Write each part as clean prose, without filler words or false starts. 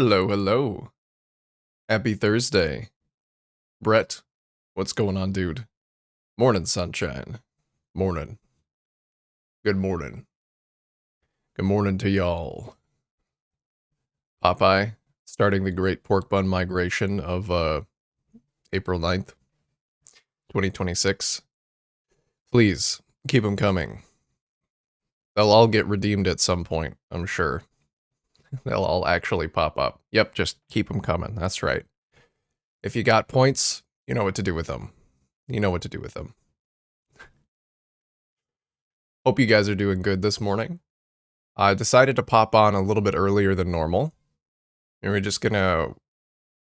Hello, hello. Happy Thursday. Brett, what's going on, dude? Morning, sunshine. Morning. Good morning. Good morning to y'all. Popeye, starting the great pork bun migration of April 9th, 2026. Please, keep them coming. They'll all get redeemed at some point, I'm sure. They'll all actually pop up. Yep, just keep them coming. That's right. If you got points, you know what to do with them. You know what to do with them. Hope you guys are doing good this morning. I decided to pop on a little bit earlier than normal. And we're just gonna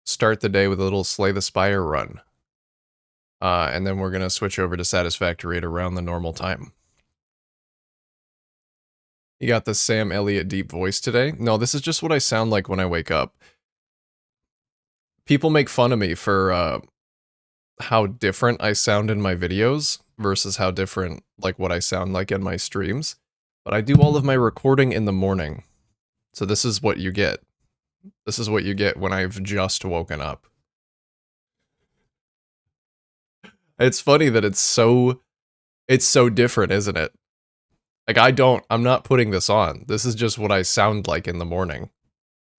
start the day with a little Slay the Spire run. And then we're gonna switch over to Satisfactory at around the normal time. You got the Sam Elliott deep voice today? No, this is just what I sound like when I wake up. People make fun of me for how different I sound in my videos versus how different, like, what I sound like in my streams. But I do all of my recording in the morning. So this is what you get. This is what you get when I've just woken up. It's funny that it's so different, isn't it? Like, I'm not putting this on. This is just what I sound like in the morning.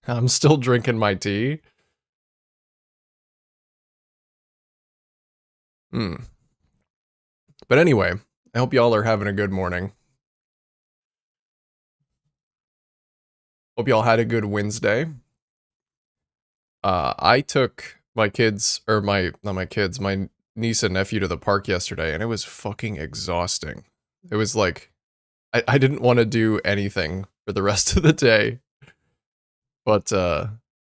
I'm still drinking my tea. But anyway, I hope y'all are having a good morning. Hope y'all had a good Wednesday. I took my my niece and nephew to the park yesterday, and it was fucking exhausting. It was like, I didn't want to do anything for the rest of the day. But,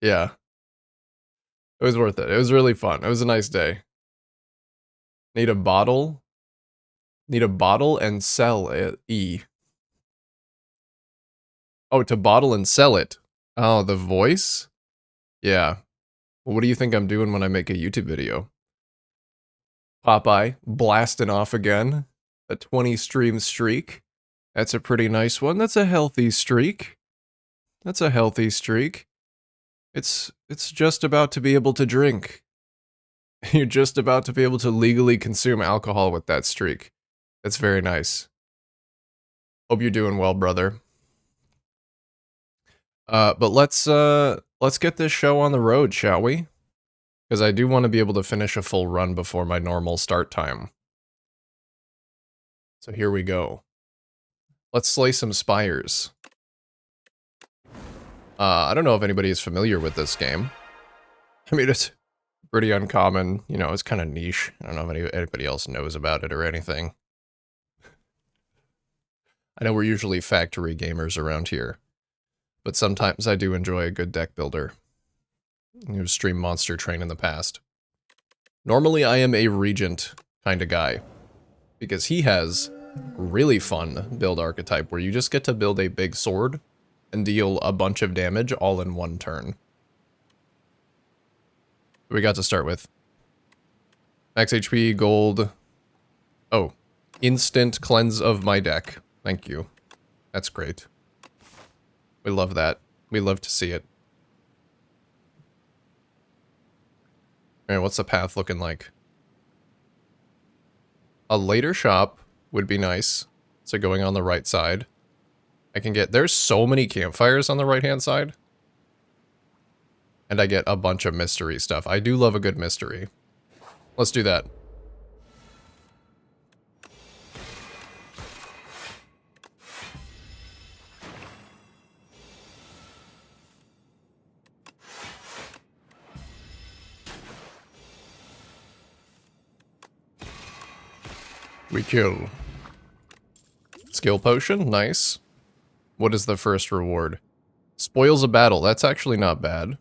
yeah. It was worth it. It was really fun. It was a nice day. Need a bottle? Need a bottle and sell it. Oh, to bottle and sell it. Oh, the voice? Yeah. Well, what do you think I'm doing when I make a YouTube video? Popeye, blasting off again. A 20 stream streak. That's a pretty nice one. That's a healthy streak. That's a healthy streak. It's just about to be able to drink. You're just about to be able to legally consume alcohol with that streak. That's very nice. Hope you're doing well, brother. But let's get this show on the road, shall we? Because I do want to be able to finish a full run before my normal start time. So here we go. Let's slay some spires. I don't know if anybody is familiar with this game. I mean, it's pretty uncommon. You know, it's kind of niche. I don't know if anybody else knows about it or anything. I know we're usually factory gamers around here, but sometimes I do enjoy a good deck builder. I've streamed Monster Train in the past. Normally I am a Regent kind of guy, because he has really fun build archetype where you just get to build a big sword and deal a bunch of damage all in one turn. What we got to start with? Max HP, gold. Oh, instant cleanse of my deck. Thank you. That's great. We love that. We love to see it. Alright, what's the path looking like? A later shop would be nice. So going on the right side. I can get... There's so many campfires on the right-hand side. And I get a bunch of mystery stuff. I do love a good mystery. Let's do that. We kill. Skill potion, nice. What is the first reward? Spoils a battle, that's actually not bad.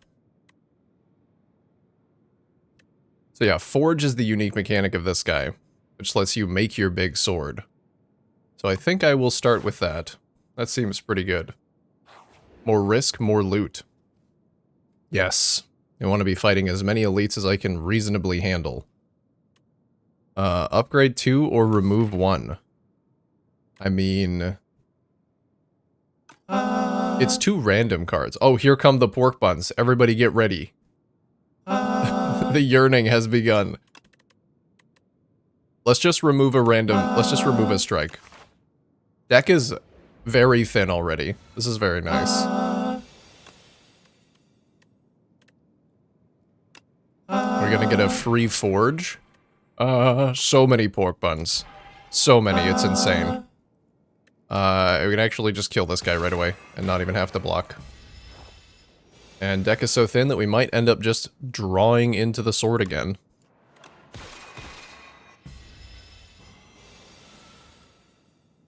So yeah, Forge is the unique mechanic of this guy, which lets you make your big sword. So I think I will start with that. That seems pretty good. More risk, more loot. Yes. I want to be fighting as many elites as I can reasonably handle. Upgrade 2 or remove 1? I mean... It's 2 random cards. Oh, here come the pork buns. Everybody get ready. The yearning has begun. Let's just remove a strike. Deck is very thin already. This is very nice. We're gonna get a free forge. So many pork buns. So many, it's insane. We can actually just kill this guy right away and not even have to block. And deck is so thin that we might end up just drawing into the sword again.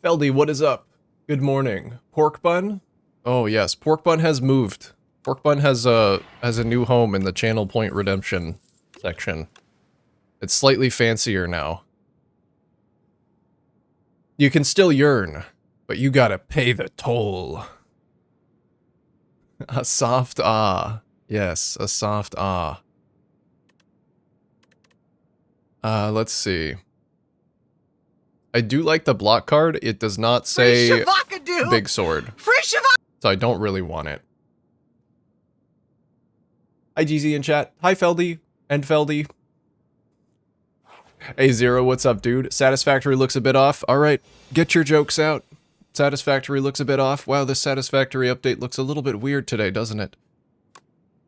Feldy, what is up? Good morning. Pork bun? Oh yes, pork bun has moved. Pork bun has a new home in the Channel Point Redemption section. It's slightly fancier now. You can still yearn, but you gotta pay the toll. A soft ah. Yes, a soft ah. Let's see. I do like the block card. It does not say big sword. So I don't really want it. Hi GZ in chat. Hi Feldy and Feldy. A0, what's up, dude? Satisfactory looks a bit off. Alright, get your jokes out. Satisfactory looks a bit off. Wow, this Satisfactory update looks a little bit weird today, doesn't it?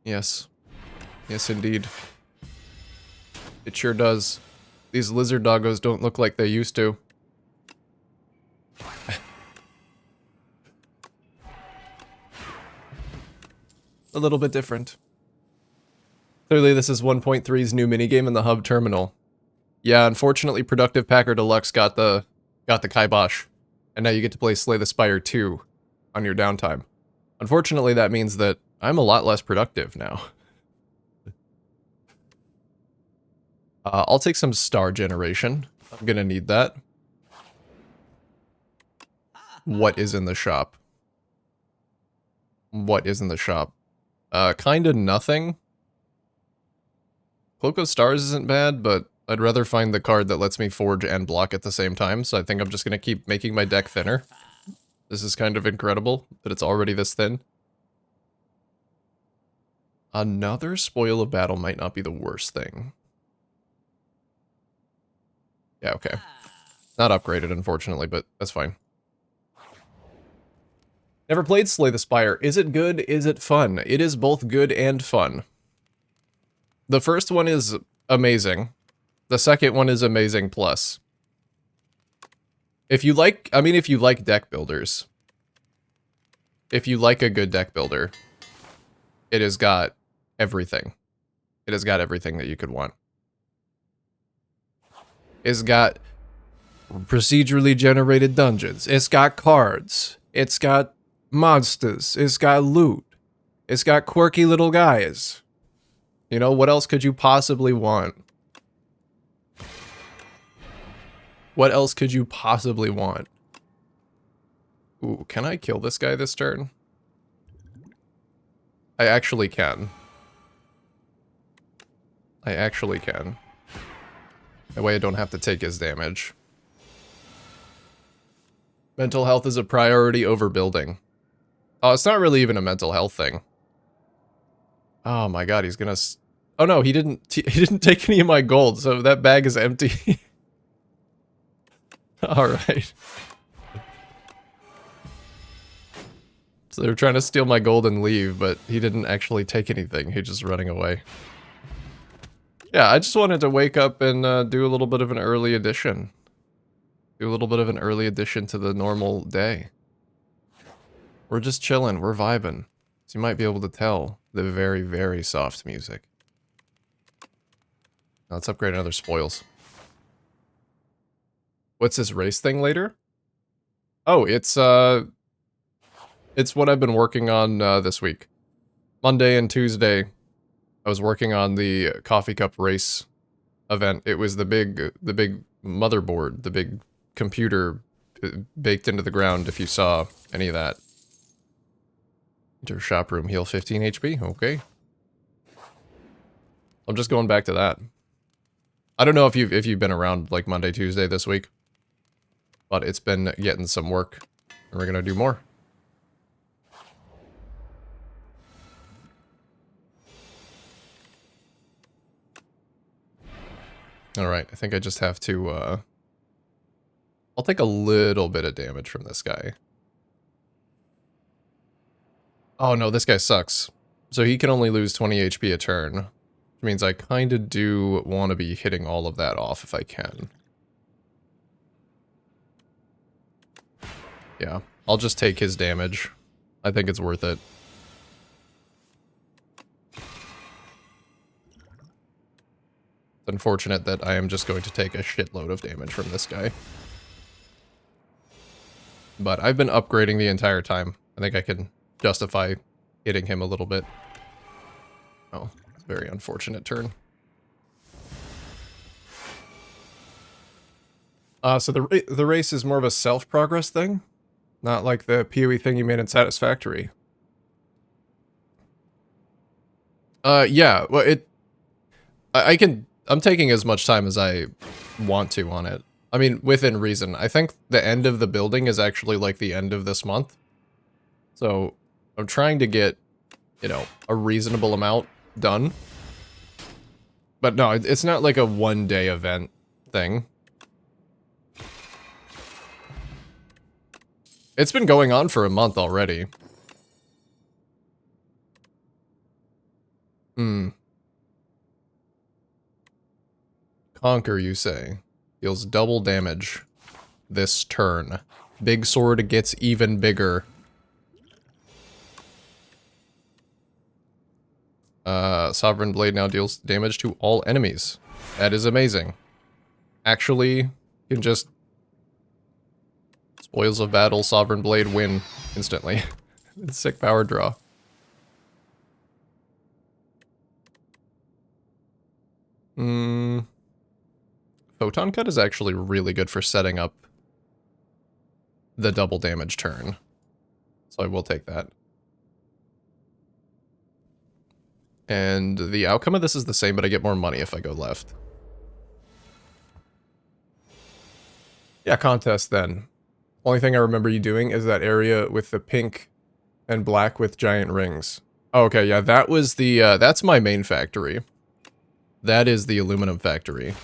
Yes. Yes, indeed. It sure does. These lizard doggos don't look like they used to. A little bit different. Clearly this is 1.3's new minigame in the hub terminal. Yeah, unfortunately Productive Packer Deluxe got the kibosh. And now you get to play Slay the Spire 2 on your downtime. Unfortunately that means that I'm a lot less productive now. I'll take some star generation. I'm gonna need that. What is in the shop? What is in the shop? Kinda nothing. Cloak of Stars isn't bad, but I'd rather find the card that lets me forge and block at the same time, so I think I'm just gonna keep making my deck thinner. This is kind of incredible, that it's already this thin. Another Spoil of Battle might not be the worst thing. Yeah, okay. Not upgraded, unfortunately, but that's fine. Never played Slay the Spire. Is it good? Is it fun? It is both good and fun. The first one is amazing. The second one is amazing plus. If you like, if you like deck builders. If you like a good deck builder. It has got everything. It has got everything that you could want. It's got procedurally generated dungeons. It's got cards. It's got monsters. It's got loot. It's got quirky little guys. You know, what else could you possibly want? What else could you possibly want? Ooh, can I kill this guy this turn? I actually can. I actually can. That way I don't have to take his damage. Mental health is a priority over building. Oh, it's not really even a mental health thing. Oh my god, he's gonna... Oh no, he didn't take any of my gold, so that bag is empty. Alright. So they were trying to steal my gold and leave, but he didn't actually take anything. He's just running away. Yeah, I just wanted to wake up and do a little bit of an early edition. Do a little bit of an early addition to the normal day. We're just chilling, we're vibing. So you might be able to tell the very, very soft music. Now let's upgrade another spoils. What's this race thing later? Oh, it's what I've been working on this week. Monday and Tuesday, I was working on the coffee cup race event. It was the big motherboard, the big computer baked into the ground, if you saw any of that. Enter shop room, heal 15 HP, okay. I'm just going back to that. I don't know if you've been around like Monday, Tuesday this week, but it's been getting some work, and we're gonna do more. Alright, I think I just have to, I'll take a little bit of damage from this guy. Oh no, this guy sucks. So he can only lose 20 HP a turn. Which means I kinda do want to be hitting all of that off if I can. Yeah, I'll just take his damage. I think it's worth it. It's unfortunate that I am just going to take a shitload of damage from this guy. But I've been upgrading the entire time. I think I can justify hitting him a little bit. Oh, it's a very unfortunate turn. So the race is more of a self-progress thing? Not like the PoE thing you made in Satisfactory. Yeah, well, I'm taking as much time as I want to on it. I mean, within reason. I think the end of the building is actually like the end of this month. So, I'm trying to get, you know, a reasonable amount done. But no, it's not like a one-day event thing. It's been going on for a month already. Conquer, you say. Deals double damage this turn. Big sword gets even bigger. Sovereign Blade now deals damage to all enemies. That is amazing. Actually, can just... Spoils of battle, Sovereign Blade, win instantly. Sick power draw. Photon Cut is actually really good for setting up the double damage turn. So I will take that. And the outcome of this is the same, but I get more money if I go left. Yeah, contest then. Only thing I remember you doing is that area with the pink and black with giant rings. Oh, okay, yeah, that was the, that's my main factory. That is the aluminum factory.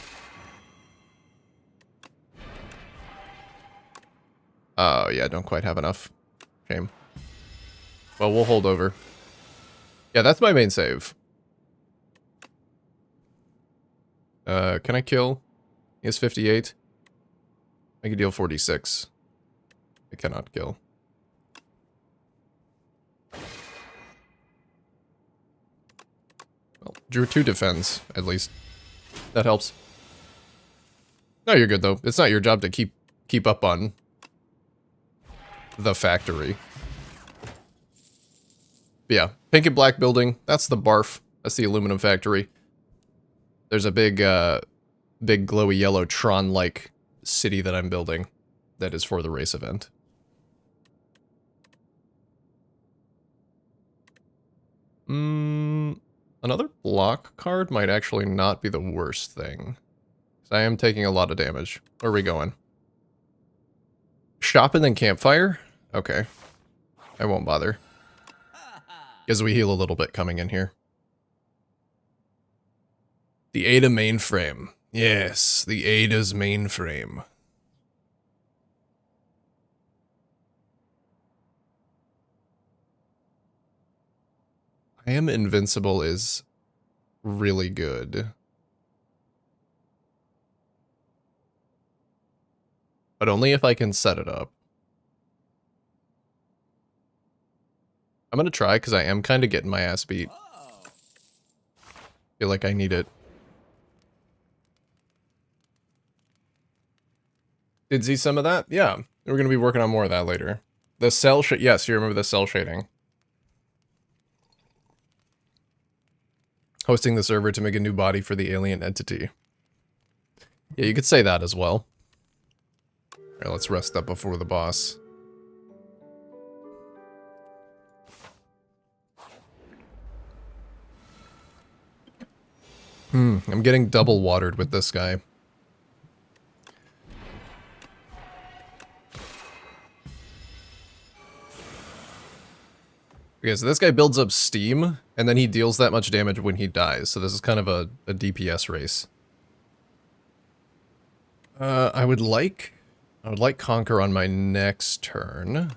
Oh, yeah, don't quite have enough. Shame. Well, we'll hold over. Yeah, that's my main save. Can I kill? He has 58. I can deal 46. I cannot kill. Well, drew 2 defends, at least. That helps. No, you're good, though. It's not your job to keep up on the factory. But yeah, pink and black building. That's the barf. That's the aluminum factory. There's a big, big glowy yellow Tron-like city that I'm building that is for the race event. Another block card might actually not be the worst thing. I am taking a lot of damage. Where are we going? Shop and then campfire? Okay. I won't bother. Because we heal a little bit coming in here. The Ada mainframe. Yes, the Ada's mainframe. I am invincible is really good. But only if I can set it up. I'm gonna try because I am kind of getting my ass beat. Feel like I need it. Did see some of that? Yeah. We're gonna be working on more of that later. The cell shade. Yes, you remember the cell shading. Hosting the server to make a new body for the alien entity. Yeah, you could say that as well. Alright, let's rest up before the boss. I'm getting double watered with this guy. Okay, so this guy builds up steam, and then he deals that much damage when he dies, so this is kind of a DPS race. I would like Conquer on my next turn.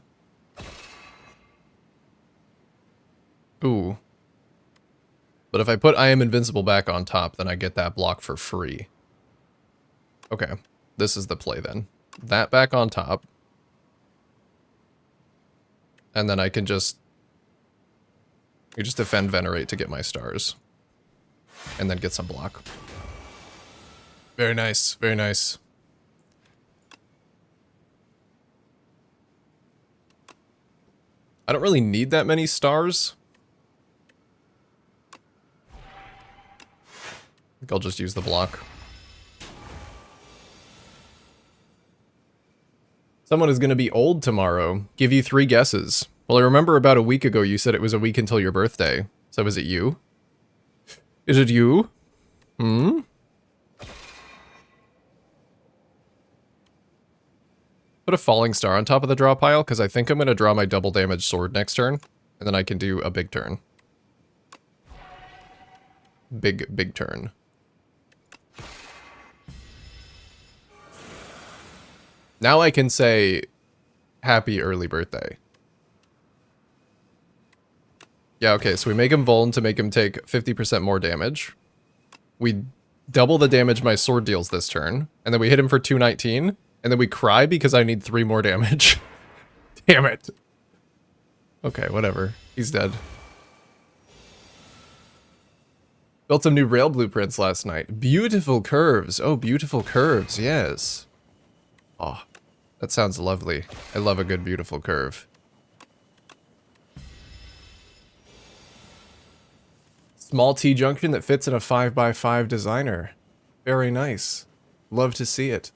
Ooh. But if I put I Am Invincible back on top, then I get that block for free. Okay. This is the play then. That back on top. And then I can just defend Venerate to get my stars. And then get some block. Very nice, very nice. I don't really need that many stars. I think I'll just use the block. Someone is going to be old tomorrow. Give you 3 guesses. Well, I remember about a week ago you said it was a week until your birthday. So is it you? Is it you? Hmm? Put a falling star on top of the draw pile, because I think I'm going to draw my double damage sword next turn. And then I can do a big turn. Big turn. Now I can say, happy early birthday. Yeah, okay, so we make him vuln to make him take 50% more damage. We double the damage my sword deals this turn, and then we hit him for 219, and then we cry because I need 3 more damage. Damn it. Okay, whatever. He's dead. Built some new rail blueprints last night. Beautiful curves. Oh, beautiful curves, yes. Oh, that sounds lovely. I love a good, beautiful curve. Small T-junction that fits in a 5x5 designer. Very nice. Love to see it.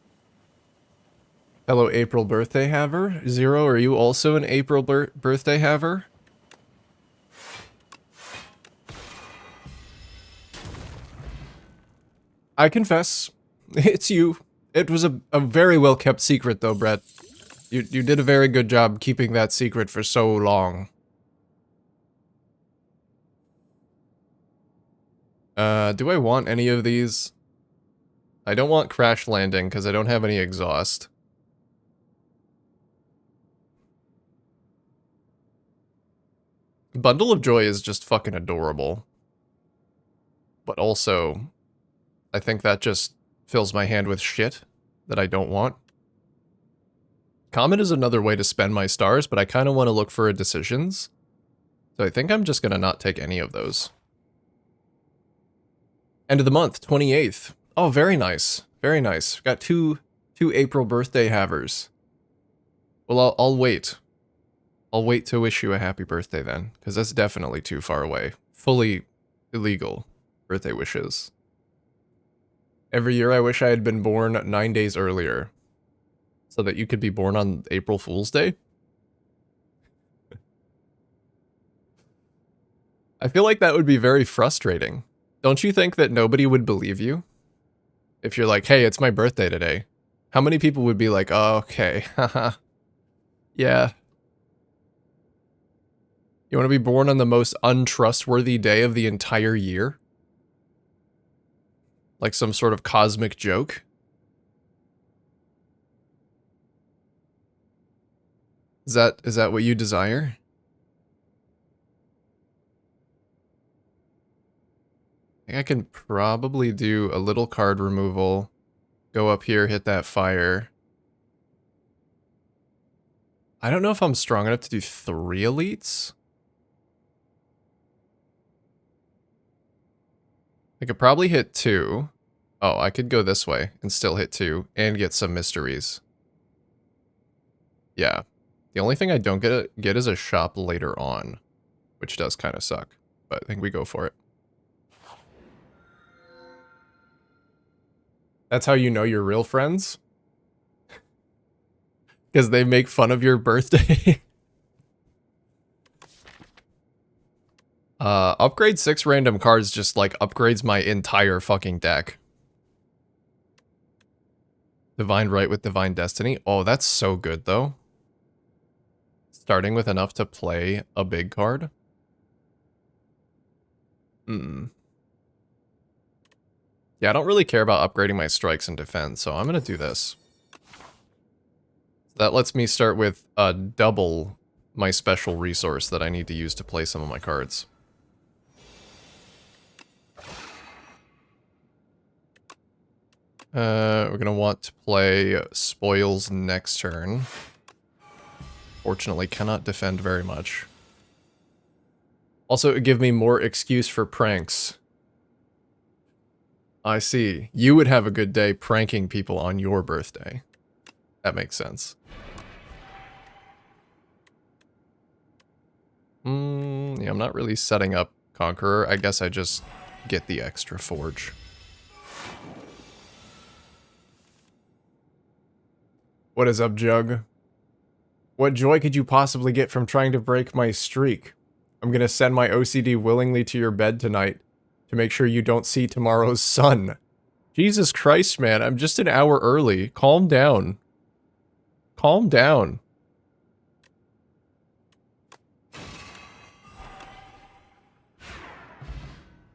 Hello, April birthday haver. Zero, are you also an April birthday haver? I confess, it's you. It was a very well kept secret though, Brett. You did a very good job keeping that secret for so long. Do I want any of these? I don't want crash landing because I don't have any exhaust. Bundle of Joy is just fucking adorable. But also, I think that just fills my hand with shit that I don't want. Comet is another way to spend my stars, but I kind of want to look for decisions. So I think I'm just going to not take any of those. End of the month, 28th. Oh, very nice. Very nice. Got two April birthday havers. Well, I'll wait. I'll wait to wish you a happy birthday then, because that's definitely too far away. Fully illegal birthday wishes. Every year I wish I had been born 9 days earlier, so that you could be born on April Fool's Day. I feel like that would be very frustrating. Don't you think that nobody would believe you? If you're like, hey, it's my birthday today. How many people would be like, oh, okay, haha. Yeah. You want to be born on the most untrustworthy day of the entire year? Like some sort of cosmic joke? Is that what you desire? I think I can probably do a little card removal. Go up here, hit that fire. I don't know if I'm strong enough to do 3 elites. I could probably hit 2. Oh, I could go this way and still hit 2 and get some mysteries. Yeah. The only thing I don't get is a shop later on, which does kind of suck, but I think we go for it. That's how you know you're real friends? Because they make fun of your birthday. Upgrade 6 random cards just, like, upgrades my entire fucking deck. Divine Right with Divine Destiny. Oh, that's so good, though. Starting with enough to play a big card. Yeah, I don't really care about upgrading my strikes and defense, so I'm gonna do this. That lets me start with double my special resource that I need to use to play some of my cards. We're gonna want to play Spoils next turn. Fortunately, cannot defend very much. Also, give me more excuse for pranks. I see. You would have a good day pranking people on your birthday. That makes sense. Yeah, I'm not really setting up Conqueror. I guess I just get the extra forge. What is up, Jug? What joy could you possibly get from trying to break my streak? I'm gonna send my OCD willingly to your bed tonight to make sure you don't see tomorrow's sun. Jesus Christ, man, I'm just an hour early. Calm down. Calm down.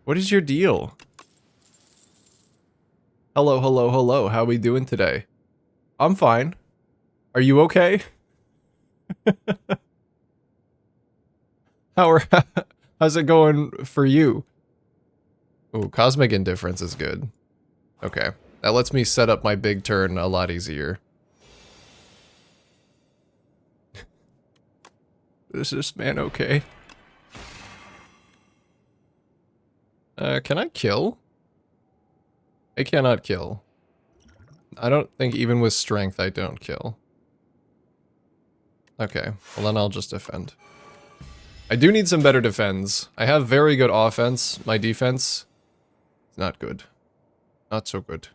What is your deal? Hello, hello, hello. How we doing today? I'm fine. Are you okay? How's it going for you? Ooh, Cosmic Indifference is good. Okay. That lets me set up my big turn a lot easier. Is this man okay? Can I kill? I cannot kill. I don't think even with strength I don't kill. Okay, well then I'll just defend. I do need some better defense. I have very good offense. My defense is not good. Not so good.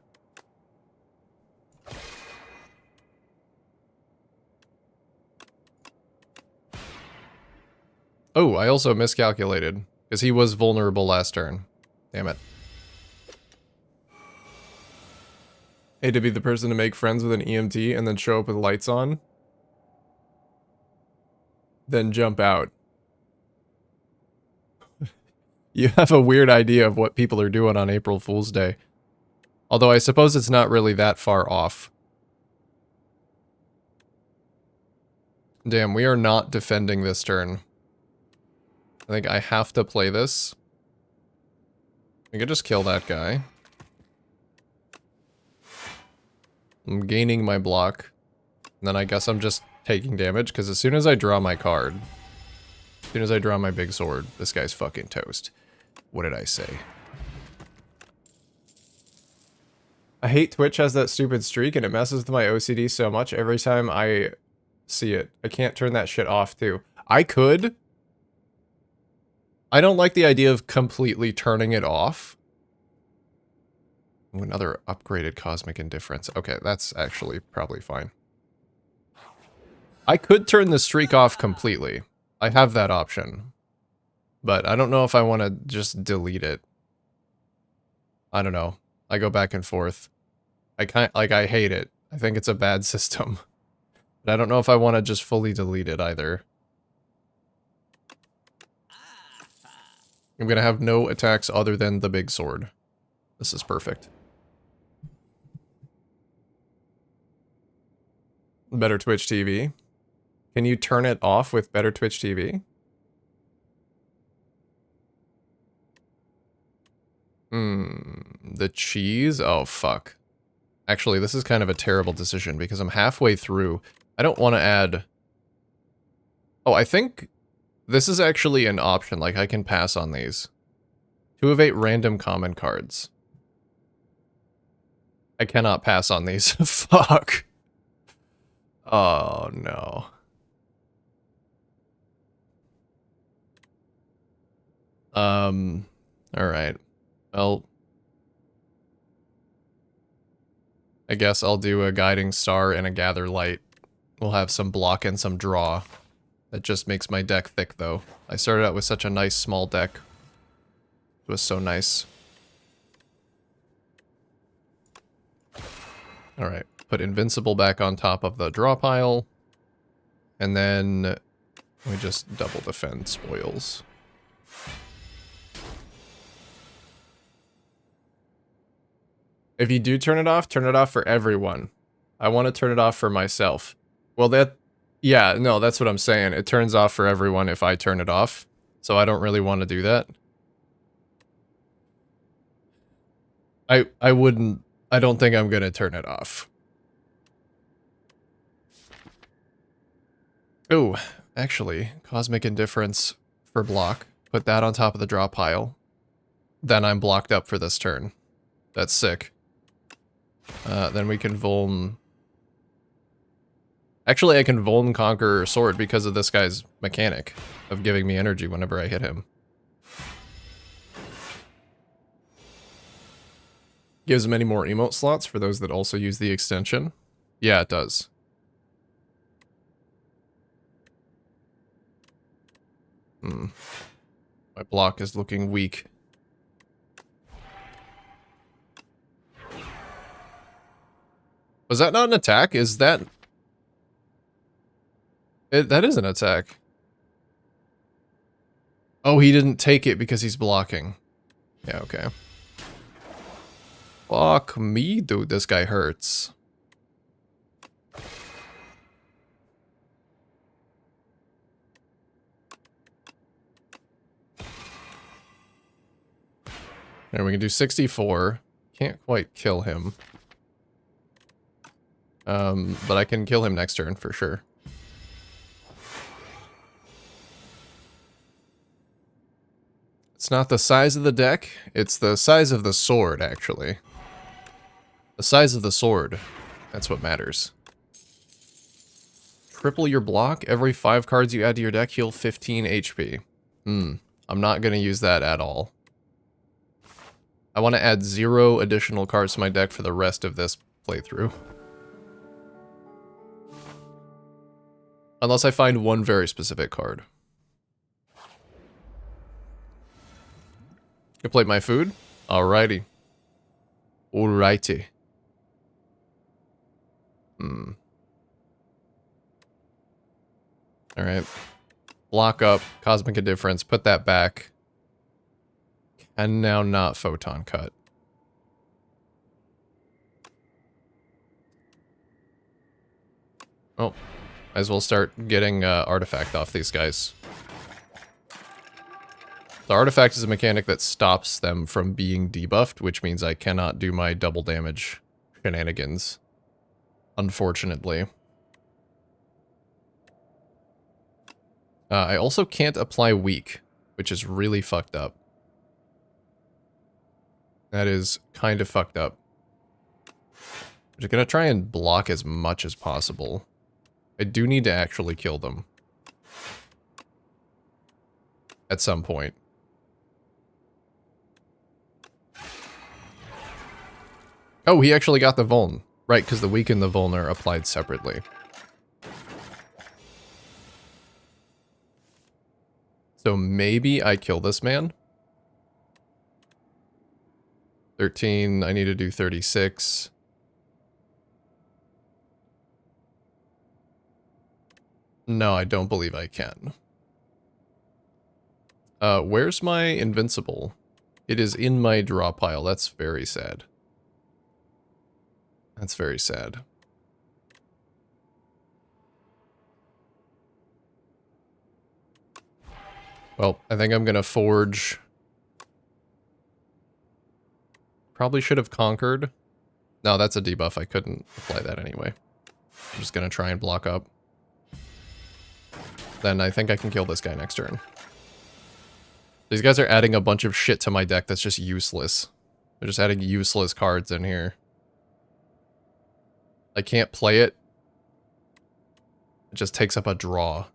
Oh, I also miscalculated. Because he was vulnerable last turn. Damn it. Hate to be the person to make friends with an EMT and then show up with lights on. Then jump out. You have a weird idea of what people are doing on April Fool's Day. Although I suppose it's not really that far off. Damn, we are not defending this turn. I think I have to play this. I could just kill that guy. I'm gaining my block. And then I guess I'm just taking damage, because as soon as I draw my card, as soon as I draw my big sword, this guy's fucking toast. What did I say? I hate Twitch has that stupid streak, and it messes with my OCD so much every time I see it. I can't turn that shit off, too. I could. I don't like the idea of completely turning it off. Ooh, another upgraded Cosmic Indifference. Okay, that's actually probably fine. I could turn the streak off completely. I have that option. But I don't know if I want to just delete it. I don't know. I go back and forth. I hate it. I think it's a bad system. But I don't know if I want to just fully delete it either. I'm gonna have no attacks other than the big sword. This is perfect. Better Twitch TV. Can you turn it off with Better Twitch TV? The cheese? Oh, fuck. Actually, this is kind of a terrible decision because I'm halfway through. I don't want to add... Oh, I think this is actually an option. Like, I can pass on these. 2 of 8 random common cards. I cannot pass on these. Fuck. Oh, no. Alright. Well... I guess I'll do a Guiding Star and a Gather Light. We'll have some block and some draw. That just makes my deck thick, though. I started out with such a nice small deck. It was so nice. Alright, put Invincible back on top of the draw pile. And then we just double defend Spoils. If you do turn it off for everyone. I want to turn it off for myself. Well, yeah, no, that's what I'm saying. It turns off for everyone if I turn it off. So I don't really want to do that. I wouldn't, I don't think I'm going to turn it off. Oh, actually, Cosmic Indifference for block. Put that on top of the draw pile. Then I'm blocked up for this turn. That's sick. Then we can Vuln... Actually, I can Vuln Conquer Sword because of this guy's mechanic of giving me energy whenever I hit him. Gives many more emote slots for those that also use the extension. Yeah, it does. My block is looking weak. Was that not an attack? Is that... that is an attack. Oh, he didn't take it because he's blocking. Yeah, okay. Fuck me, dude. This guy hurts. There, we can do 64. Can't quite kill him. But I can kill him next turn for sure. It's not the size of the deck, it's the size of the sword, actually. The size of the sword. That's what matters. Triple your block. Every 5 cards you add to your deck heal 15 HP. I'm not going to use that at all. I want to add 0 additional cards to my deck for the rest of this playthrough. Unless I find one very specific card. Complete my food? Alrighty. Alrighty. Alright. Block up, Cosmic Indifference, put that back. And now not Photon Cut. Oh. Might as well start getting Artifact off these guys. The Artifact is a mechanic that stops them from being debuffed, which means I cannot do my double damage shenanigans. Unfortunately. I also can't apply Weak, which is really fucked up. That is kind of fucked up. I'm just gonna try and block as much as possible. I do need to actually kill them. At some point. Oh, he actually got the Vuln. Right, because the Weak and the Vuln are applied separately. So maybe I kill this man. 13, I need to do 36. No, I don't believe I can. Where's my Invincible? It is in my draw pile. That's very sad. That's very sad. Well, I think I'm gonna forge. Probably should have conquered. No, that's a debuff. I couldn't apply that anyway. I'm just gonna try and block up. Then I think I can kill this guy next turn. These guys are adding a bunch of shit to my deck that's just useless. They're just adding useless cards in here. I can't play it. It just takes up a draw.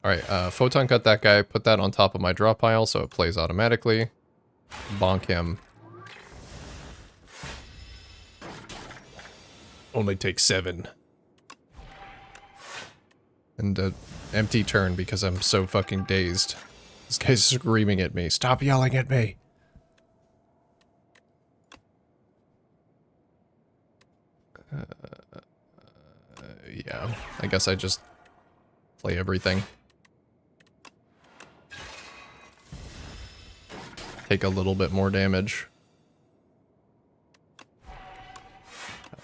Alright, Photon Cut that guy, put that on top of my draw pile so it plays automatically. Bonk him. Only takes 7. And an empty turn because I'm so fucking dazed. This guy's screaming at me. Stop yelling at me! Yeah, I guess I just play everything. take a little bit more damage.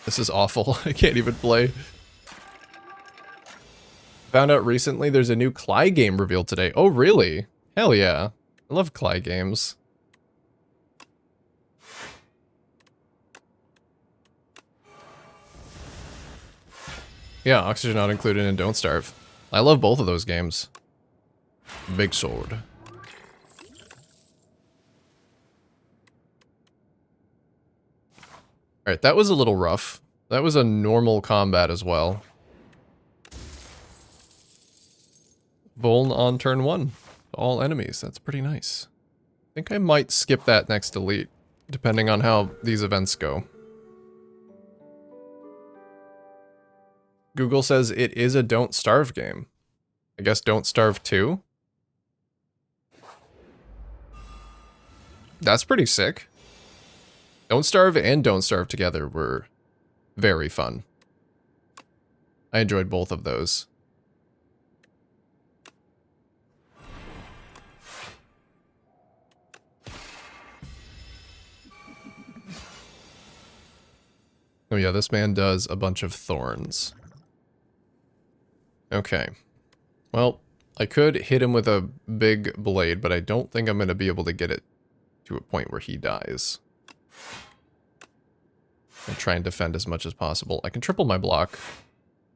This is awful. I can't even play. Found out recently there's a new Cly game revealed today. Oh, really? Hell yeah. I love Cly games. Yeah, Oxygen not included in Don't Starve. I love both of those games. Big sword. Alright, that was a little rough. That was a normal combat as well. Vuln on turn 1. All enemies. That's pretty nice. I think I might skip that next delete, depending on how these events go. Google says it is a Don't Starve game. I guess Don't Starve 2? That's pretty sick. Don't Starve and Don't Starve together were very fun. I enjoyed both of those. Oh yeah, this man does a bunch of thorns. Okay. Well, I could hit him with a big blade, but I don't think I'm going to be able to get it to a point where he dies. And try and defend as much as possible. I can triple my block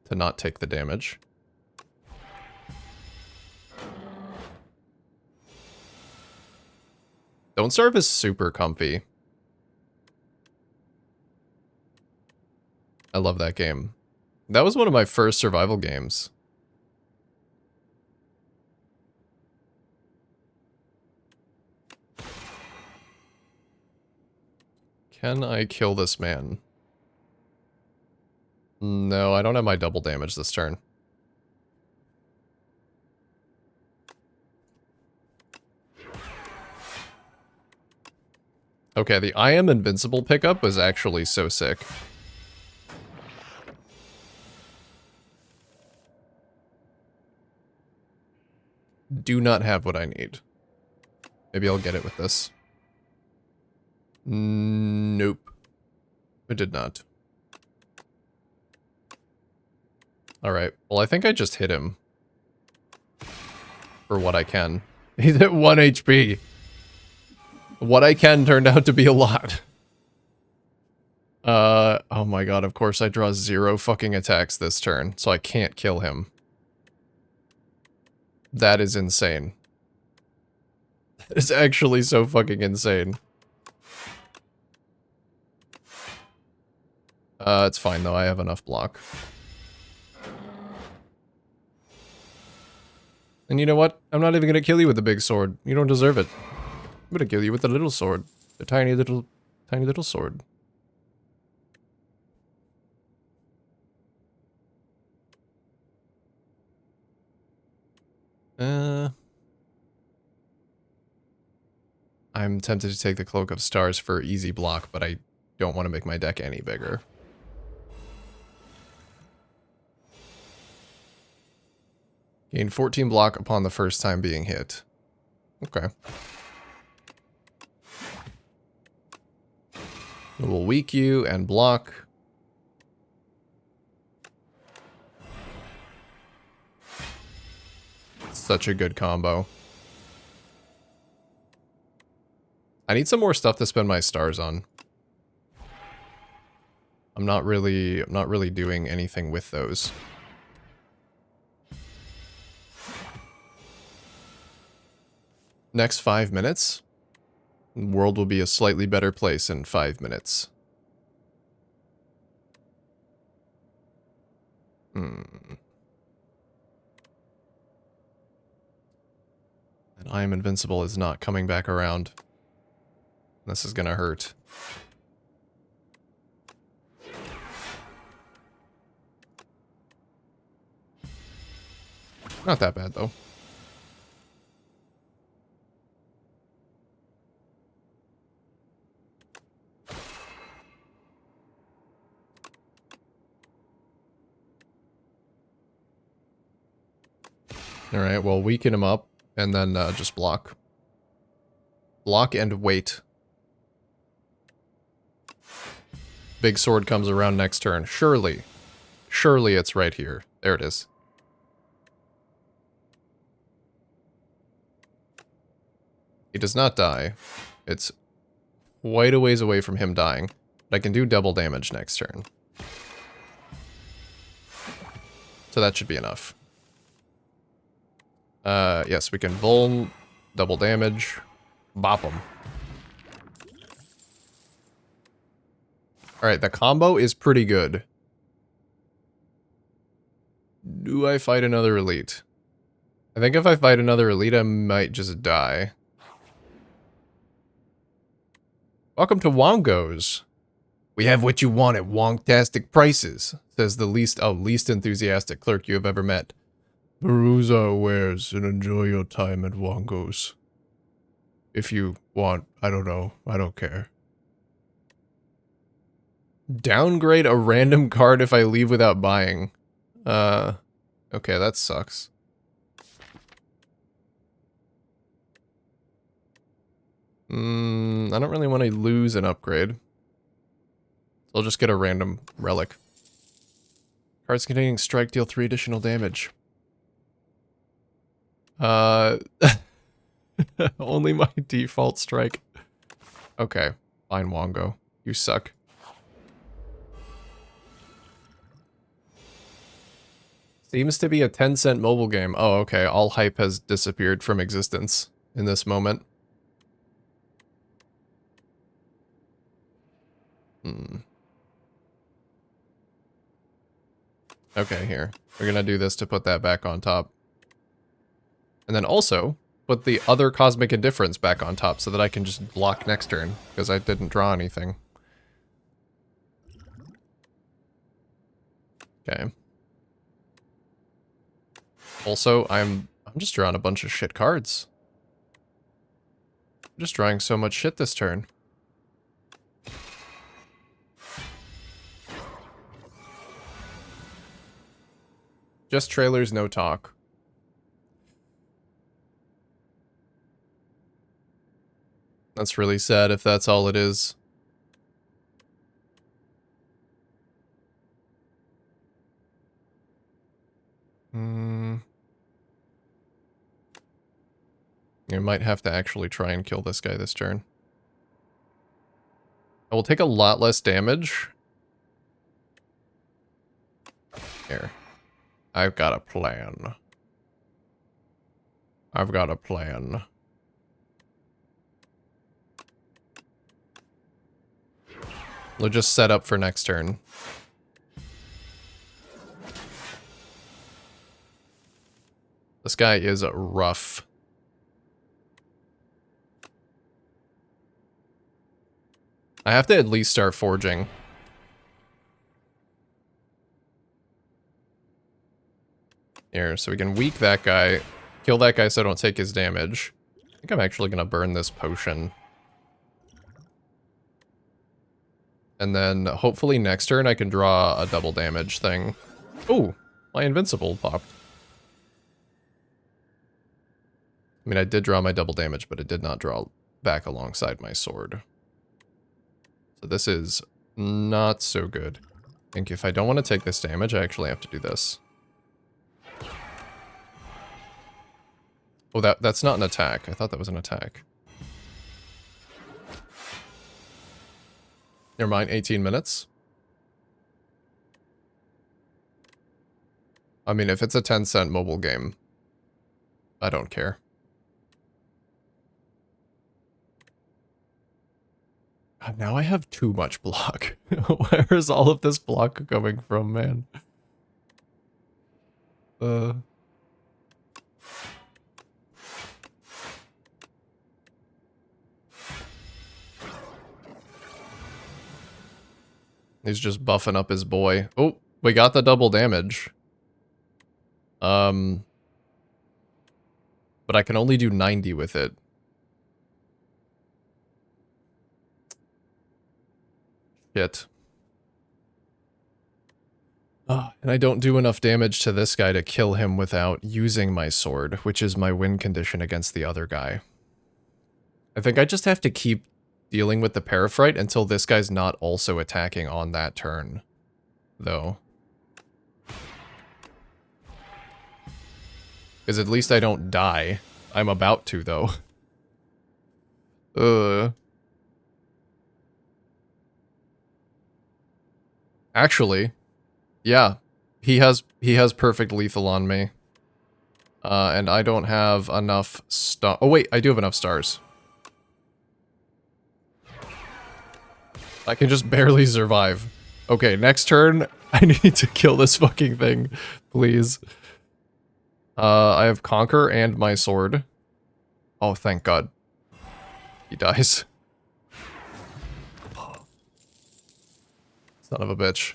to not take the damage. Don't Starve is super comfy. I love that game. That was one of my first survival games. Can I kill this man? No, I don't have my double damage this turn. Okay, the I am invincible pickup was actually so sick. Do not have what I need. Maybe I'll get it with this. Nope. I did not. Alright, well I think I just hit him. For what I can. He's at 1 HP. What I can turned out to be a lot. Oh my god, of course I draw 0 fucking attacks this turn, so I can't kill him. That is insane. That is actually so fucking insane. It's fine though, I have enough block. And you know what? I'm not even gonna kill you with the big sword. You don't deserve it. I'm gonna kill you with the little sword. The tiny little sword. I'm tempted to take the Cloak of Stars for easy block, but I don't want to make my deck any bigger. Gain 14 block upon the first time being hit. Okay. It will weak you and block. Such a good combo. I need some more stuff to spend my stars on. I'm not really doing anything with those. Next 5 minutes, the world will be a slightly better place in 5 minutes. And I am invincible is not coming back around. This is gonna hurt. Not that bad though. Alright, well, weaken him up, and then just block. Block and wait. Big sword comes around next turn. Surely. Surely it's right here. There it is. He does not die. It's quite a ways away from him dying. But I can do double damage next turn. So that should be enough. Yes, we can vuln, double damage, bop him. Alright, the combo is pretty good. Do I fight another elite? I think if I fight another elite, I might just die. Welcome to Wongos. We have what you want at Wongtastic prices, says the least enthusiastic clerk you have ever met. Peruse our wares and enjoy your time at Wongos. If you want, I don't know, I don't care. Downgrade a random card if I leave without buying. Okay, that sucks. I don't really want to lose an upgrade. So I'll just get a random relic. Cards containing strike deal 3 additional damage. Only my default strike. Okay, fine, Wongo. You suck. Seems to be a 10-cent mobile game. Oh, okay. All hype has disappeared from existence in this moment. Okay, here. We're gonna do this to put that back on top. And then also, put the other Cosmic Indifference back on top so that I can just block next turn, because I didn't draw anything. Okay. Also, I'm just drawing a bunch of shit cards. I'm just drawing so much shit this turn. Just trailers, no talk. That's really sad if that's all it is. You might have to actually try and kill this guy this turn. I will take a lot less damage. Here. I've got a plan. I've got a plan. We'll just set up for next turn. This guy is rough. I have to at least start forging. Here, so we can weak that guy, kill that guy so I don't take his damage. I think I'm actually gonna burn this potion. And then hopefully next turn I can draw a double damage thing. Ooh, my invincible popped. I mean, I did draw my double damage, but it did not draw back alongside my sword. So this is not so good. I think if I don't want to take this damage, I actually have to do this. Oh, that's not an attack. I thought that was an attack. Never mind, 18 minutes. I mean, if it's a 10-cent mobile game, I don't care. God, now I have too much block. Where is all of this block coming from, man? He's just buffing up his boy. Oh, we got the double damage. But I can only do 90 with it. Shit. And I don't do enough damage to this guy to kill him without using my sword, which is my win condition against the other guy. I think I just have to keep dealing with the Parafrite until this guy's not also attacking on that turn, though. Because at least I don't die. I'm about to, though. Actually, yeah. He has perfect lethal on me. And I don't have enough star- Oh wait, I do have enough stars. I can just barely survive. Okay, next turn, I need to kill this fucking thing, please. I have Conquer and my sword. Oh, thank God. He dies. Son of a bitch.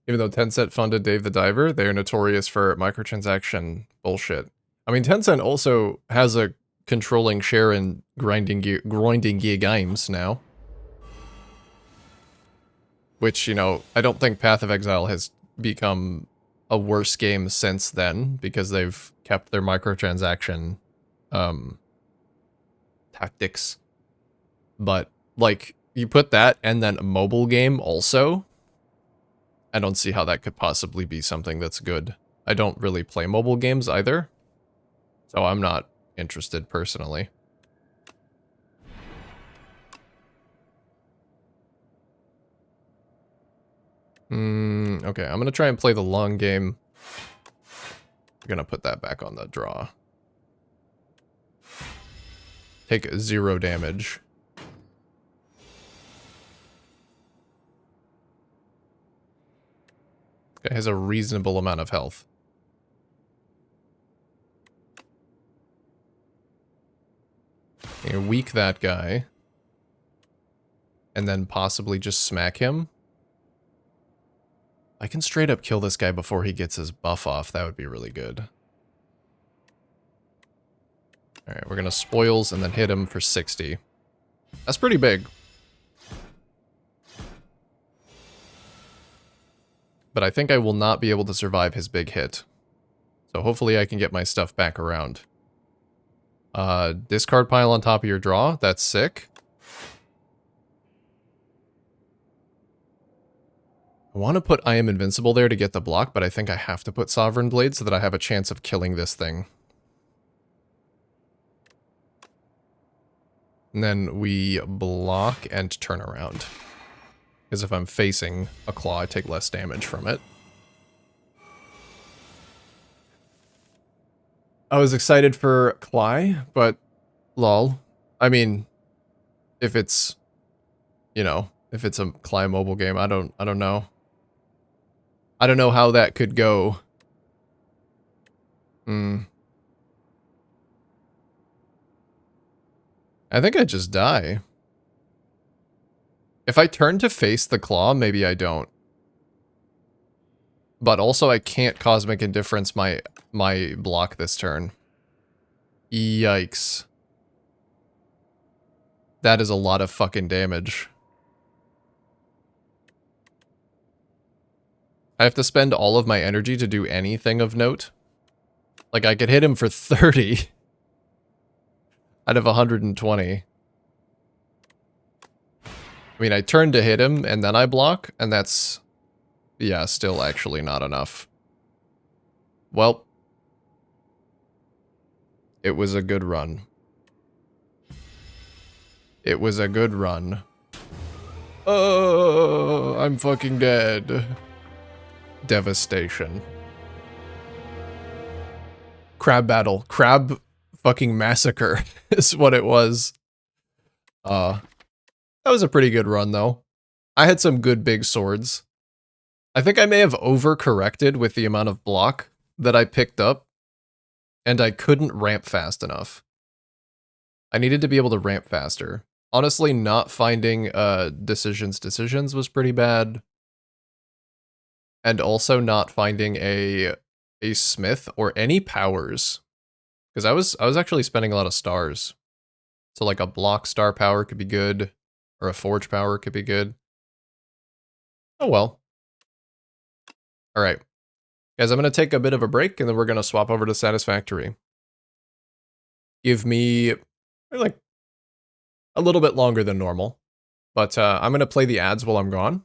Even though Tencent funded Dave the Diver, they are notorious for microtransaction bullshit. I mean, Tencent also has a controlling share in grinding gear games now. Which, you know, I don't think Path of Exile has become a worse game since then, because they've kept their microtransaction tactics. But, like, you put that and then a mobile game also, I don't see how that could possibly be something that's good. I don't really play mobile games either, so I'm not interested personally. Okay, I'm gonna try and play the long game. I'm gonna put that back on the draw. Take 0 damage. Guy has a reasonable amount of health. You weak that guy. And then possibly just smack him. I can straight up kill this guy before he gets his buff off. That would be really good. Alright, we're gonna spoils and then hit him for 60. That's pretty big. But I think I will not be able to survive his big hit. So hopefully I can get my stuff back around. Discard pile on top of your draw. That's sick. I want to put I Am Invincible there to get the block, but I think I have to put Sovereign Blade so that I have a chance of killing this thing. And then we block and turn around. Because if I'm facing a claw, I take less damage from it. I was excited for Cly, but lol. I mean, if it's, you know, if it's a Cly mobile game, I don't know. I don't know how that could go. I think I just die. If I turn to face the claw, maybe I don't. But also I can't Cosmic Indifference my block this turn. Yikes. That is a lot of fucking damage. I have to spend all of my energy to do anything of note. Like, I could hit him for 30 out of 120. I mean, I turn to hit him, and then I block, and that's... yeah, still actually not enough. Well, it was a good run. It was a good run. Oh, I'm fucking dead. Devastation. Crab battle. Crab fucking massacre is what it was. That was a pretty good run, though. I had some good big swords. I think I may have overcorrected with the amount of block that I picked up, and I couldn't ramp fast enough. I needed to be able to ramp faster. Honestly, not finding decisions was pretty bad. And also not finding a smith or any powers. Because I was actually spending a lot of stars. So like a block star power could be good, or a forge power could be good. Oh well. All right. Guys, I'm going to take a bit of a break and then we're going to swap over to Satisfactory. Give me like a little bit longer than normal, but I'm going to play the ads while I'm gone.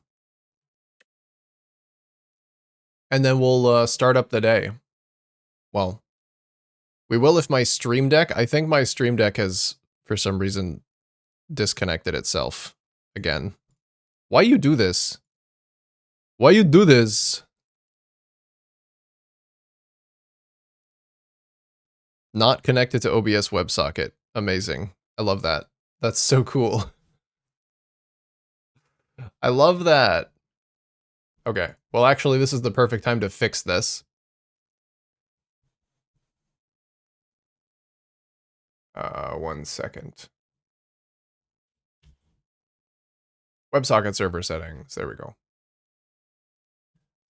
And then we'll start up the day. Well, we will if my Stream Deck, I think my Stream Deck has, for some reason, disconnected itself again. Why you do this? Why you do this? Not connected to OBS WebSocket. Amazing. I love that. That's so cool. I love that. Okay. Well, actually, this is the perfect time to fix this. 1 second. WebSocket server settings. There we go.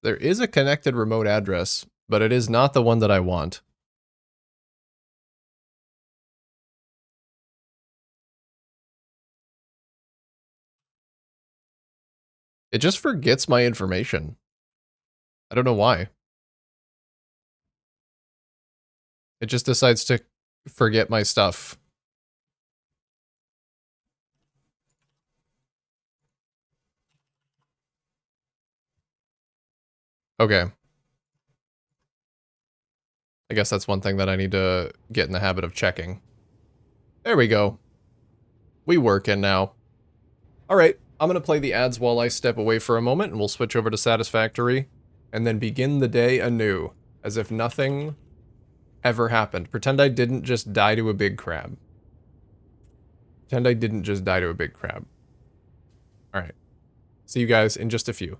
There is a connected remote address, but it is not the one that I want. It just forgets my information. I don't know why. It just decides to forget my stuff. Okay. I guess that's one thing that I need to get in the habit of checking. There we go. We working now. All right, I'm going to play the ads while I step away for a moment, and we'll switch over to Satisfactory, and then begin the day anew, as if nothing ever happened. Pretend I didn't just die to a big crab. Pretend I didn't just die to a big crab. All right. See you guys in just a few.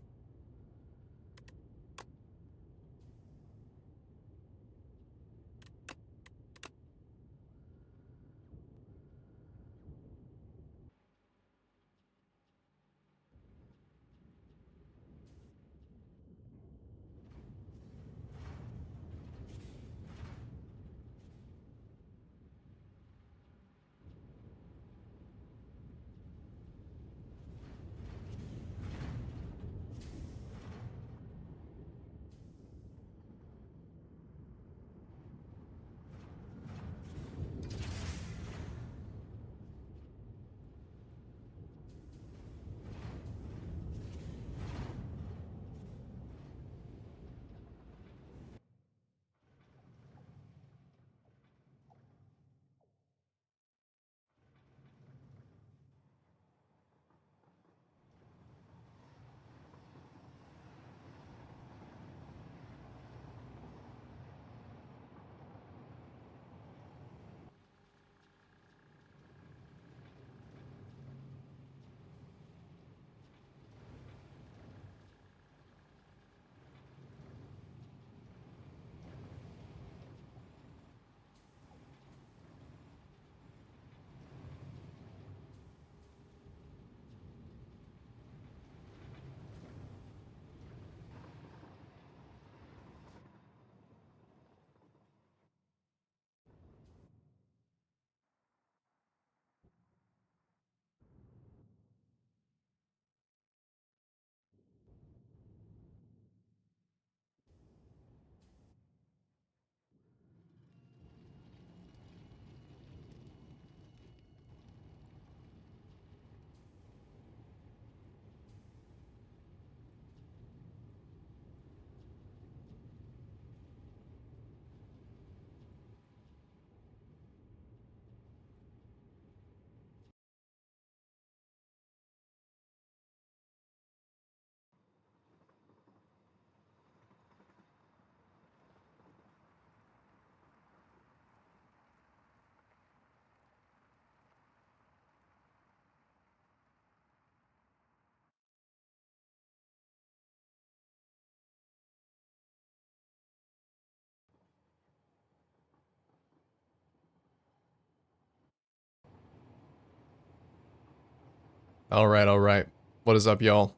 All right, all right. What is up, y'all?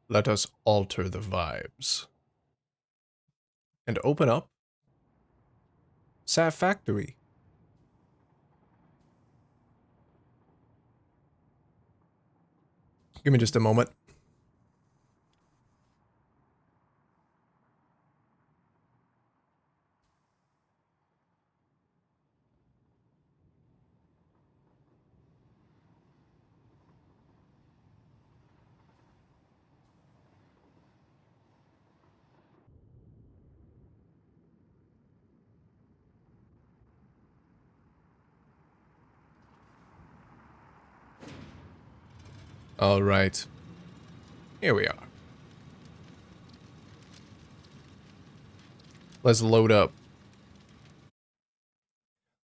Let us alter the vibes. And open up Sat Factory. Give me just a moment. All right. Here we are. Let's load up.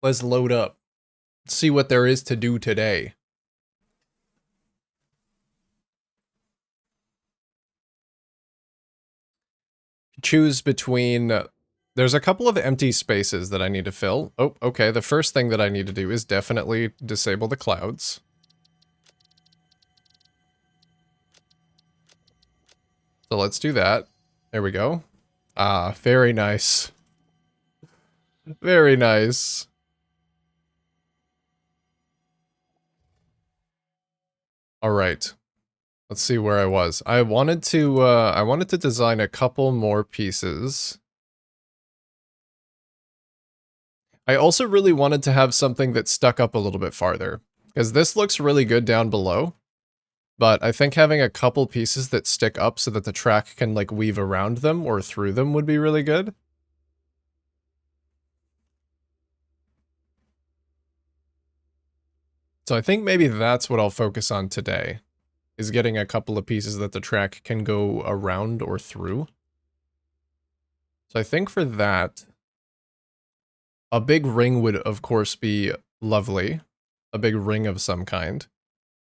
Let's load up. See what there is to do today. Choose between... there's a couple of empty spaces that I need to fill. Oh, okay. The first thing that I need to do is definitely disable the clouds. So let's do that. There we go. Ah, very nice. Very nice. All right. Let's see where I was. I wanted to design a couple more pieces. I also really wanted to have something that stuck up a little bit farther, because this looks really good down below, but I think having a couple pieces that stick up so that the track can like weave around them or through them would be really good. So I think maybe that's what I'll focus on today, is getting a couple of pieces that the track can go around or through. So I think for that, a big ring would of course be lovely. A big ring of some kind.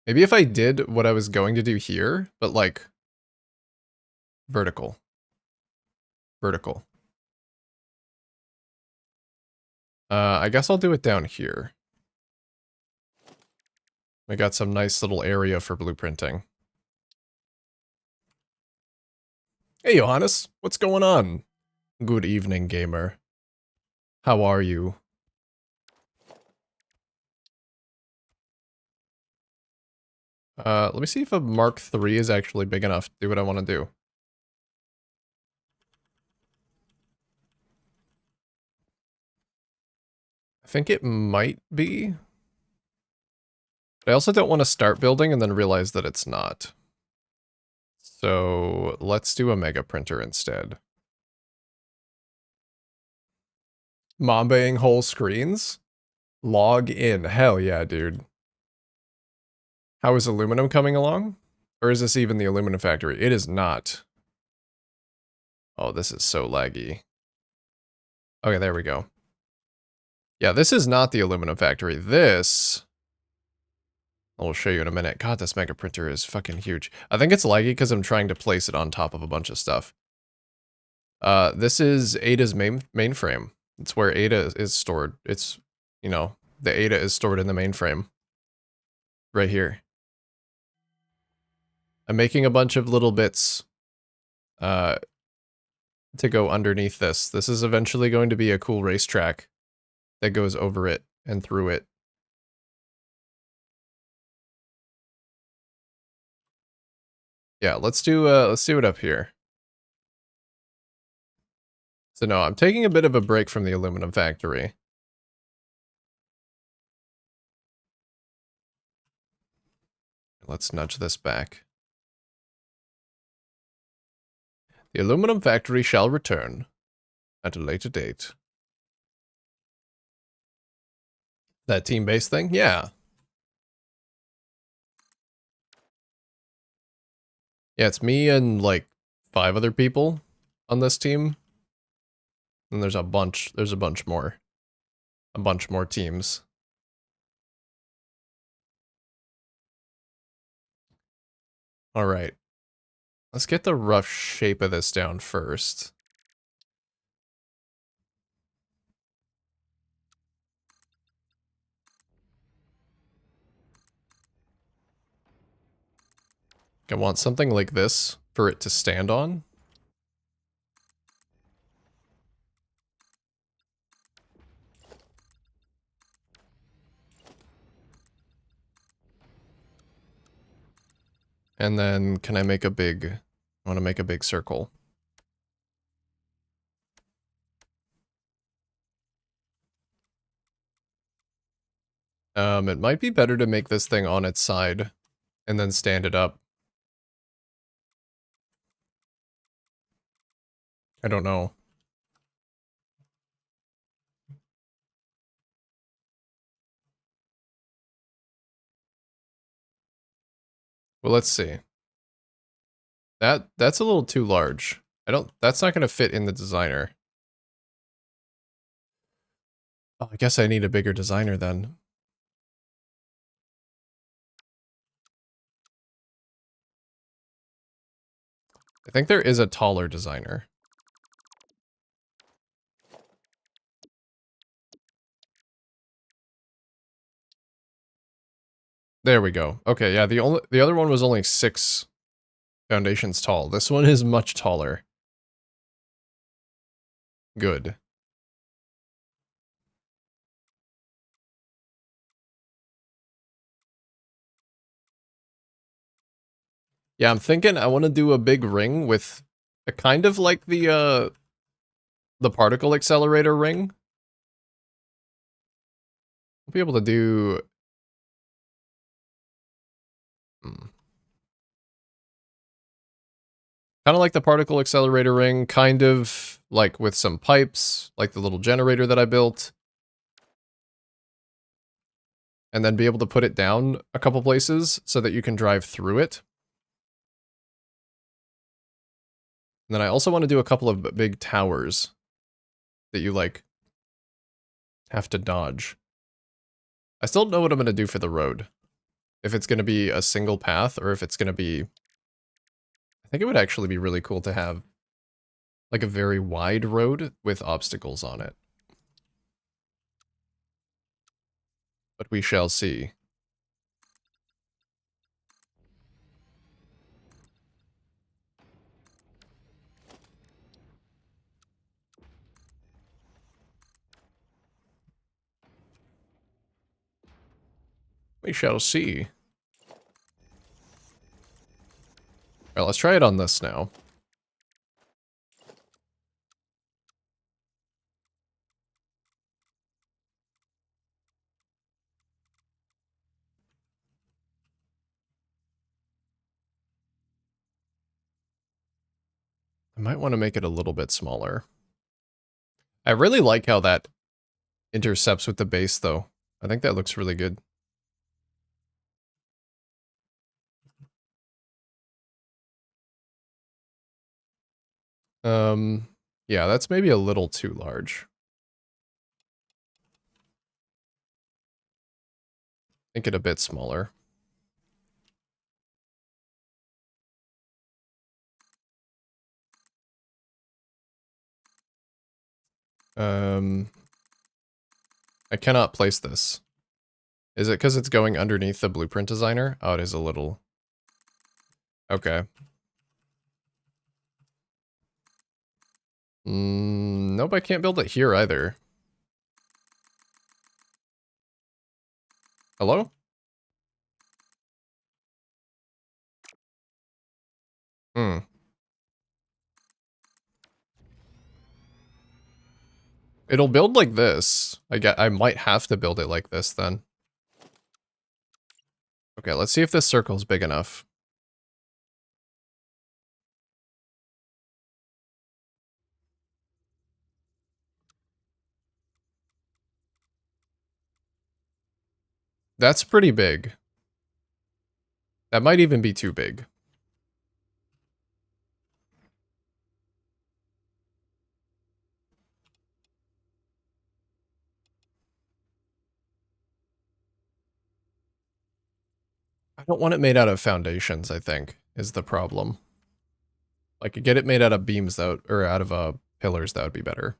Maybe if I did what I was going to do here, but like vertical. Vertical. I guess I'll do it down here. We got some nice little area for blueprinting. Hey, Johannes, what's going on? Good evening, gamer. How are you? Let me see if a Mark III is actually big enough to do what I want to do. I think it might be. But I also don't want to start building and then realize that it's not. So let's do a mega printer instead. Mambaing whole screens? Log in. Hell yeah, dude. How is aluminum coming along? Or is this even the aluminum factory? It is not. Oh, this is so laggy. Okay, there we go. Yeah, this is not the aluminum factory. This... I'll show you in a minute. God, this mega printer is fucking huge. I think it's laggy because I'm trying to place it on top of a bunch of stuff. This is Ada's mainframe. It's where Ada is stored. It's, you know, the Ada is stored in the mainframe. Right here. I'm making a bunch of little bits to go underneath this. This is eventually going to be a cool racetrack that goes over it and through it. Yeah, let's do it up here. So no, I'm taking a bit of a break from the aluminum factory. Let's nudge this back. The aluminum factory shall return at a later date. That team-based thing? Yeah. Yeah, it's me and like 5 other people on this team. And there's a bunch more. A bunch more teams. All right. Let's get the rough shape of this down first. I want something like this for it to stand on. And then can I make a big, I want to make a big circle. It might be better to make this thing on its side and then stand it up. I don't know. Well, let's see. That's a little too large. That's not going to fit in the designer. Oh, I guess I need a bigger designer then. I think there is a taller designer. There we go. Okay, yeah, the other one was only 6 foundations tall. This one is much taller. Good. Yeah, I'm thinking I want to do a big ring with a kind of like the particle accelerator ring. I'll be able to do kind of like the particle accelerator ring, kind of like with some pipes, like the little generator that I built. And then be able to put it down a couple places so that you can drive through it. And then I also want to do a couple of big towers that you, like, have to dodge. I still don't know what I'm going to do for the road. If it's going to be a single path or if it's going to be... I think it would actually be really cool to have, like, a very wide road with obstacles on it. But we shall see. We shall see. Alright, let's try it on this now. I might want to make it a little bit smaller. I really like how that intercepts with the base, though. I think that looks really good. Yeah, that's maybe a little too large. Make it a bit smaller. I cannot place this. Is it because it's going underneath the blueprint designer? Oh, it is a little... Okay. Nope, I can't build it here either. Hello? Hmm. It'll build like this. I might have to build it like this then. Okay, let's see if this circle's big enough. That's pretty big. That might even be too big. I don't want it made out of foundations, I think, is the problem. Like, get it made out of beams, though, or out of pillars, that would be better.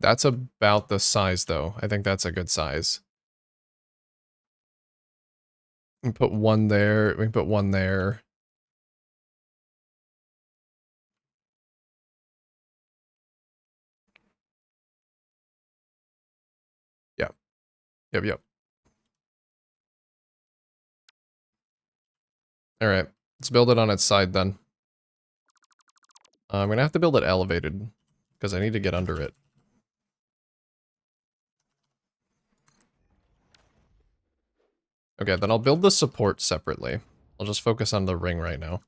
That's about the size, though. I think that's a good size. We can put one there. We can put one there. Yeah. Yep, yep. Alright, let's build it on its side then. I'm gonna have to build it elevated, because I need to get under it. Okay, then I'll build the support separately. I'll just focus on the ring right now.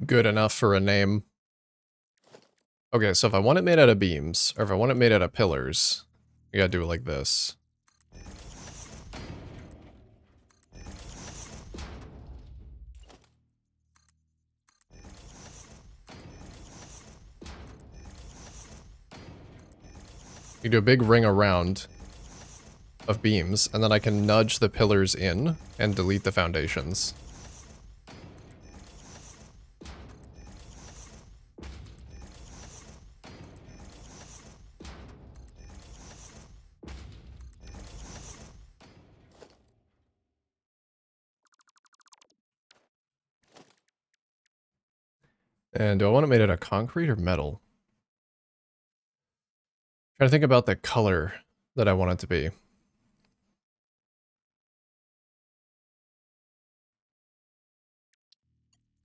Good enough for a name. Okay, so if I want it made out of beams, or if I want it made out of pillars, you gotta do it like this. You do a big ring around of beams, and then I can nudge the pillars in and delete the foundations. And do I want it made out of concrete or metal? Trying to think about the color that I want it to be. I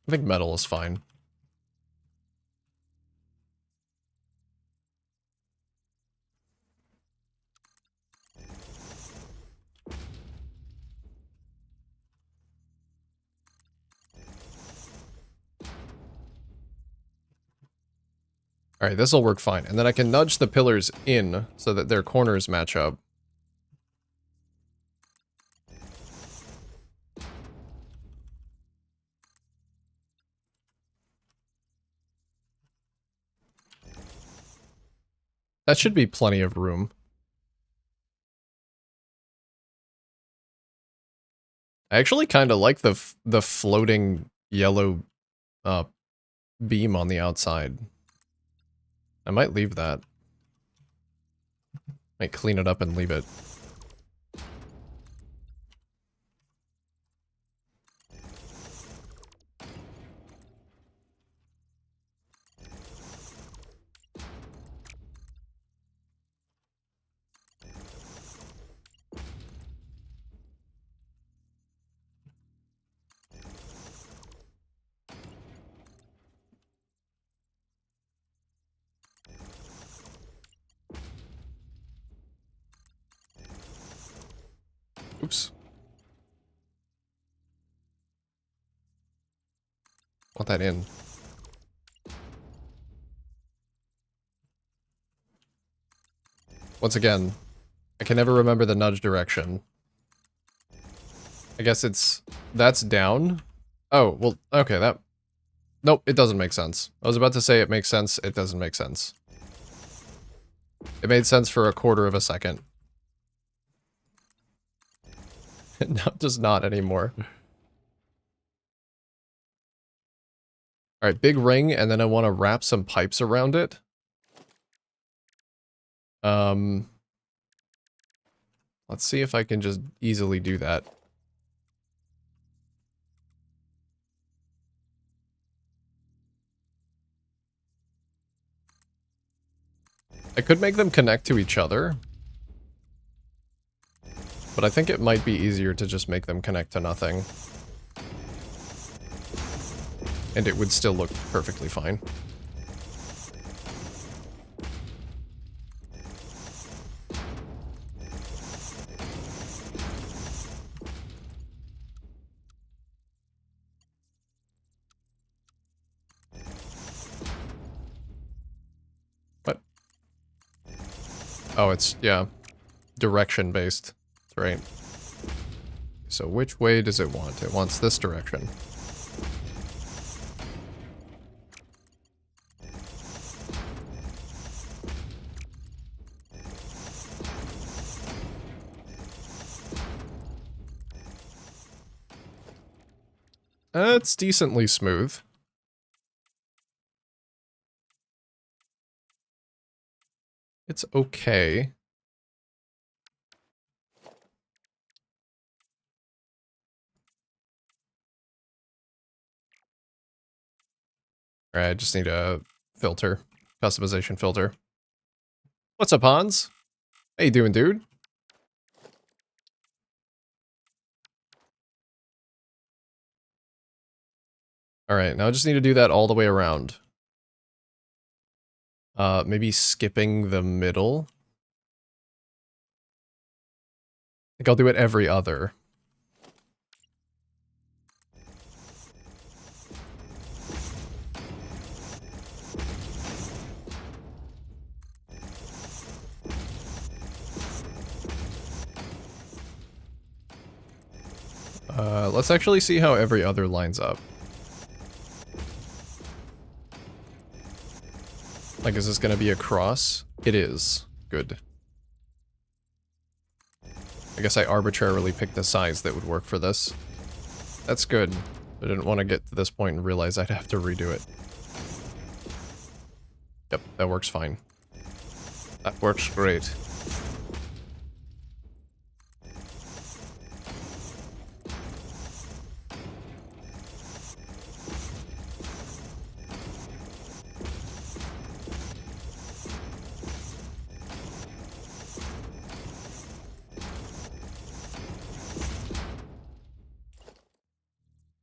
think metal is fine. Alright, this will work fine. And then I can nudge the pillars in so that their corners match up. That should be plenty of room. I actually kind of like the floating yellow beam on the outside. I might leave that. Might clean it up and leave it. Oops. Want that in. Once again, I can never remember the nudge direction. I guess that's down. Oh, well, okay, that... Nope, it doesn't make sense. I was about to say it makes sense, it doesn't make sense. It made sense for a quarter of a second. Now it does not anymore. Alright, big ring, and then I want to wrap some pipes around it. Let's see if I can just easily do that. I could make them connect to each other, but I think it might be easier to just make them connect to nothing. And it would still look perfectly fine. What? Oh, it's, yeah, direction based. That's right. So which way does it want? It wants this direction. It's decently smooth. It's okay. Alright, I just need a filter. Customization filter. What's up, Hans? How you doing, dude? Alright, now I just need to do that all the way around. Maybe skipping the middle. I think I'll do it every other. Let's actually see how every other lines up. Like, is this gonna be a cross? It is. Good. I guess I arbitrarily picked a size that would work for this. That's good. I didn't want to get to this point and realize I'd have to redo it. Yep, that works fine. That works great.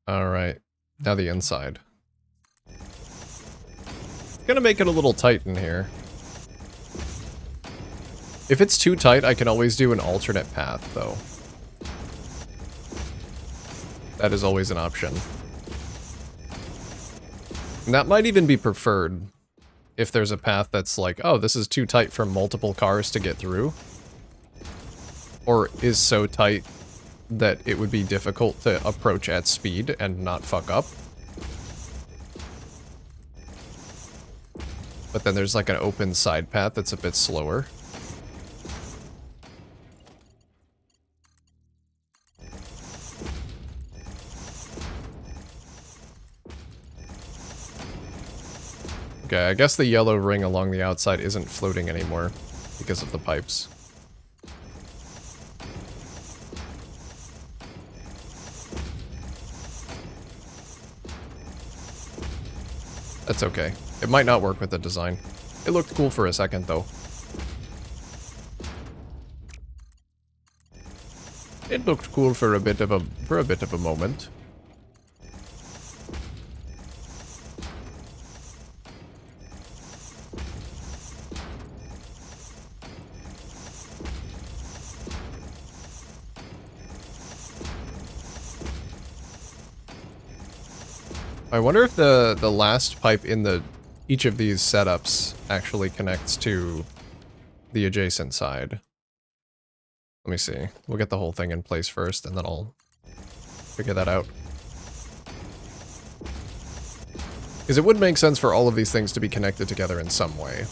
Alright, now the inside. Gonna make it a little tight in here. If it's too tight, I can always do an alternate path, though. That is always an option. And that might even be preferred if there's a path that's like, oh, this is too tight for multiple cars to get through. Or is so tight that it would be difficult to approach at speed and not fuck up. But then there's like an open side path that's a bit slower. Okay, I guess the yellow ring along the outside isn't floating anymore because of the pipes. That's okay. It might not work with the design. It looked cool for a second, though. It looked cool for a bit of a moment. I wonder if the last pipe in each of these setups actually connects to the adjacent side. Let me see. We'll get the whole thing in place first, and then I'll figure that out. Because it would make sense for all of these things to be connected together in some way.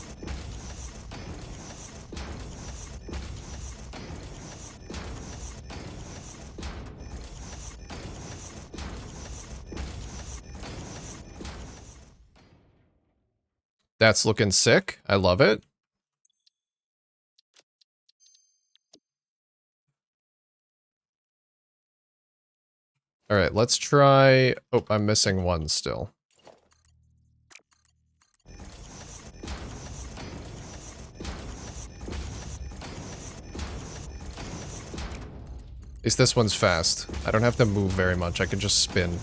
That's looking sick. I love it. Alright, let's try... Oh, I'm missing one still. At least this one's fast. I don't have to move very much. I can just spin.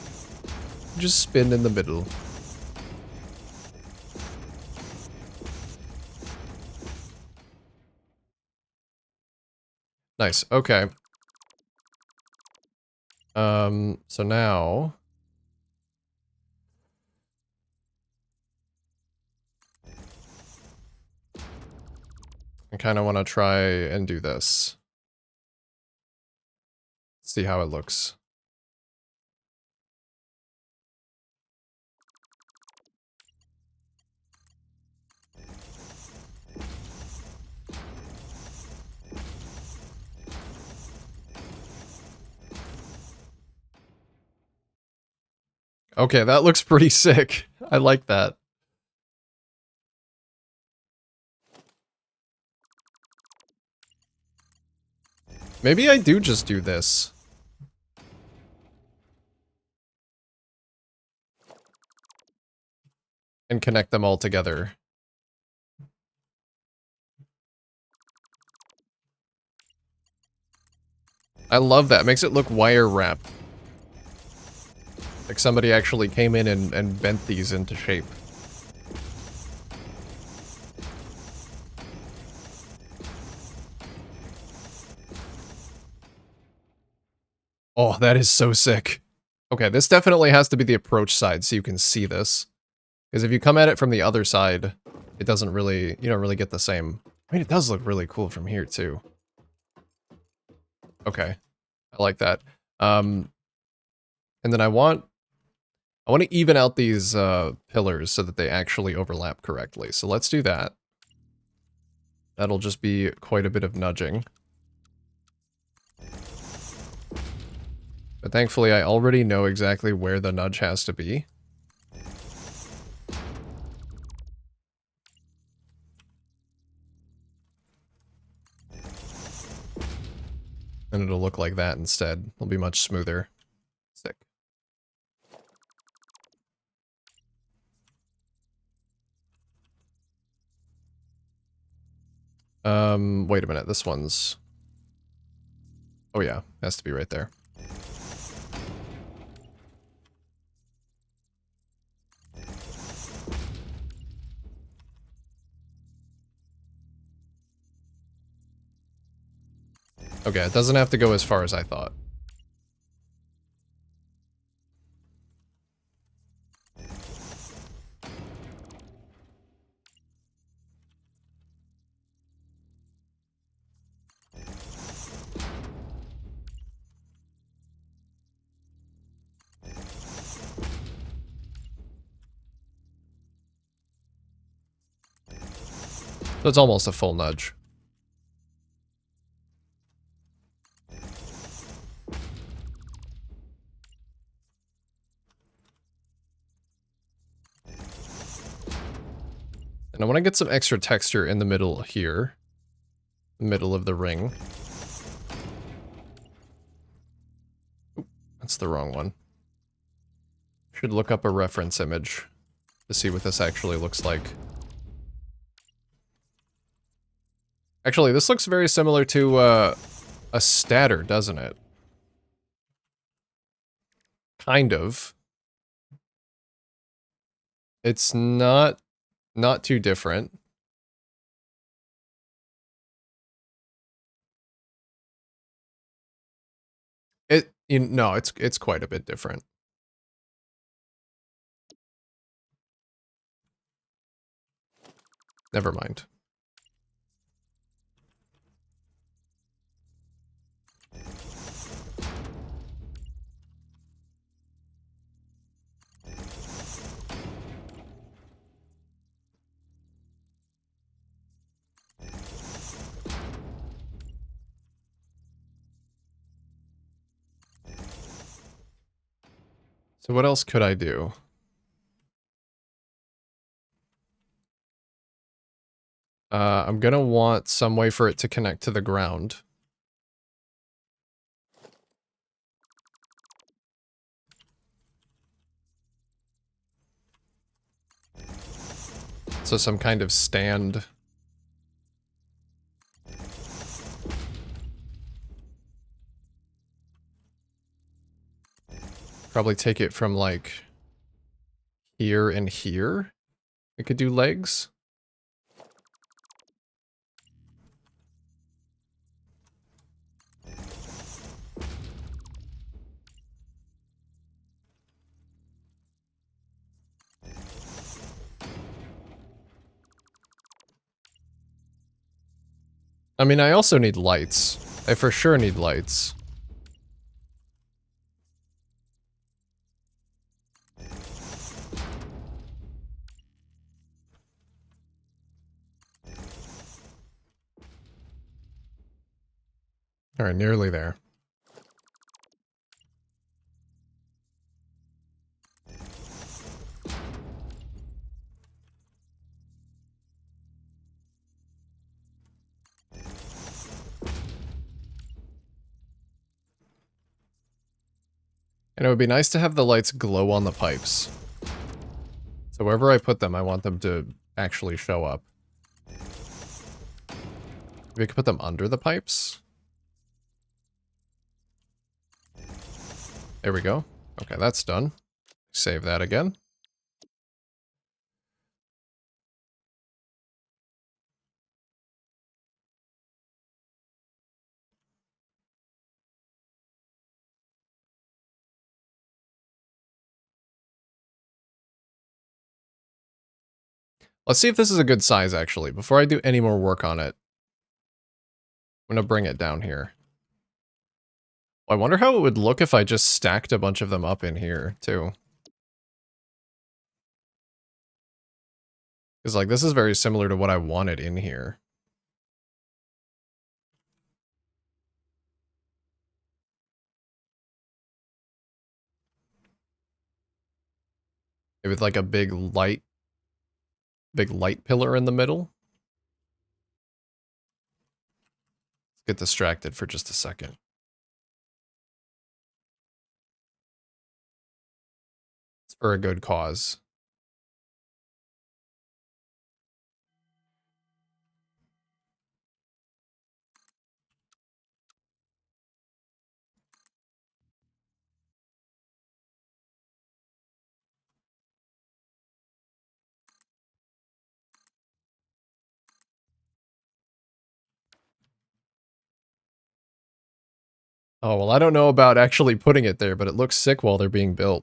Just spin in the middle. Nice, okay. So now... I kind of want to try and do this. See how it looks. Okay, that looks pretty sick. I like that. Maybe I do just do this. and connect them all together. I love that. It makes it look wire wrapped. Like somebody actually came in and bent these into shape. Oh, that is so sick. Okay, this definitely has to be the approach side so you can see this. Because if you come at it from the other side, it doesn't really, you don't really get the same. I mean, it does look really cool from here too. Okay, I like that. And then I want to even out these pillars so that they actually overlap correctly. So let's do that. That'll just be quite a bit of nudging. But thankfully, I already know exactly where the nudge has to be. And it'll look like that instead. It'll be much smoother. Sick. Wait a minute, this one's... Oh yeah, has to be right there. Okay, it doesn't have to go as far as I thought. So it's almost a full nudge. And I want to get some extra texture in the middle here. Middle of the ring. Oop, that's the wrong one. Should look up a reference image to see what this actually looks like. Actually, this looks very similar to a statter, doesn't it? Kind of. It's not too different. No, it's quite a bit different. Never mind. So what else could I do? I'm gonna want some way for it to connect to the ground. So some kind of stand. Probably take it from like here and here. I could do legs. I mean, I also need lights. I for sure need lights. Alright, nearly there. And it would be nice to have the lights glow on the pipes. So wherever I put them, I want them to actually show up. We could put them under the pipes. There we go. Okay, that's done. Save that again. Let's see if this is a good size, actually. Before I do any more work on it, I'm going to bring it down here. I wonder how it would look if I just stacked a bunch of them up in here, too. Because, like, this is very similar to what I wanted in here. With, like, a big light pillar in the middle. Let's get distracted for just a second. It's for a good cause. Oh, well, I don't know about actually putting it there, but it looks sick while they're being built.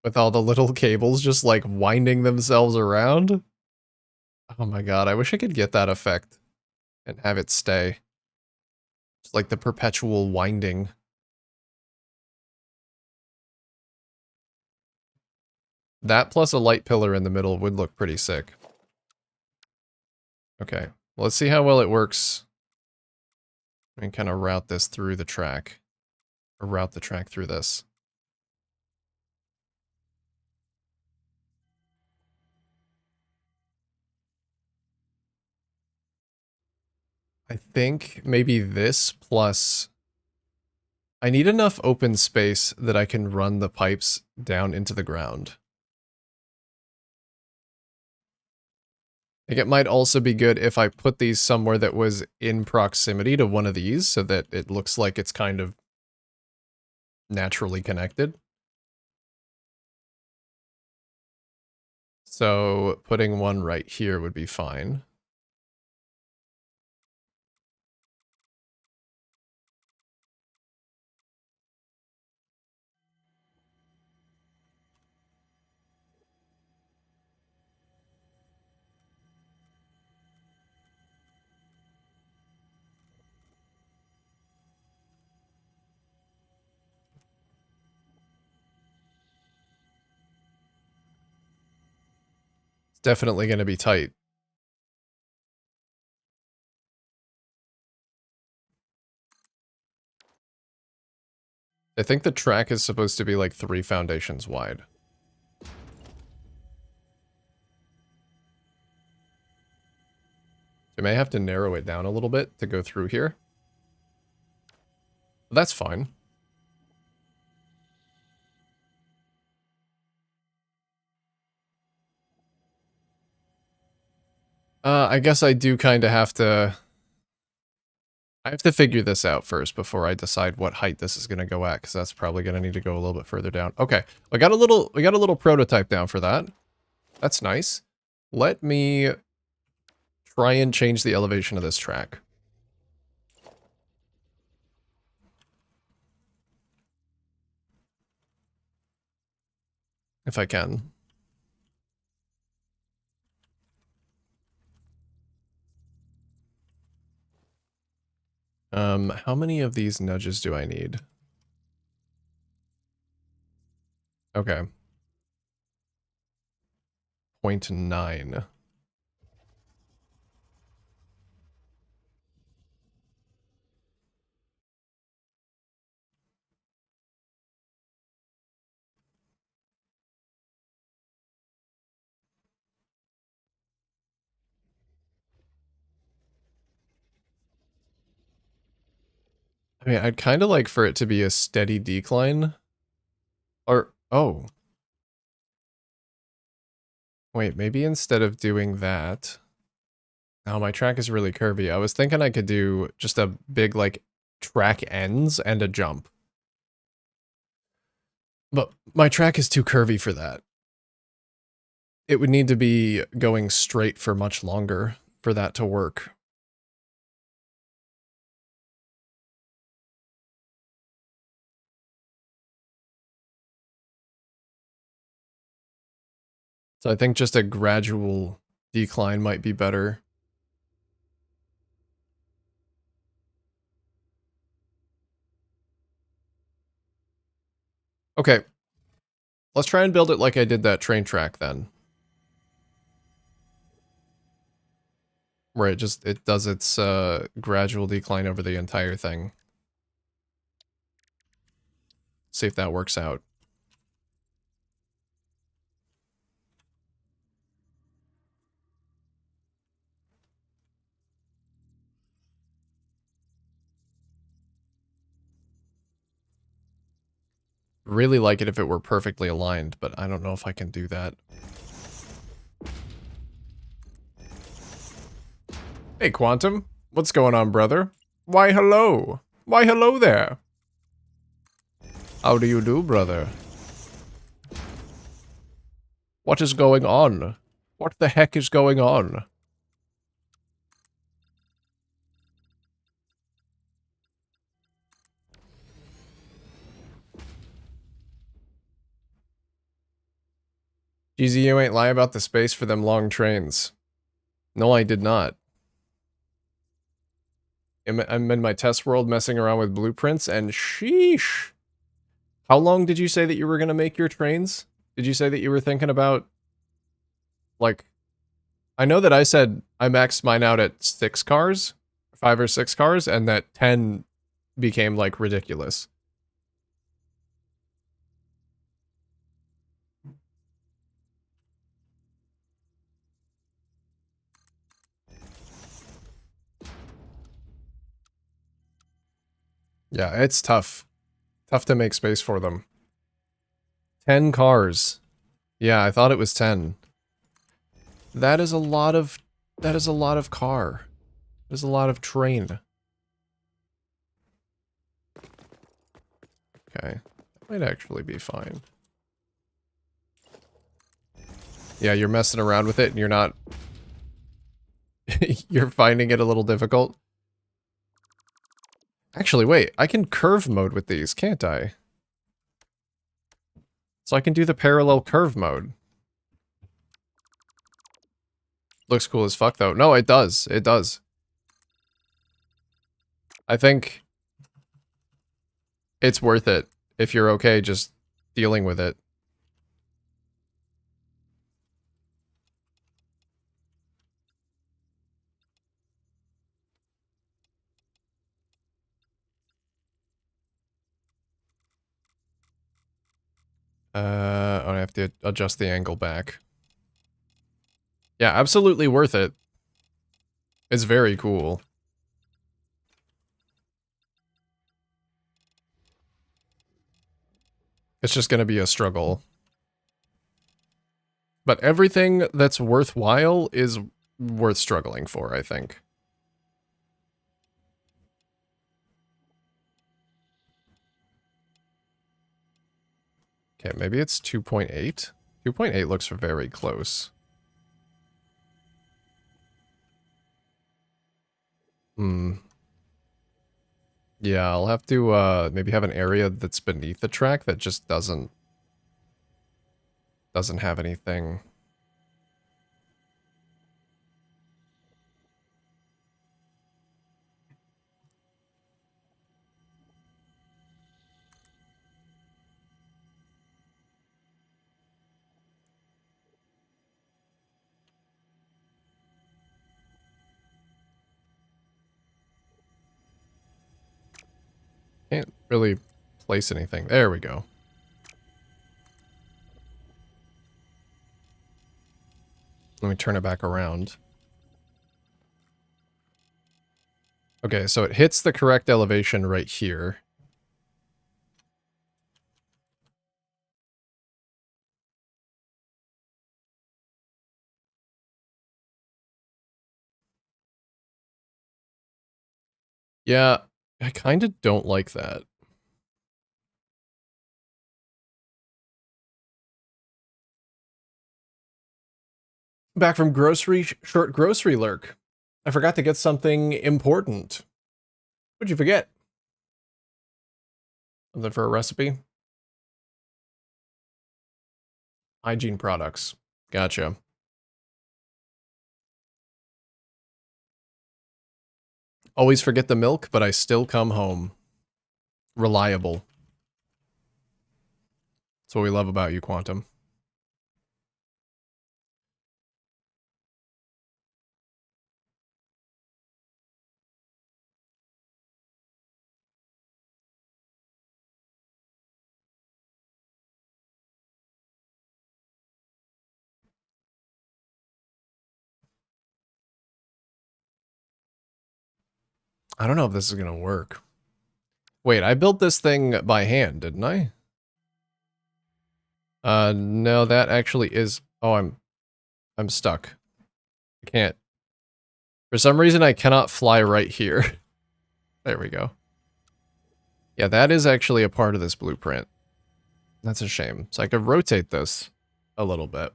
With all the little cables just, like, winding themselves around. Oh my god, I wish I could get that effect and have it stay. It's like the perpetual winding. That plus a light pillar in the middle would look pretty sick. Okay, let's see how well it works. And kind of route this through the track. Or route the track through this. I think maybe this plus... I need enough open space that I can run the pipes down into the ground. I think it might also be good if I put these somewhere that was in proximity to one of these so that it looks like it's kind of naturally connected. So putting one right here would be fine. It's definitely going to be tight. I think the track is supposed to be like 3 foundations wide. I may have to narrow it down a little bit to go through here. But that's fine. I guess I do kind of have to... I have to figure this out first before I decide what height this is going to go at, because that's probably going to need to go a little bit further down. Okay, we got a little prototype down for that. That's nice. Let me try and change the elevation of this track. If I can. How many of these nudges do I need? Okay. 0.9. I mean, I'd kind of like for it to be a steady decline. Or, oh. Wait, maybe instead of doing that... Oh, my track is really curvy. I was thinking I could do just a big, like, track ends and a jump. But my track is too curvy for that. It would need to be going straight for much longer for that to work. So I think just a gradual decline might be better. Okay. Let's try and build it like I did that train track then. Where it does its gradual decline over the entire thing. See if that works out. Really like it if it were perfectly aligned, but I don't know if I can do that. Hey, Quantum. What's going on, brother? Why, hello. Why, hello there. How do you do, brother? What is going on? What the heck is going on? GZ, you ain't lie about the space for them long trains. No, I did not. I'm in my test world messing around with blueprints, and sheesh. How long did you say that you were going to make your trains? Did you say that you were thinking about, like... I know that I said I maxed mine out at 6 cars, 5 or 6 cars, and that 10 became, like, ridiculous. Yeah, it's tough. Tough to make space for them. 10 cars. Yeah, I thought it was 10. That is a lot of... That is a lot of car. There's a lot of train. Okay. That might actually be fine. Yeah, you're messing around with it and you're not... You're finding it a little difficult. Actually, wait. I can curve mode with these, can't I? So I can do the parallel curve mode. Looks cool as fuck, though. No, it does. It does. I think it's worth it if you're okay just dealing with it. I have to adjust the angle back. Yeah, absolutely worth it. It's very cool. It's just gonna be a struggle. But everything that's worthwhile is worth struggling for, I think. Okay, maybe it's 2.8? 2.8 looks very close. Hmm. Yeah, I'll have to, maybe have an area that's beneath the track that just doesn't have anything. Can't really place anything. There we go. Let me turn it back around. Okay, so it hits the correct elevation right here. Yeah, I kind of don't like that. Back from short grocery lurk. I forgot to get something important. What'd you forget? Something for a recipe? Hygiene products. Gotcha. Always forget the milk, but I still come home. Reliable. That's what we love about you, Quantum. I don't know if this is gonna work. Wait, I built this thing by hand, didn't I? No, that actually is... Oh, I'm stuck. I can't. For some reason, I cannot fly right here. There we go. Yeah, that is actually a part of this blueprint. That's a shame. So I could rotate this a little bit.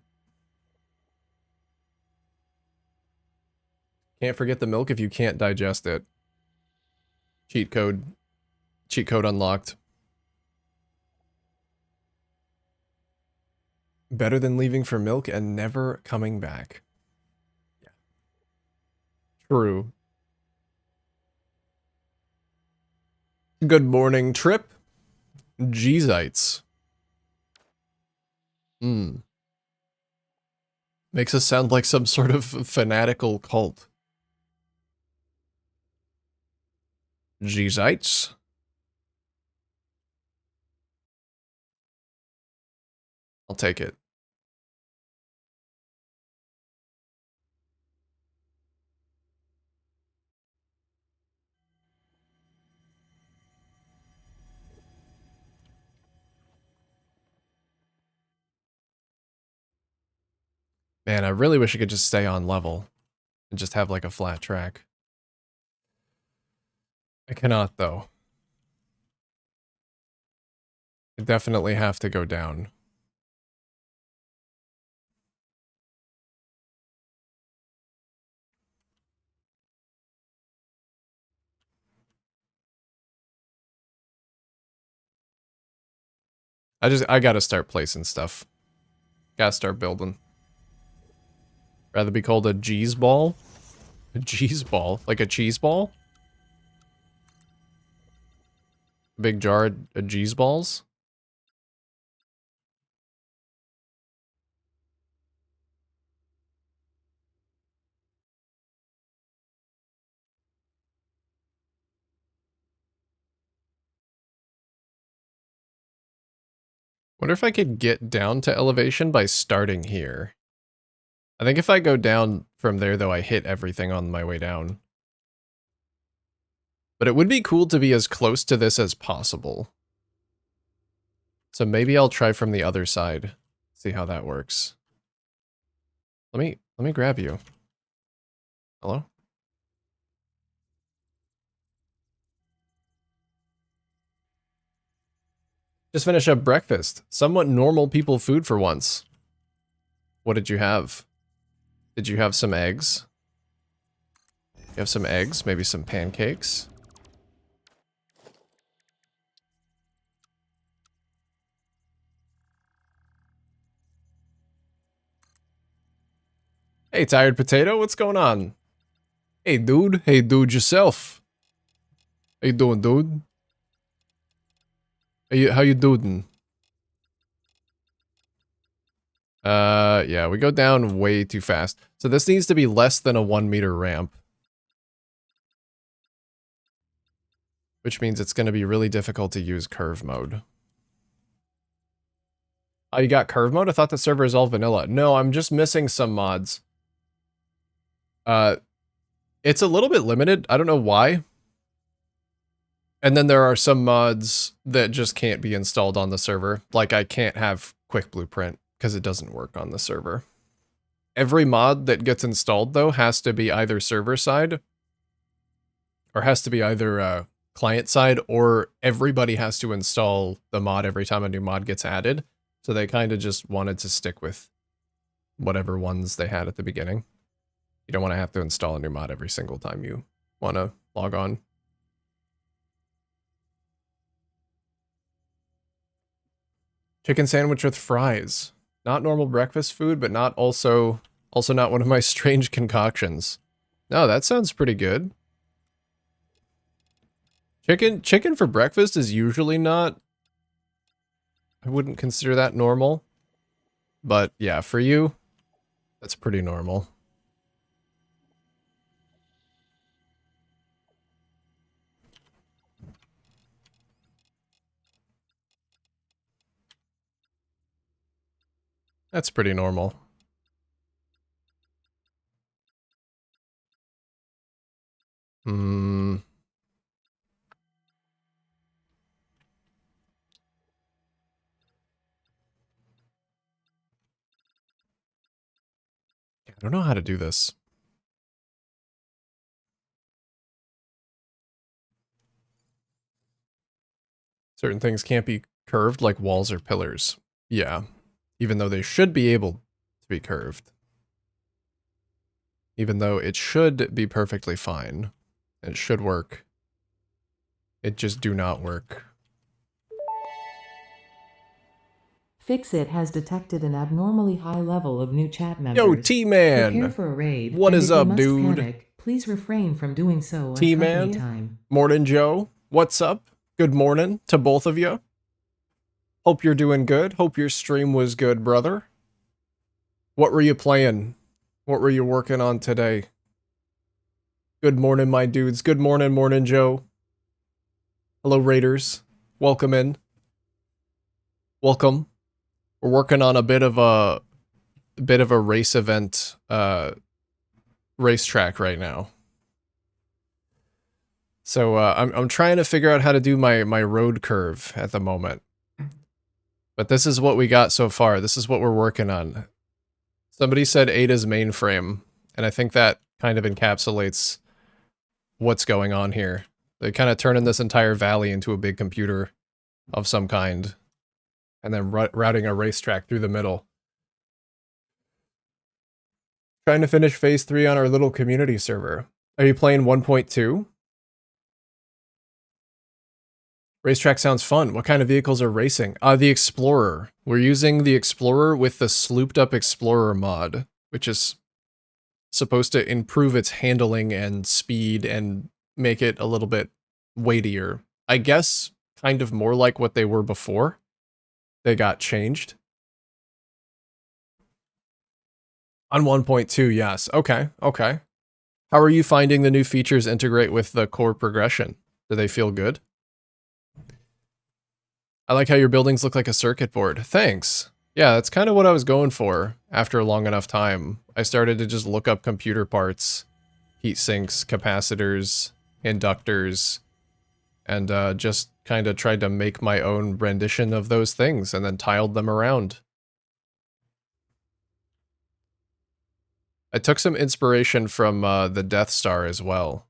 Can't forget the milk if you can't digest it. Cheat code. Cheat code unlocked. Better than leaving for milk and never coming back. Yeah. True. Good morning, Trip. Jeezites. Hmm. Makes us sound like some sort of fanatical cult. Jeezites. I'll take it. Man, I really wish I could just stay on level and just have like a flat track. I cannot, though. I definitely have to go down. I gotta start placing stuff. Gotta start building. Rather be called a G's ball? A G's ball? Like a cheese ball? A big jar of G's balls? Wonder if I could get down to elevation by starting here. I think if I go down from there, though, I hit everything on my way down. But it would be cool to be as close to this as possible. So maybe I'll try from the other side. See how that works. Let me grab you. Hello? Just finish up breakfast. Somewhat normal people food for once. What did you have? Did you have some eggs? You have some eggs, maybe some pancakes. Hey, tired potato, what's going on? Hey, dude. Hey, dude, yourself. How you doing, dude? How you doing? Yeah, we go down way too fast. So this needs to be less than a 1 meter ramp. Which means it's going to be really difficult to use curve mode. Oh, you got curve mode? I thought the server is all vanilla. No, I'm just missing some mods. It's a little bit limited. I don't know why. And then there are some mods that just can't be installed on the server. Like I can't have Quick Blueprint because it doesn't work on the server. Every mod that gets installed, though, has to be either server side or has to be either client side or everybody has to install the mod every time a new mod gets added. So they kind of just wanted to stick with whatever ones they had at the beginning. You don't want to have to install a new mod every single time you want to log on. Chicken sandwich with fries. Not normal breakfast food, but not also not one of my strange concoctions. No, that sounds pretty good. Chicken for breakfast is usually not... I wouldn't consider that normal. But yeah, for you, that's pretty normal. That's pretty normal. Hmm. I don't know how to do this. Certain things can't be curved like walls or pillars. Yeah. Even though they should be able to be curved. Even though it should be perfectly fine. It should work. It just do not work. Fixit has detected an abnormally high level of new chat members. Yo, T-Man! Prepare for a raid. What is up, if you dude? must panic, please refrain from doing so at T-Man? company time. Morning, Joe. What's up? Good morning to both of you. Hope you're doing good. Hope your stream was good, brother. What were you playing? What were you working on today? Good morning, my dudes. Good morning, Joe. Hello, Raiders. Welcome in. Welcome. We're working on a bit of a race event racetrack right now. So I'm trying to figure out how to do my road curve at the moment. But this is what we got so far. This is what we're working on. Somebody said Ada's mainframe, and I think that kind of encapsulates what's going on here. They kind of turning this entire valley into a big computer of some kind, and then routing a racetrack through the middle. Trying to finish phase 3 on our little community server. Are you playing 1.2? Racetrack sounds fun. What kind of vehicles are racing? The Explorer. We're using the Explorer with the slooped up Explorer mod, which is supposed to improve its handling and speed and make it a little bit weightier. I guess kind of more like what they were before. They got changed. On 1.2, yes. Okay, okay. How are you finding the new features integrate with the core progression? Do they feel good? I like how your buildings look like a circuit board. Thanks. Yeah, that's kind of what I was going for after a long enough time. I started to just look up computer parts, heat sinks, capacitors, inductors, and just kind of tried to make my own rendition of those things and then tiled them around. I took some inspiration from the Death Star as well.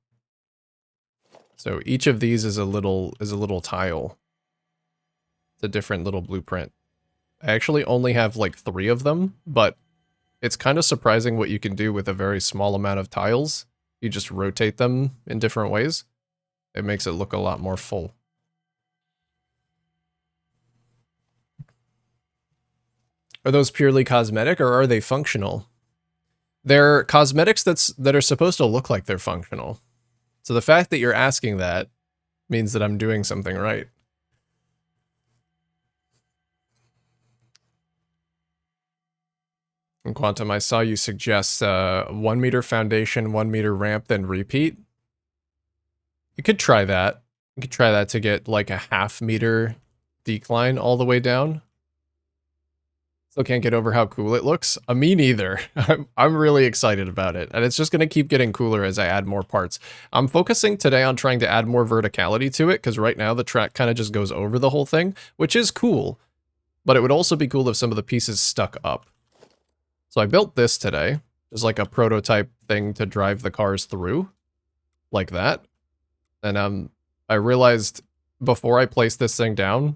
So each of these is a little tile. It's a different little blueprint. I actually only have like 3 of them, but it's kind of surprising what you can do with a very small amount of tiles. You just rotate them in different ways. It makes it look a lot more full. Are those purely cosmetic or are they functional? They're cosmetics that are supposed to look like they're functional. So the fact that you're asking that means that I'm doing something right. And Quantum, I saw you suggest 1 meter foundation, 1 meter ramp, then repeat. You could try that. You could try that to get like a 0.5 meter decline all the way down. Still can't get over how cool it looks. Me neither. I'm really excited about it. And it's just going to keep getting cooler as I add more parts. I'm focusing today on trying to add more verticality to it, because right now the track kind of just goes over the whole thing, which is cool. But it would also be cool if some of the pieces stuck up. So I built this today. Just like a prototype thing to drive the cars through. Like that. And I realized before I place this thing down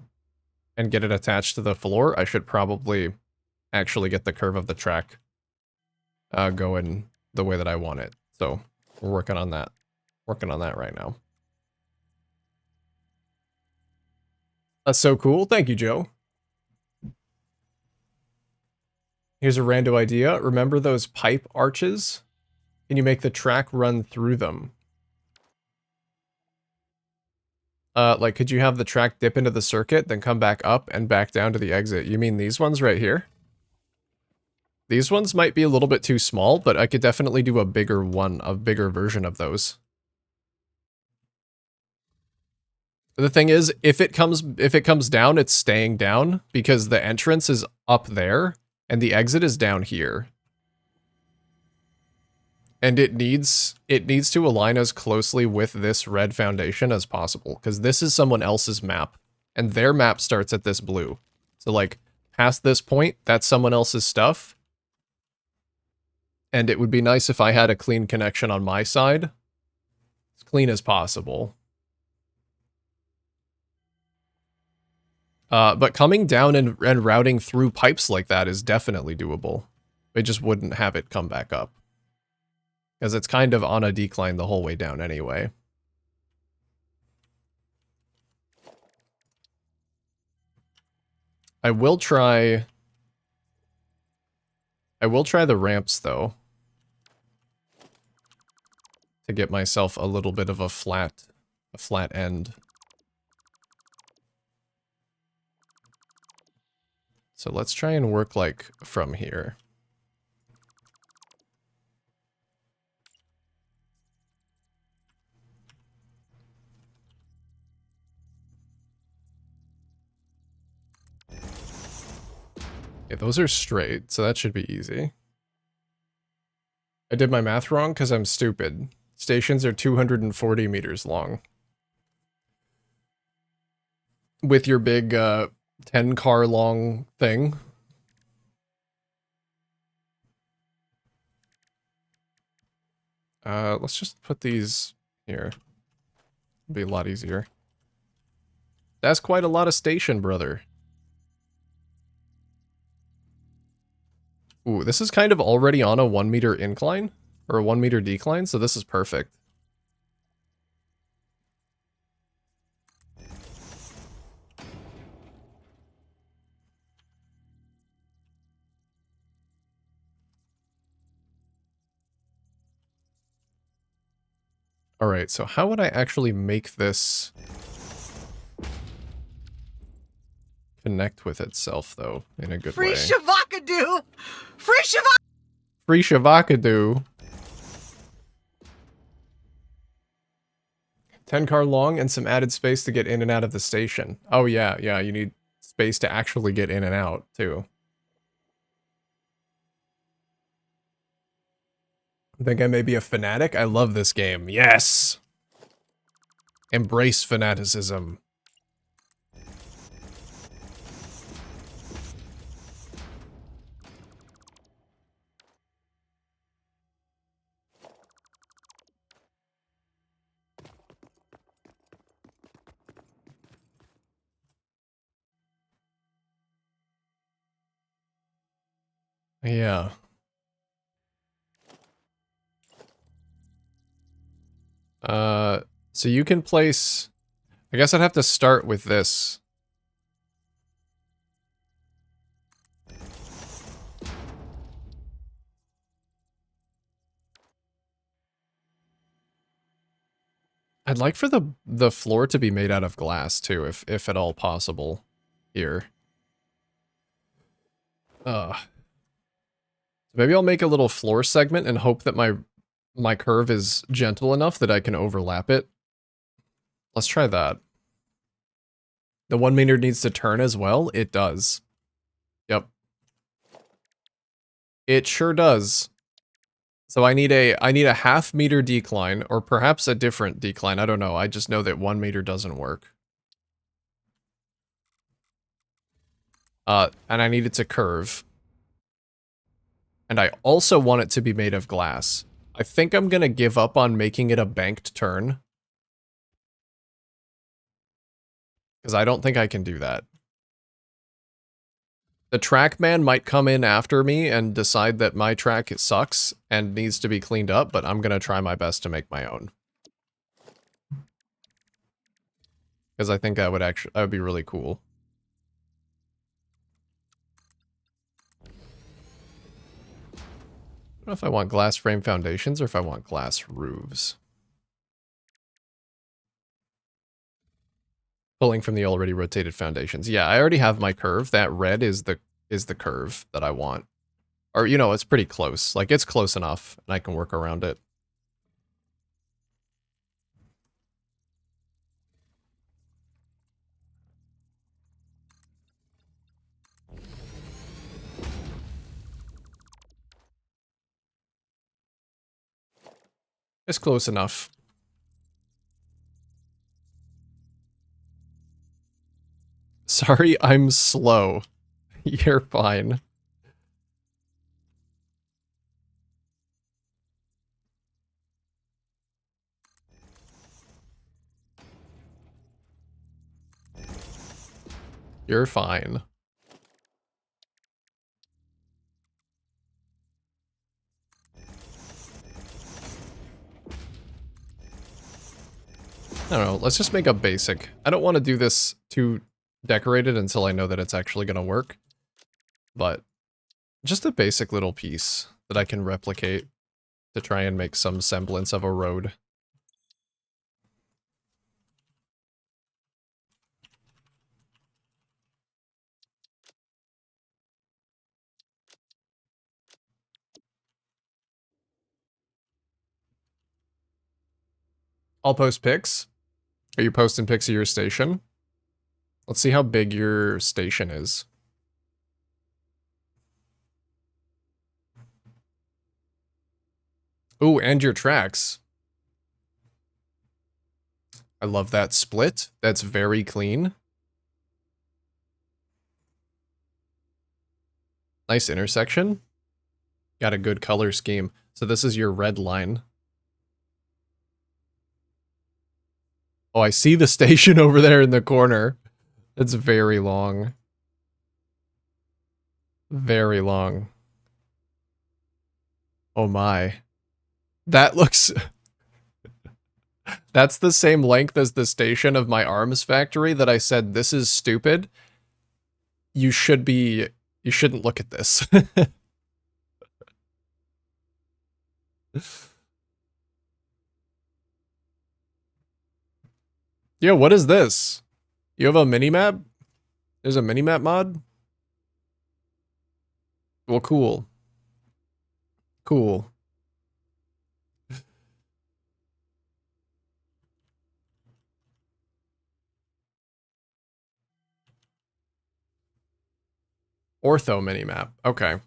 and get it attached to the floor, I should probably actually get the curve of the track going the way that I want it. So we're working on that. Working on that right now. That's so cool. Thank you, Joe. Here's a rando idea. Remember those pipe arches? Can you make the track run through them? Like, could you have the track dip into the circuit, then come back up and back down to the exit? You mean these ones right here? These ones might be a little bit too small, but I could definitely do a bigger one, a bigger version of those. The thing is, if it comes down, it's staying down because the entrance is up there and the exit is down here. And it needs to align as closely with this red foundation as possible, because this is someone else's map, and their map starts at this blue. So, like, past this point, that's someone else's stuff. And it would be nice if I had a clean connection on my side. As clean as possible. But coming down and routing through pipes like that is definitely doable. They just wouldn't have it come back up. Because it's kind of on a decline the whole way down anyway. I will try the ramps, though. To get myself a little bit of a flat end. So let's try and work, like, from here. Yeah, those are straight, so that should be easy. I did my math wrong because I'm stupid. Stations are 240 meters long. With your big 10 car long thing. Let's just put these here. It'll be a lot easier. That's quite a lot of station, brother. Ooh, this is kind of already on a 1 meter incline, or a 1 meter decline, so this is perfect. Alright, so how would I actually make this connect with itself, though, in a good way? Free Shavakadu! Free Shavakadu! Free Shavakadu! 10 car long and some added space to get in and out of the station. Oh yeah, you need space to actually get in and out, too. I think I may be a fanatic. I love this game. Yes! Embrace fanaticism. Yeah. So you can place... I guess I'd have to start with this. I'd like for the floor to be made out of glass, too, if at all possible here. Maybe I'll make a little floor segment and hope that my curve is gentle enough that I can overlap it. Let's try that. The 1 meter needs to turn as well? It does. Yep. It sure does. So I need a ½ meter decline, or perhaps a different decline, I don't know. I just know that 1 meter doesn't work. And I need it to curve. And I also want it to be made of glass. I think I'm gonna give up on making it a banked turn. Because I don't think I can do that. The track man might come in after me and decide that my track sucks and needs to be cleaned up, but I'm gonna try my best to make my own. Because I think that would be really cool. I don't know if I want glass frame foundations or if I want glass roofs. Pulling from the already rotated foundations. Yeah, I already have my curve. That red is the curve that I want. Or, you know, it's pretty close. Like, it's close enough, and I can work around it. It's close enough. Sorry, I'm slow. You're fine. You're fine. I don't know, let's just make a basic. I don't want to do this too decorated until I know that it's actually going to work. But just a basic little piece that I can replicate to try and make some semblance of a road. I'll post pics. Are you posting pics of your station? Let's see how big your station is. Ooh, and your tracks. I love that split. That's very clean. Nice intersection. Got a good color scheme. So this is your red line. Oh, I see the station over there in the corner. It's very long. Very long. Oh my. That looks... That's the same length as the station of my arms factory that I said, this is stupid. You shouldn't look at this. Yo, what is this? You have a mini-map? There's a mini-map mod? Well, cool. Cool. Ortho minimap. Okay.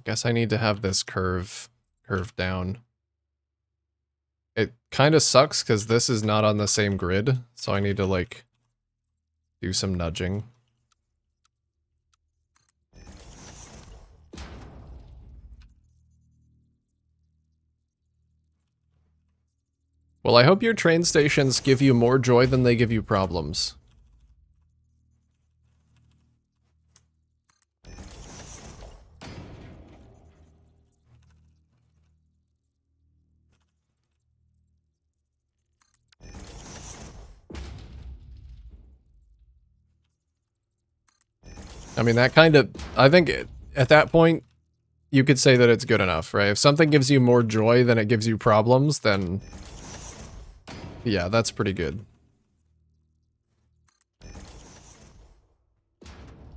Guess I need to have this curve down. It kind of sucks because this is not on the same grid, so I need to, like, do some nudging. Well, I hope your train stations give you more joy than they give you problems. I mean, that kind of... I think at that point, you could say that it's good enough, right? If something gives you more joy than it gives you problems, then... yeah, that's pretty good.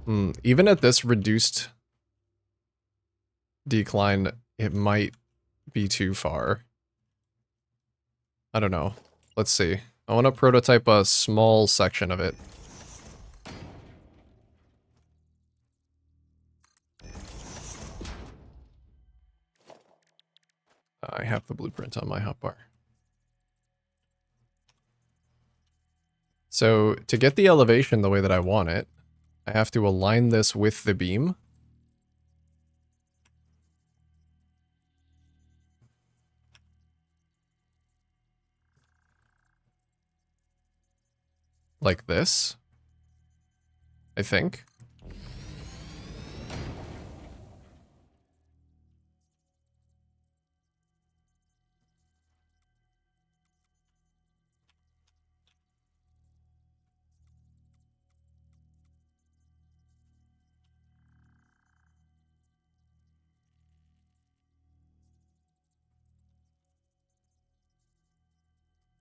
Even at this reduced decline, it might be too far. I don't know. Let's see. I want to prototype a small section of it. I have the blueprint on my hotbar. So to get the elevation the way that I want it, I have to align this with the beam. Like this, I think.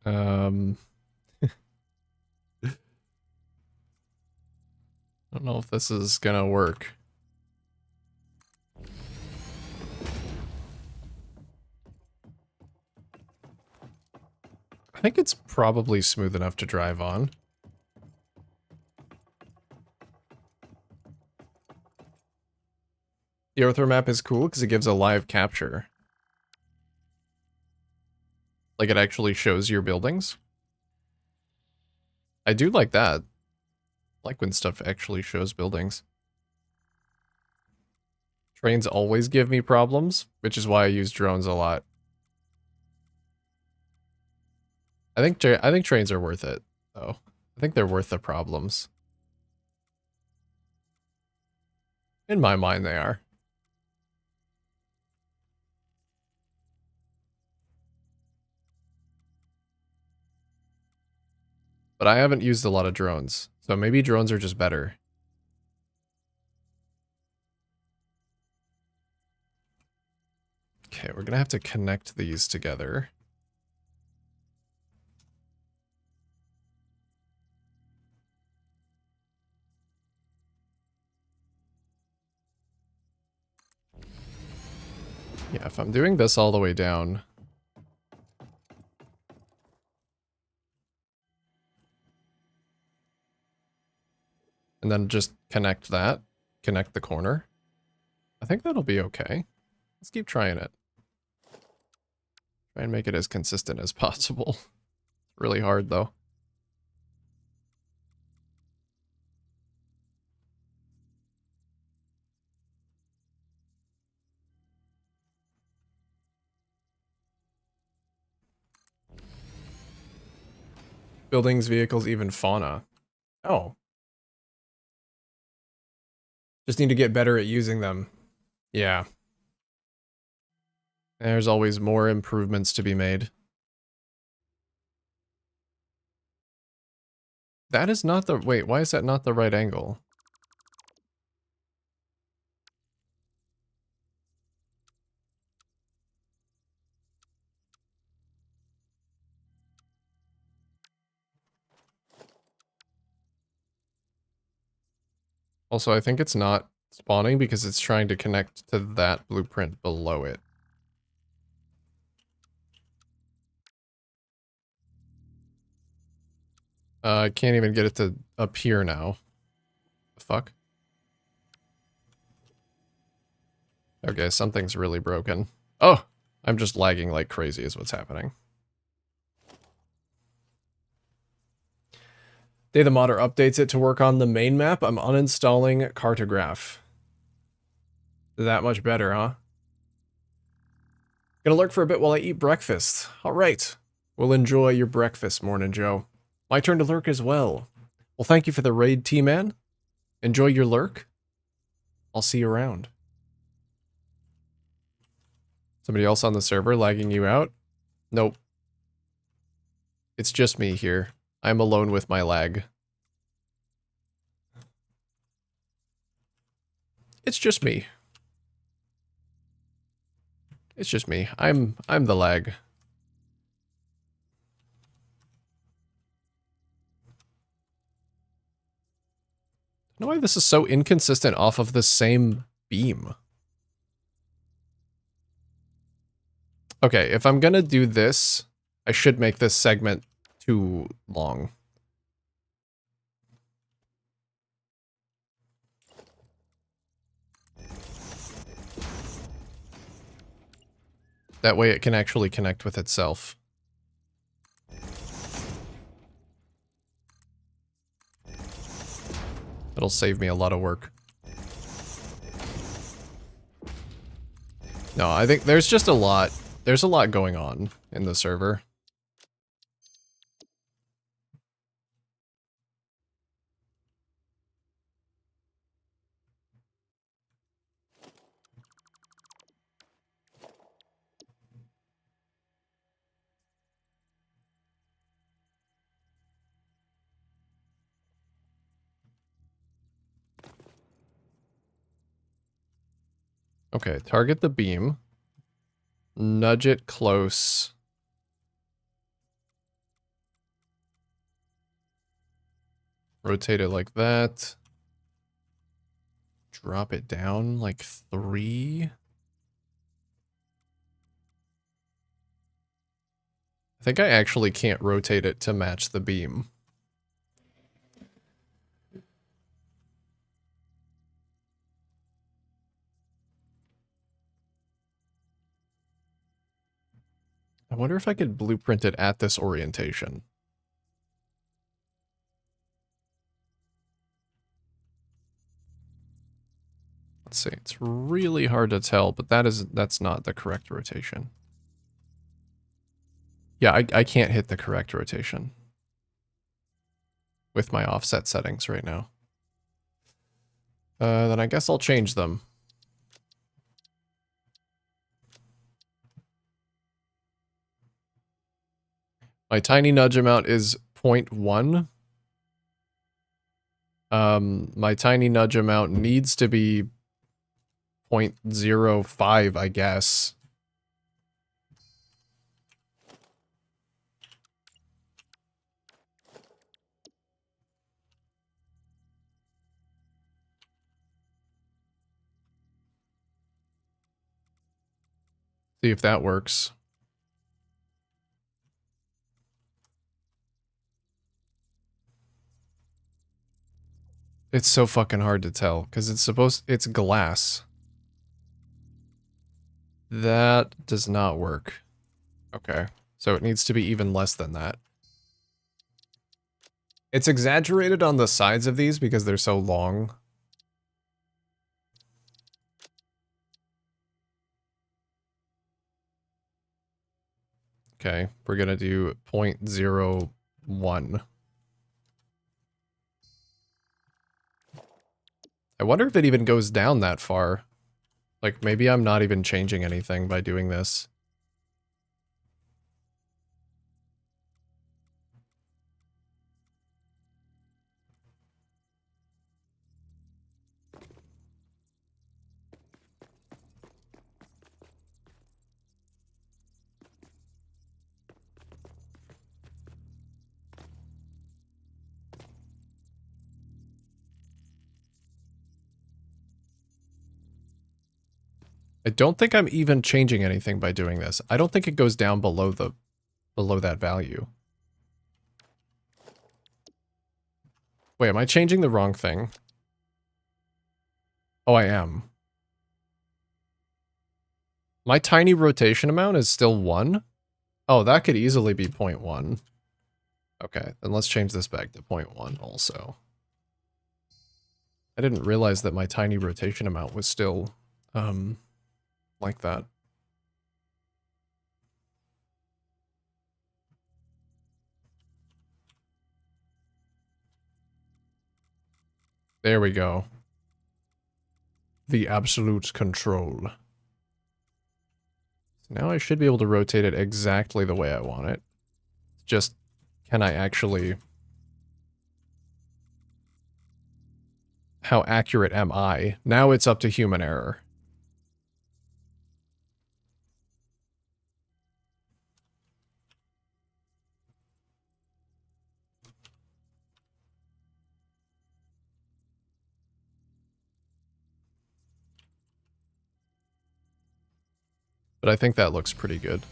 I don't know if this is gonna work. I think it's probably smooth enough to drive on. The Ortho map is cool because it gives a live capture. Like it actually shows your buildings. I do like that. I like when stuff actually shows buildings. Trains always give me problems, which is why I use drones a lot. I think trains are worth it, though. I think they're worth the problems. In my mind, they are. But I haven't used a lot of drones, so maybe drones are just better. Okay, we're gonna have to connect these together. Yeah, if I'm doing this all the way down... and then just connect that, connect the corner. I think that'll be okay. Let's keep trying it. Try and make it as consistent as possible. Really hard, though. Buildings, vehicles, even fauna. Oh. Just need to get better at using them. Yeah. There's always more improvements to be made. That is not the... wait, why is that not the right angle? Also, I think it's not spawning because it's trying to connect to that blueprint below it. I can't even get it to appear now. The fuck? Okay, something's really broken. Oh! I'm just lagging like crazy is what's happening. Day the modder updates it to work on the main map. I'm uninstalling Cartograph. That much better, huh? Gonna lurk for a bit while I eat breakfast. Alright. We'll enjoy your breakfast, Morning Joe. My turn to lurk as well. Well, thank you for the raid, T-Man. Enjoy your lurk. I'll see you around. Somebody else on the server lagging you out? Nope. It's just me here. I'm alone with my lag. It's just me. It's just me. I'm the lag. I don't know why this is so inconsistent off of the same beam. Okay, if I'm gonna do this, I should make this segment too long. That way it can actually connect with itself. It'll save me a lot of work. No, I think there's just a lot. There's a lot going on in the server. Okay, target the beam. Nudge it close. Rotate it like that. Drop it down like 3. I think I actually can't rotate it to match the beam. I wonder if I could blueprint it at this orientation. Let's see, it's really hard to tell, but that's not the correct rotation. Yeah, I can't hit the correct rotation with my offset settings right now. Then I guess I'll change them. My tiny nudge amount is 0.1. My tiny nudge amount needs to be 0.05, I guess. See if that works. It's so fucking hard to tell, because it's glass. That does not work. Okay, so it needs to be even less than that. It's exaggerated on the sides of these because they're so long. Okay, we're gonna do 0.01. I wonder if it even goes down that far. Like, maybe I'm not even changing anything by doing this. I don't think I'm even changing anything by doing this. I don't think it goes down below that value. Wait, am I changing the wrong thing? Oh, I am. My tiny rotation amount is still 1? Oh, that could easily be 0.1. Okay, then let's change this back to 0.1 also. I didn't realize that my tiny rotation amount was still, like that. There we go. The absolute control. Now I should be able to rotate it exactly the way I want it. Just, can I actually... How accurate am I? Now it's up to human error. But I think that looks pretty good.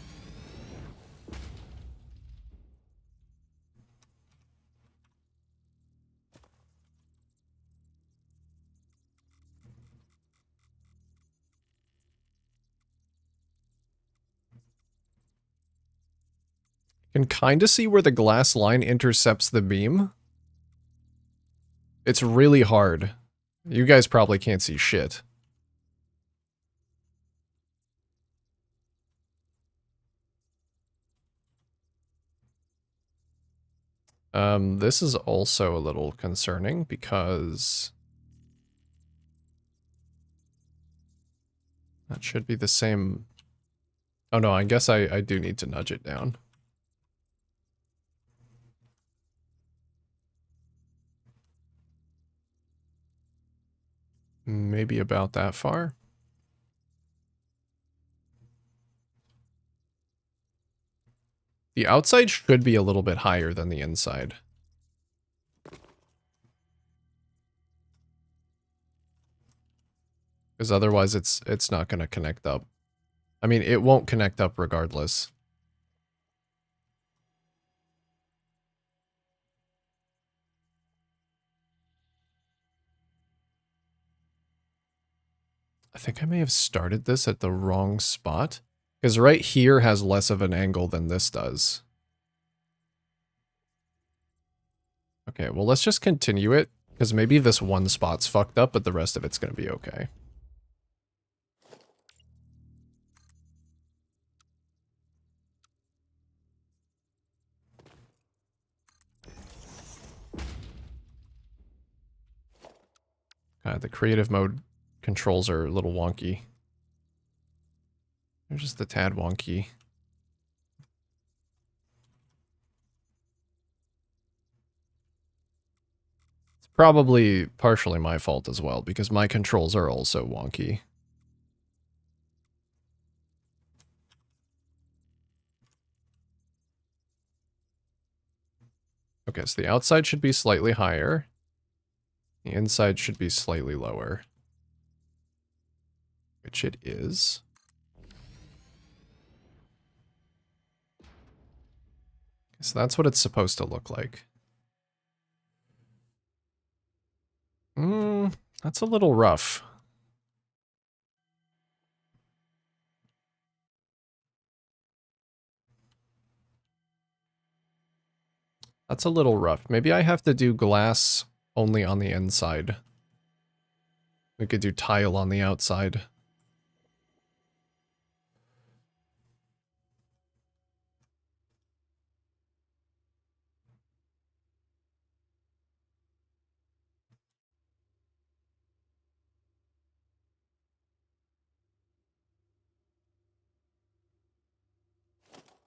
Can kind of see where the glass line intercepts the beam. It's really hard. You guys probably can't see shit. This is also a little concerning because that should be the same. Oh no, I guess I do need to nudge it down. Maybe about that far. The outside should be a little bit higher than the inside. Because otherwise it's not going to connect up. I mean, it won't connect up regardless. I think I may have started this at the wrong spot. Because right here has less of an angle than this does. Okay, well let's just continue it. Because maybe this one spot's fucked up, but the rest of it's going to be okay. The creative mode controls are a little wonky. They're just a tad wonky. It's probably partially my fault as well, because my controls are also wonky. Okay, so the outside should be slightly higher. The inside should be slightly lower. Which it is. So that's what it's supposed to look like. That's a little rough. That's a little rough. Maybe I have to do glass only on the inside. We could do tile on the outside.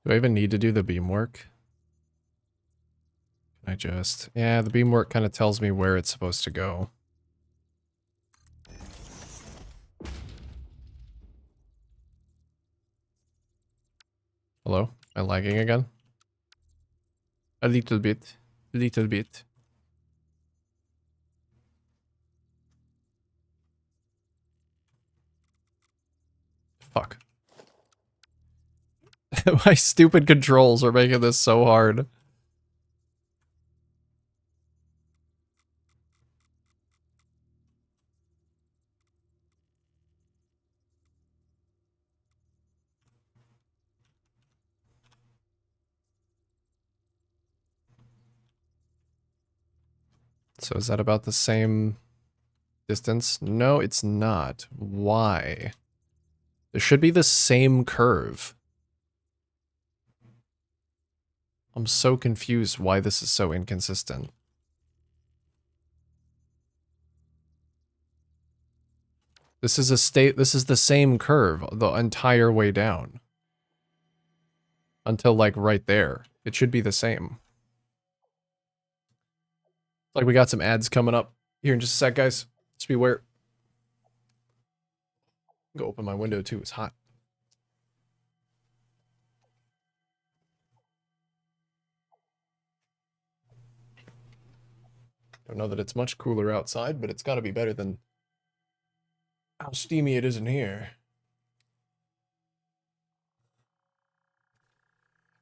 Do I even need to do the beamwork? Can I just... Yeah, the beamwork kind of tells me where it's supposed to go. Hello? Am I lagging again? A little bit. A little bit. Fuck. My stupid controls are making this so hard. So is that about the same distance? No, it's not. Why? There should be the same curve. I'm so confused why this is so inconsistent. This is the same curve the entire way down. Until like right there. It should be the same. Like we got some ads coming up here in just a sec, guys. Just beware. Go open my window too, it's hot. Don't know that it's much cooler outside, but it's got to be better than how steamy it is in here.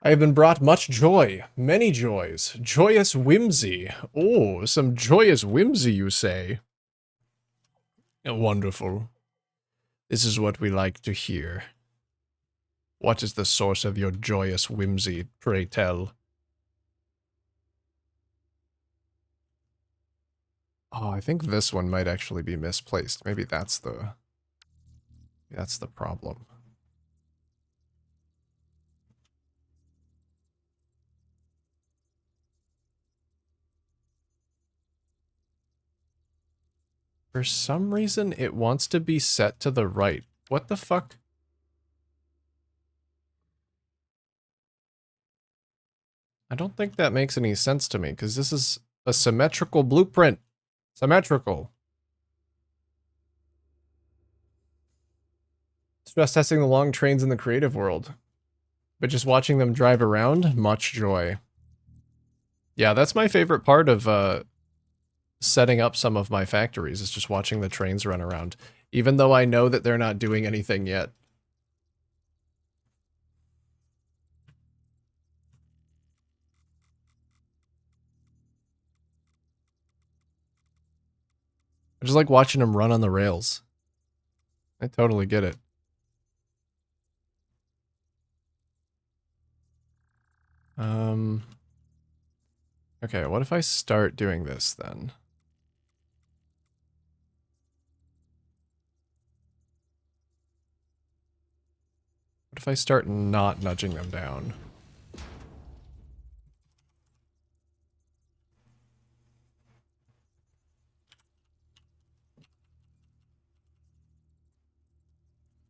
I have been brought much joy, many joys, joyous whimsy. Oh, some joyous whimsy, you say? Wonderful. This is what we like to hear. What is the source of your joyous whimsy, pray tell? Oh, I think this one might actually be misplaced. Maybe that's the problem. For some reason, it wants to be set to the right. What the fuck? I don't think that makes any sense to me, because this is a symmetrical blueprint. Symmetrical. Stress testing the long trains in the creative world. But just watching them drive around, much joy. Yeah, that's my favorite part of setting up some of my factories, is just watching the trains run around. Even though I know that they're not doing anything yet. I just like watching them run on the rails. I totally get it. Okay, what if I start doing this then? What if I start not nudging them down?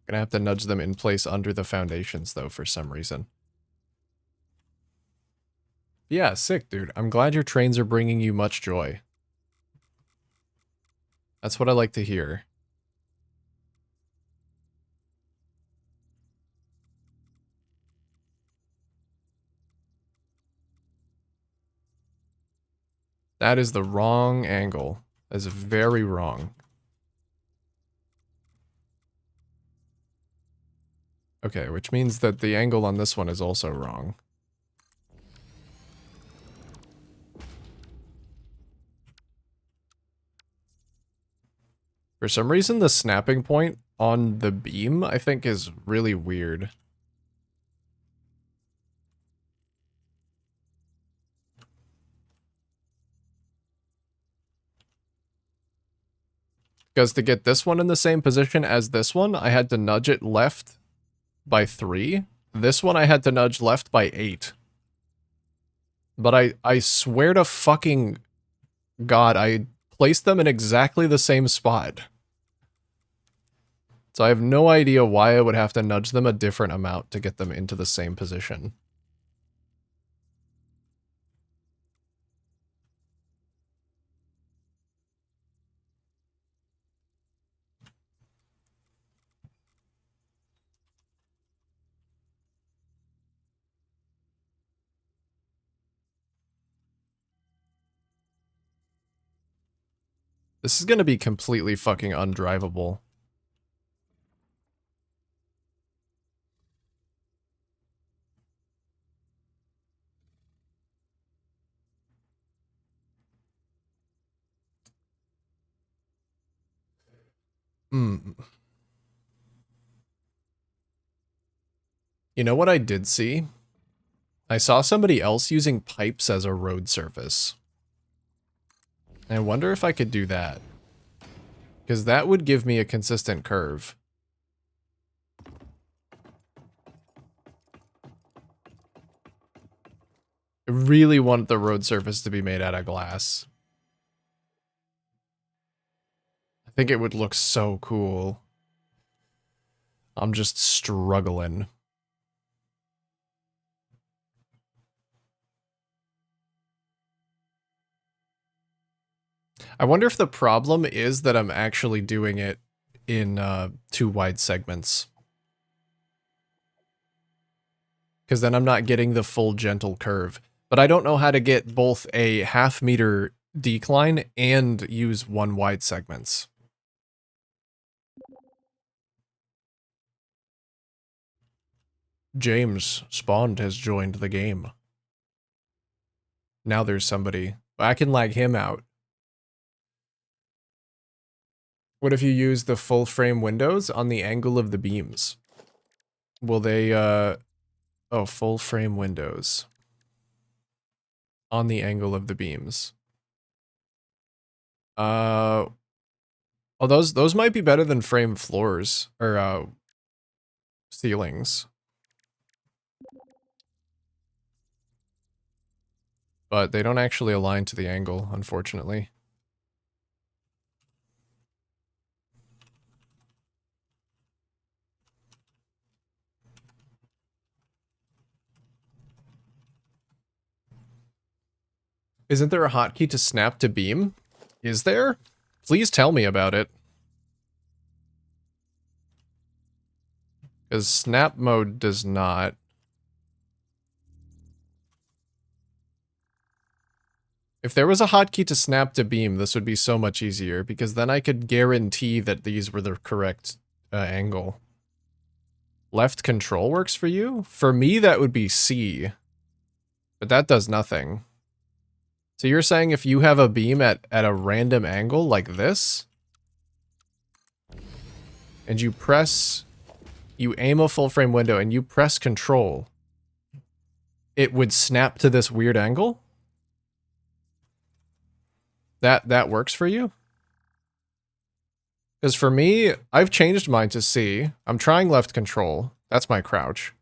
Gonna have to nudge them in place under the foundations though for some reason. Yeah, sick, dude. I'm glad your trains are bringing you much joy. That's what I like to hear. That is the wrong angle. That is very wrong. Okay, which means that the angle on this one is also wrong. For some reason, the snapping point on the beam, I think, is really weird. Because to get this one in the same position as this one, I had to nudge it left by 3. This one I had to nudge left by 8. But I swear to fucking God, I placed them in exactly the same spot. So I have no idea why I would have to nudge them a different amount to get them into the same position. This is gonna be completely fucking undrivable. Hmm. You know what I did see? I saw somebody else using pipes as a road surface. I wonder if I could do that. Because that would give me a consistent curve. I really want the road surface to be made out of glass. I think it would look so cool. I'm just struggling. I wonder if the problem is that I'm actually doing it in 2 wide segments. Because then I'm not getting the full gentle curve. But I don't know how to get both a half-meter decline and use 1 wide segments. James Spawned has joined the game. Now there's somebody. I can lag him out. What if you use the full frame windows on the angle of the beams? will they, oh, full frame windows. On the angle of the beams. Oh, those might be better than frame floors, or, ceilings. But they don't actually align to the angle, unfortunately. Isn't there a hotkey to snap to beam? Is there? Please tell me about it. Because snap mode does not. If there was a hotkey to snap to beam, this would be so much easier, because then I could guarantee that these were the correct angle. Left control works for you? For me, that would be C. But that does nothing. So you're saying if you have a beam at a random angle like this, and you aim a full frame window and you press control, it would snap to this weird angle? That works for you? Because for me, I've changed mine to C. I'm trying left control. That's my crouch.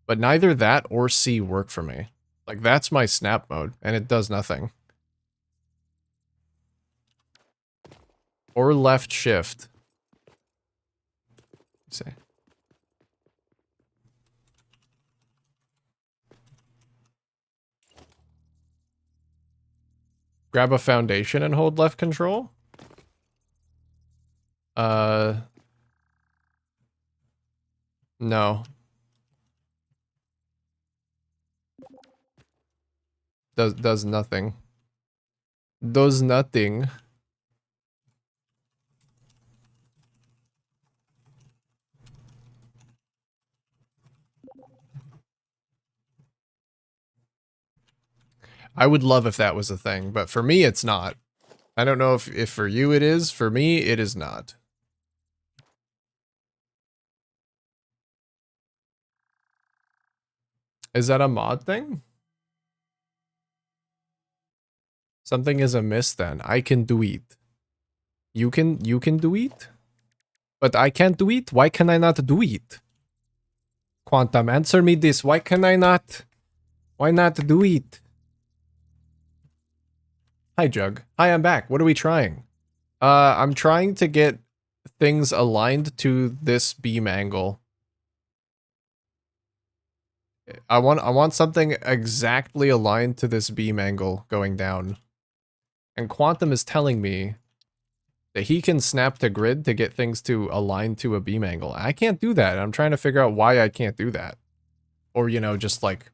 But neither that or C work for me. Like, that's my snap mode, and it does nothing. Or left shift. Let's see. Grab a foundation and hold left control? No. Does nothing. Does nothing. I would love if that was a thing, but for me it's not. I don't know if for you it is. For me, it is not. Is that a mod thing? Something is amiss then. I can do it. You can do it? But I can't do it? Why can I not do it? Quantum, answer me this. Why can I not? Why not do it? Hi, Jug. Hi, I'm back. What are we trying? I'm trying to get things aligned to this beam angle. I want something exactly aligned to this beam angle going down. And Quantum is telling me that he can snap to grid to get things to align to a beam angle. I can't do that. I'm trying to figure out why I can't do that. Or, you know, just like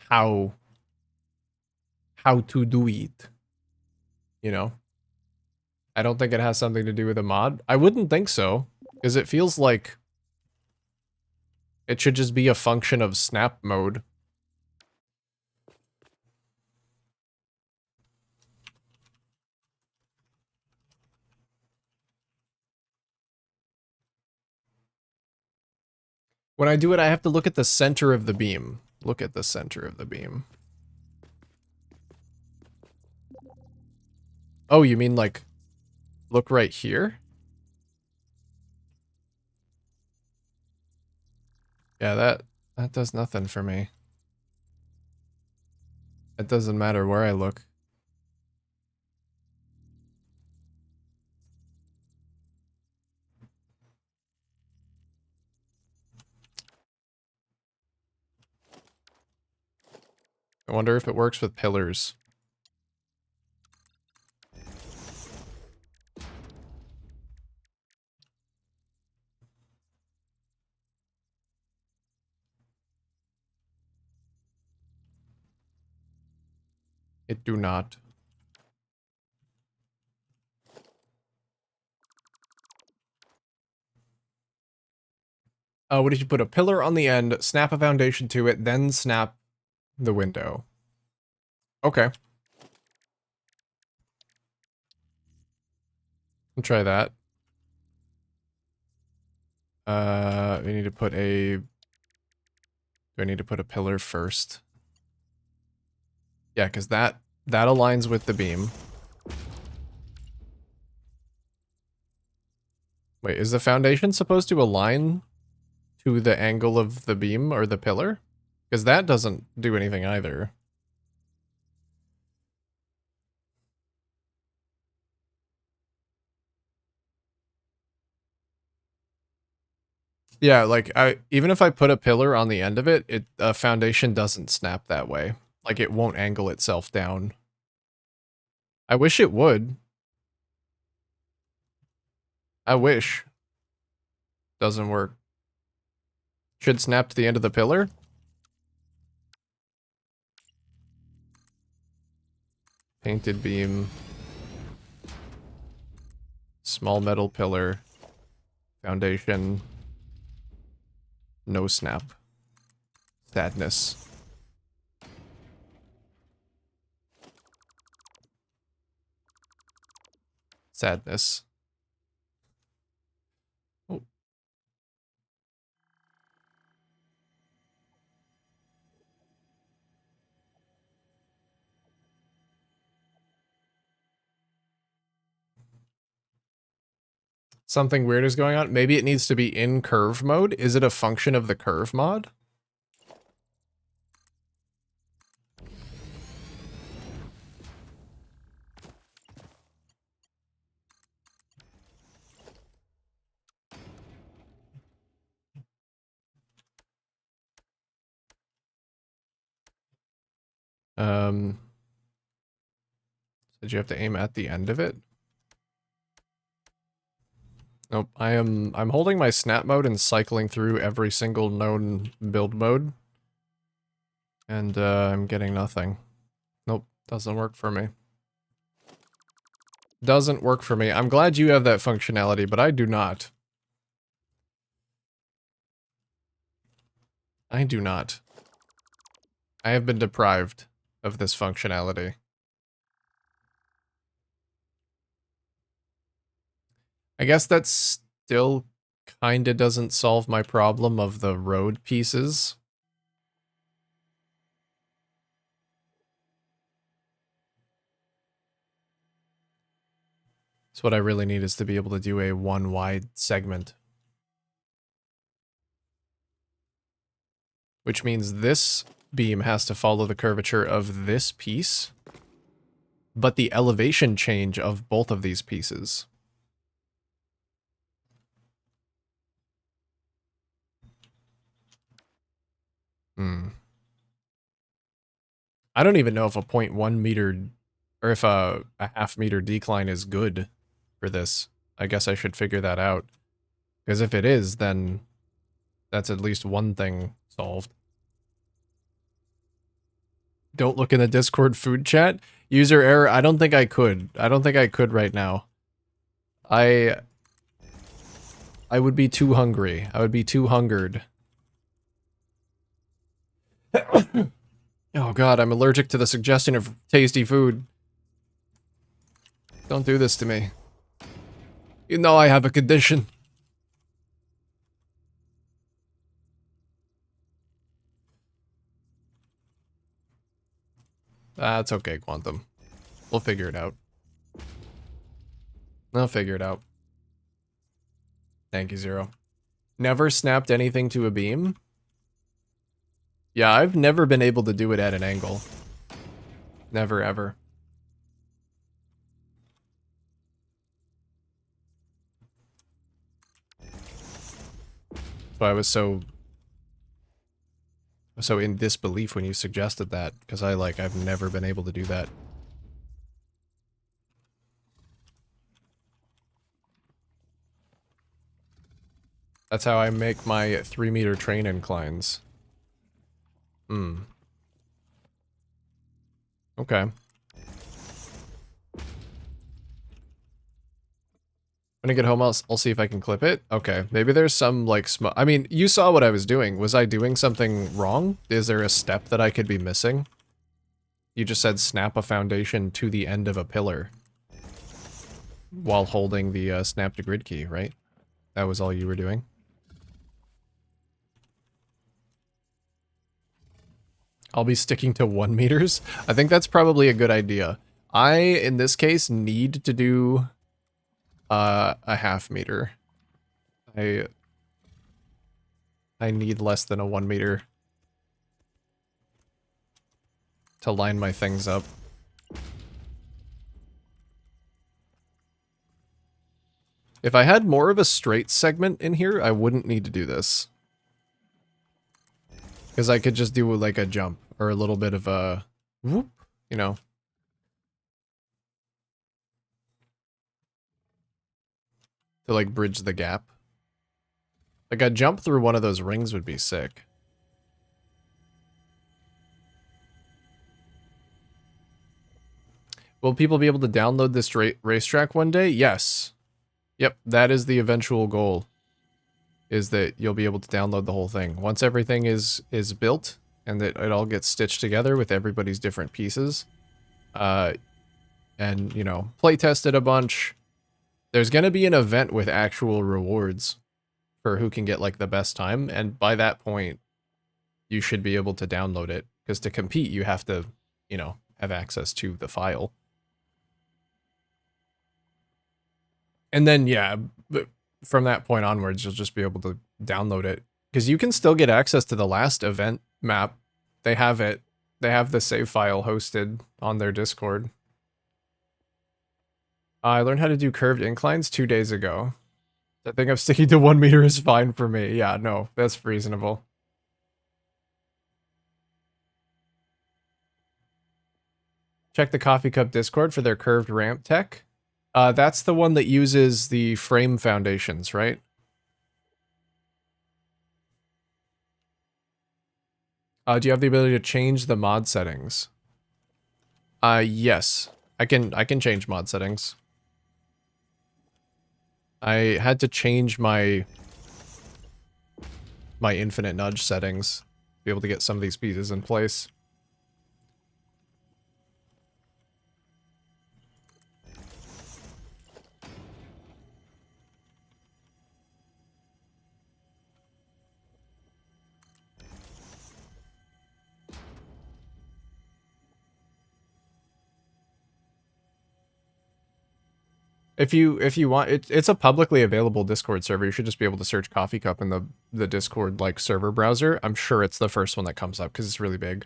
how to do it. You know? I don't think it has something to do with a mod. I wouldn't think so, because it feels like it should just be a function of snap mode. When I do it, I have to look at the center of the beam. Look at the center of the beam. Oh, you mean like, look right here? Yeah, that does nothing for me. It doesn't matter where I look. I wonder if it works with pillars. It do not. What did you put? A pillar on the end, snap a foundation to it, then snap the window. Okay. I'll try that. We need to put a... Do I need to put a pillar first? Yeah, because that aligns with the beam. Wait, is the foundation supposed to align to the angle of the beam or the pillar? Because that doesn't do anything either. Yeah, like, even if I put a pillar on the end of it, a foundation doesn't snap that way. Like, it won't angle itself down. I wish it would. I wish. Doesn't work. Should snap to the end of the pillar? Painted beam. Small metal pillar. Foundation. No snap. Sadness. Sadness. Oh. Something weird is going on. Maybe it needs to be in curve mode. Is it a function of the curve mod? Did you have to aim at the end of it? Nope, I'm holding my snap mode and cycling through every single known build mode. And I'm getting nothing. Nope, doesn't work for me. Doesn't work for me. I'm glad you have that functionality, but I do not. I do not. I have been deprived of this functionality. I guess that still kinda doesn't solve my problem of the road pieces. So what I really need is to be able to do a one wide segment. Which means this beam has to follow the curvature of this piece, but the elevation change of both of these pieces. I don't even know if a 0.1 meter, or if a half meter decline is good for this. I guess I should figure that out. Because if it is, then that's at least one thing solved. Don't look in the Discord food chat. User error, I don't think I could. I don't think I could right now. I would be too hungry. I would be too hungered. Oh god, I'm allergic to the suggestion of tasty food. Don't do this to me. You know I have a condition. That's okay, Quantum. We'll figure it out. I'll figure it out. Thank you, Zero. Never snapped anything to a beam? Yeah, I've never been able to do it at an angle. Never, ever. So I was so in disbelief when you suggested that, because I've never been able to do that. That's how I make my 3-meter train inclines. Okay. When I get home, I'll see if I can clip it. Okay, maybe there's some, like, I mean, you saw what I was doing. Was I doing something wrong? Is there a step that I could be missing? You just said snap a foundation to the end of a pillar. While holding the snap to grid key, right? That was all you were doing? I'll be sticking to 1 meters. I think that's probably a good idea. I, in this case, need to do a half meter. I need less than a 1 meter to line my things up. If I had more of a straight segment in here, I wouldn't need to do this. Because I could just do like a jump or a little bit of a whoop, you know. To like bridge the gap. Like a jump through one of those rings would be sick. Will people be able to download this racetrack one day? Yes. Yep, that is the eventual goal. Is that you'll be able to download the whole thing. Once everything is built and that it all gets stitched together with everybody's different pieces. And, you know, play tested a bunch. There's going to be an event with actual rewards for who can get like the best time. And by that point, you should be able to download it. Because to compete, you have to, you know, have access to the file. And then, yeah, from that point onwards, you'll just be able to download it. Because you can still get access to the last event map. They have it. They have the save file hosted on their Discord. I learned how to do curved inclines 2 days ago. I think I'm sticking to 1 meter is fine for me. Yeah, no, that's reasonable. Check the Coffee Cup Discord for their curved ramp tech. That's the one that uses the frame foundations, right? Do you have the ability to change the mod settings? Yes. I can change mod settings. I had to change my infinite nudge settings to be able to get some of these pieces in place. If you want, it's a publicly available Discord server. You should just be able to search Coffee Cup in the Discord like server browser. I'm sure it's the first one that comes up because it's really big.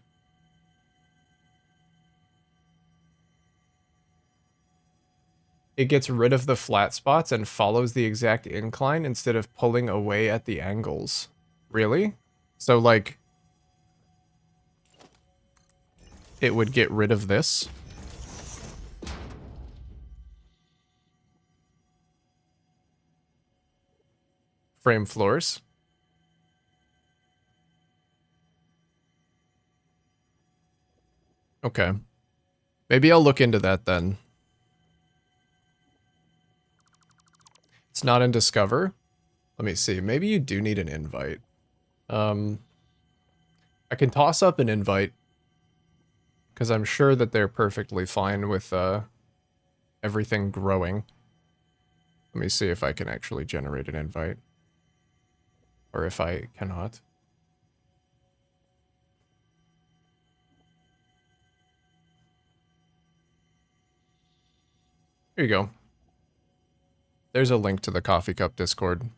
It gets rid of the flat spots and follows the exact incline instead of pulling away at the angles. Really? So like, it would get rid of this? Frame floors. Okay. Maybe I'll look into that then. It's not in Discover. Let me see. Maybe you do need an invite. I can toss up an invite. Because I'm sure that they're perfectly fine with everything growing. Let me see if I can actually generate an invite. Or if I cannot. Here you go. There's a link to the Coffee Cup Discord.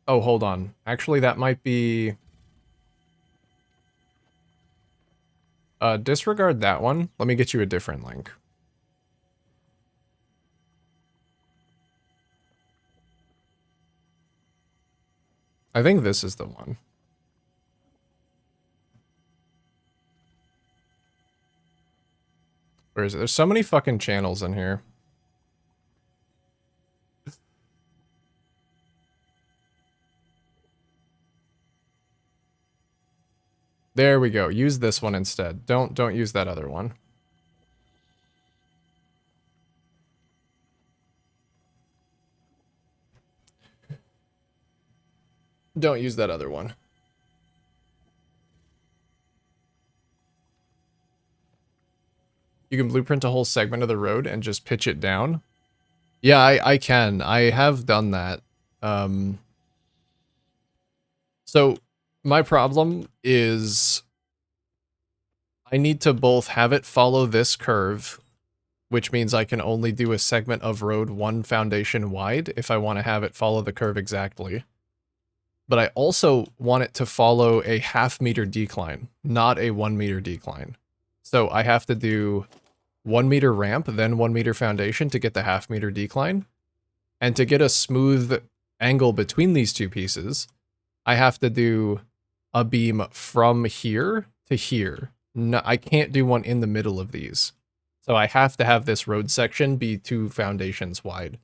Oh, hold on. Actually, that might be... disregard that one. Let me get you a different link. I think this is the one. Where is it? There's so many fucking channels in here. There we go. Use this one instead. Don't use that other one. Don't use that other one. You can blueprint a whole segment of the road and just pitch it down. Yeah, I can. I have done that. So my problem is I need to both have it follow this curve, which means I can only do a segment of road 1 foundation wide if I want to have it follow the curve exactly. But I also want it to follow a 1/2 meter decline, not a 1 meter decline. So I have to do 1 meter ramp, then 1 meter foundation to get the 1/2 meter decline. And to get a smooth angle between these two pieces, I have to do a beam from here to here. No, I can't do one in the middle of these. So I have to have this road section be 2 foundations wide.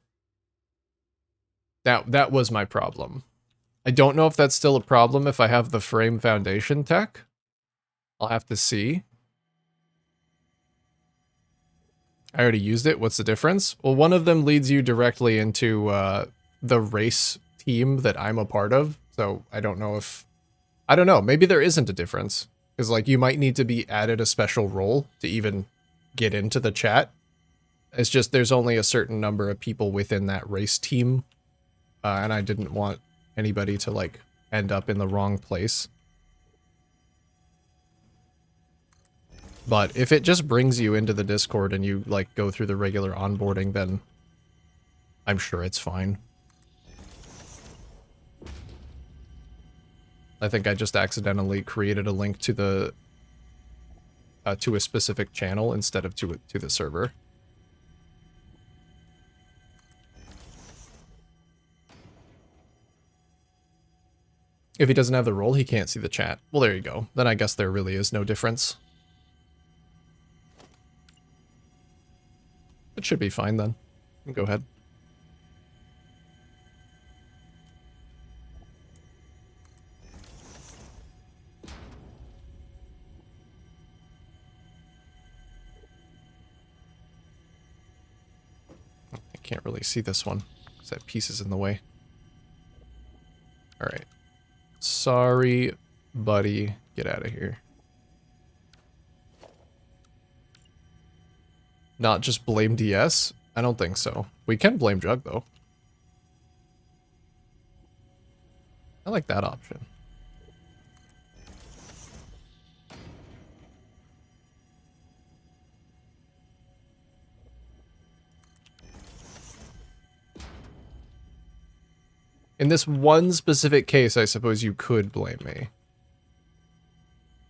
That was my problem. I don't know if that's still a problem if I have the frame foundation tech. I'll have to see. I already used it. What's the difference? Well, one of them leads you directly into the race team that I'm a part of. So I don't know if... I don't know. Maybe there isn't a difference. Because, like, you might need to be added a special role to even get into the chat. It's just there's only a certain number of people within that race team. And I didn't want anybody to, like, end up in the wrong place. But if it just brings you into the Discord and you, like, go through the regular onboarding, then I'm sure it's fine. I think I just accidentally created a link to the to a specific channel instead of to the server. If he doesn't have the role, he can't see the chat. Well, there you go. Then I guess there really is no difference. It should be fine then. Go ahead. I can't really see this one, because that piece is in the way. Alright. Sorry, buddy. Get out of here. Not just blame DS? I don't think so. We can blame Jug, though. I like that option. In this one specific case, I suppose you could blame me.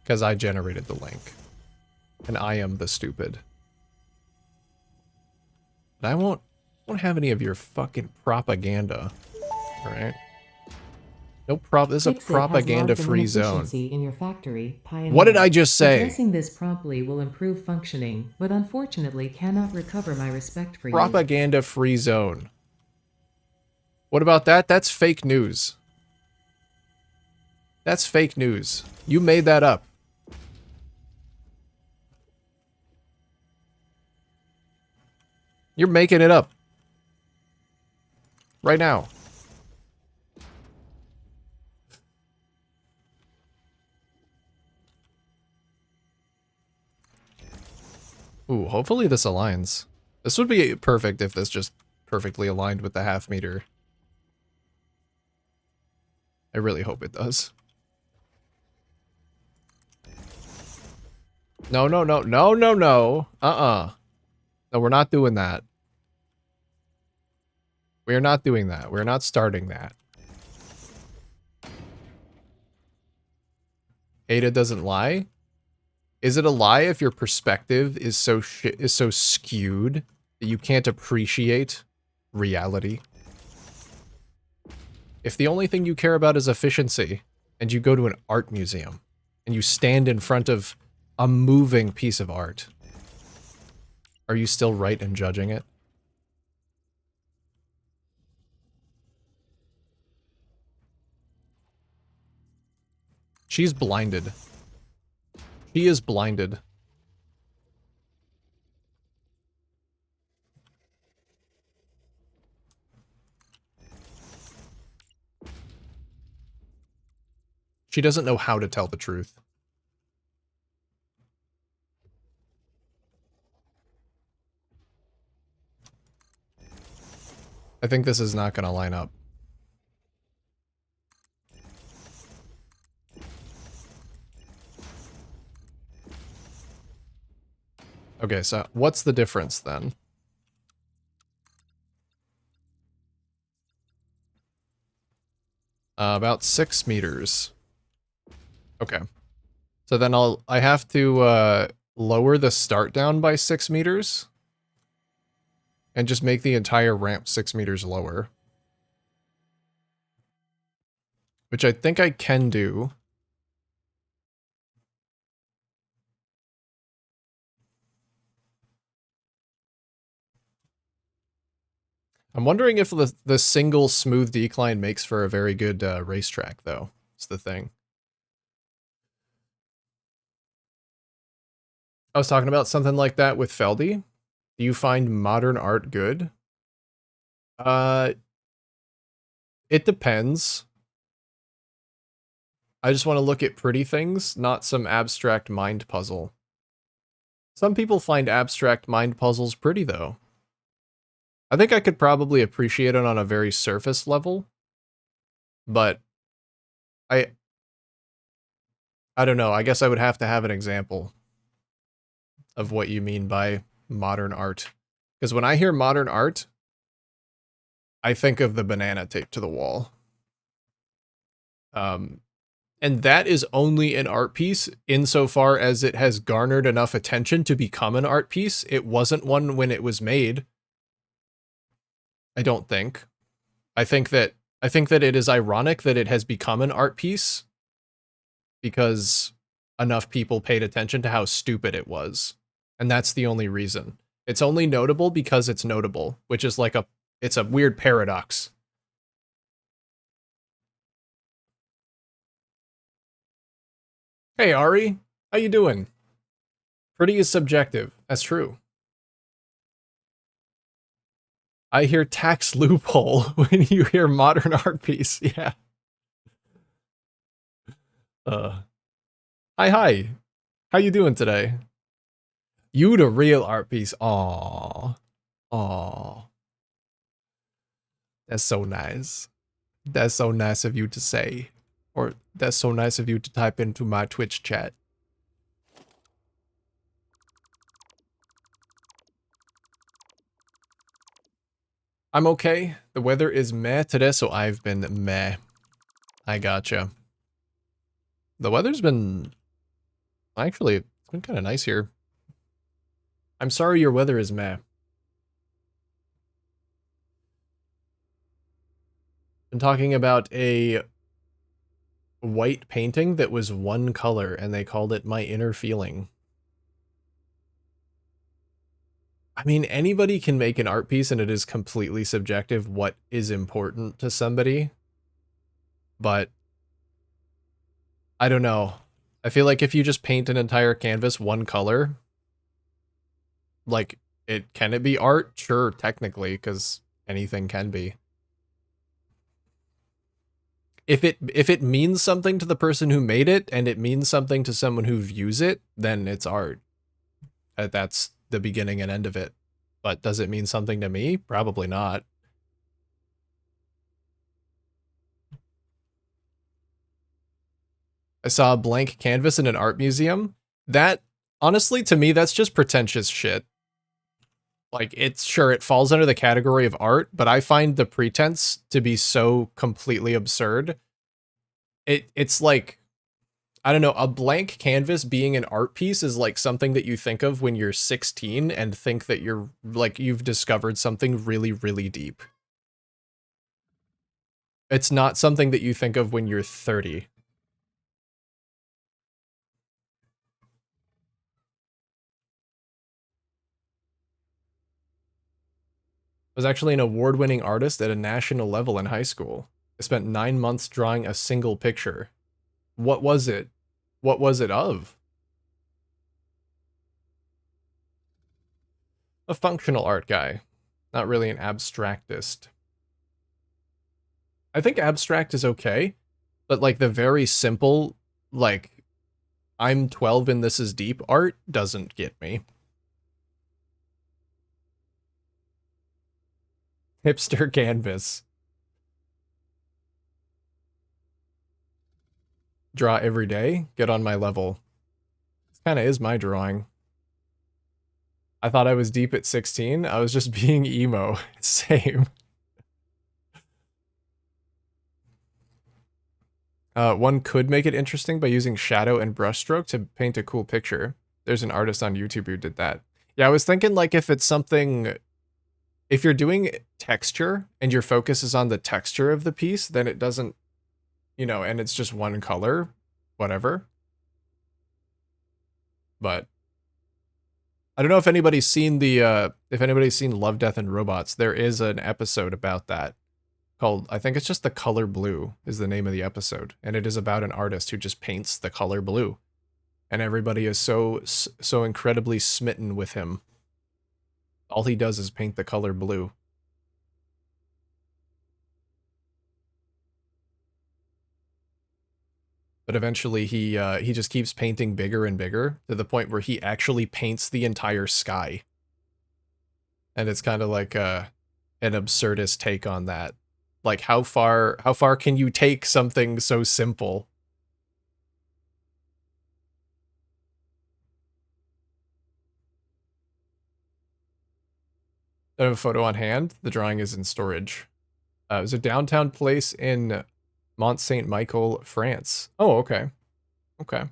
Because I generated the link. And I am the stupid. But I won't have any of your fucking propaganda. Alright? No prop. This is a propaganda-free zone. In your factory, Pioneer. What did I just say? Addressing this promptly will improve functioning, but unfortunately cannot recover my respect for you. Propaganda-free zone. What about that? That's fake news. That's fake news. You made that up. You're making it up. Right now. Ooh, hopefully this aligns. This would be perfect if this just perfectly aligned with the 1/2 meter. I really hope it does. No, no, no, no, no, no. No, we're not doing that. We're not doing that. We're not starting that. Ada doesn't lie? Is it a lie if your perspective is so skewed that you can't appreciate reality? If the only thing you care about is efficiency, and you go to an art museum, and you stand in front of a moving piece of art, are you still right in judging it? She's blinded. She is blinded. She doesn't know how to tell the truth. I think this is not going to line up. Okay, so what's the difference then? About 6 meters. Okay. So then I have to lower the start down by 6 meters and just make the entire ramp 6 meters lower. Which I think I can do. I'm wondering if the single smooth decline makes for a very good racetrack, though. It's the thing. I was talking about something like that with Feldy. Do you find modern art good? It depends. I just want to look at pretty things, not some abstract mind puzzle. Some people find abstract mind puzzles pretty, though. I think I could probably appreciate it on a very surface level, but I don't know. I guess I would have to have an example of what you mean by modern art. Because when I hear modern art, I think of the banana taped to the wall. And that is only an art piece insofar as it has garnered enough attention to become an art piece. It wasn't one when it was made. I don't think. I think that it is ironic that it has become an art piece because enough people paid attention to how stupid it was. And that's the only reason. It's only notable because it's notable, which is like it's a weird paradox. Hey Ari, how you doing? Pretty is subjective. That's true. I hear tax loophole when you hear modern art piece. Yeah. Hi. How you doing today? You the real art piece. Aww. Aww. That's so nice. That's so nice of you to say. Or that's so nice of you to type into my Twitch chat. I'm okay. The weather is meh today, so I've been meh. I gotcha. The weather's been... Actually, it's been kind of nice here. I'm sorry your weather is meh. I'm talking about a white painting that was one color, and they called it My Inner Feeling. I mean, anybody can make an art piece, and it is completely subjective what is important to somebody. But I don't know. I feel like if you just paint an entire canvas one color, like, can it be art? Sure, technically, because anything can be. If it means something to the person who made it, and it means something to someone who views it, then it's art. That's the beginning and end of it. But does it mean something to me? Probably not. I saw a blank canvas in an art museum. That, honestly, to me, that's just pretentious shit. Like, it's sure, it falls under the category of art, but I find the pretense to be so completely absurd. It's like, I don't know, a blank canvas being an art piece is like something that you think of when you're 16 and think that you're, like, you've discovered something really, really deep. It's not something that you think of when you're 30. I was actually an award-winning artist at a national level in high school. I spent 9 months drawing a single picture. What was it? What was it of? A functional art guy. Not really an abstractist. I think abstract is okay. But like the very simple, like, I'm 12 and this is deep art doesn't get me. Hipster canvas. Draw every day, get on my level. This kind of is my drawing. I thought I was deep at 16. I was just being emo. Same. One could make it interesting by using shadow and brushstroke to paint a cool picture. There's an artist on YouTube who did that. Yeah, I was thinking like if it's something, if you're doing texture and your focus is on the texture of the piece, then it doesn't, you know, and it's just one color, whatever. But I don't know if anybody's seen Love, Death, and Robots. There is an episode about that called, I think it's just The Color Blue is the name of the episode. And it is about an artist who just paints the color blue. And everybody is so incredibly smitten with him. All he does is paint the color blue. But eventually he just keeps painting bigger and bigger to the point where he actually paints the entire sky. And it's kind of like an absurdist take on that. Like how far can you take something so simple? I have a photo on hand. The drawing is in storage. It was a downtown place in Mont Saint Michel, France. Oh, okay. Okay.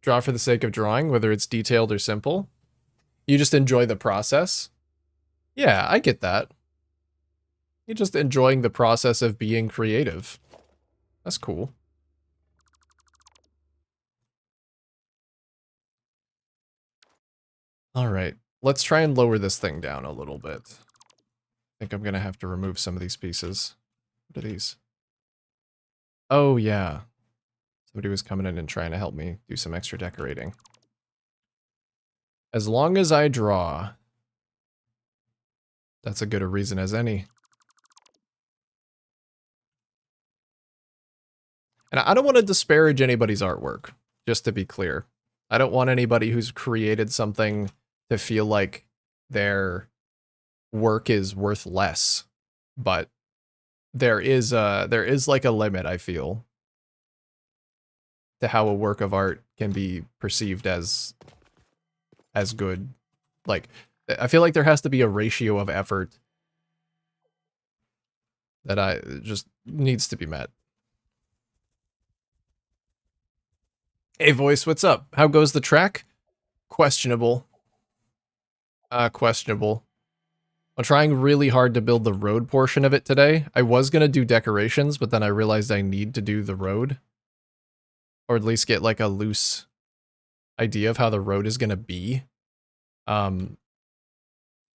Draw for the sake of drawing, whether it's detailed or simple. You just enjoy the process. Yeah, I get that. You're just enjoying the process of being creative. That's cool. All right, let's try and lower this thing down a little bit. I think I'm gonna have to remove some of these pieces. What are these? Oh, yeah. Somebody was coming in and trying to help me do some extra decorating. As long as I draw, that's as good a reason as any. And I don't want to disparage anybody's artwork, just to be clear. I don't want anybody who's created something to feel like their work is worth less. But there is like a limit, I feel, to how a work of art can be perceived as good. Like, I feel like there has to be a ratio of effort that just needs to be met. Hey, voice, what's up? How goes the track? Questionable. Questionable. I'm trying really hard to build the road portion of it today. I was gonna do decorations, but then I realized I need to do the road. Or at least get like a loose idea of how the road is gonna be.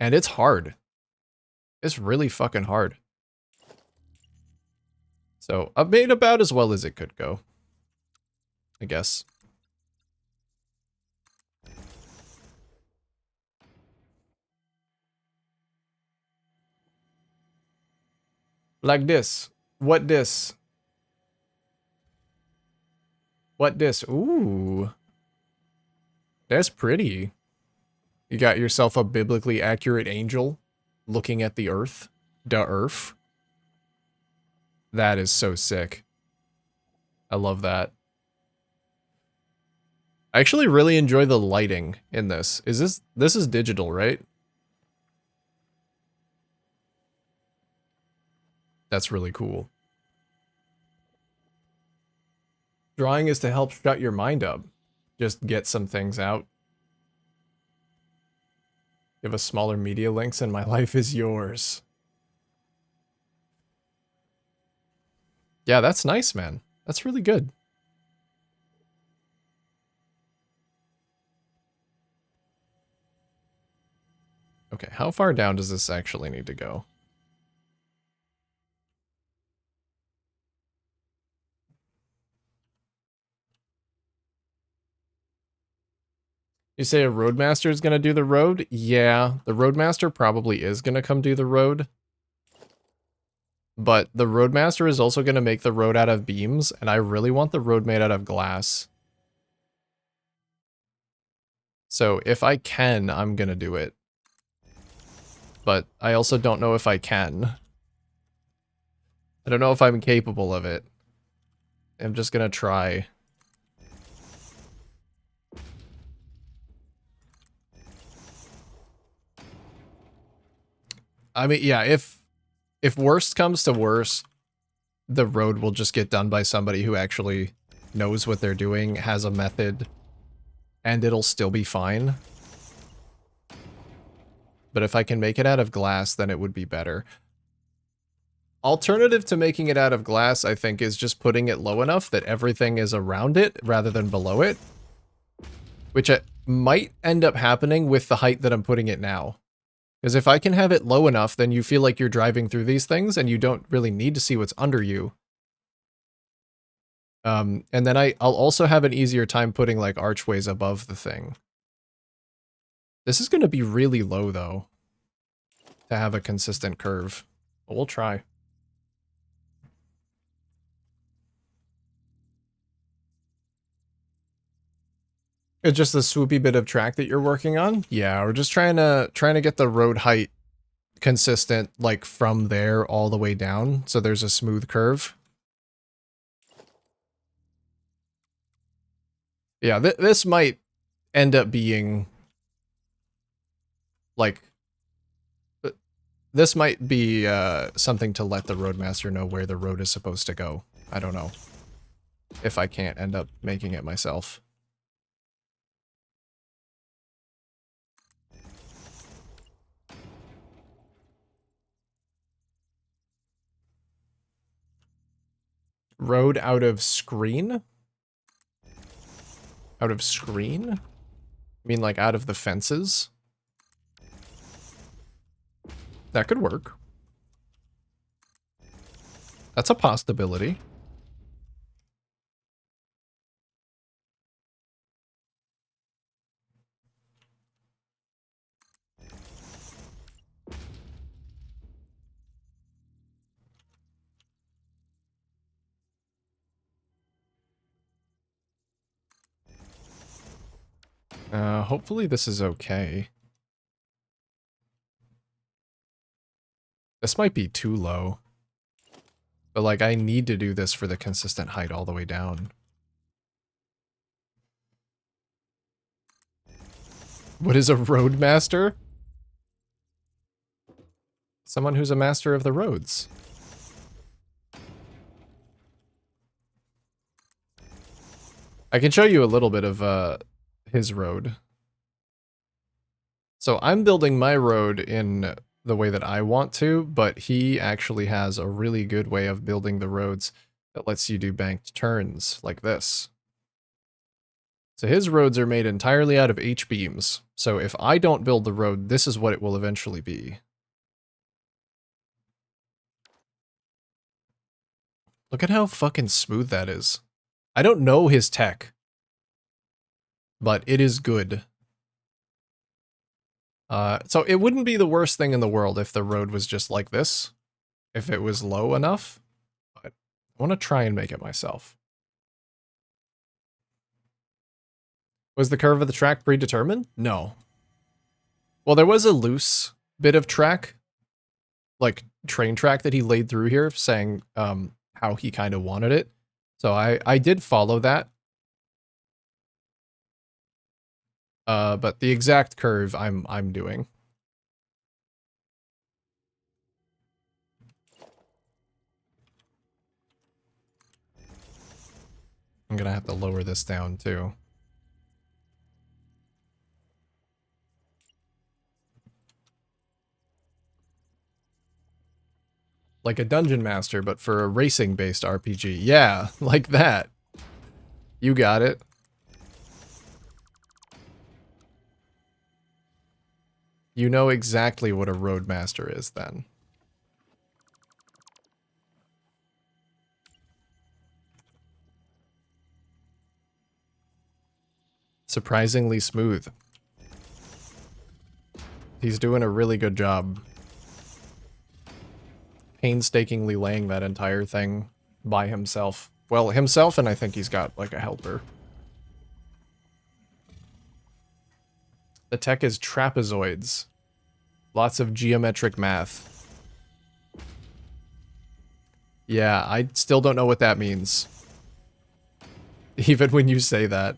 And it's hard. It's really fucking hard. So I've made about as well as it could go, I guess. Like this. What this? What this? Ooh. That's pretty. You got yourself a biblically accurate angel looking at the earth. The earth. That is so sick. I love that. I actually really enjoy the lighting in this. This is digital, right? That's really cool. Drawing is to help shut your mind up. Just get some things out. Give us smaller media links and my life is yours. Yeah, that's nice, man. That's really good. Okay, how far down does this actually need to go? You say a roadmaster is going to do the road? Yeah, the roadmaster probably is going to come do the road. But the Roadmaster is also going to make the road out of beams, and I really want the road made out of glass. So if I can, I'm going to do it. But I also don't know if I can. I don't know if I'm capable of it. I'm just going to try. I mean, yeah, if worst comes to worst, the road will just get done by somebody who actually knows what they're doing, has a method, and it'll still be fine. But if I can make it out of glass, then it would be better. Alternative to making it out of glass, I think, is just putting it low enough that everything is around it rather than below it. Which might end up happening with the height that I'm putting it now. Because if I can have it low enough, then you feel like you're driving through these things and you don't really need to see what's under you. And then I'll also have an easier time putting like archways above the thing. This is going to be really low though, to have a consistent curve. But we'll try. It's just the swoopy bit of track that you're working on? Yeah, we're just trying to get the road height consistent, like from there all the way down, so there's a smooth curve. Yeah, this might end up being like this might be something to let the Roadmaster know where the road is supposed to go. I don't know if I can't end up making it myself. Road out of screen? Out of screen? I mean like out of the fences? That could work. That's a possibility. Hopefully this is okay. This might be too low. But like, I need to do this for the consistent height all the way down. What is a roadmaster? Someone who's a master of the roads. I can show you a little bit of his road. So I'm building my road in the way that I want to, but he actually has a really good way of building the roads that lets you do banked turns like this. So his roads are made entirely out of H-beams. So if I don't build the road, this is what it will eventually be. Look at how fucking smooth that is. I don't know his tech, but it is good. So it wouldn't be the worst thing in the world if the road was just like this, if it was low enough, but I want to try and make it myself. Was the curve of the track predetermined? No. Well, there was a loose bit of track, like train track that he laid through here saying how he kind of wanted it. So I did follow that. But the exact curve I'm doing. I'm gonna have to lower this down too. Like a Dungeon Master, but for a racing-based RPG. Yeah, like that. You got it. You know exactly what a Roadmaster is then. Surprisingly smooth. He's doing a really good job. painstakingly laying that entire thing by himself. Well, himself, and I think he's got, like, a helper. The tech is trapezoids. Lots of geometric math. Yeah, I still don't know what that means. Even when you say that.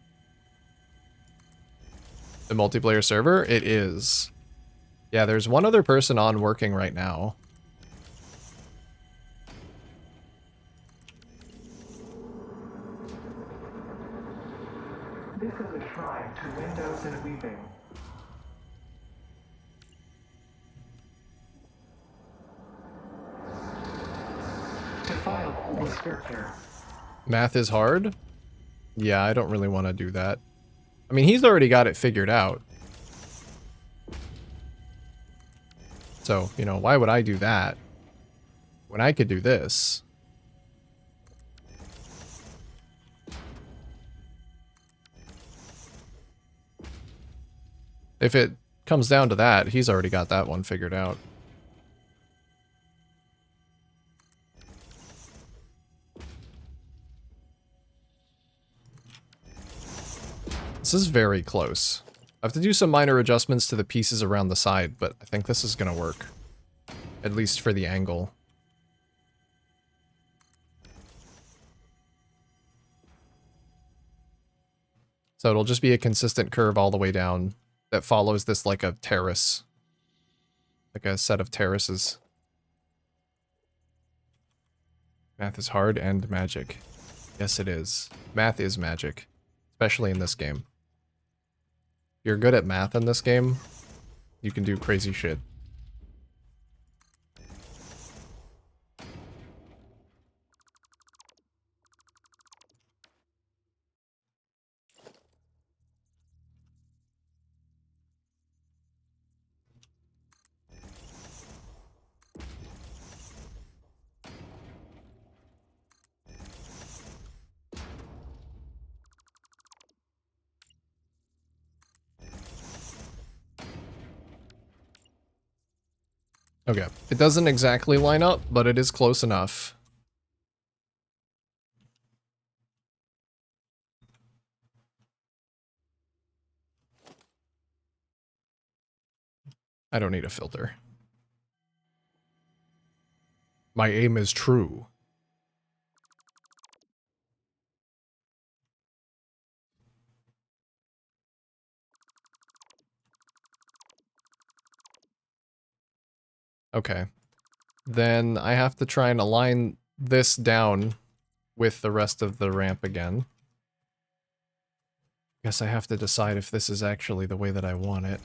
The multiplayer server? It is. Yeah, there's one other person on working right now. This is a shrine to windows and weaving. Defile the scripture. Math is hard? Yeah, I don't really want to do that. I mean, he's already got it figured out. So, you know, why would I do that when I could do this? If it comes down to that, he's already got that one figured out. This is very close. I have to do some minor adjustments to the pieces around the side, but I think this is gonna work. At least for the angle. So it'll just be a consistent curve all the way down that follows this like a terrace. Like a set of terraces. Math is hard and magic. Yes, it is. Math is magic. Especially in this game. If you're good at math in this game, you can do crazy shit. Okay, it doesn't exactly line up, but it is close enough. I don't need a filter. My aim is true. Okay. Then I have to try and align this down with the rest of the ramp again. Guess I have to decide if this is actually the way that I want it.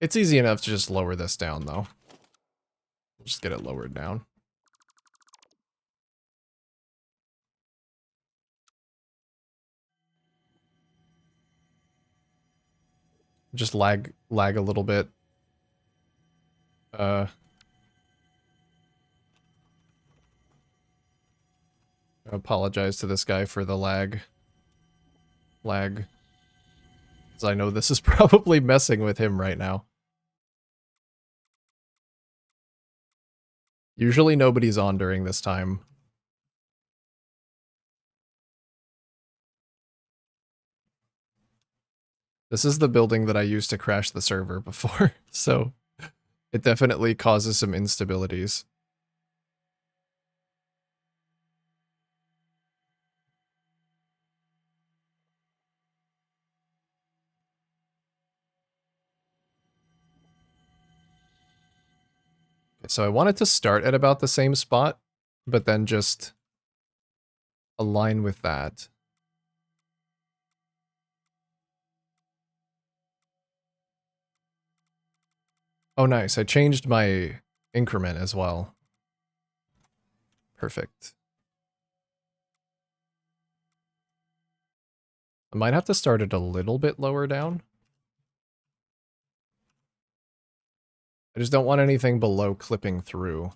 It's easy enough to just lower this down, though. Just get it lowered down. Just lag a little bit. I apologize to this guy for the lag. Because I know this is probably messing with him right now. Usually nobody's on during this time. This is the building that I used to crash the server before, so it definitely causes some instabilities. So I wanted to start at about the same spot, but then just align with that. Oh, nice. I changed my increment as well. Perfect. I might have to start it a little bit lower down. I just don't want anything below clipping through.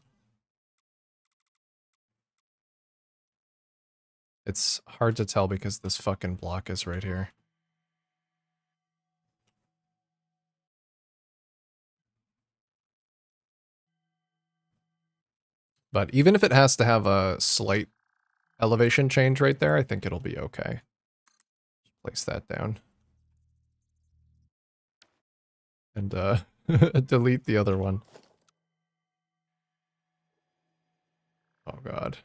It's hard to tell because this fucking block is right here. But even if it has to have a slight elevation change right there, I think it'll be okay. Place that down. And delete the other one. Oh god.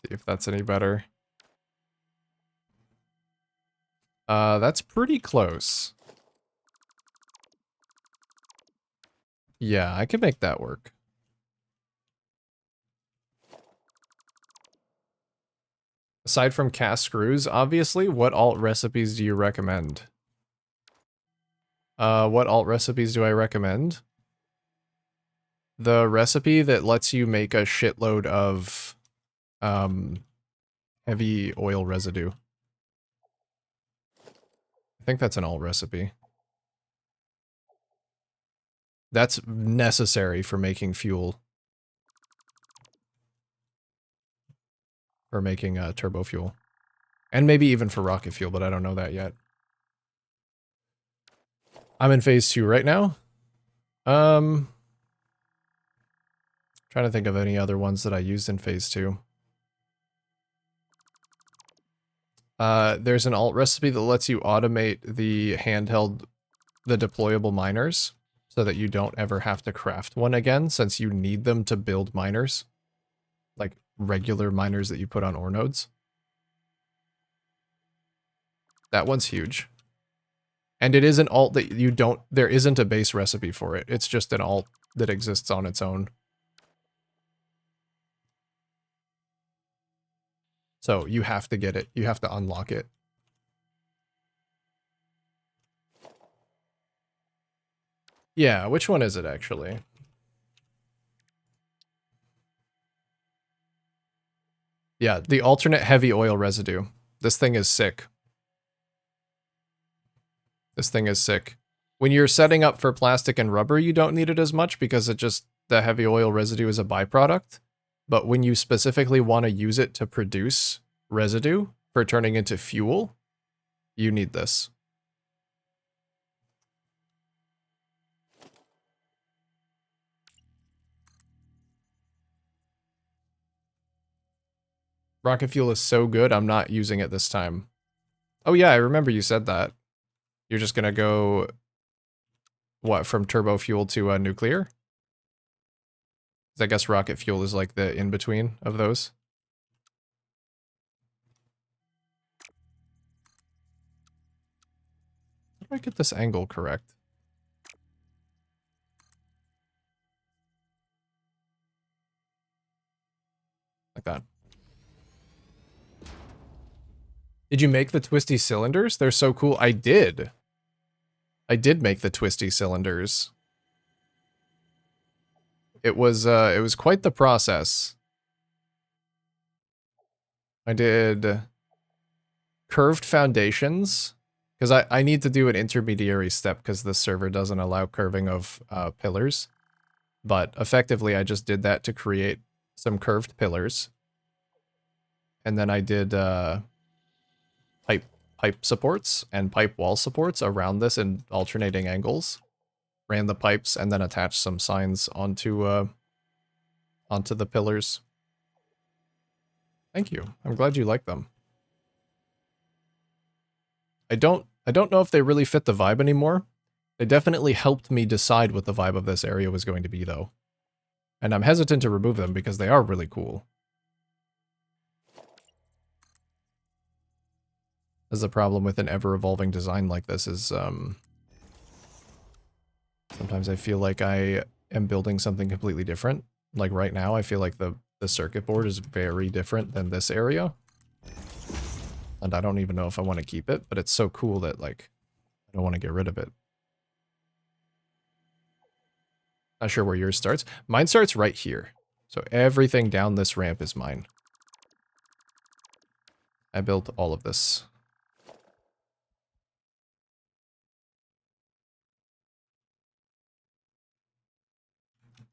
See if that's any better. That's pretty close. Yeah, I can make that work. Aside from cast screws, obviously, what alt recipes do you recommend? What alt recipes do I recommend? The recipe that lets you make a shitload of, heavy oil residue. I think that's an alt recipe. That's necessary for making fuel. For making, turbo fuel. And maybe even for rocket fuel, but I don't know that yet. I'm in phase 2 right now. Trying to think of any other ones that I used in phase 2. There's an alt recipe that lets you automate the handheld, the deployable miners, so that you don't ever have to craft one again, since you need them to build miners. Like regular miners that you put on ore nodes. That one's huge. And it is an alt that you don't, there isn't a base recipe for it. It's just an alt that exists on its own. So you have to get it. You have to unlock it. Yeah, which one is it actually? Yeah, the alternate heavy oil residue. This thing is sick. This thing is sick. When you're setting up for plastic and rubber, you don't need it as much because it just, the heavy oil residue is a byproduct. But when you specifically want to use it to produce residue for turning into fuel, you need this. Rocket fuel is so good, I'm not using it this time. Oh yeah, I remember you said that. You're just gonna go, what, from turbo fuel to nuclear? 'Cause I guess rocket fuel is like the in-between of those. How do I get this angle correct? Like that. Did you make the twisty cylinders? They're so cool. I did. I did make the twisty cylinders. It was quite the process. I did curved foundations, because I need to do an intermediary step because the server doesn't allow curving of pillars. But effectively, I just did that to create some curved pillars. And then I did pipe supports and pipe wall supports around this in alternating angles. Ran the pipes and then attached some signs onto the pillars. Thank you. I'm glad you like them. I don't know if they really fit the vibe anymore. They definitely helped me decide what the vibe of this area was going to be, though. And I'm hesitant to remove them because they are really cool. As the problem with an ever-evolving design like this is, sometimes I feel like I am building something completely different. Like right now, I feel like the circuit board is very different than this area. And I don't even know if I want to keep it, but it's so cool that, like, I don't want to get rid of it. Not sure where yours starts. Mine starts right here. So everything down this ramp is mine. I built all of this.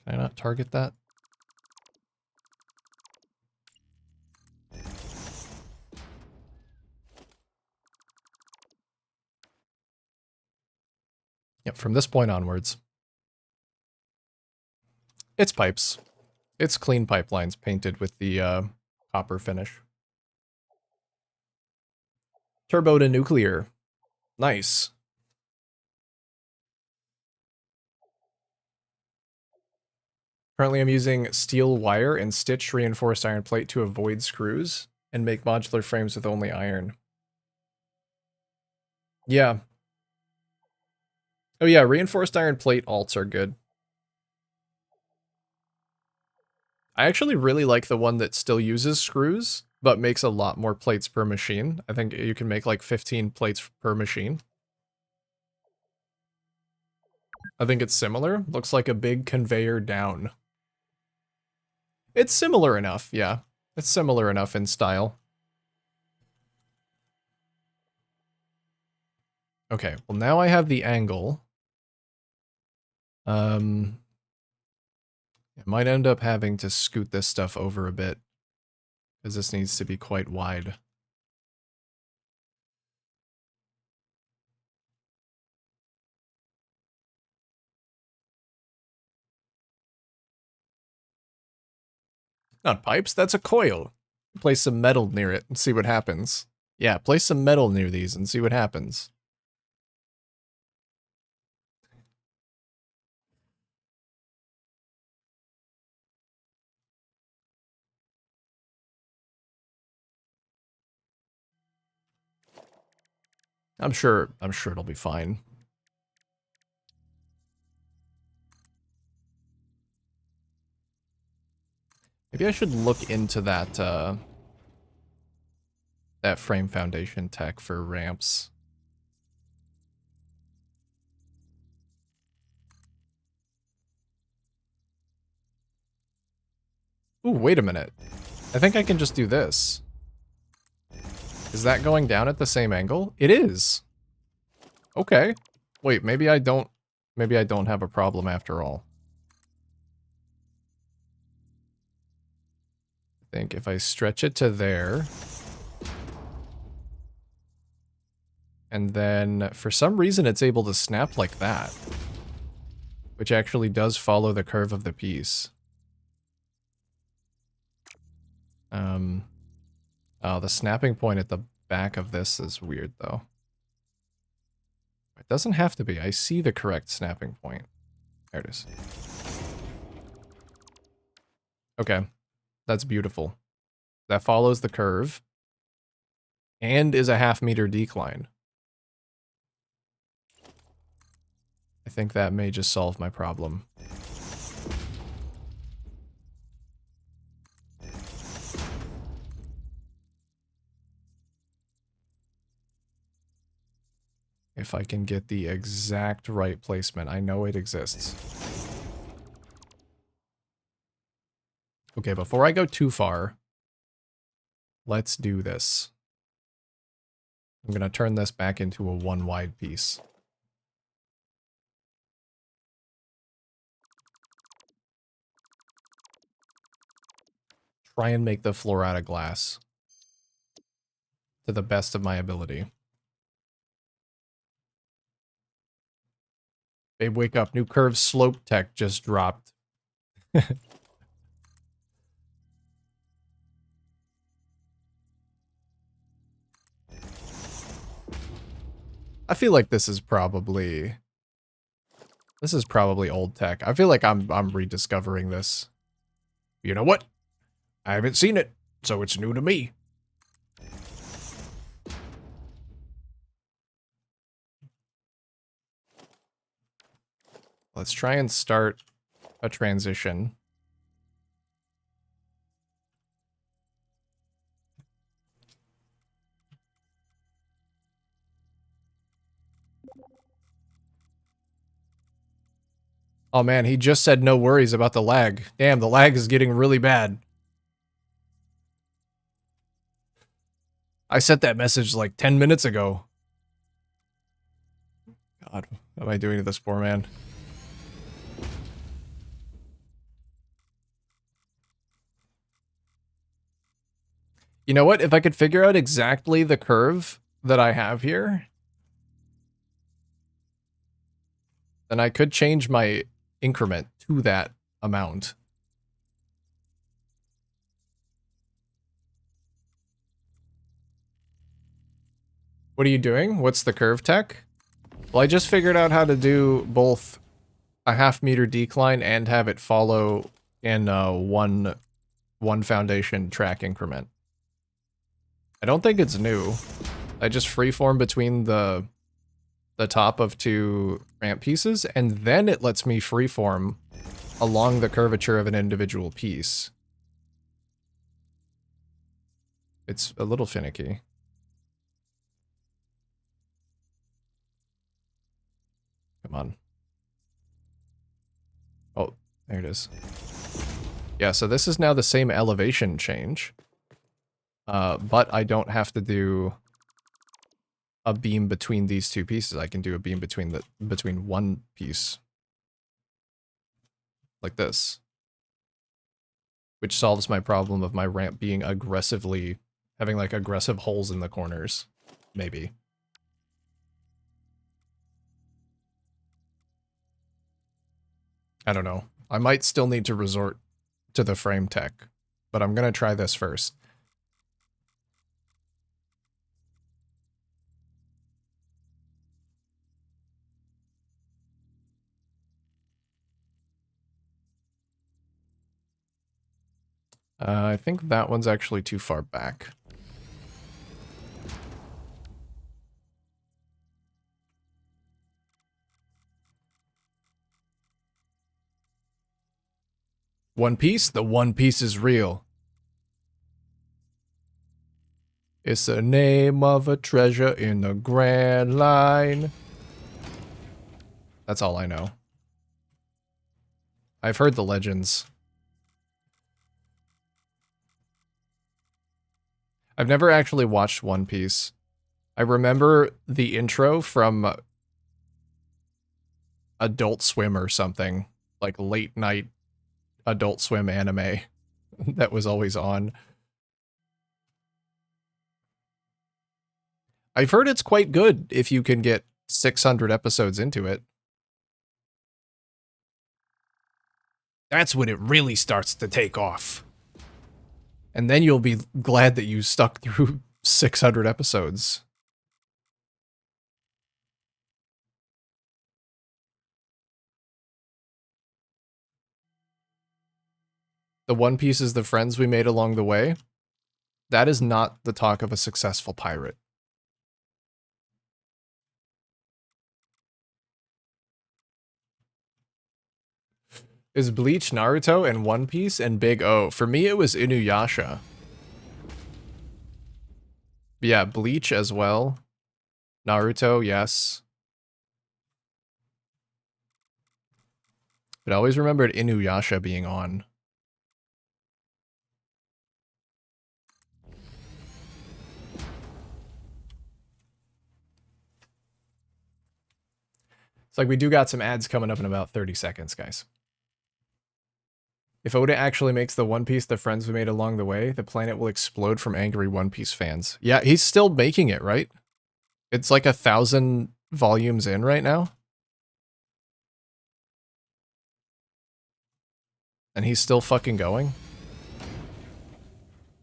Can I not target that? Yep, from this point onwards. It's pipes. It's clean pipelines painted with the copper finish. Turbo to nuclear. Nice. Currently I'm using steel wire and stitch reinforced iron plate to avoid screws and make modular frames with only iron. Yeah. Oh yeah, reinforced iron plate alts are good. I actually really like the one that still uses screws, but makes a lot more plates per machine. I think you can make like 15 plates per machine. I think it's similar. Looks like a big conveyor down. It's similar enough, yeah. It's similar enough in style. Okay, well now I have the angle. I might end up having to scoot this stuff over a bit, because this needs to be quite wide. Not pipes, that's a coil. Place some metal near it and see what happens. Yeah, place some metal near these and see what happens. I'm sure it'll be fine. Maybe I should look into that that frame foundation tech for ramps. Ooh, wait a minute. I think I can just do this. Is that going down at the same angle? It is. Okay. Wait, maybe I don't have a problem after all. I think if I stretch it to there, and then for some reason it's able to snap like that, which actually does follow the curve of the piece. Oh, the snapping point at the back of this is weird though. It doesn't have to be. I see the correct snapping point. There it is. Okay, that's beautiful. That follows the curve and is a half-meter decline. I think that may just solve my problem. If I can get the exact right placement. I know it exists. Okay, before I go too far, let's do this. I'm going to turn this back into a one wide piece. Try and make the floor out of glass to the best of my ability. Babe, wake up. New curve slope tech just dropped. I feel like this is probably old tech. I feel like I'm rediscovering this. You know what? I haven't seen it, so it's new to me. Let's try and start a transition. Oh man, he just said no worries about the lag. Damn, the lag is getting really bad. I sent that message like 10 minutes ago. God, what am I doing to this poor man? You know what? If I could figure out exactly the curve that I have here, then I could change my increment to that amount. What are you doing? What's the curve tech? Well, I just figured out how to do both a half-meter decline and have it follow in one foundation track increment. I don't think it's new. I just freeform between the top of 2 ramp pieces, and then it lets me freeform along the curvature of an individual piece. It's a little finicky. Come on. Oh, there it is. Yeah, so this is now the same elevation change. But I don't have to do a beam between these 2 pieces. I can do a beam between one piece. Like this. Which solves my problem of my ramp being having like aggressive holes in the corners. Maybe. I don't know. I might still need to resort to the frame tech, but I'm gonna try this first. I think that one's actually too far back. One Piece? The One Piece is real. It's the name of a treasure in the Grand Line. That's all I know. I've heard the legends. I've never actually watched One Piece. I remember the intro from Adult Swim or something. Like late night Adult Swim anime that was always on. I've heard it's quite good if you can get 600 episodes into it. That's when it really starts to take off. And then you'll be glad that you stuck through 600 episodes. The One Piece is the friends we made along the way. That is not the talk of a successful pirate. Is Bleach, Naruto, and One Piece, and Big O? For me, it was Inuyasha. Yeah, Bleach as well. Naruto, yes. But I always remembered Inuyasha being on. It's like we do got some ads coming up in about 30 seconds, guys. If Oda actually makes the One Piece the friends we made along the way, the planet will explode from angry One Piece fans. Yeah, he's still making it, right? It's like 1,000 volumes in right now. And he's still fucking going.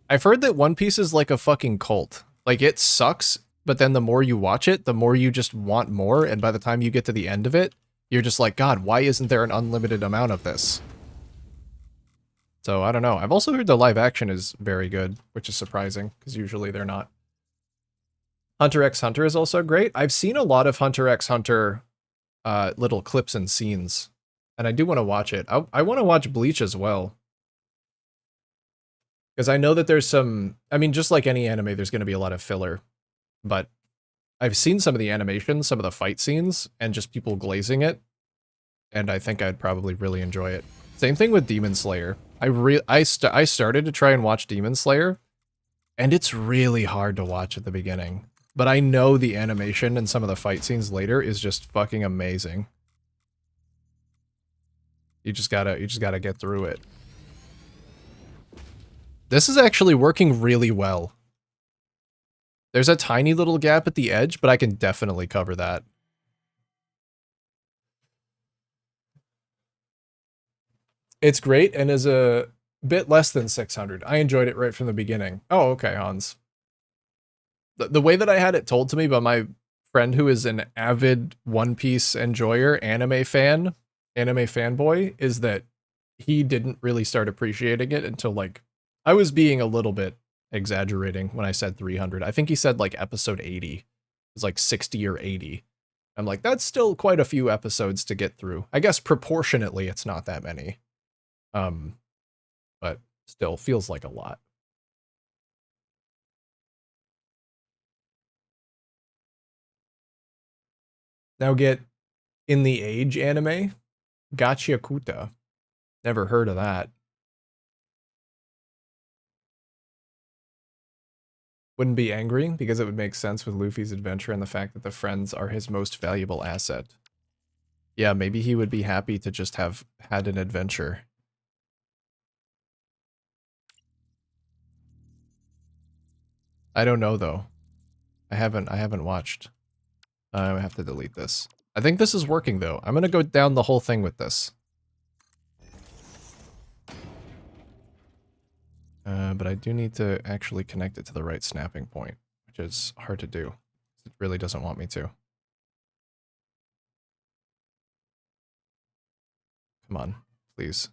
I've heard that One Piece is like a fucking cult. Like, it sucks, but then the more you watch it, the more you just want more, and by the time you get to the end of it, you're just like, God, why isn't there an unlimited amount of this? So, I don't know. I've also heard the live action is very good, which is surprising, because usually they're not. Hunter x Hunter is also great. I've seen a lot of Hunter x Hunter little clips and scenes, and I do want to watch it. I want to watch Bleach as well. Because I know that there's some... I mean, just like any anime, there's going to be a lot of filler. But I've seen some of the animations, some of the fight scenes, and just people glazing it. And I think I'd probably really enjoy it. Same thing with Demon Slayer. I started to try and watch Demon Slayer, and it's really hard to watch at the beginning. But I know the animation and some of the fight scenes later is just fucking amazing. You just gotta get through it. This is actually working really well. There's a tiny little gap at the edge, but I can definitely cover that. It's great and is a bit less than 600. I enjoyed it right from the beginning. Oh, okay, Hans. The way that I had it told to me by my friend who is an avid One Piece enjoyer, anime fanboy, is that he didn't really start appreciating it until, like, I was being a little bit exaggerating when I said 300. I think he said, like, episode 80. It was like 60 or 80. I'm like, that's still quite a few episodes to get through. I guess proportionately it's not that many. But still feels like a lot. Now get In the Age anime, Gachiakuta. Never heard of that. Wouldn't be angry because it would make sense with Luffy's adventure and the fact that the friends are his most valuable asset. Yeah, maybe he would be happy to just have had an adventure. I don't know though. I haven't watched. I have to delete this. I think this is working though. I'm gonna go down the whole thing with this. But I do need to actually connect it to the right snapping point, which is hard to do. It really doesn't want me to. Come on, please.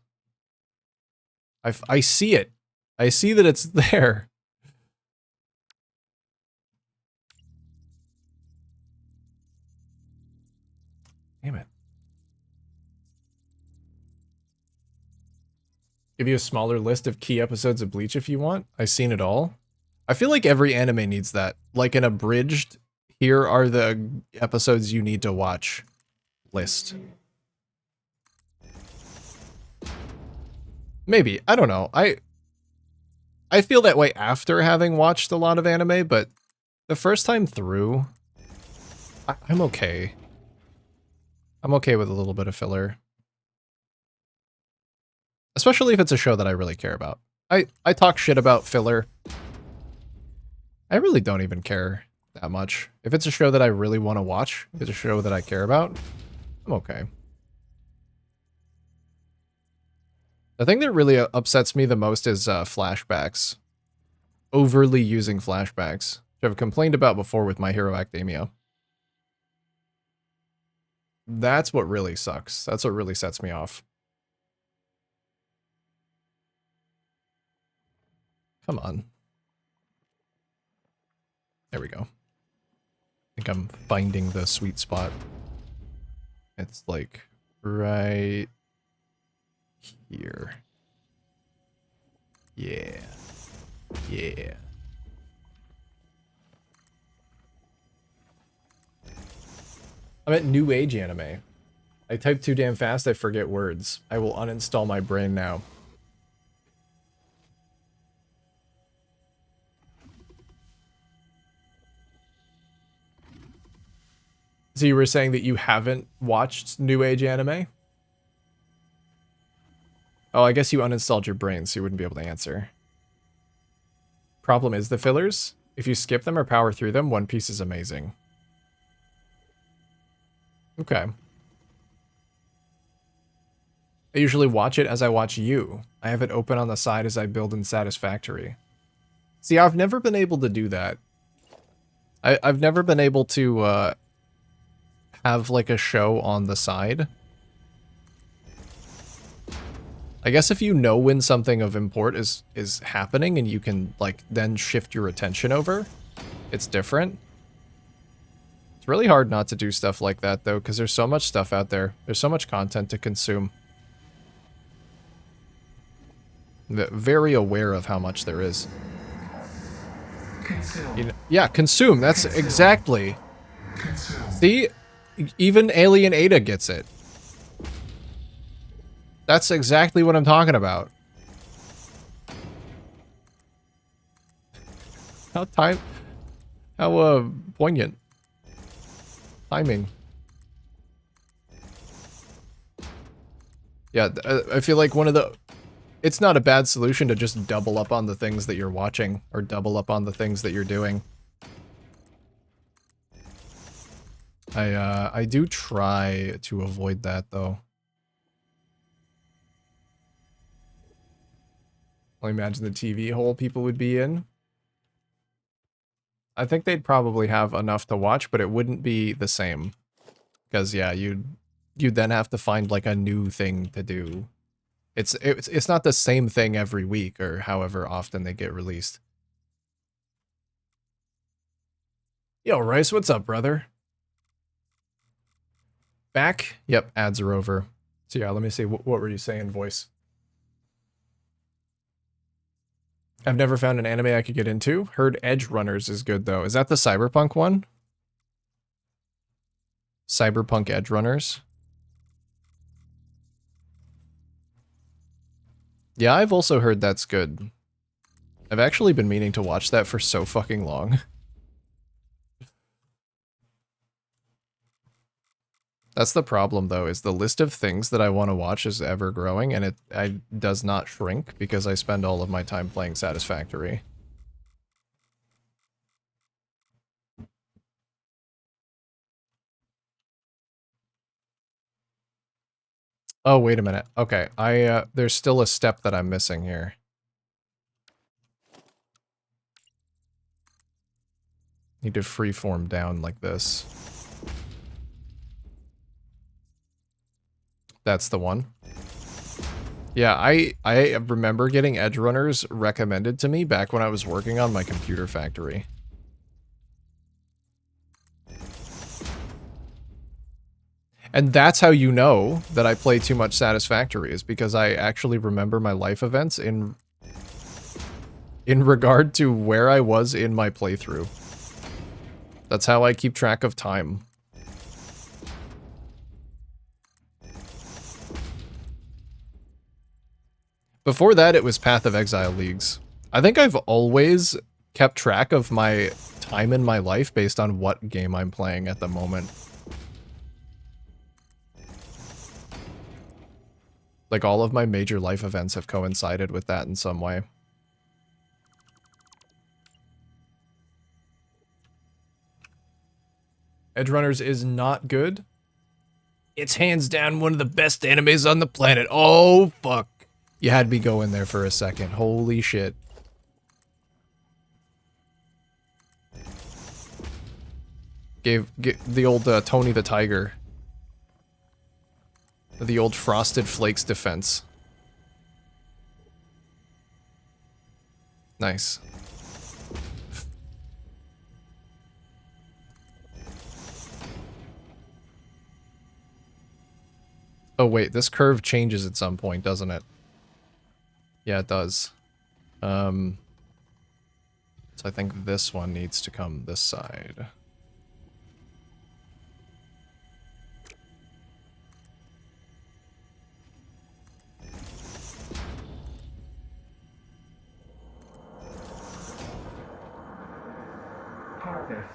I see it. I see that it's there. Damn it. Give you a smaller list of key episodes of Bleach if you want. I've seen it all. I feel like every anime needs that. Like an abridged, here are the episodes you need to watch list. Maybe. I don't know. I feel that way after having watched a lot of anime, but the first time through, I'm okay. I'm okay with a little bit of filler. Especially if it's a show that I really care about. I talk shit about filler. I really don't even care that much. If it's a show that I really want to watch, if it's a show that I care about, I'm okay. The thing that really upsets me the most is flashbacks. Overly using flashbacks, which I've complained about before with My Hero Academia. That's what really sucks. That's what really sets me off. Come on. There we go. I think I'm finding the sweet spot. It's like right here. Yeah. Yeah. I'm at New Age anime. I type too damn fast, I forget words. I will uninstall my brain now. So you were saying that you haven't watched New Age anime? Oh, I guess you uninstalled your brain, so you wouldn't be able to answer. Problem is the fillers. If you skip them or power through them, One Piece is amazing. Okay. I usually watch it as I watch you. I have it open on the side as I build in Satisfactory. See, I've never been able to do that. I've never been able to have like a show on the side. I guess if you know when something of import is happening and you can like then shift your attention over, it's different. It's really hard not to do stuff like that though, because there's so much stuff out there. There's so much content to consume. I'm very aware of how much there is. Consume. You know, yeah, consume. That's Consume. exactly. Consume. See, even Alien Ada gets it. That's exactly what I'm talking about. How poignant. Timing. Yeah, I feel like it's not a bad solution to just double up on the things that you're watching or double up on the things that you're doing. I do try to avoid that though. I imagine the TV hole people would be in. I think they'd probably have enough to watch, but it wouldn't be the same. Because yeah, you'd then have to find like a new thing to do. It's not the same thing every week or however often they get released. Yo, Rice, what's up, brother? Back? Yep, ads are over. So yeah, let me see. What were you saying, voice? I've never found an anime I could get into. Heard Edge Runners is good, though. Is that the Cyberpunk one? Cyberpunk Edge Runners? Yeah, I've also heard that's good. I've actually been meaning to watch that for so fucking long. That's the problem, though, is the list of things that I want to watch is ever growing, and it does not shrink because I spend all of my time playing Satisfactory. Oh, wait a minute. Okay, there's still a step that I'm missing here. Need to freeform down like this. That's the one. Yeah, I remember getting Edge Runners recommended to me back when I was working on my computer factory. And that's how you know that I play too much Satisfactory, is because I actually remember my life events in regard to where I was in my playthrough. That's how I keep track of time. Before that, it was Path of Exile Leagues. I think I've always kept track of my time in my life based on what game I'm playing at the moment. Like, all of my major life events have coincided with that in some way. Edge Runners is not good. It's hands down one of the best animes on the planet. Oh, fuck. You had me go in there for a second. Holy shit. Gave the old Tony the Tiger. The old Frosted Flakes defense. Nice. Oh wait, this curve changes at some point, doesn't it? Yeah, it does. So I think this one needs to come this side. Harvest.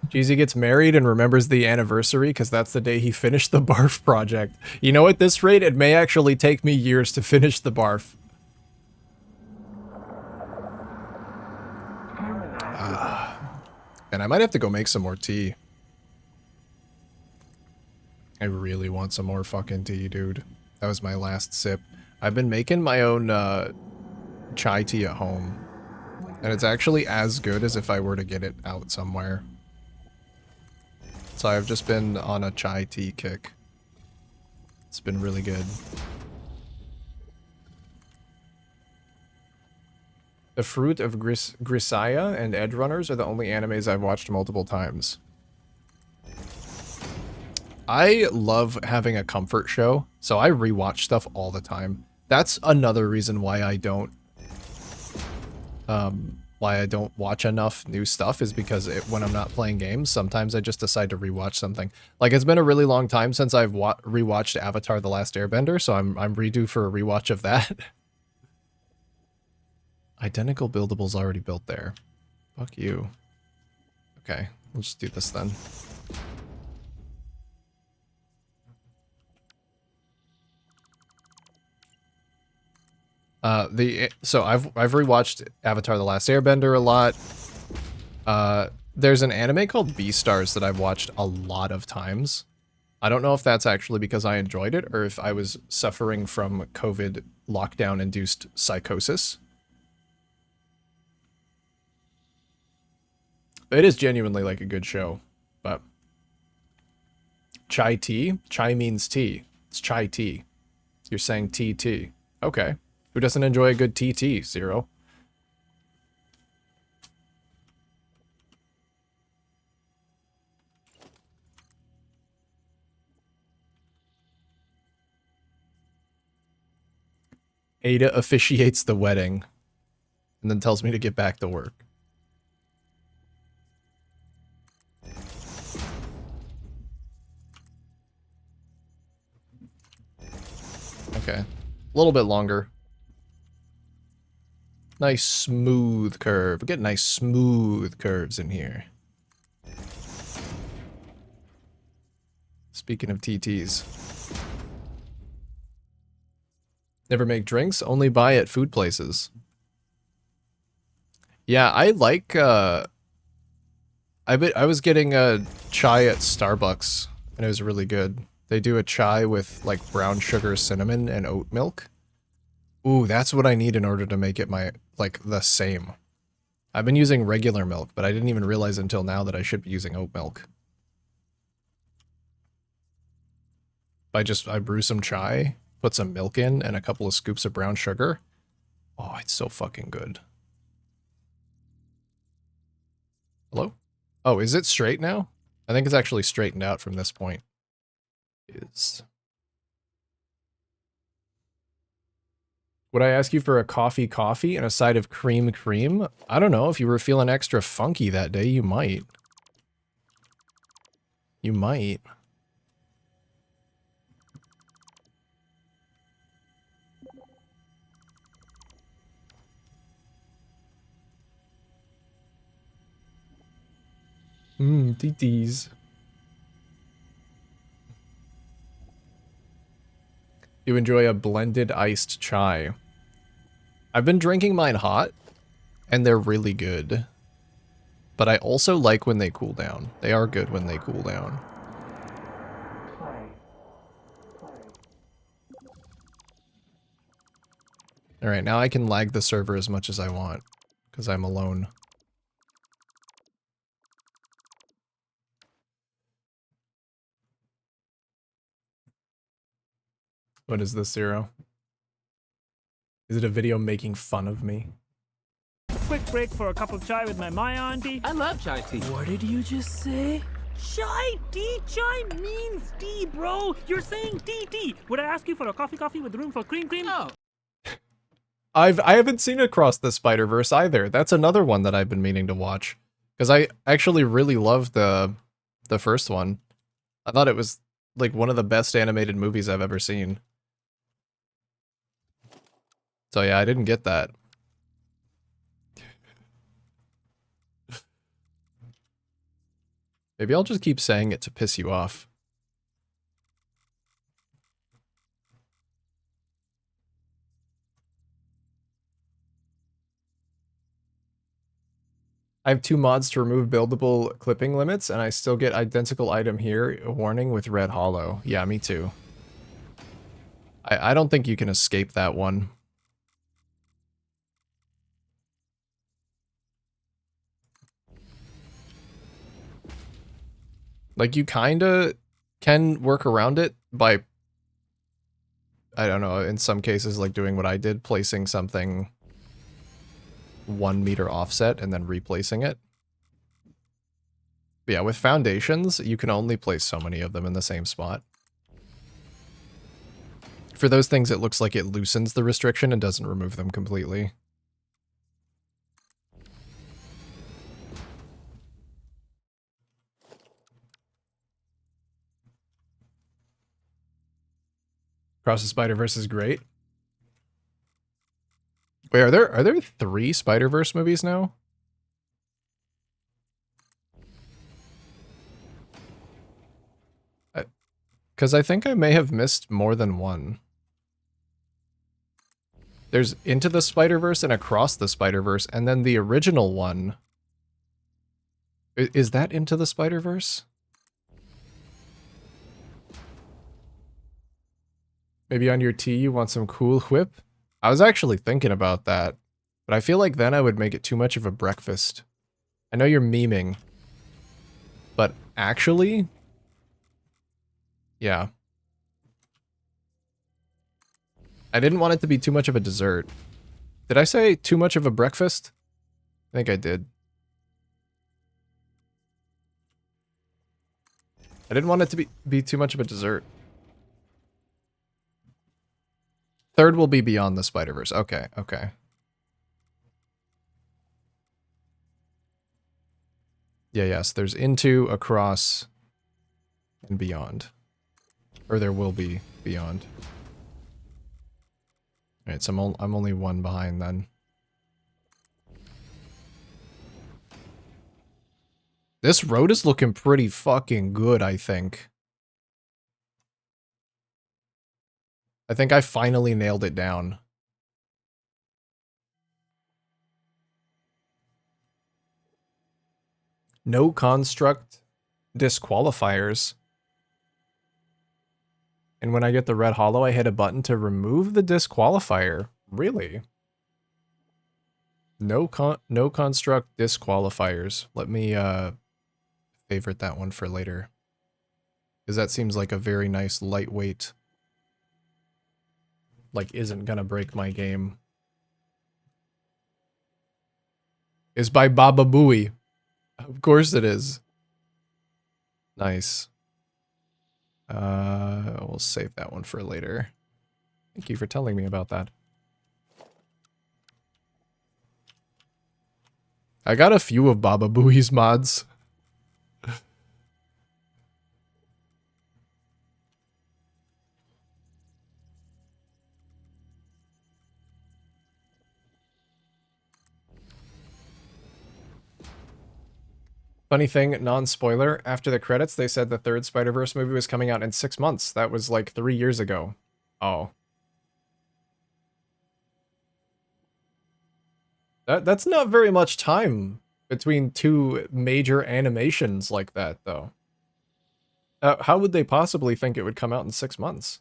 Jeezy gets married and remembers the anniversary because that's the day he finished the barf project. You know, at this rate, it may actually take me years to finish the barf. And I might have to go make some more tea. I really want some more fucking tea, dude. That was my last sip. I've been making my own chai tea at home. And it's actually as good as if I were to get it out somewhere. So I've just been on a chai tea kick. It's been really good. The Fruit of Grisaya and Edge Runners are the only animes I've watched multiple times. I love having a comfort show, so I rewatch stuff all the time. That's another reason why I don't watch enough new stuff, is because when I'm not playing games, sometimes I just decide to rewatch something. Like, it's been a really long time since I've rewatched Avatar: The Last Airbender, so I'm redue for a rewatch of that. Identical buildables already built there. Fuck you. Okay, we'll just do this then. So I've rewatched Avatar: The Last Airbender a lot. There's an anime called Beastars that I've watched a lot of times. I don't know if that's actually because I enjoyed it or if I was suffering from COVID lockdown-induced psychosis. It is genuinely like a good show, but... Chai tea? Chai means tea. It's chai tea. You're saying TT. Okay. Who doesn't enjoy a good TT, Zero? Ada officiates the wedding and then tells me to get back to work. Okay. A little bit longer. Nice smooth curve. We get nice smooth curves in here. Speaking of TTs. Never make drinks, only buy at food places. Yeah, I like, I was getting a chai at Starbucks, and it was really good. They do a chai with, like, brown sugar, cinnamon, and oat milk. Ooh, that's what I need in order to make it the same. I've been using regular milk, but I didn't even realize until now that I should be using oat milk. I brew some chai, put some milk in, and a couple of scoops of brown sugar. Oh, it's so fucking good. Hello? Oh, is it straight now? I think it's actually straightened out from this point. Would I ask you for a coffee and a side of cream? I don't know, if you were feeling extra funky that day, you might. You might. TTs. You enjoy a blended iced chai. I've been drinking mine hot, and they're really good. But I also like when they cool down. They are good when they cool down. Alright, now I can lag the server as much as I want, because I'm alone. What is this, Zero? Is it a video making fun of me? Quick break for a cup of chai with my auntie. I love chai tea. What did you just say? Chai tea? Chai means tea, bro. You're saying tea. Would I ask you for a coffee with room for cream? Oh. I haven't seen Across the Spider-Verse either. That's another one that I've been meaning to watch. Because I actually really loved the first one. I thought it was like one of the best animated movies I've ever seen. So yeah, I didn't get that. Maybe I'll just keep saying it to piss you off. I have 2 mods to remove buildable clipping limits, and I still get identical item here, warning with red hollow. Yeah, me too. I don't think you can escape that one. Like, you kinda can work around it by, I don't know, in some cases, like doing what I did, placing something 1 meter offset and then replacing it. But yeah, with foundations, you can only place so many of them in the same spot. For those things, it looks like it loosens the restriction and doesn't remove them completely. Across the Spider-Verse is great. Wait, are there 3 Spider-Verse movies now? Because I think I may have missed more than one. There's Into the Spider-Verse and Across the Spider-Verse, and then the original one. Is that Into the Spider-Verse? Maybe on your tea you want some Cool Whip? I was actually thinking about that, but I feel like then I would make it too much of a breakfast. I know you're memeing, but actually, yeah. I didn't want it to be too much of a dessert. Did I say too much of a breakfast? I think I did. I didn't want it to be too much of a dessert. Third will be Beyond the Spider-Verse. Okay, okay. Yeah, yes, there's Into, Across, and Beyond. Or there will be Beyond. Alright, so I'm only one behind then. This road is looking pretty fucking good, I think. I think I finally nailed it down. No construct disqualifiers. And when I get the red hollow, I hit a button to remove the disqualifier. Really? No construct disqualifiers. Let me favorite that one for later. Because that seems like a very nice lightweight. Like, isn't gonna break my game. Is by Baba Booey. Of course it is. Nice. We'll save that one for later. Thank you for telling me about that. I got a few of Baba Booey's mods. Funny thing, non-spoiler, after the credits, they said the third Spider-Verse movie was coming out in 6 months. That was like 3 years ago. Oh. That's not very much time between two major animations like that, though. How would they possibly think it would come out in 6 months?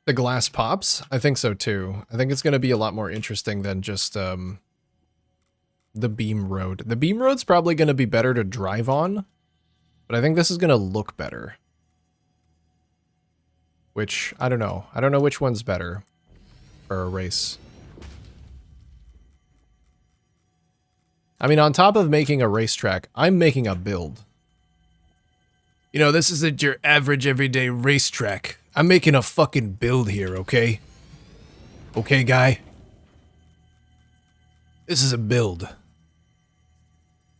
The glass pops? I think so too. I think it's going to be a lot more interesting than just the beam road. The beam road's probably going to be better to drive on, but I think this is going to look better. Which, I don't know. I don't know which one's better for a race. I mean, on top of making a racetrack, I'm making a build. You know, this isn't your average everyday racetrack. I'm making a fucking build here, okay? Okay, guy? This is a build.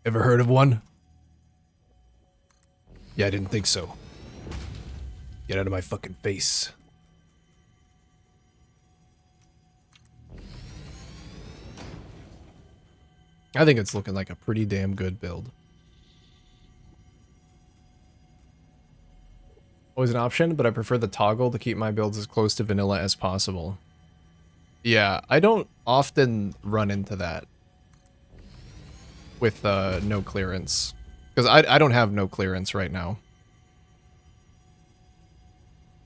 Ever heard of one? Yeah, I didn't think so. Get out of my fucking face. I think it's looking like a pretty damn good build. Always an option, but I prefer the toggle to keep my builds as close to vanilla as possible. Yeah, I don't often run into that with no clearance. Because I don't have no clearance right now.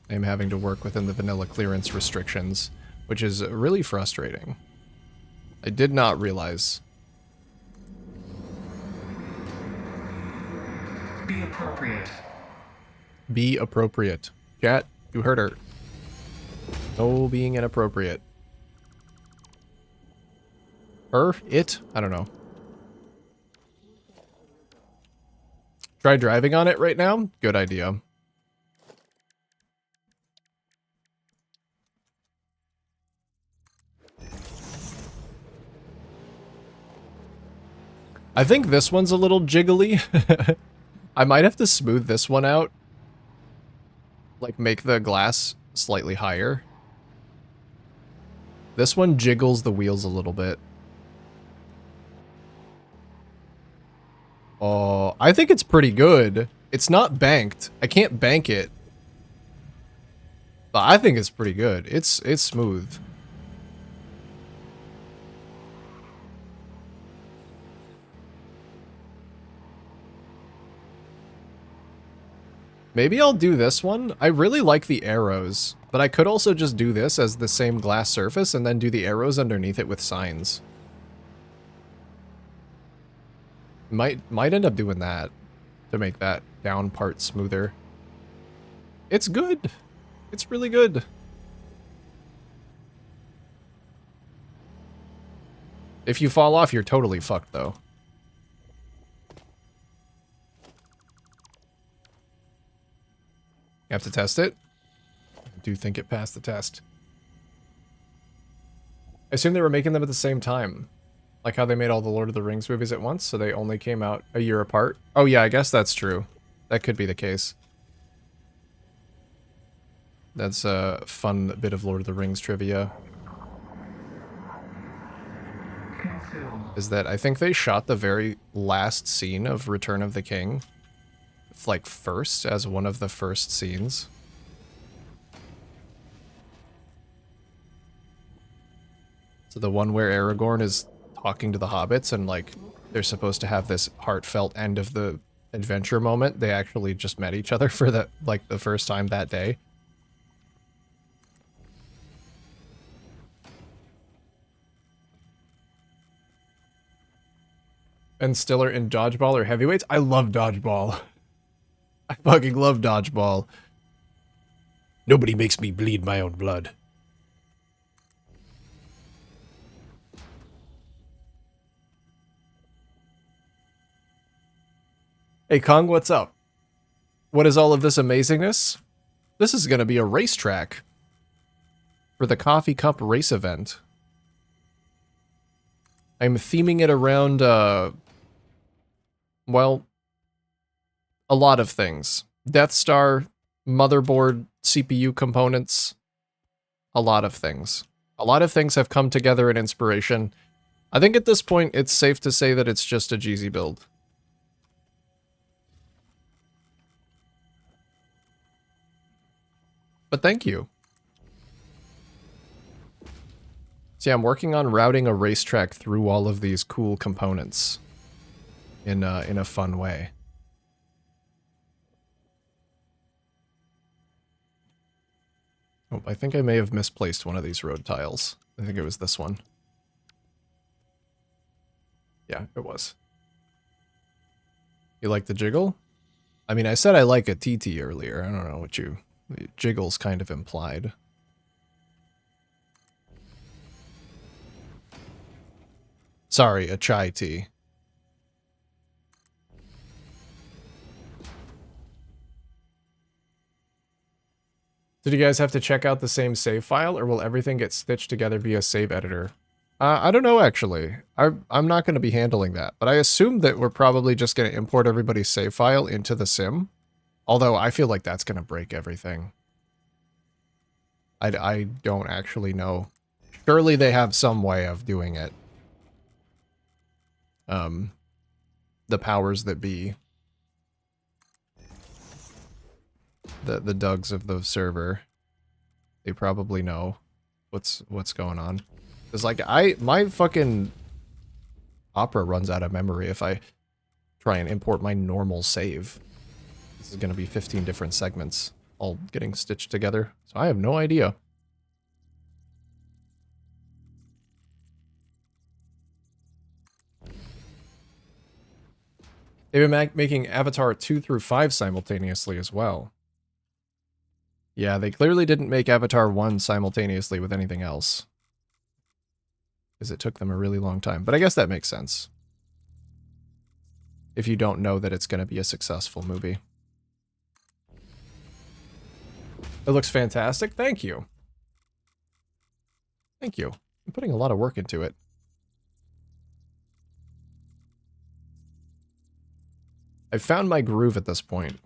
I'm having to work within the vanilla clearance restrictions, which is really frustrating. I did not realize. Be appropriate. Be appropriate. Chat, you heard her. No being inappropriate. Her? It? I don't know. Try driving on it right now? Good idea. I think this one's a little jiggly. I might have to smooth this one out. Like, make the glass slightly higher. This one jiggles the wheels a little bit. Oh, I think it's pretty good. It's not banked. I can't bank it. But I think it's pretty good. It's smooth. Maybe I'll do this one. I really like the arrows, but I could also just do this as the same glass surface and then do the arrows underneath it with signs. Might end up doing that to make that down part smoother. It's good. It's really good. If you fall off, you're totally fucked, though. You have to test it. I do think it passed the test. I assume they were making them at the same time. Like how they made all the Lord of the Rings movies at once, so they only came out a year apart. Oh yeah, I guess that's true. That could be the case. That's a fun bit of Lord of the Rings trivia. Is that I think they shot the very last scene of Return of the King, like first, as one of the first scenes. So the one where Aragorn is talking to the hobbits and like they're supposed to have this heartfelt end of the adventure moment, they actually just met each other for the first time that day. And Stiller in Dodgeball or Heavyweights? I love Dodgeball. I fucking love Dodgeball. Nobody makes me bleed my own blood. Hey Kong, what's up? What is all of this amazingness? This is gonna be a racetrack for the Coffee Cup race event. I'm theming it around, well, a lot of things. Death Star, motherboard, CPU components, a lot of things. A lot of things have come together in inspiration. I think at this point, it's safe to say that it's just a Jeezy build. But thank you. See, I'm working on routing a racetrack through all of these cool components in a fun way. Oh, I think I may have misplaced one of these road tiles. I think it was this one. Yeah, it was. You like the jiggle? I mean, I said I like a TT earlier. I don't know what you... Jiggle's kind of implied. Sorry, a chai tea. Did you guys have to check out the same save file, or will everything get stitched together via save editor? I don't know, actually. I'm not going to be handling that, but I assume that we're probably just going to import everybody's save file into the sim. Although, I feel like that's going to break everything. I don't actually know. Surely they have some way of doing it. The powers that be. The Dougs of the server. They probably know what's going on. It's like, my fucking Opera runs out of memory if I try and import my normal save. This is going to be 15 different segments, all getting stitched together. So I have no idea. They've been making Avatar 2 through 5 simultaneously as well. Yeah, they clearly didn't make Avatar 1 simultaneously with anything else. Because it took them a really long time. But I guess that makes sense. If you don't know that it's going to be a successful movie. It looks fantastic. Thank you. Thank you. I'm putting a lot of work into it. I've found my groove at this point.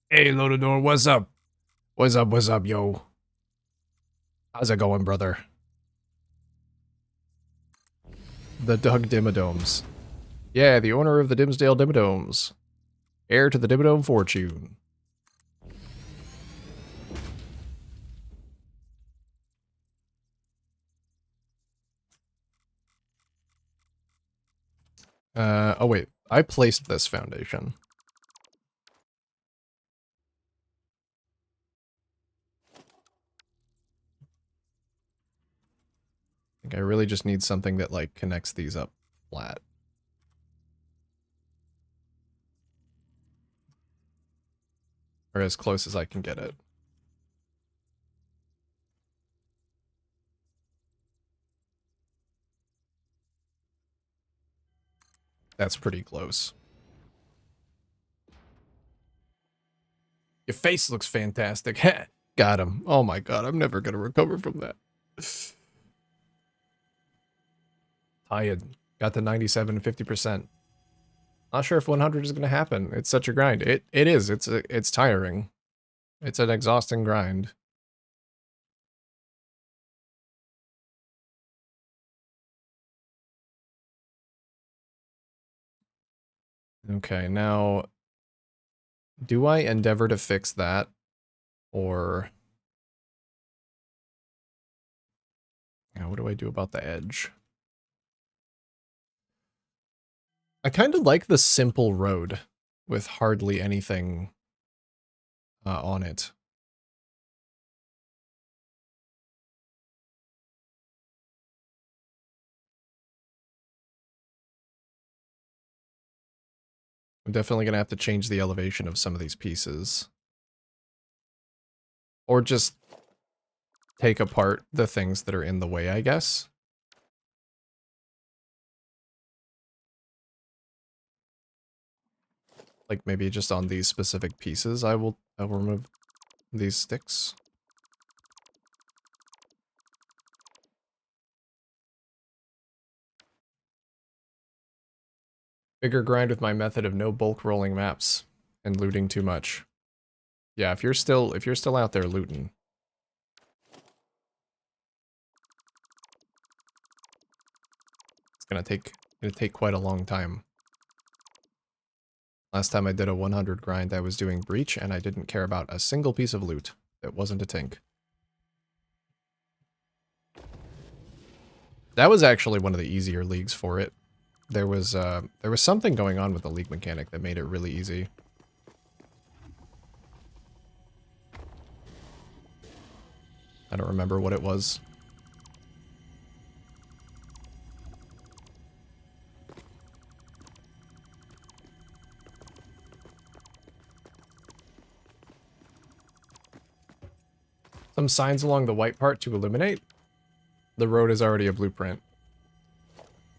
Hey, Lodador, what's up? What's up, yo? How's it going, brother? The Doug Dimmadomes. Yeah, the owner of the Dimsdale Dimmadomes. Heir to the Dimmadome fortune. Oh wait, I placed this foundation. I think I really just need something that, like, connects these up flat. Or as close as I can get it. That's pretty close. Your face looks fantastic. Got him. Oh my god, I'm never gonna recover from that. Tired. Got to 97, 50%. Not sure if 100 is gonna happen. It's such a grind. It is. It's tiring. It's an exhausting grind. Okay, now do I endeavor to fix that? Or yeah, what do I do about the edge? I kind of like the simple road with hardly anything on it. I'm definitely going to have to change the elevation of some of these pieces. Or just take apart the things that are in the way, I guess. Like maybe just on these specific pieces, I'll remove these sticks. Bigger grind with my method of no bulk rolling maps and looting too much. Yeah, if you're still out there looting. It's gonna take quite a long time. Last time I did a 100 grind, I was doing Breach, and I didn't care about a single piece of loot. It wasn't a tink. That was actually one of the easier leagues for it. There was something going on with the league mechanic that made it really easy. I don't remember what it was. Some signs along the white part to illuminate. The road is already a blueprint.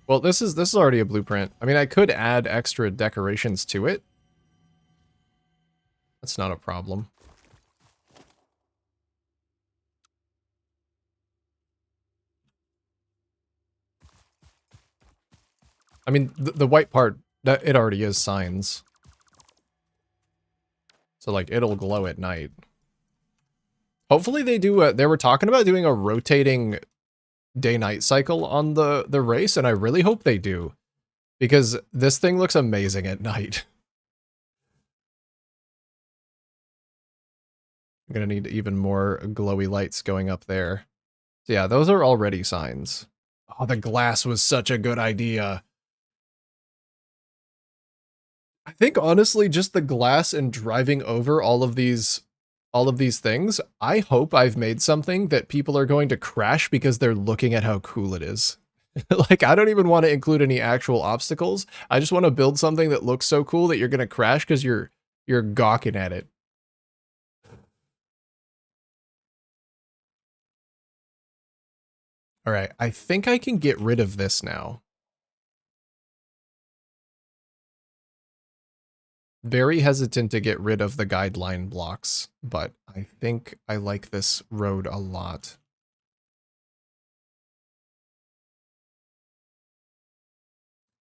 Well, this is already a blueprint. I mean, I could add extra decorations to it. That's not a problem. I mean, the white part, it already is signs. So, like, it'll glow at night. Hopefully they do, they were talking about doing a rotating day-night cycle on the race, and I really hope they do. Because this thing looks amazing at night. I'm gonna need even more glowy lights going up there. So yeah, those are already signs. Oh, the glass was such a good idea. I think honestly, just the glass and driving over all of these things, I hope I've made something that people are going to crash because they're looking at how cool it is. Like, I don't even want to include any actual obstacles. I just want to build something that looks so cool that you're going to crash because you're gawking at it. All right, I think I can get rid of this now. Very hesitant to get rid of the guideline blocks, but I think I like this road a lot.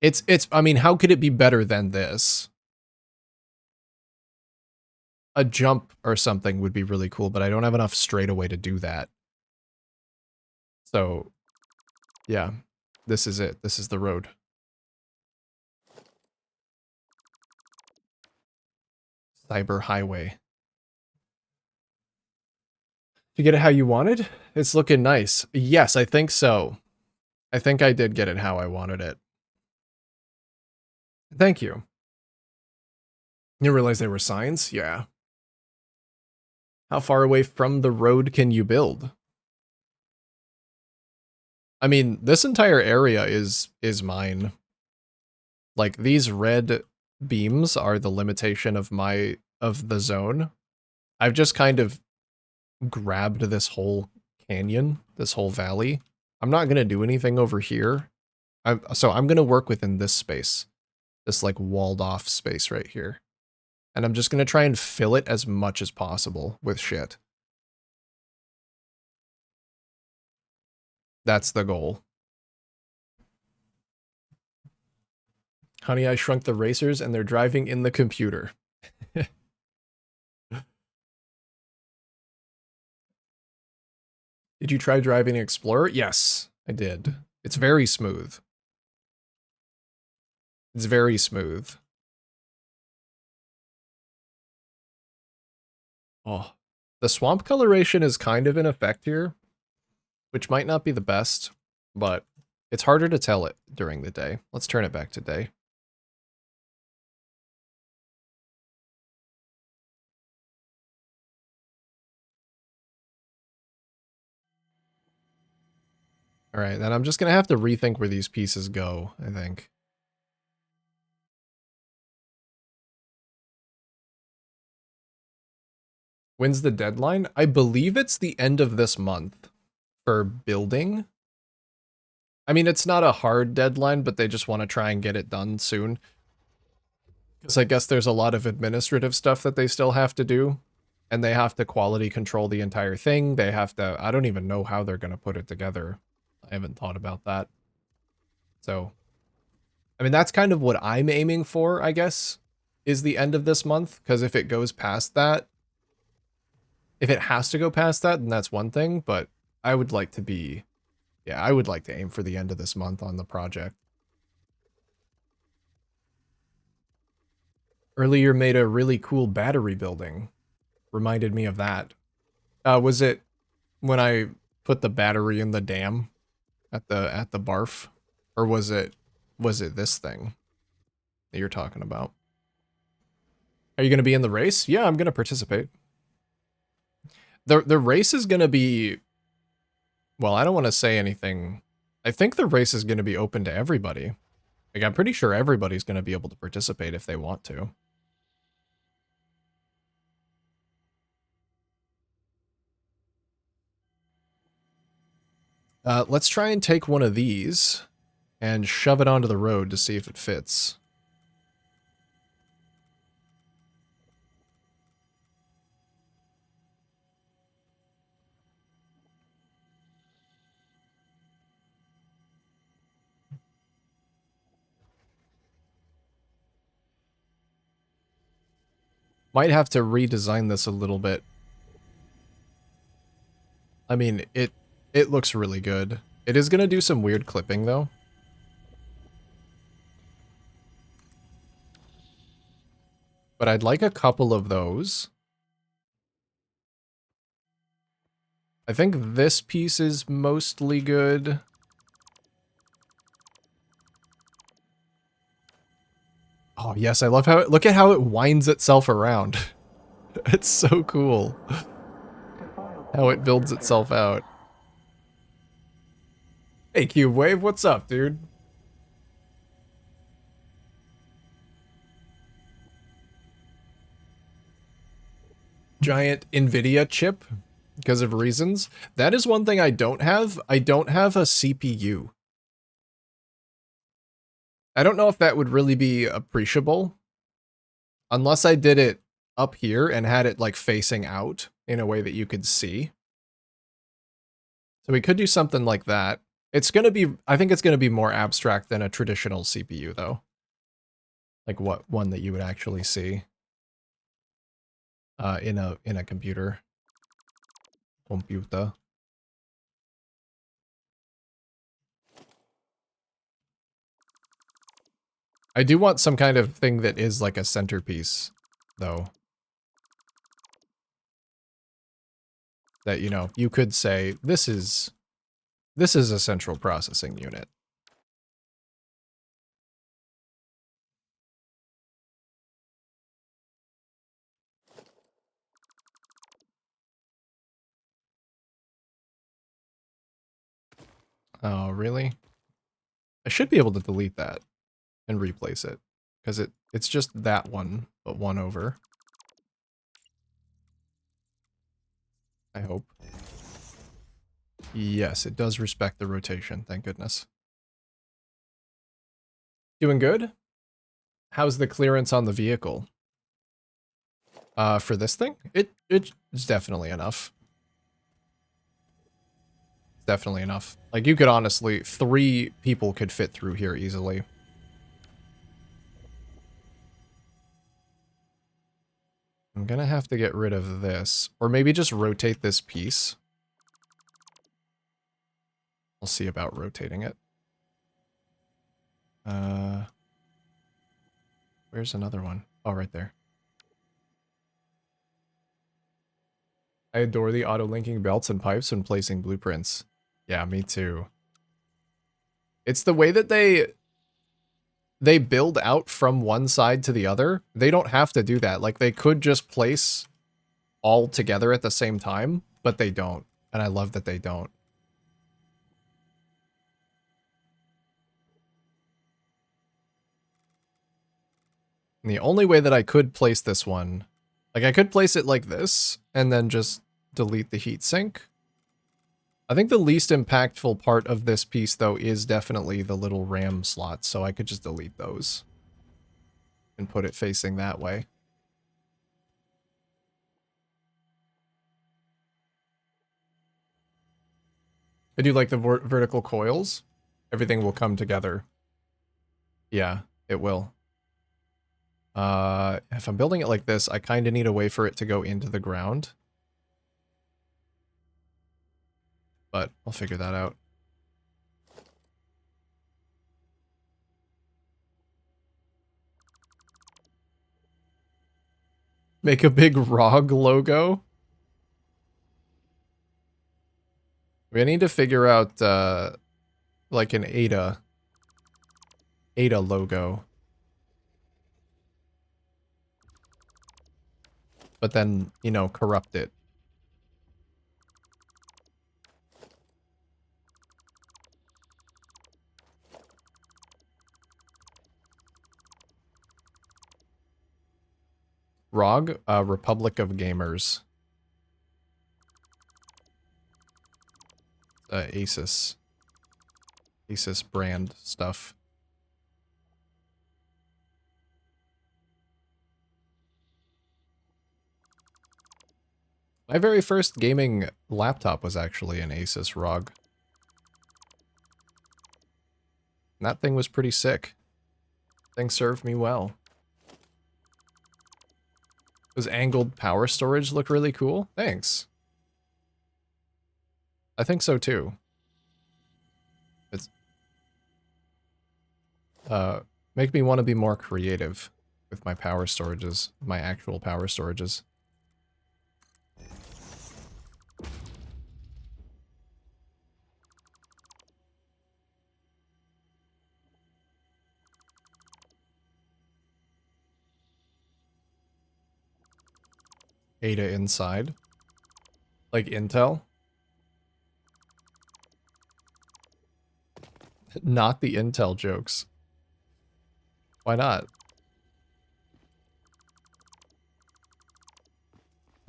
I mean, how could it be better than this? A jump or something would be really cool, but I don't have enough straightaway to do that. So, yeah, this is it. This is the road. Cyber Highway. Did you get it how you wanted? It's looking nice. Yes, I think so. I think I did get it how I wanted it. Thank you. You realize they were signs? Yeah. How far away from the road can you build? I mean, this entire area is mine. Like, these red beams are the limitation of the zone. I've just kind of grabbed this whole canyon, this whole valley. I'm not gonna do anything over here. So I'm gonna work within this space. This like walled off space right here. And I'm just gonna try and fill it as much as possible with shit. That's the goal. Honey, I Shrunk the Racers and they're driving in the computer. Did you try driving Explorer? Yes, I did. It's very smooth. It's very smooth. Oh, the swamp coloration is kind of in effect here, which might not be the best, but it's harder to tell it during the day. Let's turn it back to day. All right, then I'm just going to have to rethink where these pieces go, I think. When's the deadline? I believe it's the end of this month for building. I mean, it's not a hard deadline, but they just want to try and get it done soon. Because I guess there's a lot of administrative stuff that they still have to do. And they have to quality control the entire thing. They have to... I don't even know how they're going to put it together. I haven't thought about that. So... I mean, that's kind of what I'm aiming for, I guess, is the end of this month. Because if it goes past that... If it has to go past that, then that's one thing. But I would like to be... Yeah, I would like to aim for the end of this month on the project. Earlier made a really cool battery building. Reminded me of that. Was it when I put the battery in the dam at the barf? Or was it this thing that you're talking about? Are you going to be in the race? Yeah, I'm going to participate. The race is going to be... Well, I don't want to say anything. I think the race is going to be open to everybody. Like, I'm pretty sure everybody's going to be able to participate if they want to. Let's try and take one of these and shove it onto the road to see if it fits. Might have to redesign this a little bit. I mean, it looks really good. It is going to do some weird clipping, though. But I'd like a couple of those. I think this piece is mostly good. Oh, yes, I love how look at how it winds itself around. It's so cool. How it builds itself out. Hey, Cube Wave, what's up, dude? Giant NVIDIA chip because of reasons. That is one thing I don't have. I don't have a CPU. I don't know if that would really be appreciable. Unless I did it up here and had it like facing out in a way that you could see. So we could do something like that. It's going to be, I think it's going to be more abstract than a traditional CPU though. Like what one that you would actually see in a computer. Computer. I do want some kind of thing that is like a centerpiece, though. That, you know, you could say, this is a central processing unit. Oh, really? I should be able to delete that and replace it. Because it's just that one, but one over. I hope. Yes, it does respect the rotation, thank goodness. Doing good? How's the clearance on the vehicle? For this thing? It's definitely enough. It's definitely enough. Like, you could honestly, 3 people could fit through here easily. I'm gonna have to get rid of this. Or maybe just rotate this piece. I'll see about rotating it. Where's another one? Oh, right there. I adore the auto-linking belts and pipes when placing blueprints. Yeah, me too. It's the way that they build out from one side to the other. They don't have to do that. Like, they could just place all together at the same time, but they don't. And I love that they don't. And the only way that I could place this one, like, I could place it like this, and then just delete the heatsink. I think the least impactful part of this piece, though, is definitely the little RAM slots, so I could just delete those. And put it facing that way. I do like the vertical coils. Everything will come together. Yeah, it will. If I'm building it like this, I kind of need a way for it to go into the ground. But I'll figure that out. Make a big ROG logo. We need to figure out, like an ADA logo. But then, you know, corrupt it. ROG, Republic of Gamers. Asus. Asus brand stuff. My very first gaming laptop was actually an Asus ROG. And that thing was pretty sick. Thing served me well. Does angled power storage look really cool? Thanks. I think so too. It's make me want to be more creative with my power storages, my actual power storages. ADA inside. Like Intel. Not the Intel jokes. Why not?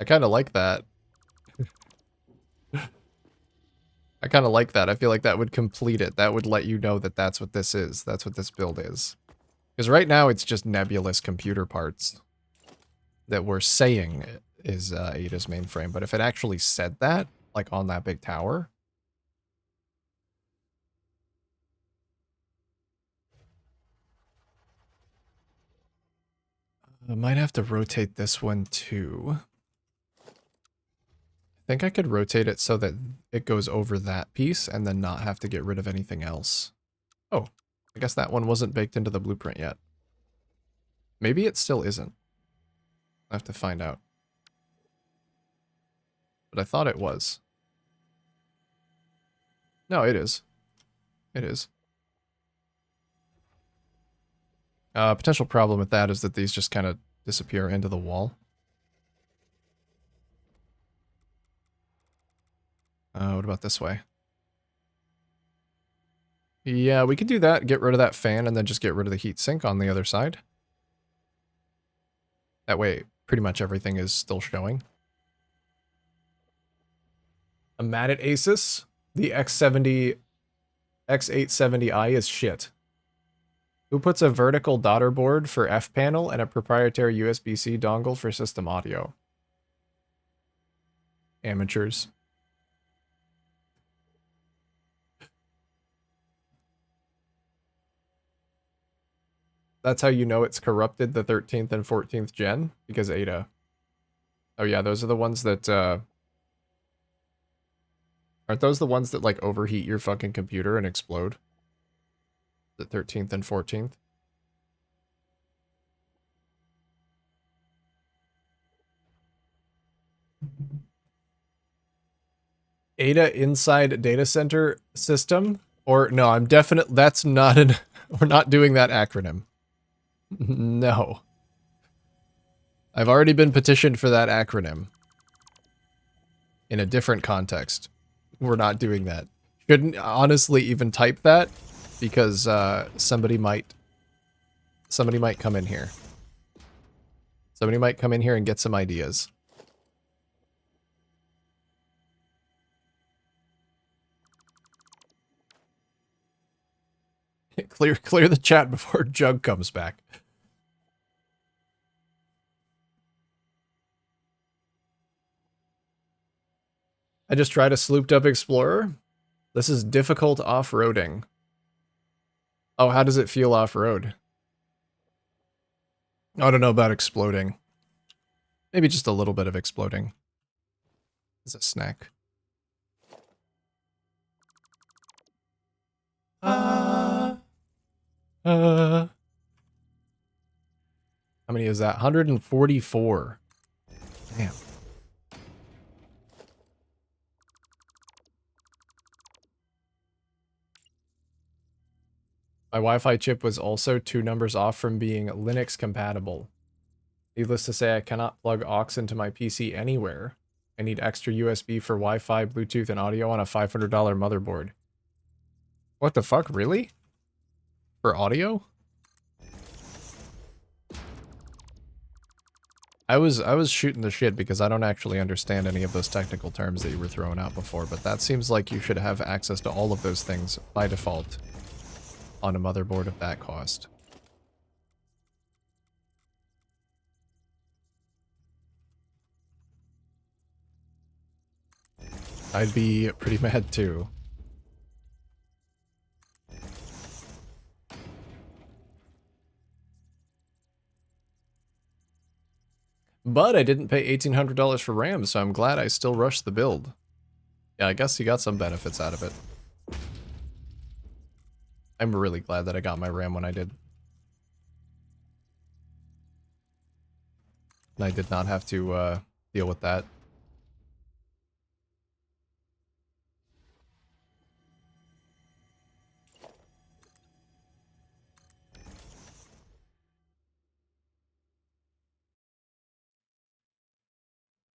I kind of like that. I kind of like that. I feel like that would complete it. That would let you know that that's what this is. That's what this build is. Because right now it's just nebulous computer parts that we're saying is Ada's mainframe. But if it actually said that, like on that big tower... I might have to rotate this one too. I think I could rotate it so that it goes over that piece and then not have to get rid of anything else. Oh, I guess that one wasn't baked into the blueprint yet. Maybe it still isn't. I have to find out. But I thought it was. No, it is. It is. Potential problem with that is that these just kind of disappear into the wall. What about this way? Yeah, we could do that, get rid of that fan, and then just get rid of the heat sink on the other side. That way, pretty much everything is still showing. I'm mad at Asus. The X870i is shit. Who puts a vertical daughter board for F panel and a proprietary USB-C dongle for system audio? Amateurs. That's how you know it's corrupted the 13th and 14th gen, because Ada. Oh yeah, those are the ones that, aren't those the ones that, like, overheat your fucking computer and explode? The 13th and 14th? Ada inside data center system? Or, no, I'm definitely, that's not an, we're not doing that acronym. No. I've already been petitioned for that acronym. In a different context. We're not doing that. Shouldn't honestly even type that, because somebody might come in here. Somebody might come in here and get some ideas. Clear the chat before Jug comes back. I just tried a slooped up Explorer. This is difficult off-roading. Oh, how does it feel off-road? I don't know about exploding. Maybe just a little bit of exploding. As a snack. How many is that? 144. Damn. My Wi-Fi chip was also 2 numbers off from being Linux compatible. Needless to say, I cannot plug aux into my PC anywhere. I need extra USB for Wi-Fi, Bluetooth, and audio on a $500 motherboard. What the fuck, really? For audio? I was shooting the shit because I don't actually understand any of those technical terms that you were throwing out before, but that seems like you should have access to all of those things by default on a motherboard of that cost. I'd be pretty mad too. But I didn't pay $1,800 for RAM, so I'm glad I still rushed the build. Yeah, I guess you got some benefits out of it. I'm really glad that I got my RAM when I did. And I did not have to deal with that.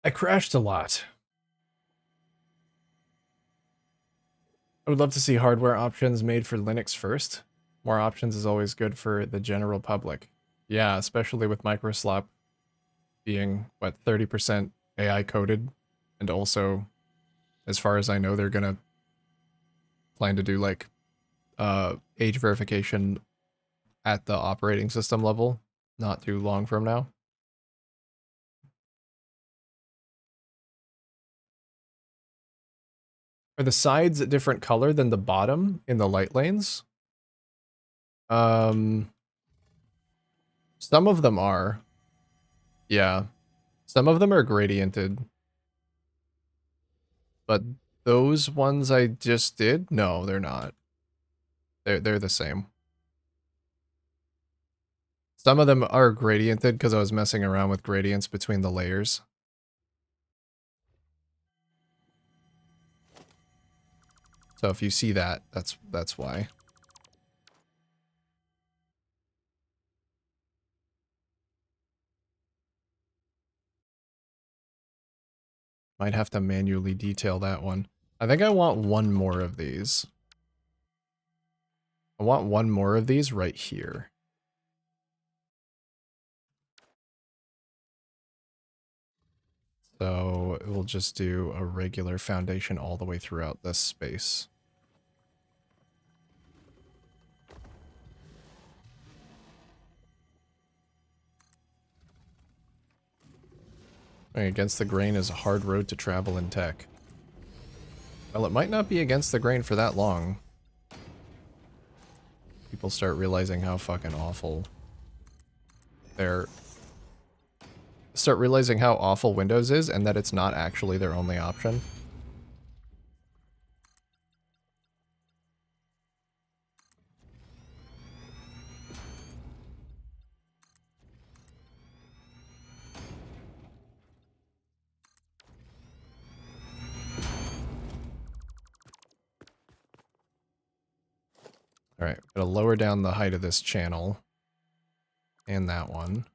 I crashed a lot. I would love to see hardware options made for Linux first. More options is always good for the general public. Yeah, especially with Microslop being, what, 30% AI coded. And also, as far as I know, they're gonna plan to do, like, age verification at the operating system level not too long from now. Are the sides a different color than the bottom in the light lanes? Some of them are. Yeah. Some of them are gradiented. But those ones I just did? No, they're not. They're the same. Some of them are gradiented because I was messing around with gradients between the layers. So if you see that, that's why. Might have to manually detail that one. I think I want one more of these. I want one more of these right here. So we'll just do a regular foundation all the way throughout this space. Against the grain is a hard road to travel in tech. Well, it might not be against the grain for that long. People start realizing how fucking awful start realizing how awful Windows is and that it's not actually their only option. Alright, gotta lower down the height of this channel. And that one.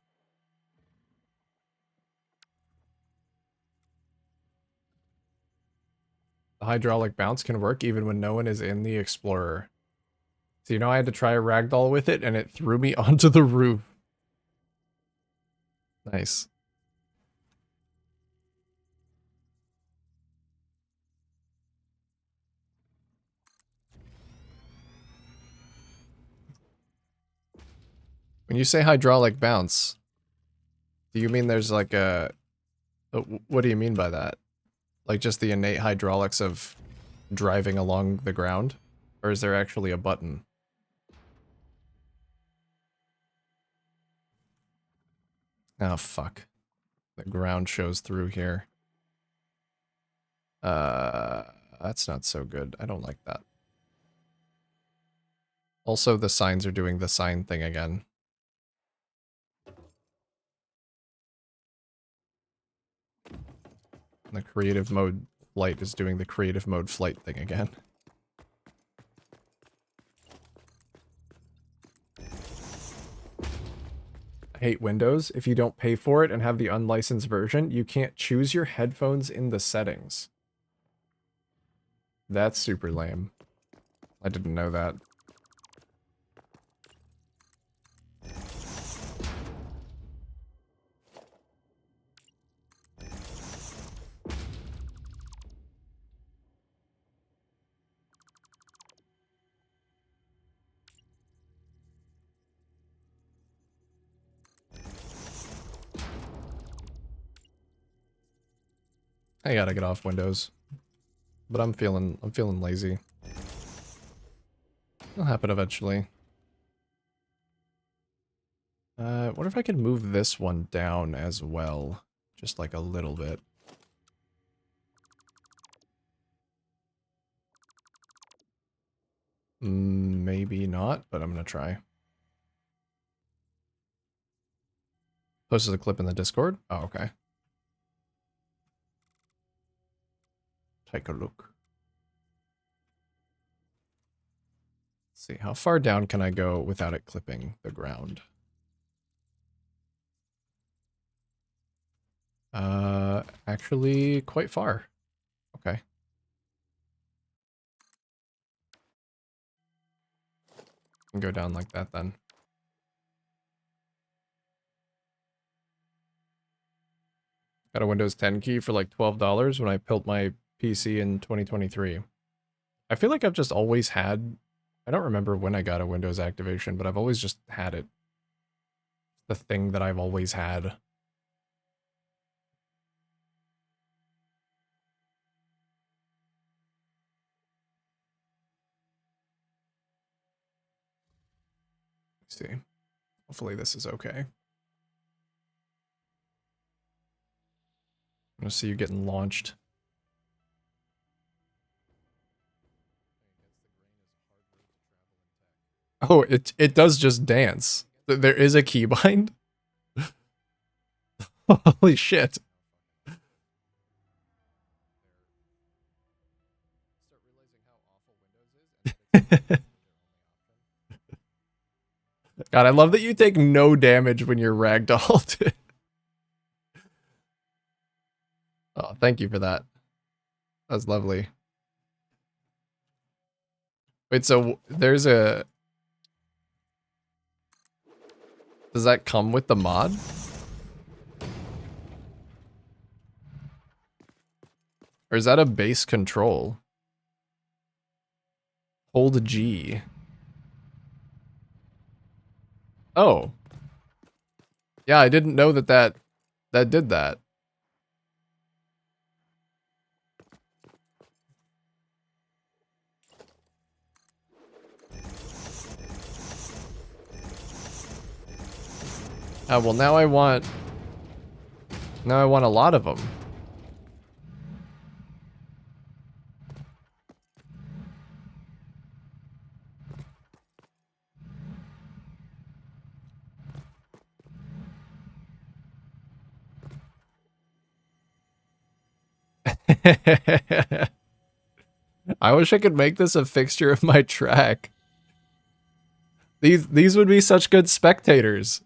The hydraulic bounce can work even when no one is in the Explorer. So you know I had to try a ragdoll with it and it threw me onto the roof. Nice. When you say hydraulic bounce, do you mean there's like a... What do you mean by that? Like just the innate hydraulics of driving along the ground? Or is there actually a button? Oh, fuck. The ground shows through here. That's not so good. I don't like that. Also, the signs are doing the sign thing again. And the creative mode flight is doing the creative mode flight thing again. I hate Windows. If you don't pay for it and have the unlicensed version, you can't choose your headphones in the settings. That's super lame. I didn't know that. I gotta get off Windows. But I'm feeling lazy. It'll happen eventually. What if I could move this one down as well? Just like a little bit. Maybe not, but I'm gonna try. Posted a clip in the Discord? Oh, okay. Take a look. Let's see, how far down can I go without it clipping the ground? Actually quite far. Okay. Can go down like that then. Got a Windows 10 key for like $12 when I built my PC in 2023. I feel like I've just always had... I don't remember when I got a Windows activation, but I've always just had it. The thing that I've always had. Let's see. Hopefully this is okay. I'm gonna see you getting launched. Oh, it does just dance. There is a keybind? Holy shit. God, I love that you take no damage when you're ragdolled. Oh, thank you for that. That's lovely. Wait, so there's a Does that come with the mod? Or is that a base control? Hold G. Oh. Yeah, I didn't know that did that. Well, now I want a lot of them. I wish I could make this a fixture of my track. These would be such good spectators.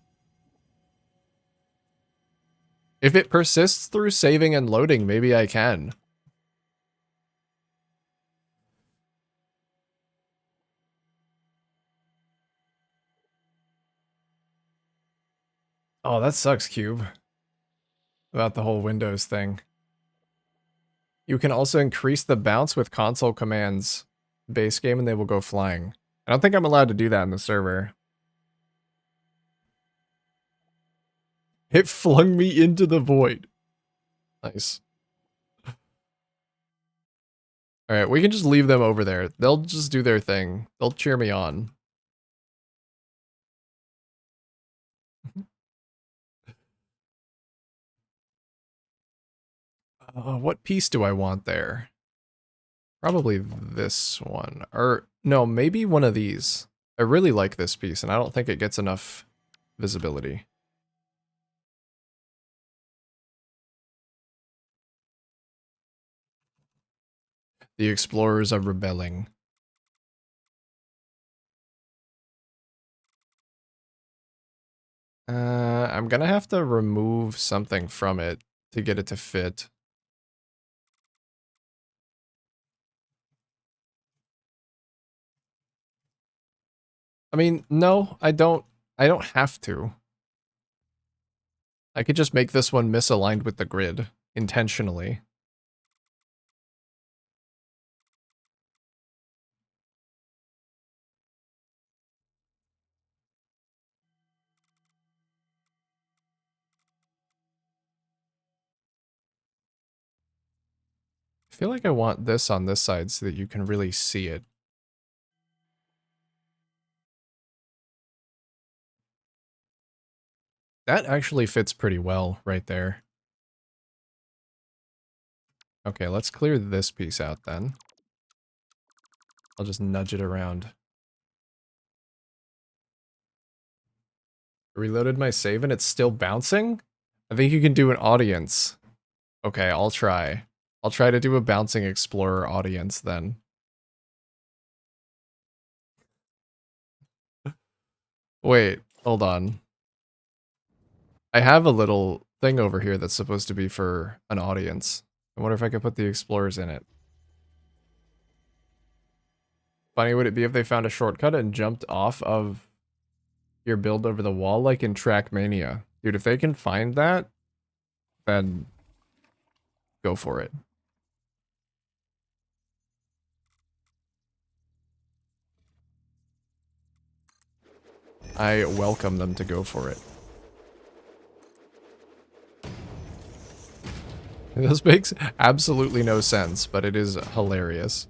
If it persists through saving and loading, maybe I can. Oh, that sucks, Cube. About the whole Windows thing. You can also increase the bounce with console commands base game and they will go flying. I don't think I'm allowed to do that in the server. It flung me into the void. Nice. Alright, we can just leave them over there. They'll just do their thing. They'll cheer me on. What piece do I want there? Probably this one. Or, no, maybe one of these. I really like this piece, and I don't think it gets enough visibility. The explorers are rebelling. I'm gonna have to remove something from it to get it to fit. I mean, no, I don't have to. I could just make this one misaligned with the grid intentionally. I feel like I want this on this side so that you can really see it. That actually fits pretty well right there. Okay, let's clear this piece out then. I'll just nudge it around. Reloaded my save and it's still bouncing? I think you can do an audience. Okay, I'll try. I'll try to do a bouncing explorer audience then. Wait, hold on. I have a little thing over here that's supposed to be for an audience. I wonder if I could put the explorers in it. Funny would it be if they found a shortcut and jumped off of your build over the wall like in Trackmania? Dude, if they can find that, then go for it. I welcome them to go for it. This makes absolutely no sense, but it is hilarious.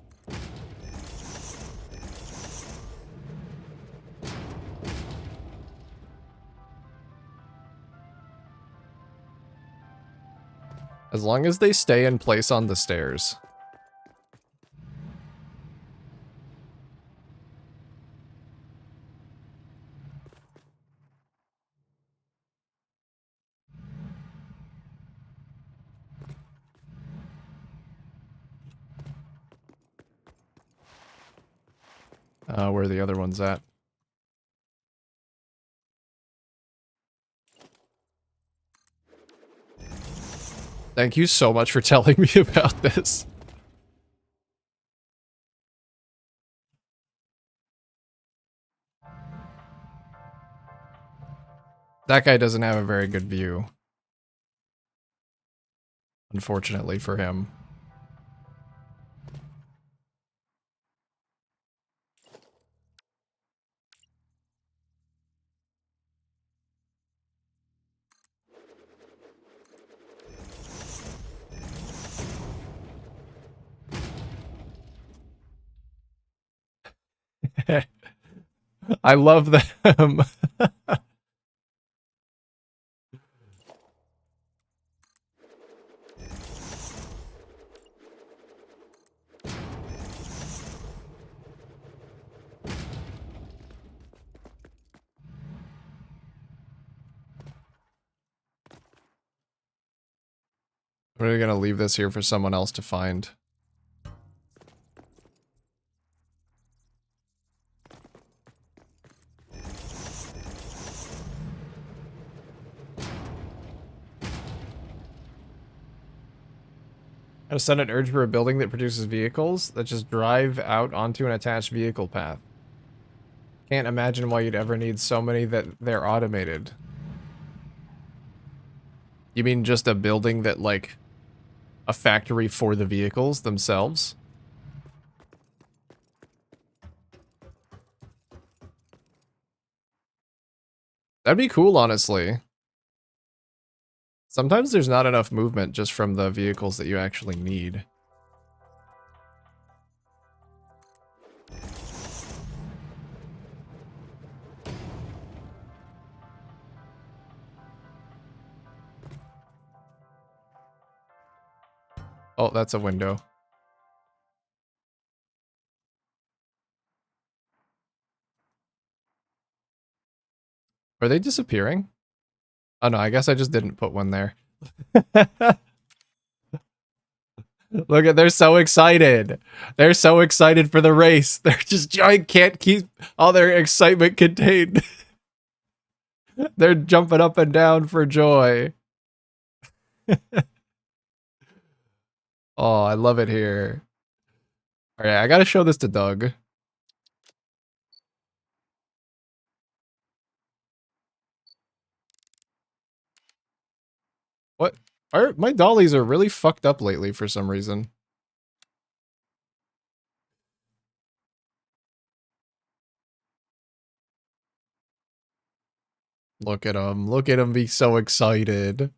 As long as they stay in place on the stairs. Where are the other ones at? Thank you so much for telling me about this. That guy doesn't have a very good view. Unfortunately for him. I love them. We're gonna leave this here for someone else to find. A sudden urge for a building that produces vehicles that just drive out onto an attached vehicle path. Can't imagine why you'd ever need so many that they're automated. You mean just a building that, like, a factory for the vehicles themselves? That'd be cool, honestly. Sometimes there's not enough movement just from the vehicles that you actually need. Oh, that's a window. Are they disappearing? Oh no, I guess I just didn't put one there. Look at, they're so excited. They're so excited for the race. They're just giant, can't keep all their excitement contained. They're jumping up and down for joy. Oh, I love it here. All right, I gotta show this to Doug. What? My dollies are really fucked up lately for some reason. Look at them. Look at them be so excited.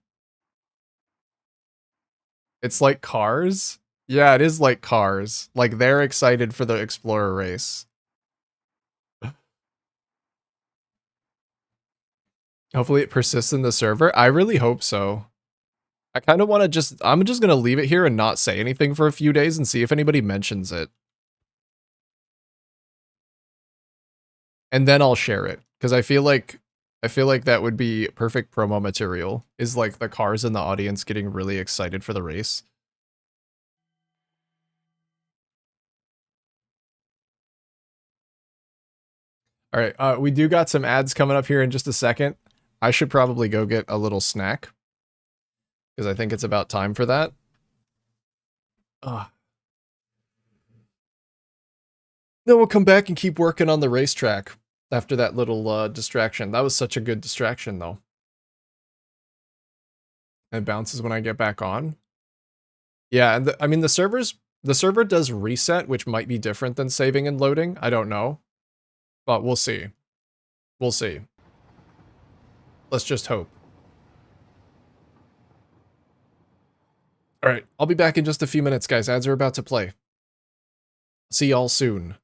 It's like Cars. Yeah, it is like Cars. Like, they're excited for the Explorer race. Hopefully it persists in the server. I really hope so. I kind of want to just... I'm just going to leave it here and not say anything for a few days and see if anybody mentions it. And then I'll share it. Because I feel like that would be perfect promo material. Is like the cars in the audience getting really excited for the race. All right, we do got some ads coming up here in just a second. I should probably go get a little snack. Because I think it's about time for that. Ugh. Then we'll come back and keep working on the racetrack after that little distraction. That was such a good distraction, though. It bounces when I get back on. Yeah, and I mean, the server does reset, which might be different than saving and loading. I don't know. But we'll see. We'll see. Let's just hope. All right, I'll be back in just a few minutes, guys. Ads are about to play. See y'all soon.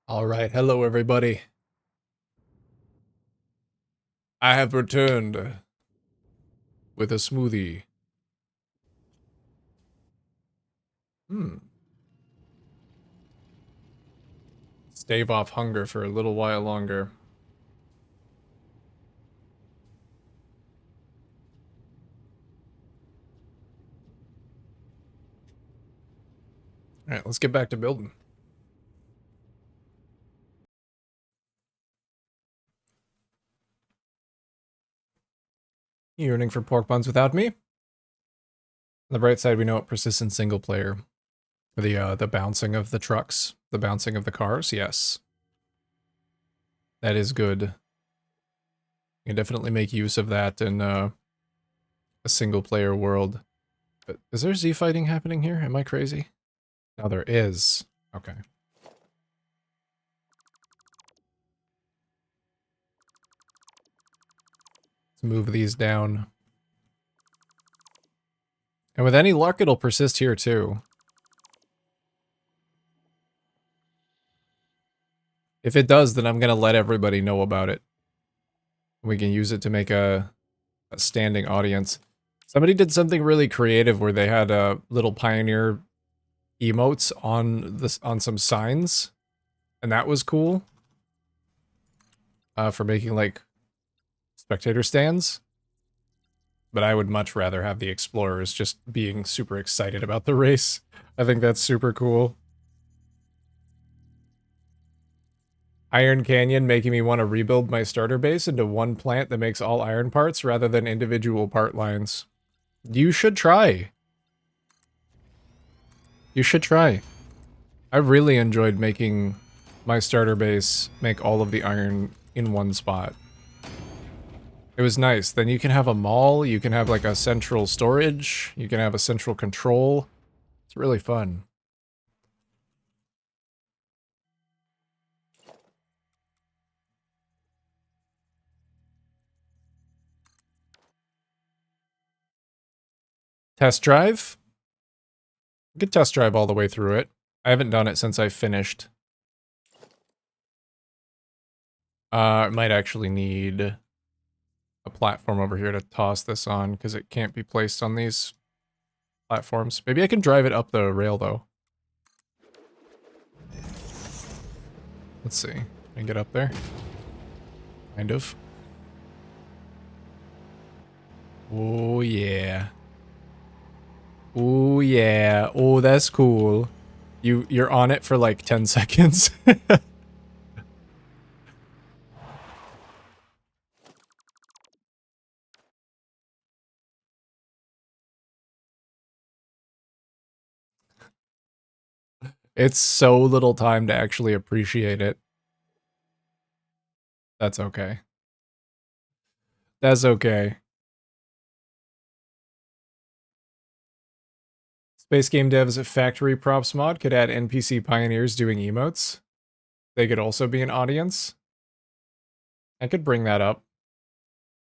Alright, hello everybody. I have returned with a smoothie. Stave off hunger for a little while longer. Alright, let's get back to building. Yearning for pork buns without me? On the bright side, we know it persists in single player. The bouncing of the trucks, the bouncing of the cars, yes. That is good. You can definitely make use of that in a single player world. But is there Z fighting happening here? Am I crazy? No, there is. Okay. Let's move these down. And with any luck, it'll persist here too. If it does, then I'm gonna let everybody know about it. We can use it to make a standing audience. Somebody did something really creative where they had little Pioneer emotes on some signs, and that was cool. For making like spectator stands. But I would much rather have the explorers just being super excited about the race. I think that's super cool. Iron Canyon making me want to rebuild my starter base into one plant that makes all iron parts rather than individual part lines. You should try. You should try. I really enjoyed making my starter base make all of the iron in one spot. It was nice. Then you can have a mall, you can have like a central storage, you can have a central control. It's really fun. Test drive? You could test drive all the way through it. I haven't done it since I finished. It might actually need a platform over here to toss this on, because it can't be placed on these platforms. Maybe I can drive it up the rail, though. Let's see. Can I get up there? Kind of. Oh, yeah. Oh, yeah. Oh, that's cool. You're on it for like 10 seconds. It's so little time to actually appreciate it. That's okay. That's okay. Space Game Dev's Factory Props mod could add NPC pioneers doing emotes. They could also be an audience. I could bring that up.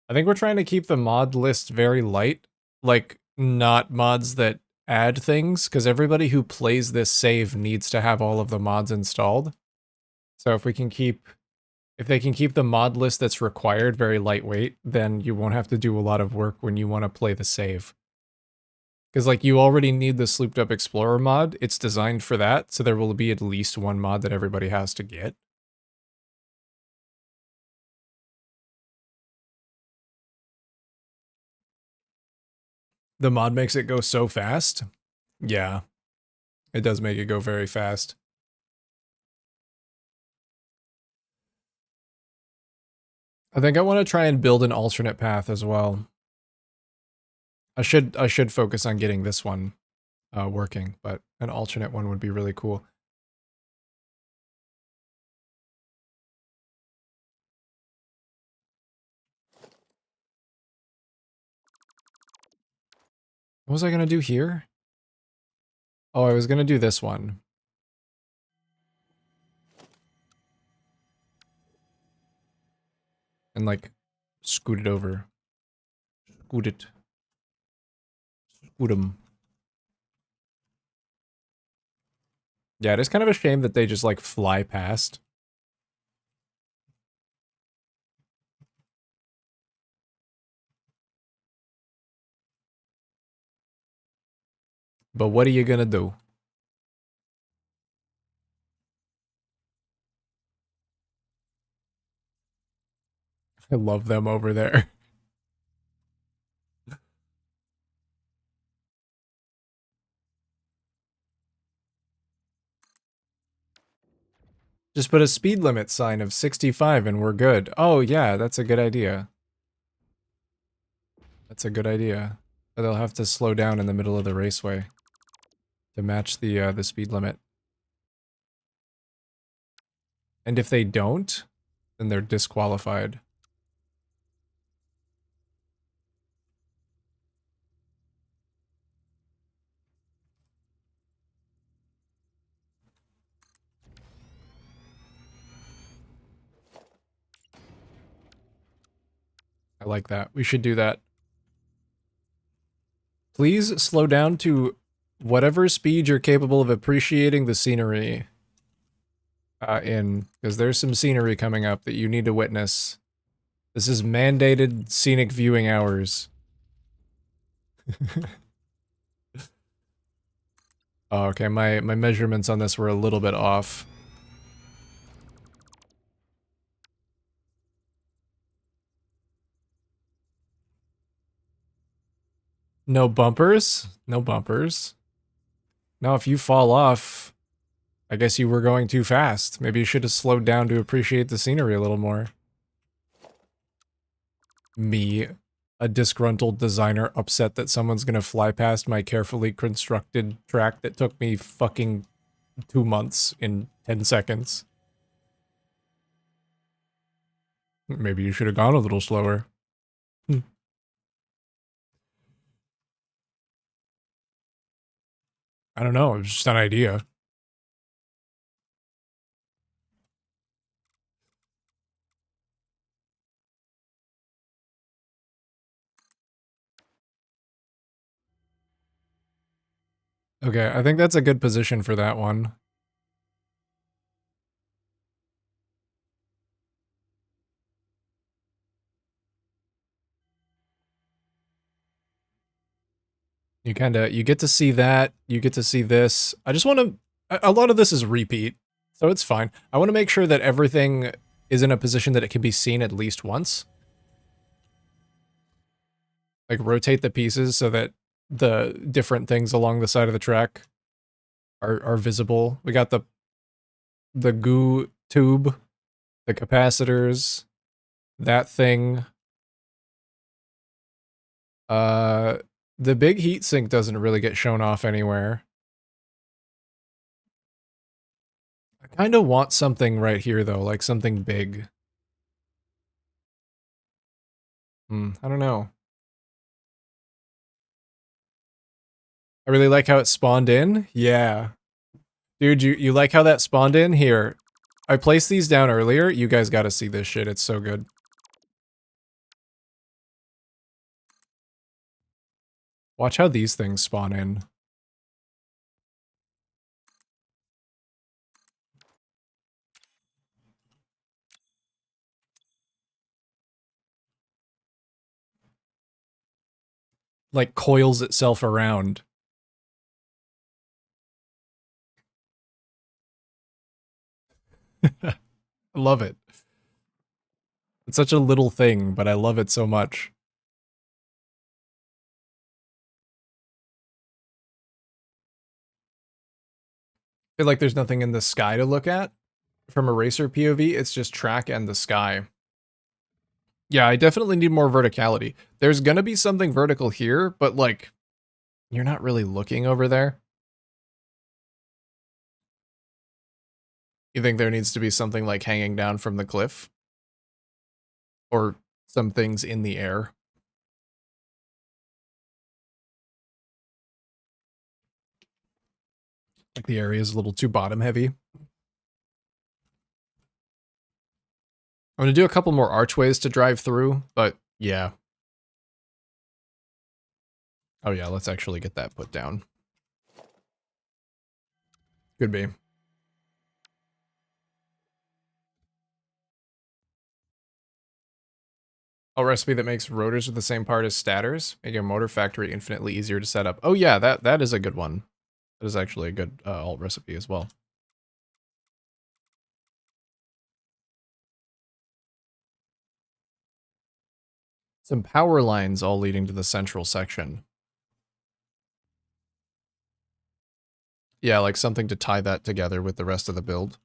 I think we're trying to keep the mod list very light. Like, not mods that add things, because everybody who plays this save needs to have all of the mods installed. So if we can keep... If they can keep the mod list that's required very lightweight, then you won't have to do a lot of work when you want to play the save. Because, like, you already need the Slooped Up Explorer mod. It's designed for that, so there will be at least one mod that everybody has to get. The mod makes it go so fast. Yeah. It does make it go very fast. I think I want to try and build an alternate path as well. I should focus on getting this one working, but an alternate one would be really cool. What was I gonna do here? Oh, I was gonna do this one. And like, scoot it over. Scoot it. Scoot 'em. Yeah, it is kind of a shame that they just like fly past. But what are you gonna do? I love them over there. Just put a speed limit sign of 65 and we're good. Oh yeah, that's a good idea. That's a good idea. But they'll have to slow down in the middle of the raceway to match the speed limit. And if they don't, then they're disqualified. I like that. We should do that. Please slow down to whatever speed you're capable of appreciating the scenery in, because there's some scenery coming up that you need to witness. This is mandated scenic viewing hours. Oh, okay, my measurements on this were a little bit off. No bumpers? No bumpers. Now, if you fall off, I guess you were going too fast. Maybe you should have slowed down to appreciate the scenery a little more. Me, a disgruntled designer, upset that someone's gonna fly past my carefully constructed track that took me fucking 2 months in 10 seconds. Maybe you should have gone a little slower. I don't know, it was just an idea. Okay, I think that's a good position for that one. You get to see that, you get to see this. I just want to, a lot of this is repeat, so it's fine. I want to make sure that everything is in a position that it can be seen at least once. Like rotate the pieces so that the different things along the side of the track are visible. We got the goo tube, the capacitors, that thing. The big heatsink doesn't really get shown off anywhere. I kind of want something right here though, like something big. I don't know. I really like how it spawned in. Yeah. Dude, you like how that spawned in? Here. I placed these down earlier. You guys gotta see this shit. It's so good. Watch how these things spawn in. Like coils itself around. I love it. It's such a little thing, but I love it so much. I feel like there's nothing in the sky to look at. From a racer POV, it's just track and the sky. Yeah, I definitely need more verticality. There's gonna be something vertical here, but like, you're not really looking over there. You think there needs to be something like hanging down from the cliff? Or some things in the air? Like the area is a little too bottom heavy. I'm gonna do a couple more archways to drive through, but yeah. Oh yeah, let's actually get that put down. Could be. A recipe that makes rotors with the same part as stators, making a motor factory infinitely easier to set up. Oh yeah, that is a good one. That is actually a good alt recipe as well. Some power lines all leading to the central section. Yeah, like something to tie that together with the rest of the build.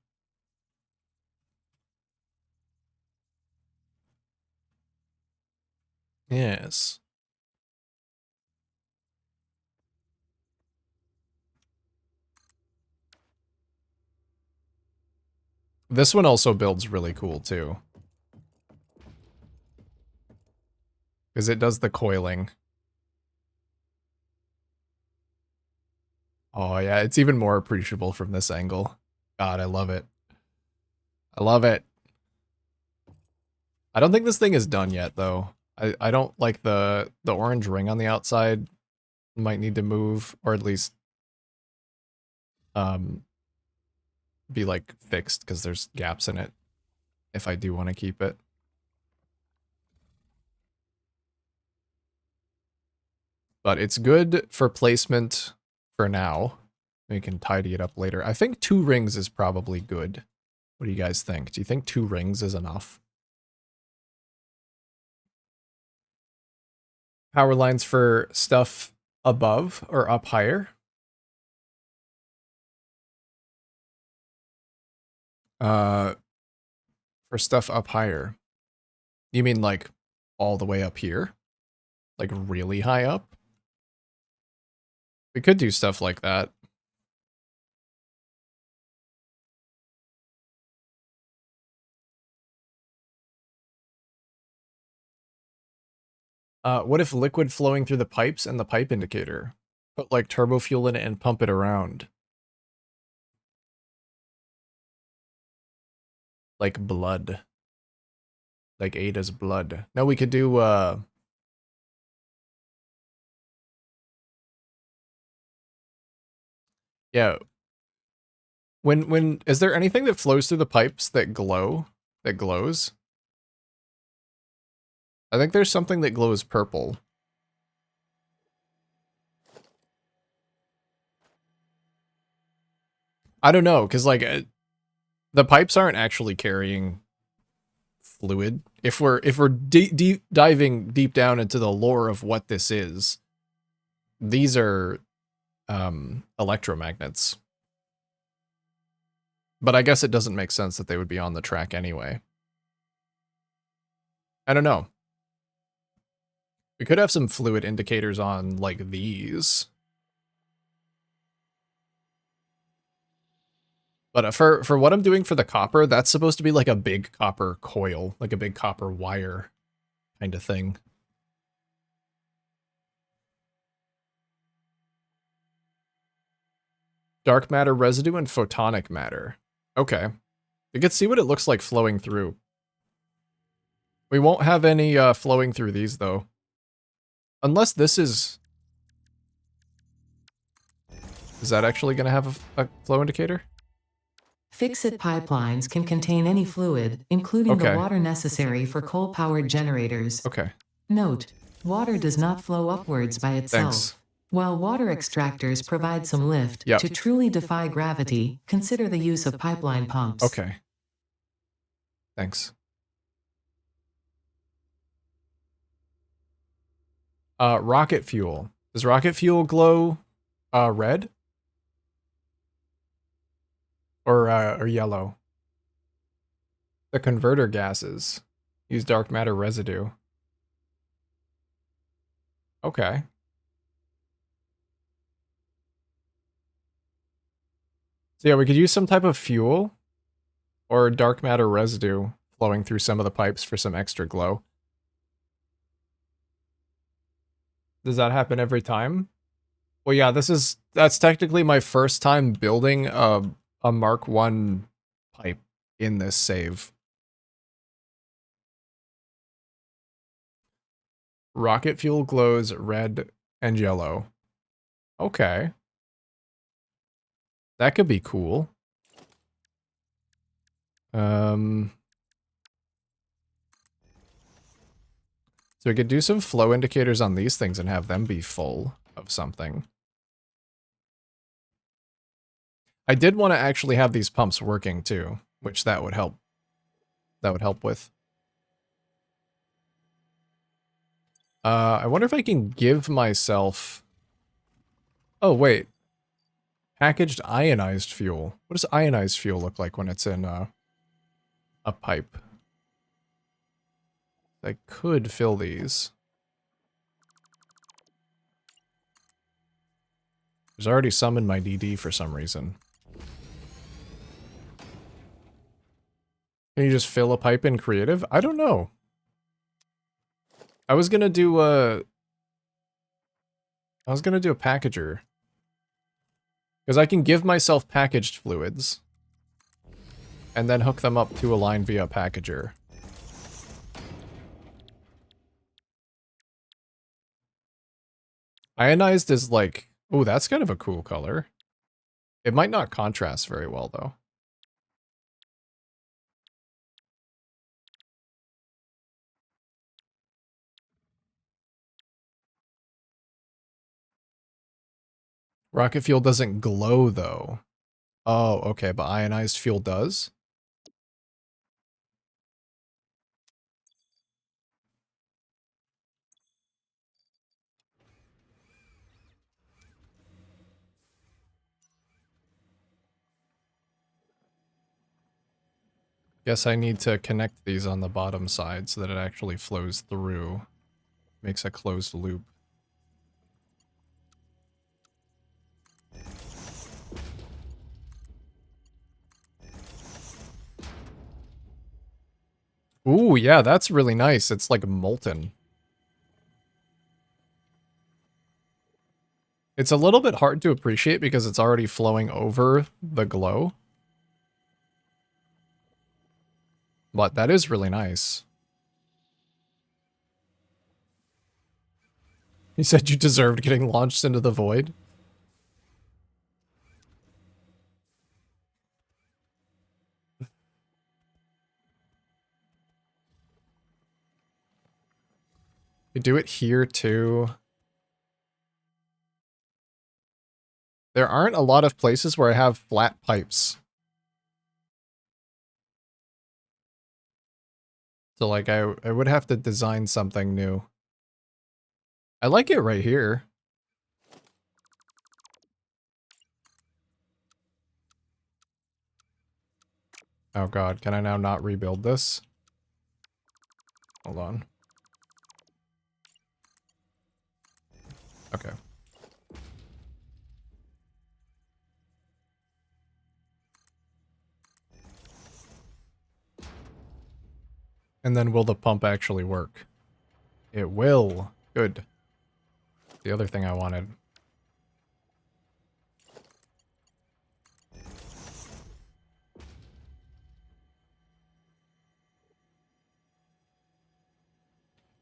Yes. This one also builds really cool too. Because it does the coiling. Oh yeah, it's even more appreciable from this angle. God, I love it. I love it. I don't think this thing is done yet though. I don't like the orange ring on the outside might need to move, or at least be like fixed because there's gaps in it if I do want to keep it. But it's good for placement for now. We can tidy it up later. I think 2 rings is probably good. What do you guys think? Do you think 2 rings is enough? Power lines for stuff above or up higher? For stuff up higher. You mean like all the way up here? Like really high up? We could do stuff like that. What if liquid flowing through the pipes and the pipe indicator? Put like turbo fuel in it and pump it around. Like blood. Like Ada's blood. No, we could do, yeah. Is there anything that flows through the pipes that glows? I think there's something that glows purple. I don't know, because like, the pipes aren't actually carrying fluid. If we're diving deep down into the lore of what this is, these are electromagnets. But I guess it doesn't make sense that they would be on the track anyway. I don't know. We could have some fluid indicators on like these. But for what I'm doing for the copper, that's supposed to be like a big copper coil, like a big copper wire kind of thing. Dark matter residue and photonic matter. Okay. You can see what it looks like flowing through. We won't have any flowing through these though. Unless this is... Is that actually going to have a flow indicator? Fix-it pipelines can contain any fluid, including Okay. the water necessary for coal-powered generators. Okay. Note, water does not flow upwards by itself. Thanks. While water extractors provide some lift, Yep. to truly defy gravity, consider the use of pipeline pumps. Okay. Thanks. Rocket fuel. Does rocket fuel glow red? Or yellow? The converter gases use dark matter residue. Okay. So yeah, we could use some type of fuel or dark matter residue flowing through some of the pipes for some extra glow. Does that happen every time? Well, yeah, that's technically my first time building a Mark 1 pipe in this save. Rocket fuel glows red and yellow. Okay. That could be cool. So we could do some flow indicators on these things and have them be full of something. I did want to actually have these pumps working too, which that would help. That would help with. I wonder if I can give myself... Oh, wait. Packaged ionized fuel. What does ionized fuel look like when it's in a pipe? I could fill these. There's already some in my DD for some reason. Can you just fill a pipe in creative? I don't know. I was gonna do a packager. Because I can give myself packaged fluids. And then hook them up to a line via packager. Ionized is like... Oh, that's kind of a cool color. It might not contrast very well, though. Rocket fuel doesn't glow, though. Oh, okay, but ionized fuel does? Guess I need to connect these on the bottom side so that it actually flows through. Makes a closed loop. Ooh, yeah, that's really nice. It's like molten. It's a little bit hard to appreciate because it's already flowing over the glow. But that is really nice. You said you deserved getting launched into the void? You do it here too. There aren't a lot of places where I have flat pipes. So like I would have to design something new. I like it right here. Oh god, can I now not rebuild this? Hold on. Okay. And then will the pump actually work? It will. Good. The other thing I wanted.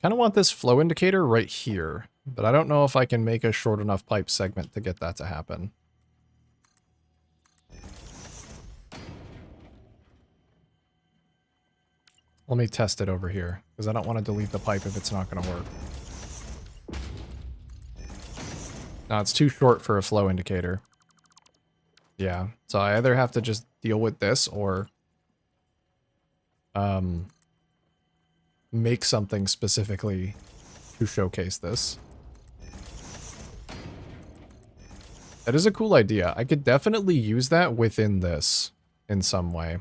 Kind of want this flow indicator right here, but I don't know if I can make a short enough pipe segment to get that to happen. Let me test it over here, because I don't want to delete the pipe if it's not going to work. No, it's too short for a flow indicator. Yeah, so I either have to just deal with this or make something specifically to showcase this. That is a cool idea. I could definitely use that within this in some way.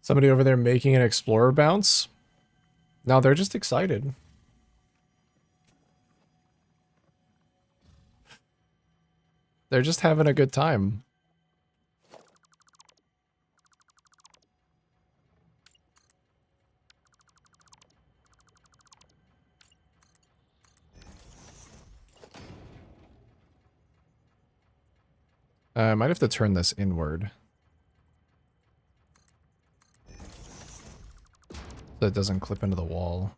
Somebody over there making an explorer bounce? No, they're just excited. They're just having a good time. I might have to turn this inward. So it doesn't clip into the wall.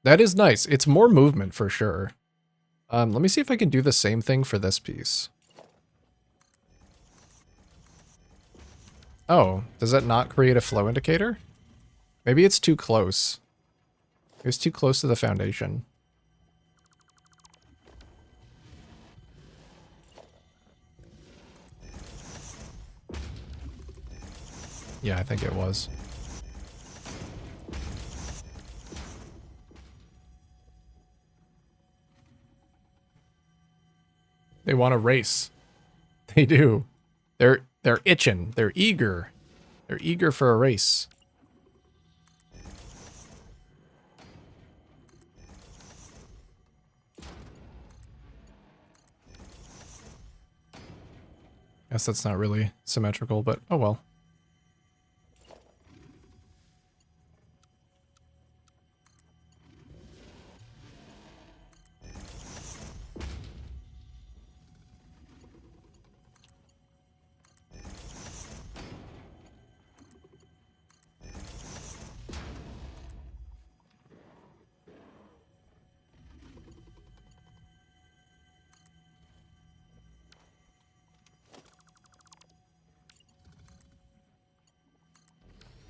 That is nice. It's more movement for sure. Let me see if I can do the same thing for this piece. Oh, does that not create a flow indicator? Maybe it's too close. It was too close to the foundation. Yeah, I think it was. They want to race. They do. They're itching. They're eager. They're eager for a race. Guess that's not really symmetrical, but oh well.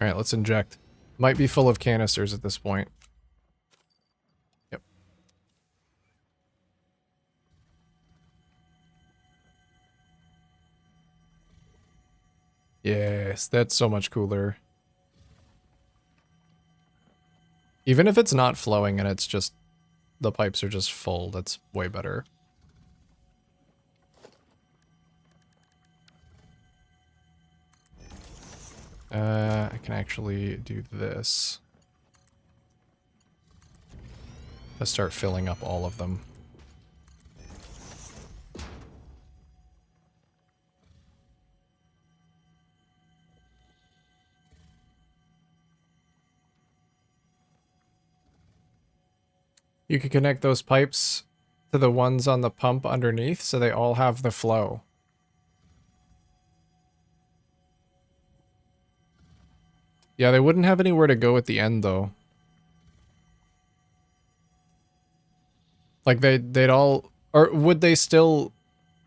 Alright, let's inject. Might be full of canisters at this point. Yep. Yes, that's so much cooler. Even if it's not flowing and it's just... the pipes are just full, that's way better. I can actually do this. Let's start filling up all of them. You could connect those pipes to the ones on the pump underneath so they all have the flow. Yeah, they wouldn't have anywhere to go at the end though. Like they'd all, or would they still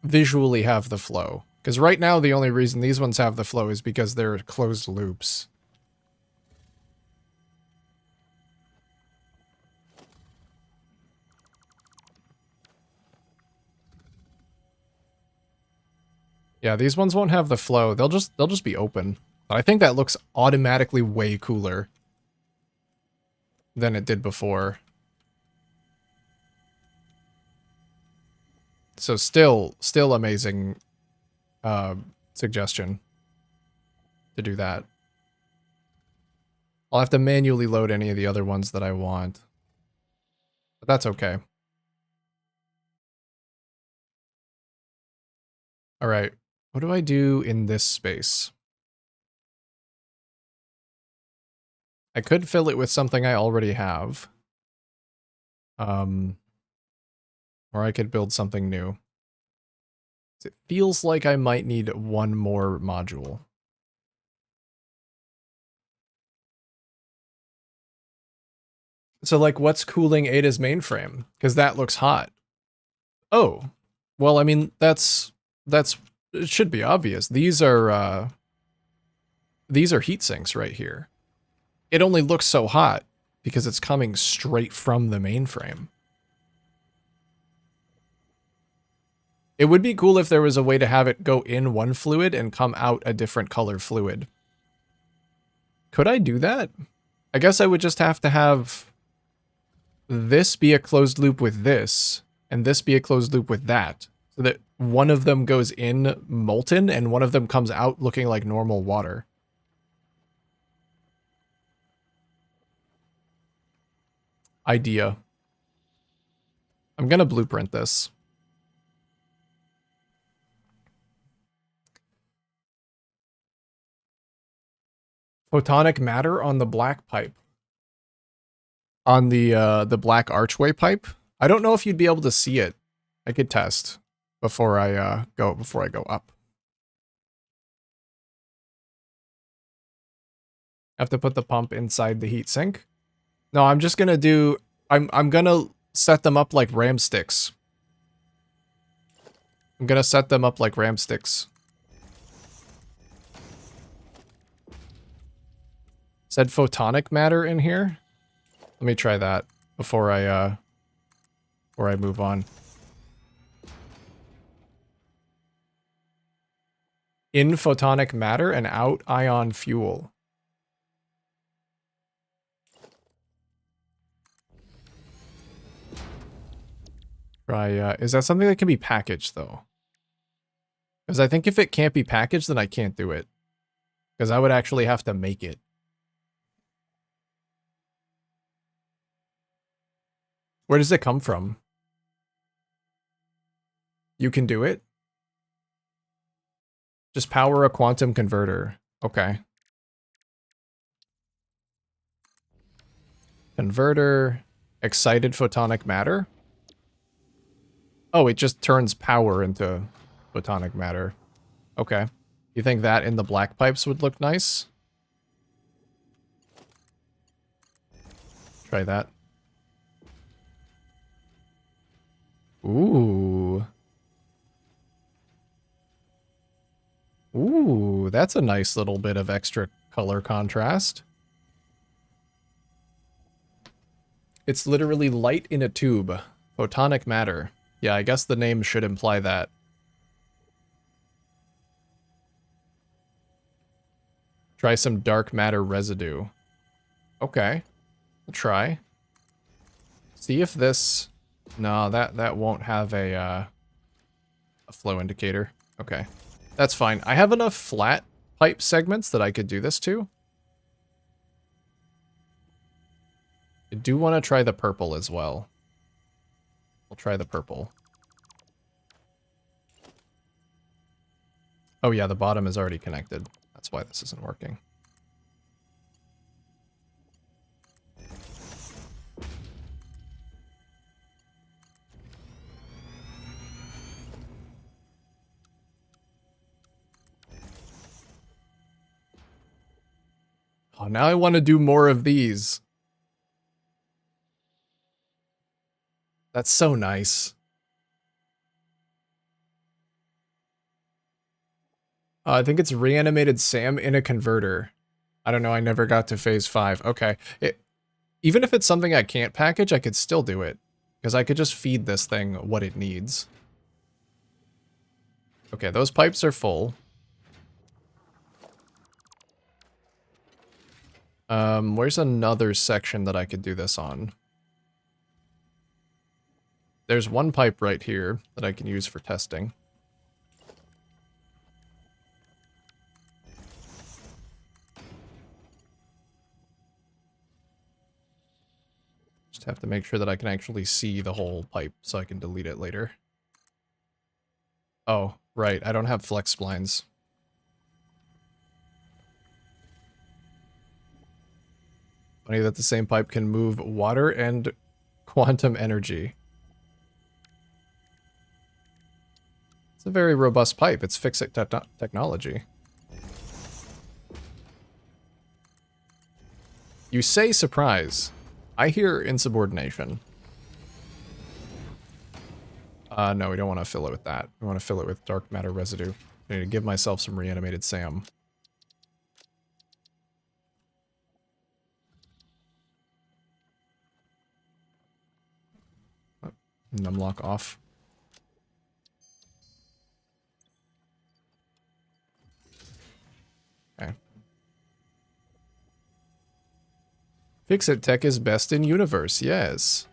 visually have the flow? Because right now the only reason these ones have the flow is because they're closed loops. Yeah, these ones won't have the flow. They'll just be open. But I think that looks automatically way cooler than it did before. So still amazing suggestion to do that. I'll have to manually load any of the other ones that I want. But that's okay. Alright, what do I do in this space? I could fill it with something I already have. Or I could build something new. It feels like I might need one more module. So, like, what's cooling Ada's mainframe? Because that looks hot. Oh, well, I mean, that's it should be obvious. These are heat sinks right here. It only looks so hot because it's coming straight from the mainframe. It would be cool if there was a way to have it go in one fluid and come out a different color fluid. Could I do that? I guess I would just have to have this be a closed loop with this, and this be a closed loop with that, so that one of them goes in molten and one of them comes out looking like normal water. Idea. I'm gonna blueprint this. Photonic matter on the black pipe. On the black archway pipe. I don't know if you'd be able to see it. I could test before I go up. Have to put the pump inside the heat sink. No, I'm just gonna do I'm gonna set them up like ram sticks. I'm gonna set them up like ram sticks. Said photonic matter in here? Let me try that before I move on. In photonic matter and out ion fuel. Try, is that something that can be packaged though? Because I think if it can't be packaged, then I can't do it. Because I would actually have to make it. Where does it come from? You can do it? Just power a quantum converter. Okay. Converter. Excited photonic matter? Oh, it just turns power into photonic matter. Okay. You think that in the black pipes would look nice? Try that. Ooh. Ooh, that's a nice little bit of extra color contrast. It's literally light in a tube. Photonic matter. Yeah, I guess the name should imply that. Try some dark matter residue. Okay. I'll try. See if this... No, that won't have a flow indicator. Okay. That's fine. I have enough flat pipe segments that I could do this to. I do want to try the purple as well. I'll try the purple. Oh yeah, the bottom is already connected. That's why this isn't working. Oh, now I want to do more of these. That's so nice. I think it's reanimated Sam in a converter. I don't know, I never got to phase 5. Okay. Even if it's something I can't package, I could still do it. Because I could just feed this thing what it needs. Okay, those pipes are full. Where's another section that I could do this on? There's one pipe right here that I can use for testing. Just have to make sure that I can actually see the whole pipe so I can delete it later. Oh, right, I don't have flex splines. Funny that the same pipe can move water and quantum energy. It's a very robust pipe. It's fix-it technology. You say surprise. I hear insubordination. No, we don't want to fill it with that. We want to fill it with dark matter residue. I need to give myself some reanimated Sam. Oh, numlock off. Okay. Fix-it tech is best in universe, yes.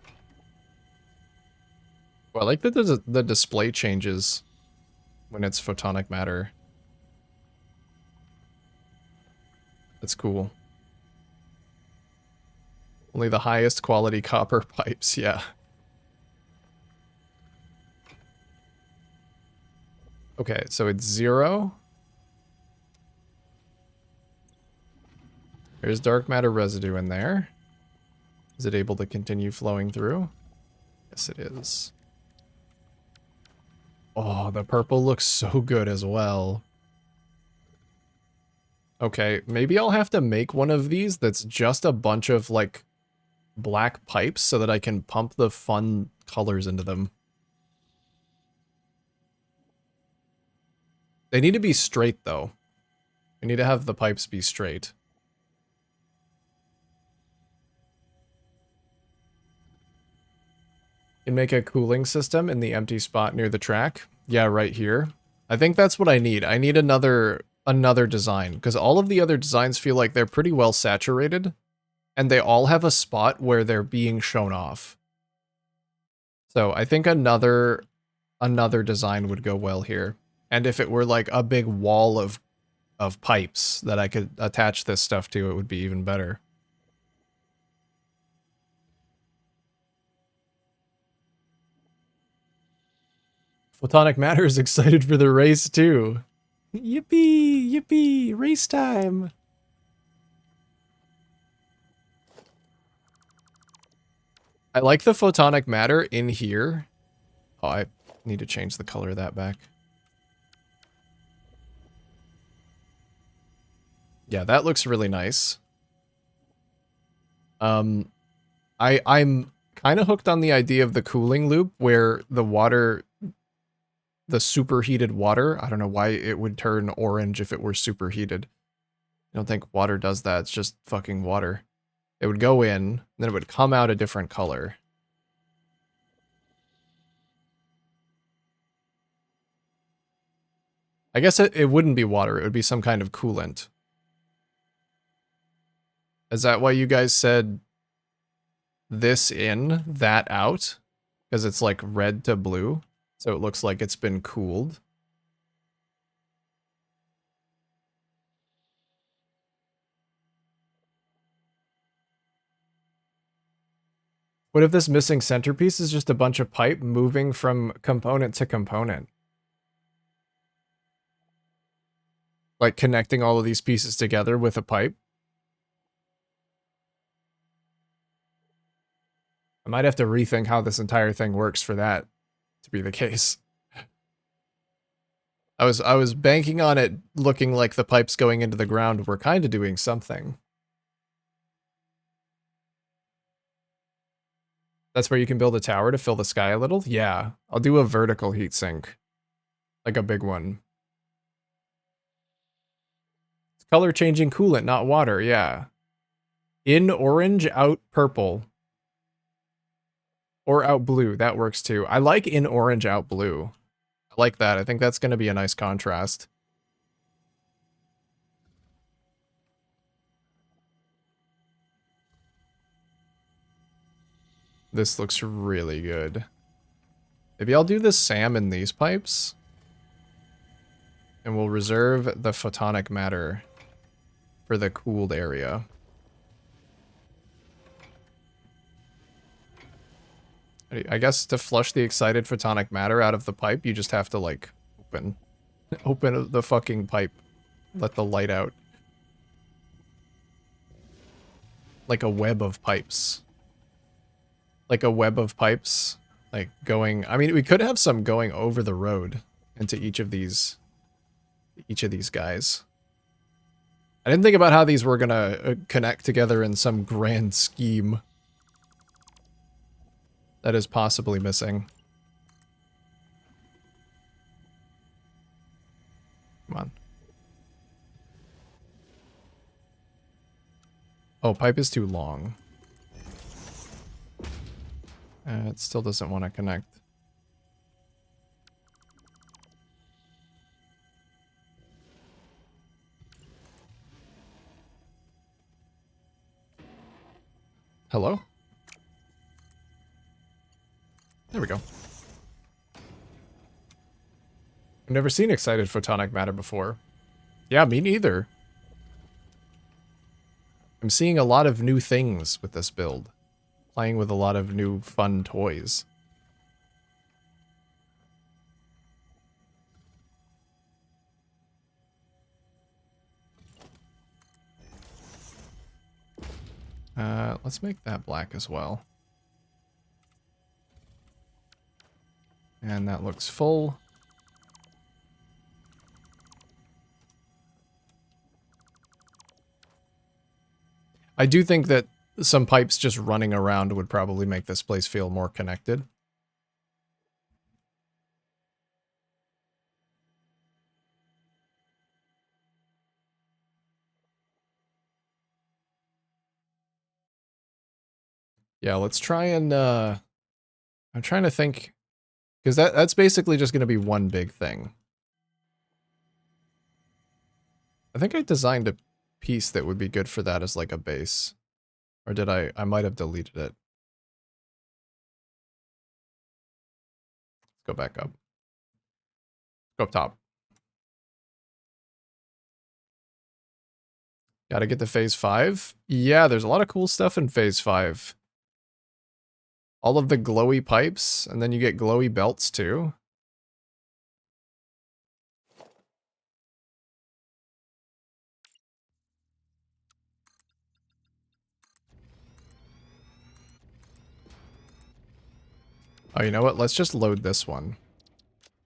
Well, I like that the display changes when it's photonic matter. That's cool. Only the highest quality copper pipes, yeah. Okay, so it's 0. There's dark matter residue in there. Is it able to continue flowing through? Yes, it is. Oh, the purple looks so good as well. Okay, maybe I'll have to make one of these that's just a bunch of, like, black pipes so that I can pump the fun colors into them. They need to be straight, though. I need to have the pipes be straight. Can make a cooling system in the empty spot near the track. Yeah, right here. I think that's what I need. I need another design, because all of the other designs feel like they're pretty well saturated, and they all have a spot where they're being shown off. So I think another design would go well here. And if it were like a big wall of pipes that I could attach this stuff to, it would be even better. Photonic Matter is excited for the race too. Yippee! Yippee! Race time! I like the photonic matter in here. Oh, I need to change the color of that back. Yeah, that looks really nice. I'm kind of hooked on the idea of the cooling loop where the water, the superheated water, I don't know why it would turn orange if it were superheated. I don't think water does that. It's just fucking water. It would go in, then it would come out a different color. I guess it wouldn't be water. It would be some kind of coolant. Is that why you guys said this in, that out? Because it's like red to blue, so it looks like it's been cooled. What if this missing centerpiece is just a bunch of pipe moving from component to component? Like connecting all of these pieces together with a pipe? I might have to rethink how this entire thing works for that to be the case. I was banking on it looking like the pipes going into the ground were kind of doing something. That's where you can build a tower to fill the sky a little? Yeah, I'll do a vertical heatsink. Like a big one. It's color changing coolant, not water, yeah. In orange, out purple. Or out blue, that works too. I like in orange, out blue. I like that. I think that's going to be a nice contrast. This looks really good. Maybe I'll do the SAM in these pipes. And we'll reserve the photonic matter for the cooled area. I guess to flush the excited photonic matter out of the pipe, you just have to, like, open the fucking pipe. Let the light out. Like a web of pipes. Like a web of pipes. Like, going... I mean, we could have some going over the road into each of these guys. I didn't think about how these were gonna connect together in some grand scheme. That is possibly missing. Come on. Oh, pipe is too long. It still doesn't want to connect. Hello? There we go. I've never seen excited photonic matter before. Yeah, me neither. I'm seeing a lot of new things with this build. Playing with a lot of new fun toys. Let's make that black as well. And that looks full. I do think that some pipes just running around would probably make this place feel more connected. Yeah, let's try and, I'm trying to think, because that's basically just going to be one big thing. I think I designed a piece that would be good for that as like a base. Or did I? I might have deleted it. Let's go back up. Go up top. Gotta get to phase 5. Yeah, there's a lot of cool stuff in phase 5. All of the glowy pipes, and then you get glowy belts too. Oh, you know what? Let's just load this one.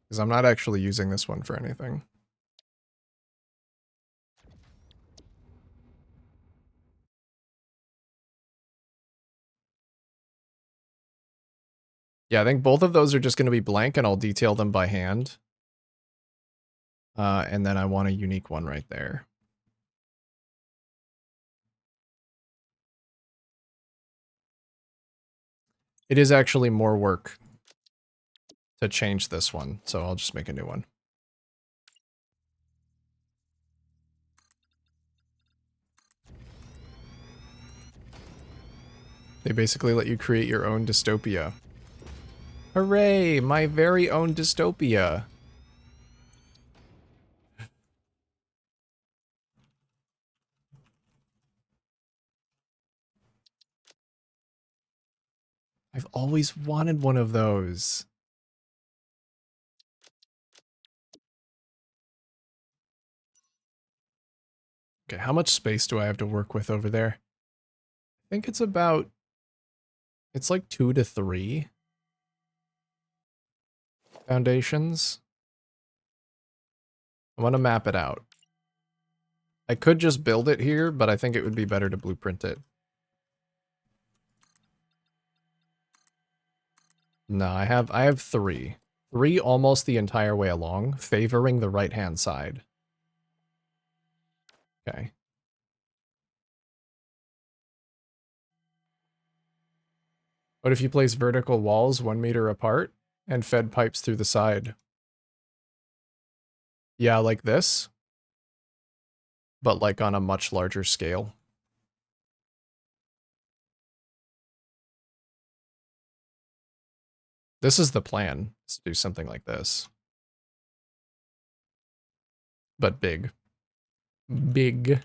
Because I'm not actually using this one for anything. Yeah, I think both of those are just going to be blank, and I'll detail them by hand. And then I want a unique one right there. It is actually more work to change this one, so I'll just make a new one. They basically let you create your own dystopia. Hooray! My very own dystopia! I've always wanted one of those. Okay, how much space do I have to work with over there? I think it's about... It's like 2 to 3 foundations. I want to map it out. I could just build it here, but I think it would be better to blueprint it. No, I have 3. 3 almost the entire way along, favoring the right-hand side. Okay. What if you place vertical walls 1 meter apart and fed pipes through the side? Yeah, like this. But like on a much larger scale. This is the plan, is to do something like this. But big. Big.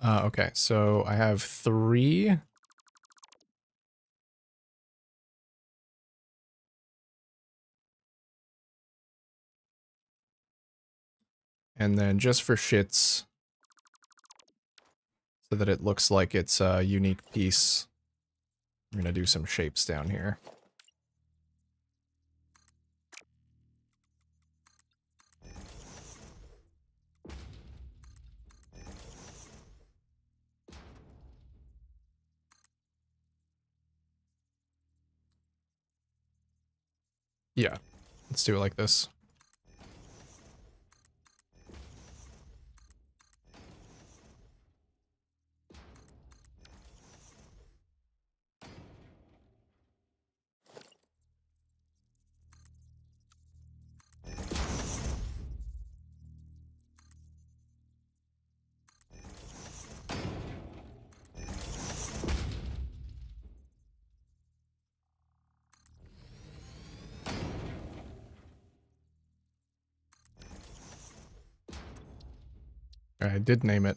Okay, so I have 3. And then just for shits, so that it looks like it's a unique piece, I'm gonna do some shapes down here. Yeah, let's do it like this. I did name it.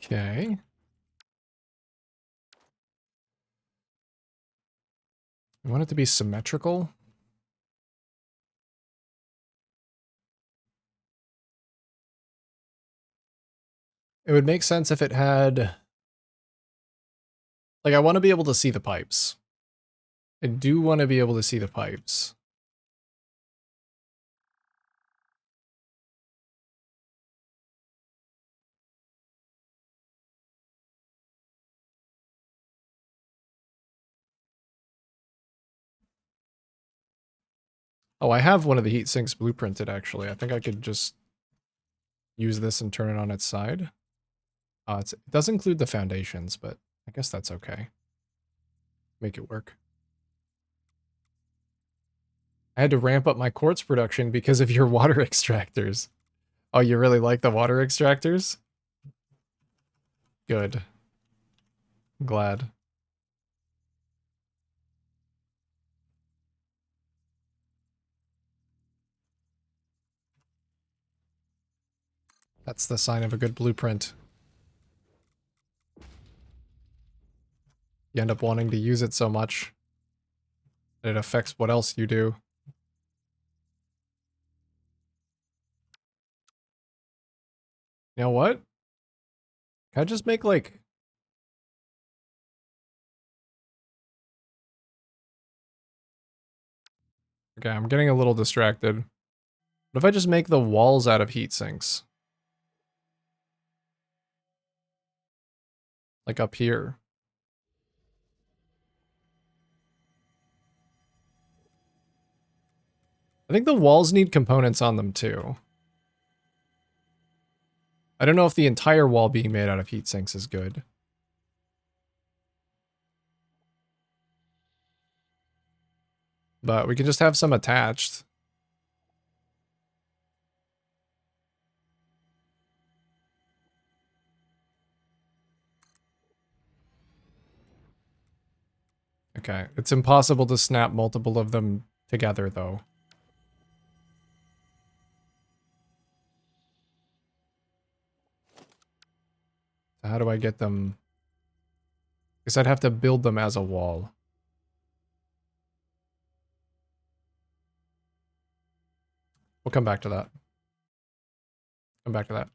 Okay. I want it to be symmetrical. It would make sense if it had... Like, I want to be able to see the pipes. I do want to be able to see the pipes. Oh, I have one of the heat sinks blueprinted, actually. I think I could just use this and turn it on its side. It does include the foundations, but I guess that's okay. Make it work. I had to ramp up my quartz production because of your water extractors. Oh, you really like the water extractors? Good. I'm glad. That's the sign of a good blueprint. You end up wanting to use it so much that it affects what else you do. You know what? Can I just make like... Okay, I'm getting a little distracted. What if I just make the walls out of heat sinks? Like up here. I think the walls need components on them too. I don't know if the entire wall being made out of heat sinks is good. But we can just have some attached. Okay, it's impossible to snap multiple of them together though. So how do I get them? Because I'd have to build them as a wall. We'll come back to that. Come back to that.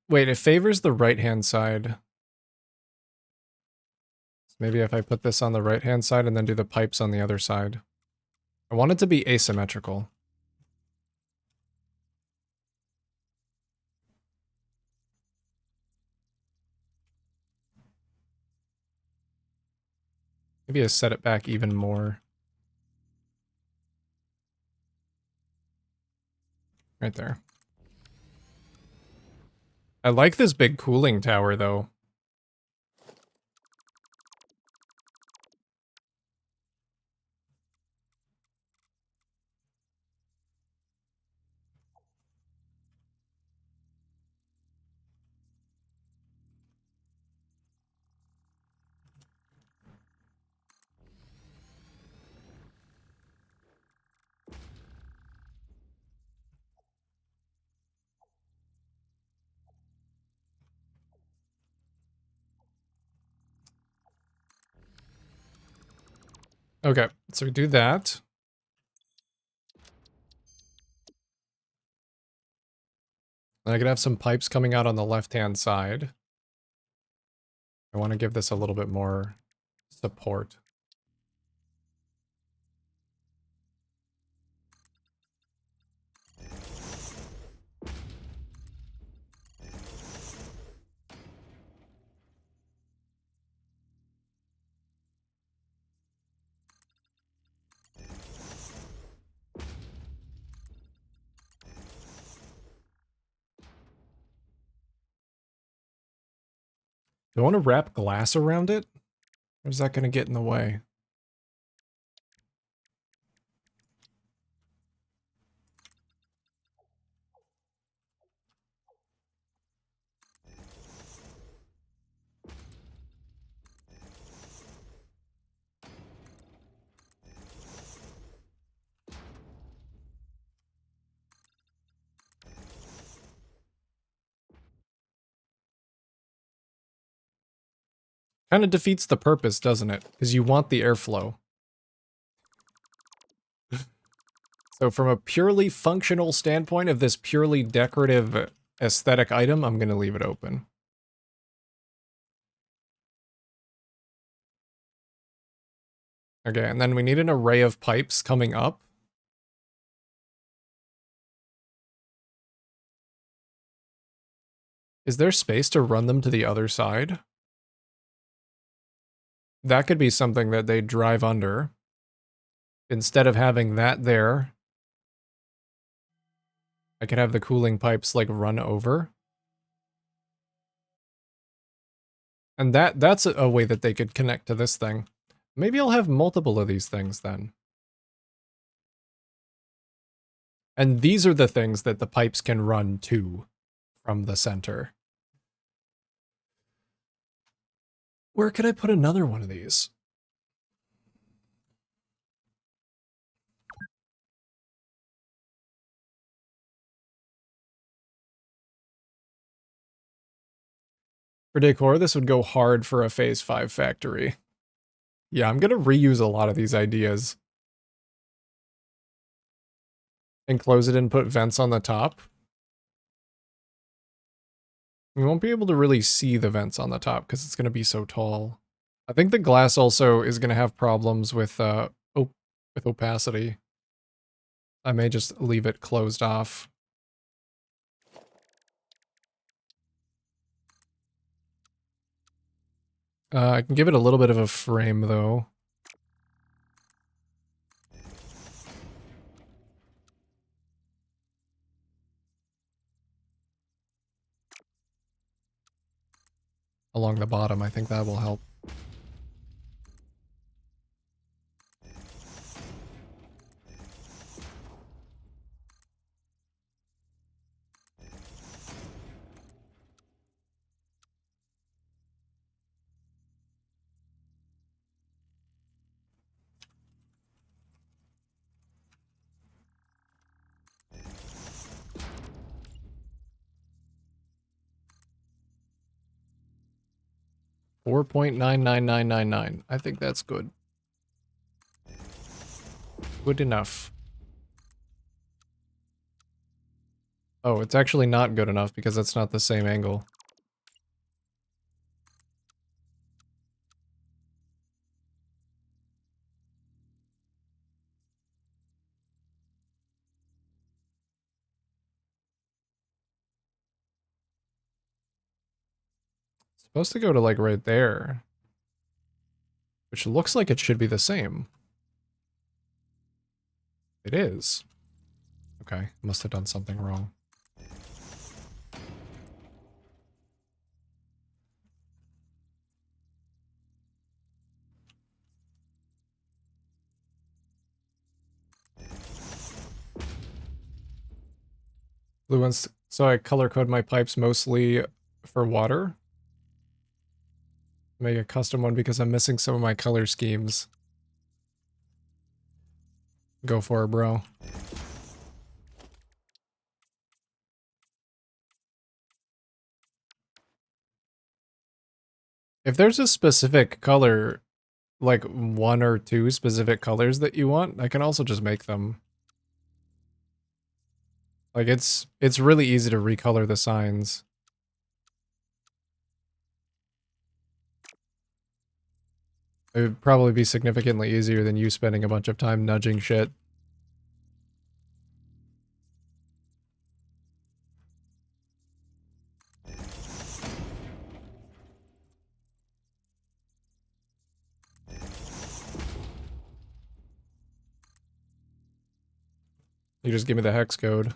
Wait, it favors the right-hand side. Maybe if I put this on the right-hand side and then do the pipes on the other side. I want it to be asymmetrical. Maybe I set it back even more. Right there. I like this big cooling tower, though. Okay, so we do that. And I could have some pipes coming out on the left-hand side. I want to give this a little bit more support. Do I want to wrap glass around it? Or is that going to get in the way? Kind of defeats the purpose, doesn't it? Because you want the airflow. So from a purely functional standpoint of this purely decorative aesthetic item, I'm going to leave it open. Okay, and then we need an array of pipes coming up. Is there space to run them to the other side? That could be something that they drive under. Instead of having that there, I could have the cooling pipes like run over. And that's a way that they could connect to this thing. Maybe I'll have multiple of these things then. And these are the things that the pipes can run to from the center. Where could I put another one of these? For decor, this would go hard for a Phase 5 factory. Yeah, I'm gonna reuse a lot of these ideas. Enclose it and put vents on the top. You won't be able to really see the vents on the top because it's gonna be so tall. I think the glass also is gonna have problems with opacity. I may just leave it closed off. I can give it a little bit of a frame, though. Along the bottom, I think that will help. $4.99999. I think that's good. Good enough. Oh, it's actually not good enough because it's not the same angle. It's supposed to go to like right there. Which looks like it should be the same. It is. Okay, must have done something wrong. Blue ones. So I color code my pipes mostly for water. Make a custom one because I'm missing some of my color schemes. Go for it, bro. If there's a specific color, like 1 or 2 specific colors that you want, I can also just make them. Like it's really easy to recolor the signs. It would probably be significantly easier than you spending a bunch of time nudging shit. You just give me the hex code.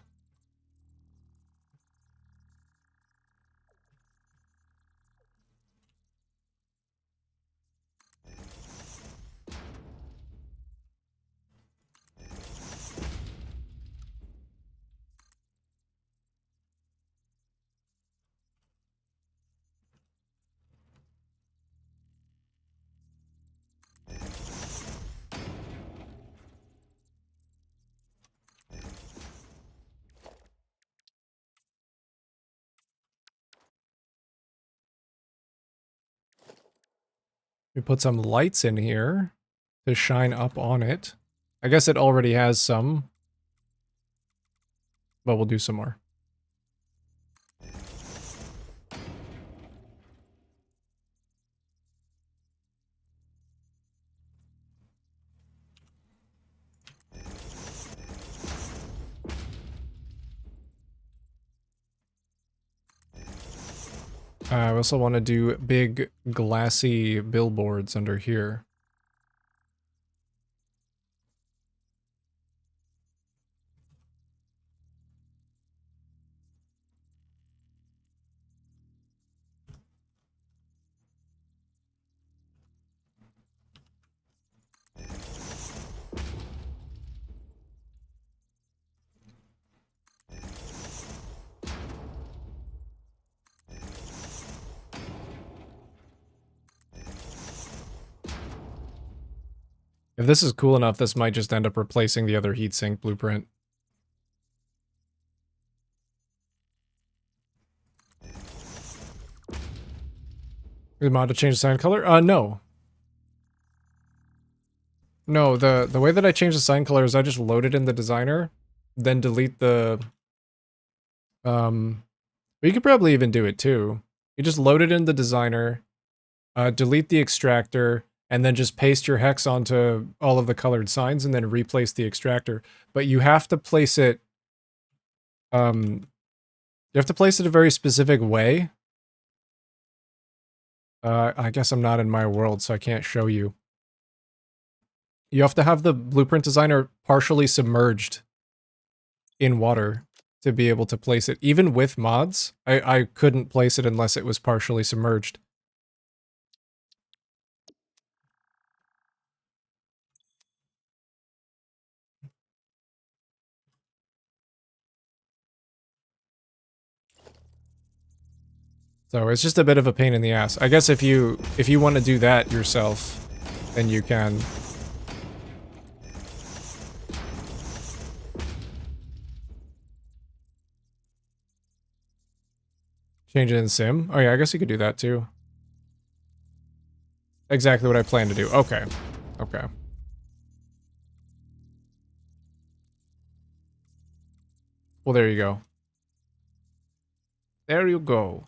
We put some lights in here to shine up on it. I guess it already has some, but we'll do some more. I also want to do big glassy billboards under here. If this is cool enough, this might just end up replacing the other heatsink blueprint. The mod to change the sign color? No. No, the way that I change the sign color is I just load it in the designer, then delete the... but you could probably even do it too. You just load it in the designer, delete the extractor, and then just paste your hex onto all of the colored signs and then replace the extractor. But you have to place it, you have to place it a very specific way. I guess I'm not in my world, so I can't show you. You have to have the blueprint designer partially submerged in water to be able to place it. Even with mods, I couldn't place it unless it was partially submerged. So it's just a bit of a pain in the ass. I guess if you want to do that yourself, then you can. Change it in Sim? Oh yeah, I guess you could do that too. Exactly what I plan to do. Okay. Okay. Well, there you go. There you go.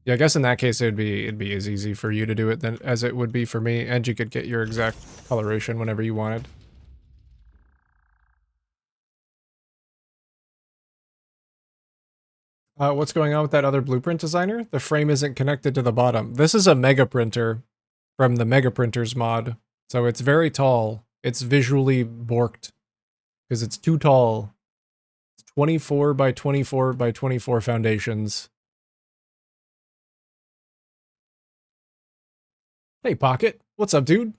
Yeah, I guess in that case it'd be as easy for you to do it than as it would be for me, and you could get your exact coloration whenever you wanted. What's going on with that other blueprint designer? The frame isn't connected to the bottom. This is a mega printer from the Mega Printers mod, so it's very tall. It's visually borked because it's too tall. It's 24 by 24 by 24 foundations. Hey, Pocket. What's up, dude?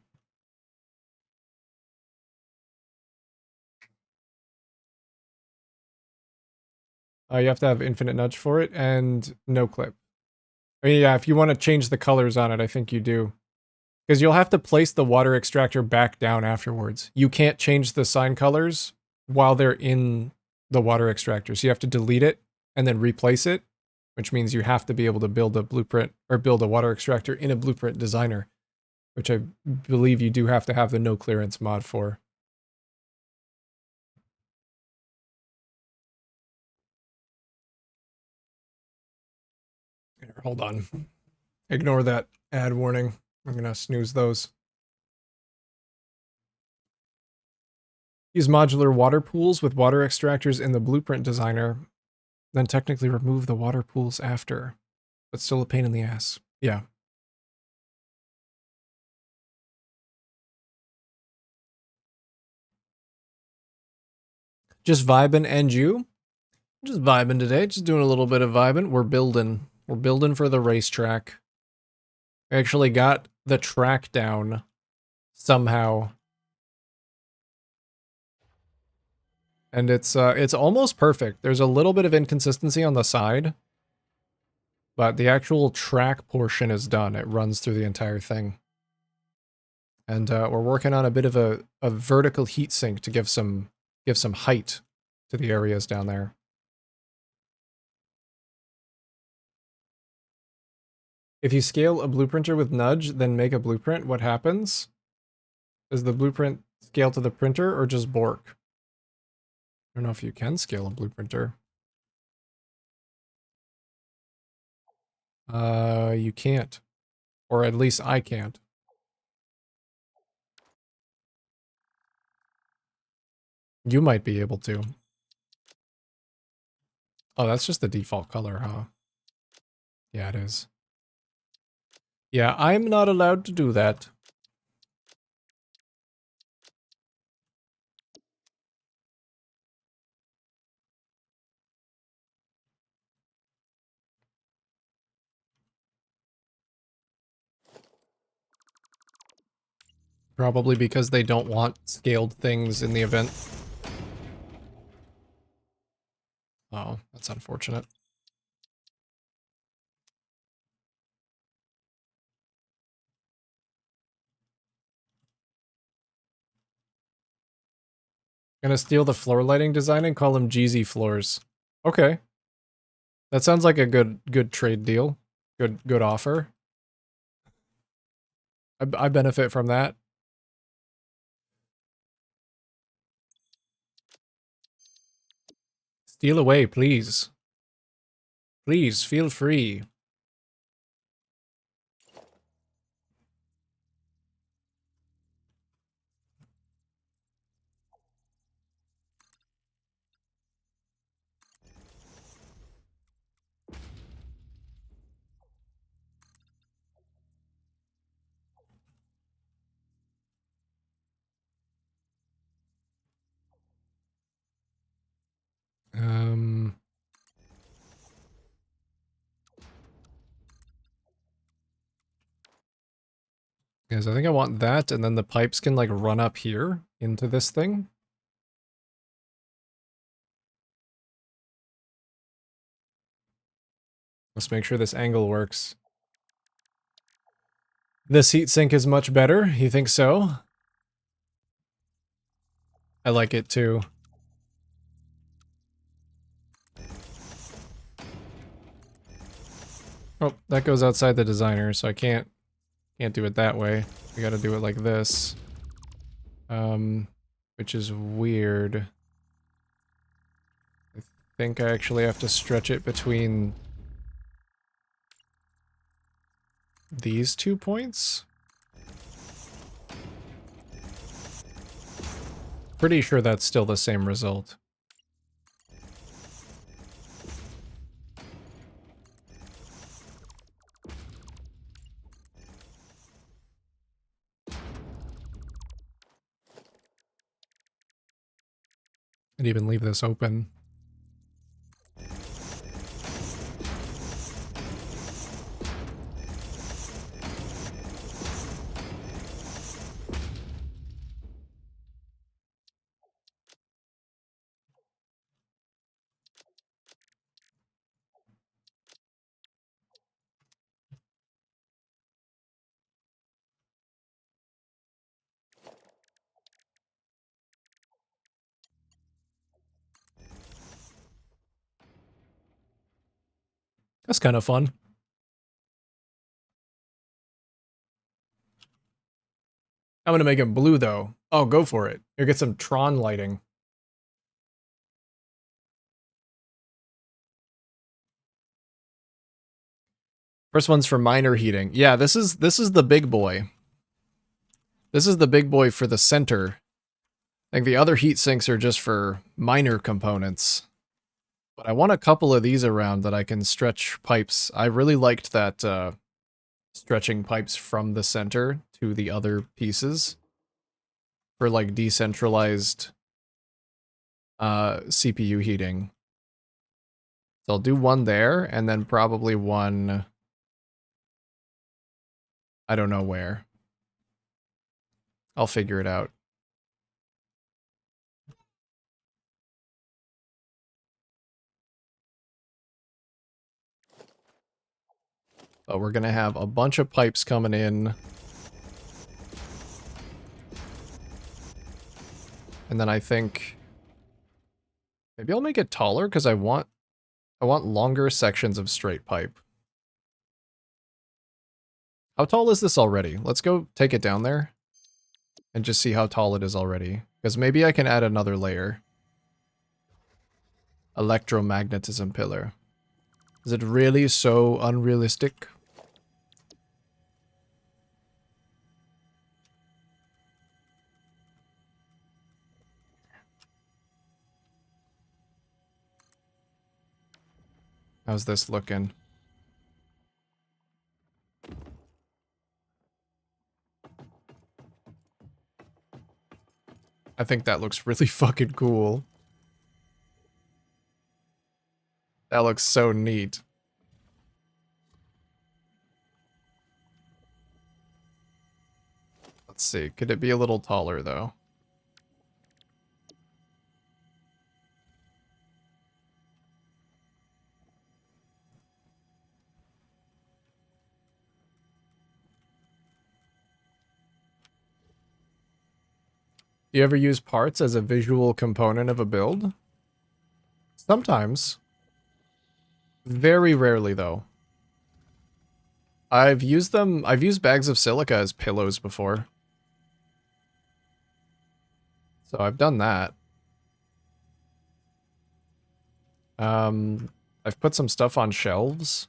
You have to have infinite nudge for it and no clip. I mean, yeah, if you want to change the colors on it, I think you do. Because you'll have to place the water extractor back down afterwards. You can't change the sign colors while they're in the water extractor. So you have to delete it and then replace it, which means you have to be able to build a blueprint or build a water extractor in a blueprint designer, which I believe you do have to have the no clearance mod for. Here, hold on. Ignore that ad warning. I'm gonna snooze those. Use modular water pools with water extractors in the blueprint designer, then technically remove the water pools after. But still a pain in the ass. Yeah. Just vibing, and you? Just vibing today, just doing a little bit of vibing. We're building. We're building for the racetrack. I actually got the track down somehow. And it's almost perfect. There's a little bit of inconsistency on the side, but the actual track portion is done. It runs through the entire thing. And we're working on a bit of a vertical heatsink to give some height to the areas down there. If you scale a blueprinter with nudge, then make a blueprint, what happens? Does the blueprint scale to the printer or just bork? I don't know if you can scale a blueprinter. You can't. Or at least I can't. You might be able to. Oh, that's just the default color, huh? Yeah, it is. Yeah, I'm not allowed to do that. Probably because they don't want scaled things in the event. Oh, that's unfortunate. Gonna steal the floor lighting design and call them Jeezy floors. Okay. That sounds like a good trade deal. Good offer. I benefit from that. Steal away, please. Please, feel free. Yes, I think I want that, and then the pipes can like run up here into this thing. Let's make sure this angle works. This heatsink is much better. You think so? I like it too. Oh, that goes outside the designer, so I can't do it that way. We gotta do it like this. Which is weird. I think I actually have to stretch it between these 2 points. Pretty sure that's still the same result. I'd even leave this open. That's kind of fun. I'm gonna make it blue though. Oh, go for it. Here, get some Tron lighting. First one's for minor heating. Yeah, this is the big boy. This is the big boy for the center. Like the other heat sinks are just for minor components. But I want a couple of these around that I can stretch pipes. I really liked that stretching pipes from the center to the other pieces for like decentralized CPU heating. So I'll do one there and then probably one I don't know where. I'll figure it out. But we're gonna have a bunch of pipes coming in. And then I think maybe I'll make it taller because I want longer sections of straight pipe. How tall is this already? Let's go take it down there and just see how tall it is already. Because maybe I can add another layer. Electromagnetism pillar. Is it really so unrealistic? How's this looking? I think that looks really fucking cool. That looks so neat. Let's see. Could it be a little taller, though? Do you ever use parts as a visual component of a build? Sometimes. Very rarely, though. I've used bags of silica as pillows before. So I've done that. I've put some stuff on shelves.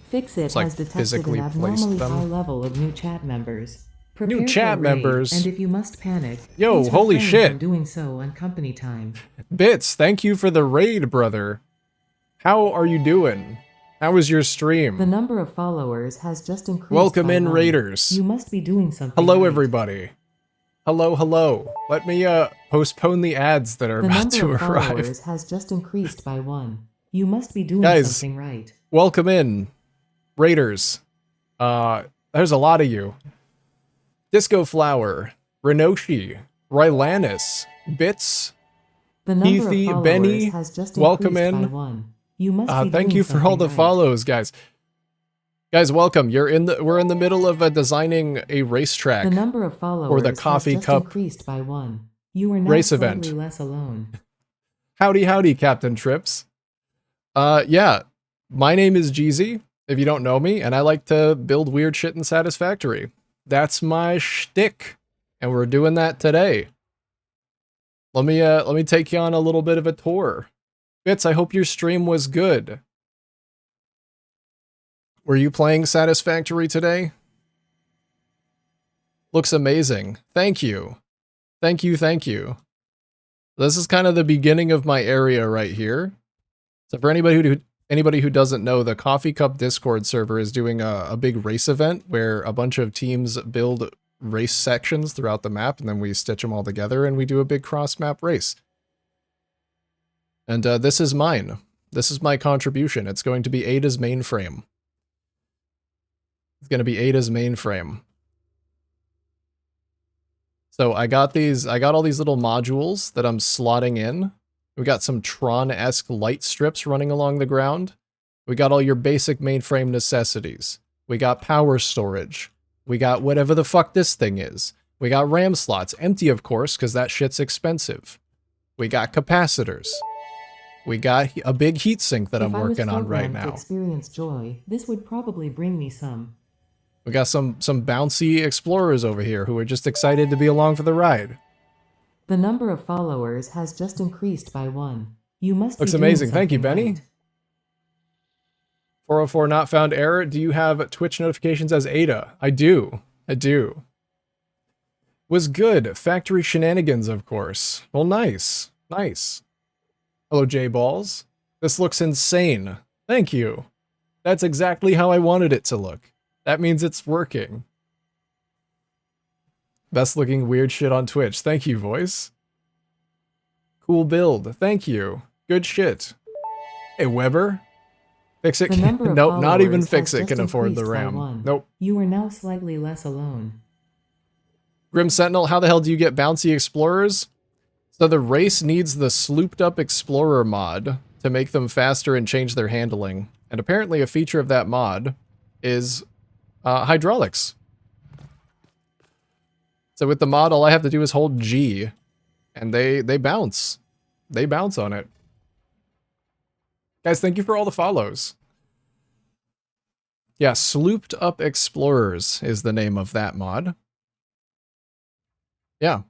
Fixit Like has detected physically an placed abnormally them. high level of new chat members. Prepare New for chat a raid, members. And if you must panic, Yo, please holy refrain shit. from doing so on company time. Bits, thank you for the raid, brother. How are you doing? How was your stream? The number of followers has just increased. Welcome by in, 1. raiders. You must be doing something Hello, right. everybody. Hello, hello. Let me postpone the ads that are The about number to of arrive. followers has just increased by 1. You must be doing Guys. something right. Welcome in, raiders. There's a lot of you. Disco Flower, Renoshi, Rylanus, Bits, The number Keithy, of followers Benny, has just welcome increased by in. 1. You must be Thank doing you for all the something right. follows, guys. Guys, welcome. We're in the middle of designing a racetrack The number of followers for the Coffee has just Cup increased by 1. You are now race slightly event. less alone. Howdy, howdy, Captain Trips. Yeah, my name is Jeezy, if you don't know me, and I like to build weird shit in Satisfactory. That's my shtick, and we're doing that today. Let me take you on a little bit of a tour. Bits, I hope your stream was good. Were you playing Satisfactory today? Looks amazing. Thank you. Thank you, thank you. This is kind of the beginning of my area right here. So for anybody who doesn't know, the Coffee Cup Discord server is doing a big race event where a bunch of teams build race sections throughout the map, and then we stitch them all together and we do a big cross-map race. And this is mine. This is my contribution. It's going to be Ada's mainframe. It's going to be Ada's mainframe. So I got all these little modules that I'm slotting in. We got some Tron-esque light strips running along the ground. We got all your basic mainframe necessities. We got power storage. We got whatever the fuck this thing is. We got RAM slots, empty of course, because that shit's expensive. We got capacitors. We got a big heatsink that I'm working on right now. If I was programmed to experience joy, this would probably bring me some. We got some bouncy explorers over here who are just excited to be along for the ride. The number of followers has just increased by 1. You must Looks be doing amazing. Thank you, something Benny. right. 404 not found error. Do you have Twitch notifications as Ada? I do. I do. Was good. Factory shenanigans, of course. Well, nice. Nice. Hello, J-Balls. This looks insane. Thank you. That's exactly how I wanted it to look. That means it's working. Best looking weird shit on Twitch. Thank you, voice. Cool build. Thank you. Good shit. Hey, Weber. Fix it. The number of Nope, not even followers Fix has It can just afford the increased by RAM. 1. Nope. You are now slightly less alone. Grim Sentinel, how the hell do you get bouncy explorers? So the race needs the slooped up explorer mod to make them faster and change their handling. And apparently a feature of that mod is hydraulics. So with the mod, all I have to do is hold G, and they bounce. They bounce on it. Guys, thank you for all the follows. Yeah, Slooped Up Explorers is the name of that mod. Yeah.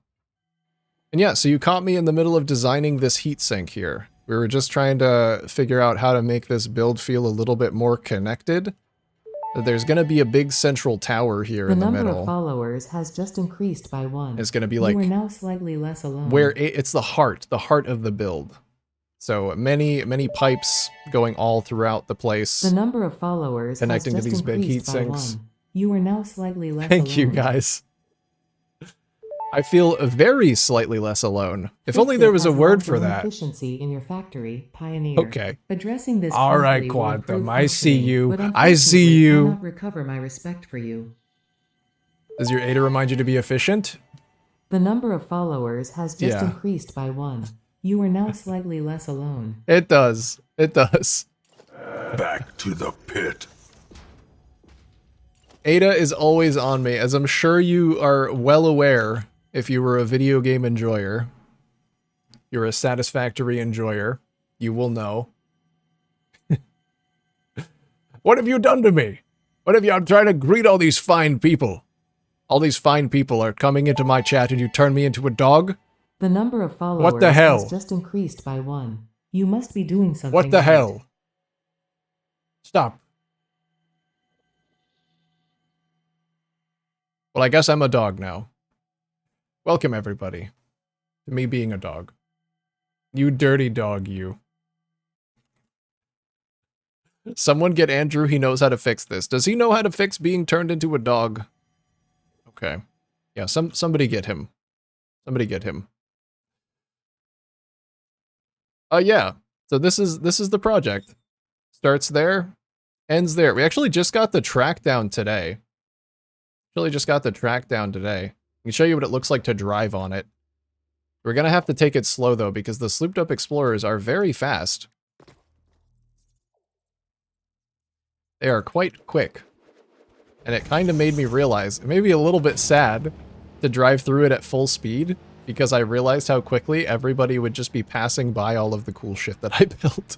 And yeah, so you caught me in the middle of designing this heatsink here. We were just trying to figure out how to make this build feel a little bit more connected. There's going to be a big central tower here in the number middle. of followers has just increased by 1. It's going to be like You are now slightly less alone. where it's the heart of the build. So many pipes going all throughout the place. The number of followers connecting has to just these big heat increased by sinks. 1. You are now slightly less Thank alone. you, guys. I feel very slightly less alone. If Fix only It there was a has word logged for in that. Efficiency in your factory, Pioneer. Okay. Addressing this All right, promptly will Quantum. improve I see functioning, you. but I see unfortunately you. cannot recover my respect for you. Does your Ada remind you to be efficient? The number of followers has just Yeah. increased by 1. You are now slightly less alone. It does. It does. Back to the pit. Ada is always on me, as I'm sure you are well aware if you were a video game enjoyer. You're a satisfactory enjoyer. You will know. What have you done to me? What have you... I'm trying to greet all these fine people. All these fine people are coming into my chat and you turn me into a dog? The number of followers What the hell? has just increased by 1. You must be doing something What the right. hell? Stop. Well, I guess I'm a dog now. Welcome, everybody, to me being a dog. You dirty dog, you. Someone get Andrew, he knows how to fix this. Does he know how to fix being turned into a dog? Okay. Yeah, somebody get him. Somebody get him. Yeah. So this is the project. Starts there, ends there. We actually just got the track down today. I can show you what it looks like to drive on it. We're gonna have to take it slow though, because the slooped up Explorers are very fast. They are quite quick. And it kind of made me realize, it made me a little bit sad to drive through it at full speed, because I realized how quickly everybody would just be passing by all of the cool shit that I built.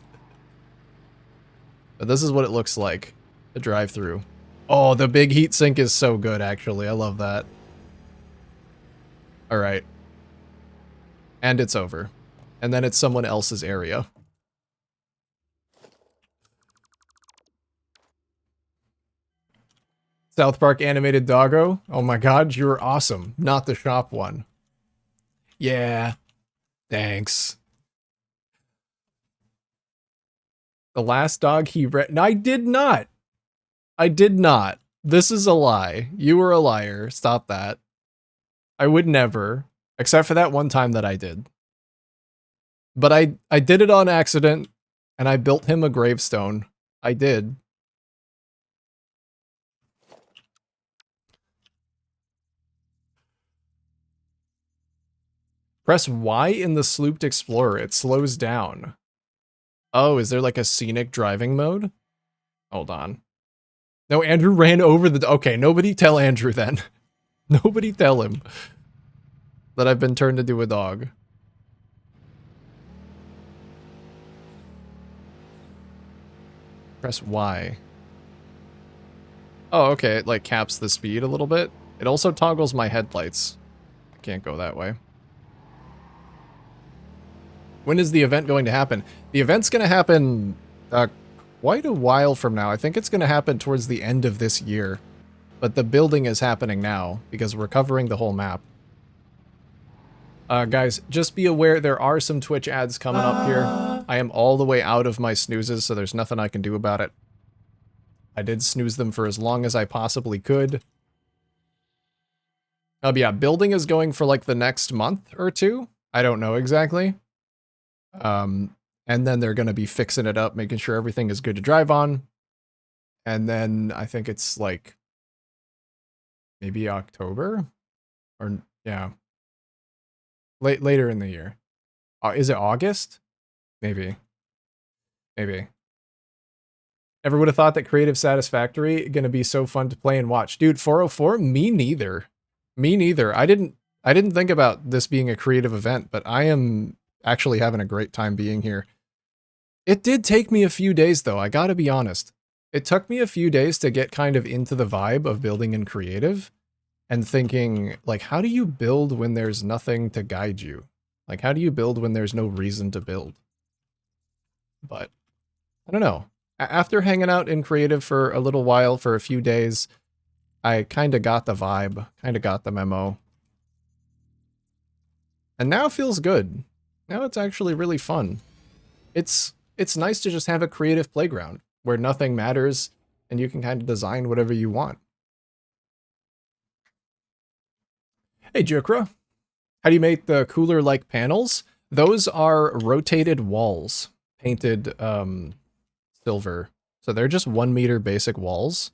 But this is what it looks like to drive through. Oh, the big heat sink is so good, actually. I love that. All right. And it's over. And then it's someone else's area. South Park animated doggo. Oh my god, you're awesome. Not the shop one. Yeah. Thanks. The last dog he read. No, I did not. I did not. This is a lie. You were a liar. Stop that. I would never. Except for that one time that I did. But I did it on accident, and I built him a gravestone. I did. Press Y in the Slooped Explorer. It slows down. Oh, is there like a scenic driving mode? Hold on. No, Andrew ran over the... Okay, nobody tell Andrew then. Nobody tell him that I've been turned into a dog. Press Y. Oh, okay, it like caps the speed a little bit. It also toggles my headlights. I can't go that way. When is the event going to happen? The event's going to happen quite a while from now. I think it's going to happen towards the end of this year. But the building is happening now because we're covering the whole map. Guys, just be aware there are some Twitch ads coming up here. I am all the way out of my snoozes, so there's nothing I can do about it. I did snooze them for as long as I possibly could. But yeah, building is going for like the next month or two. I don't know exactly. And then they're going to be fixing it up, making sure everything is good to drive on. And then I think it's like maybe October or yeah, later in the year. Is it August? Maybe. Never would have thought that Creative Satisfactory going to be so fun to play and watch. Dude, 404? Me neither. I didn't think about this being a creative event, but I am actually having a great time being here. It did take me a few days, though, I gotta be honest. It took me a few days to get kind of into the vibe of building in creative and thinking, like, how do you build when there's nothing to guide you? Like, how do you build when there's no reason to build? But, I don't know. After hanging out in creative for a little while, for a few days, I kind of got the vibe, kind of got the memo. And now it feels good. Now it's actually really fun. It's nice to just have a creative playground where nothing matters and you can kind of design whatever you want. Hey, Jukra. How do you make the cooler-like panels? Those are rotated walls, painted silver. So they're just 1 meter basic walls.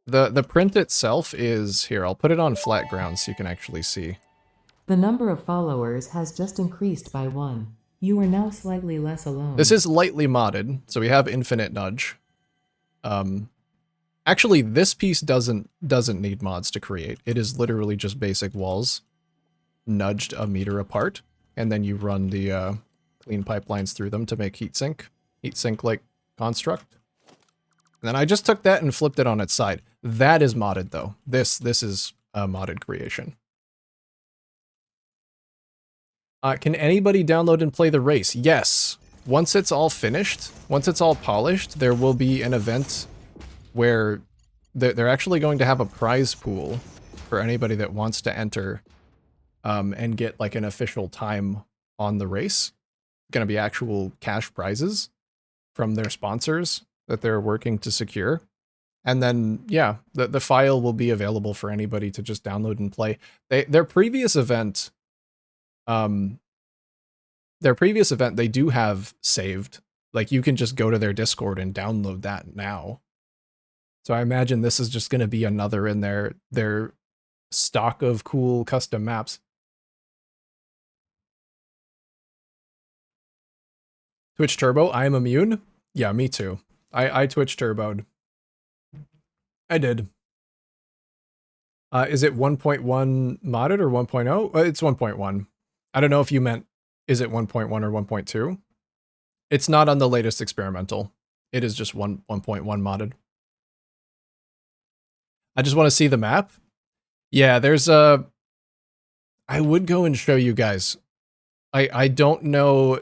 The print itself is, here, I'll put it on flat ground so you can actually see. The number of followers has just increased by 1. You are now slightly less alone. This is lightly modded, so we have infinite nudge. Actually, this piece doesn't need mods to create. It is literally just basic walls, nudged a meter apart, and then you run the clean pipelines through them to make heatsink-like construct. And then I just took that and flipped it on its side. That is modded, though. This is a modded creation. Can anybody download and play the race? Yes. Once it's all finished, once it's all polished, there will be an event where they're actually going to have a prize pool for anybody that wants to enter and get like an official time on the race. Going to be actual cash prizes from their sponsors that they're working to secure. And then, yeah, the file will be available for anybody to just download and play. Their previous event, they do have saved. Like, you can just go to their Discord and download that now. So I imagine this is just going to be another in their stock of cool custom maps. Twitch Turbo, I am immune? Yeah, me too. I Twitch Turboed. I did. Is it 1.1 modded or 1.0? It's 1.1. I don't know if you meant, is it 1.1 or 1.2? It's not on the latest experimental. It is just 1.1 modded. I just want to see the map. Yeah, there's a... I would go and show you guys. I don't know...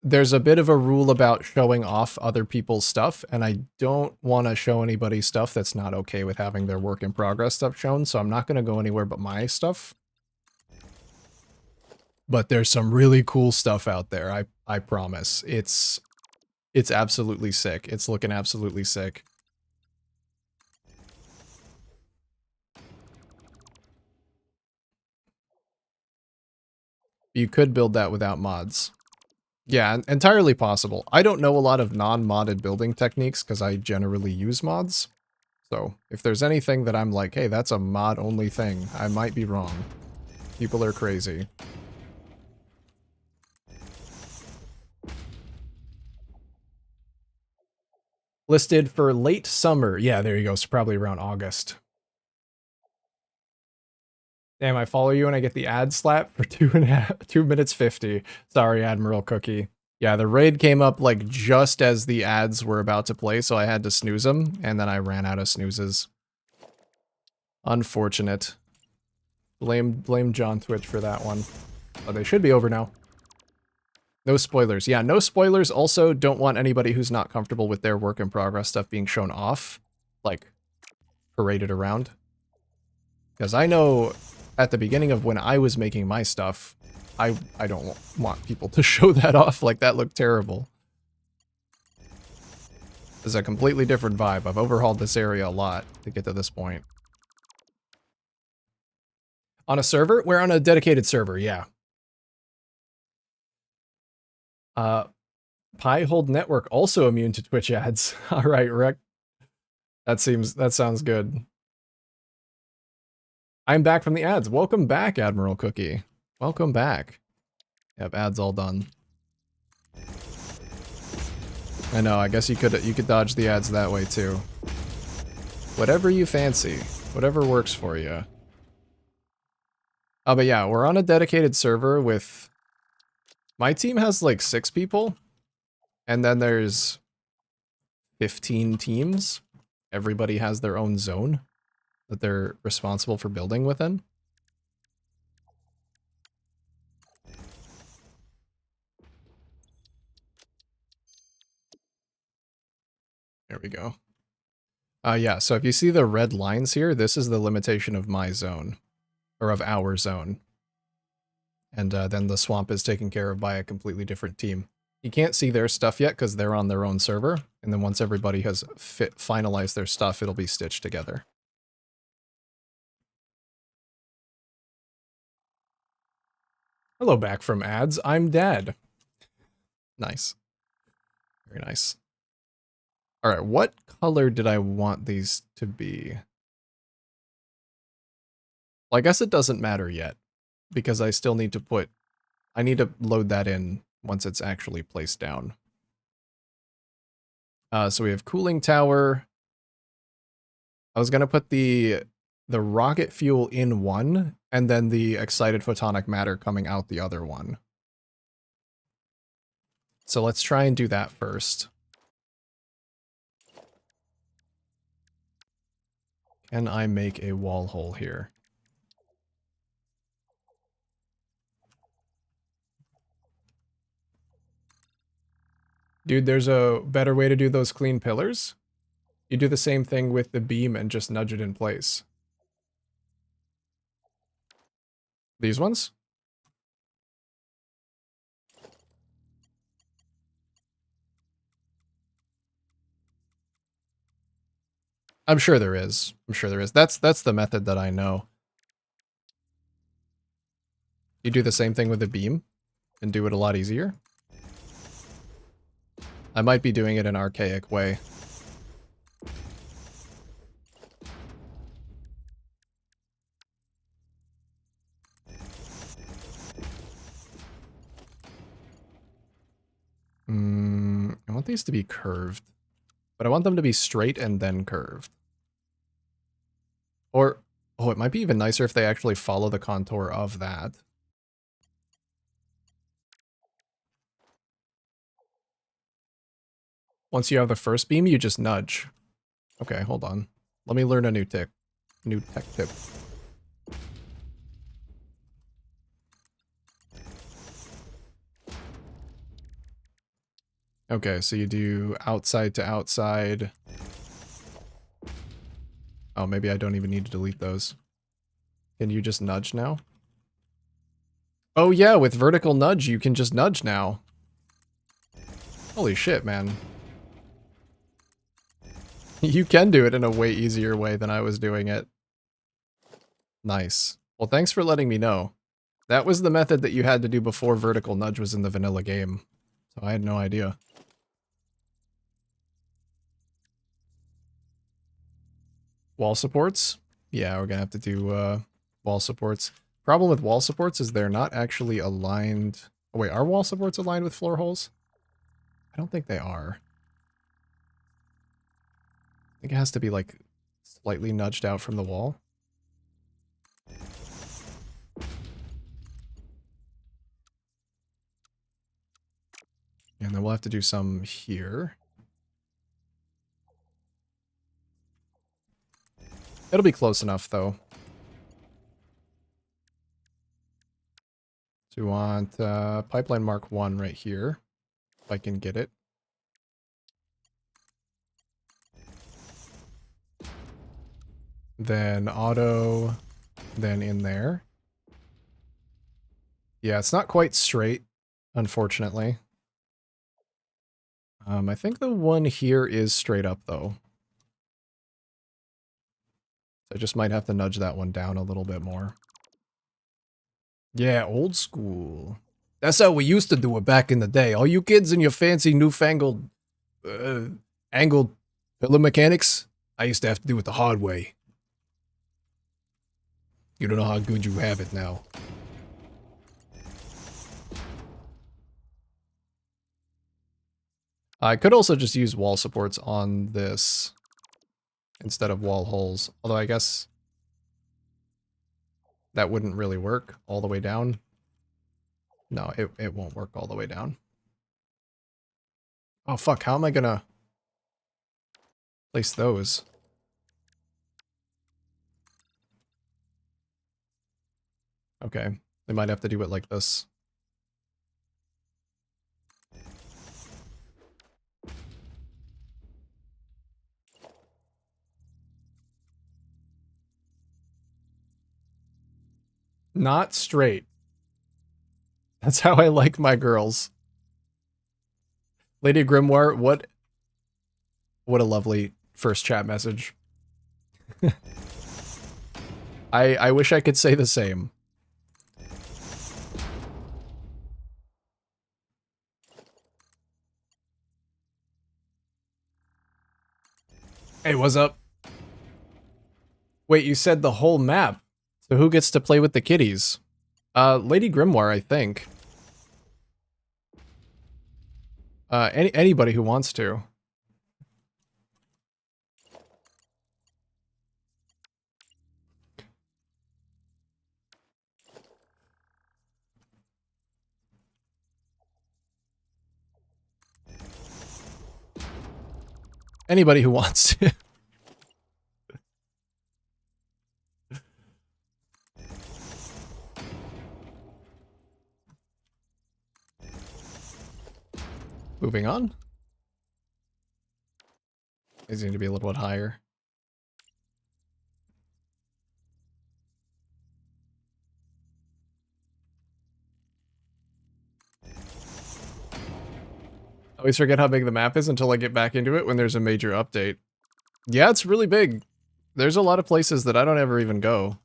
There's a bit of a rule about showing off other people's stuff, and I don't want to show anybody stuff that's not okay with having their work in progress stuff shown, so I'm not going to go anywhere but my stuff. But there's some really cool stuff out there, I promise. It's absolutely sick. It's looking absolutely sick. You could build that without mods. Yeah, entirely possible. I don't know a lot of non-modded building techniques because I generally use mods. So if there's anything that I'm like, hey, that's a mod-only thing, I might be wrong. People are crazy. Listed for late summer. Yeah, there you go. So probably around August. Damn, I follow you and I get the ad slap for 2 minutes 50. Sorry, Admiral Cookie. Yeah, the raid came up like just as the ads were about to play, so I had to snooze them, and then I ran out of snoozes. Unfortunate. Blame John Twitch for that one. Oh, they should be over now. No spoilers. Yeah, no spoilers. Also, don't want anybody who's not comfortable with their work in progress stuff being shown off, like, paraded around. Because I know at the beginning of when I was making my stuff, I don't want people to show that off. Like, that looked terrible. It's a completely different vibe. I've overhauled this area a lot to get to this point. On a server? We're on a dedicated server, yeah. Pi-hold network also immune to Twitch ads. Alright, Rick. That sounds good. I'm back from the ads. Welcome back, Admiral Cookie. Welcome back. Yep, ads all done. I know, I guess you could dodge the ads that way too. Whatever you fancy. Whatever works for you. Oh, but yeah, we're on a dedicated server with... My team has like 6 people. And then there's 15 teams. Everybody has their own zone that they're responsible for building within. There we go. Yeah, so if you see the red lines here, this is the limitation of my zone, or of our zone. And then the swamp is taken care of by a completely different team. You can't see their stuff yet because they're on their own server, and then once everybody has finalized their stuff, it'll be stitched together. Hello back from ads, I'm Dad. Nice. Very nice. Alright, what color did I want these to be? Well, I guess it doesn't matter yet, because I still need to I need to load that in once it's actually placed down. So we have cooling tower. I was gonna put the rocket fuel in one, and then the excited photonic matter coming out the other one. So let's try and do that first. Can I make a wall hole here? Dude, there's a better way to do those clean pillars. You do the same thing with the beam and just nudge it in place. These ones? I'm sure there is. I'm sure there is. That's the method that I know. You do the same thing with the beam and do it a lot easier. I might be doing it an archaic way. I want these to be curved, but I want them to be straight and then curved. Or, oh, it might be even nicer if they actually follow the contour of that. Once you have the first beam, you just nudge. Okay, hold on. Let me learn a new tech tip. Okay, so you do outside to outside. Oh, maybe I don't even need to delete those. Can you just nudge now? Oh yeah, with vertical nudge, you can just nudge now. Holy shit, man. You can do it in a way easier way than I was doing it. Nice. Well, thanks for letting me know. That was the method that you had to do before vertical nudge was in the vanilla game. So I had no idea. Wall supports? Yeah, we're gonna have to do wall supports. Problem with wall supports is they're not actually aligned. Oh wait, are wall supports aligned with floor holes? I don't think they are. I think it has to be like slightly nudged out from the wall. And then we'll have to do some here. It'll be close enough though. So we want pipeline mark 1 right here, if I can get it. Then auto, then in there. Yeah, it's not quite straight, unfortunately. I think the one here is straight up though. So I just might have to nudge that one down a little bit more. Yeah, old school. That's how we used to do it back in the day. All you kids and your fancy newfangled angled pillar mechanics, I used to have to do it the hard way. You don't know how good you have it now. I could also just use wall supports on this instead of wall holes. Although I guess that wouldn't really work all the way down. No, it won't work all the way down. Oh fuck, how am I gonna place those? Okay, they might have to do it like this. Not straight. That's how I like my girls. Lady Grimoire, what a lovely first chat message. I wish I could say the same. Hey, what's up? Wait, you said the whole map. So who gets to play with the kitties? Lady Grimoire, I think. Anybody who wants to. Anybody who wants to. Moving on. These need to be a little bit higher. I always forget how big the map is until I get back into it when there's a major update. Yeah, it's really big. There's a lot of places that I don't ever even go.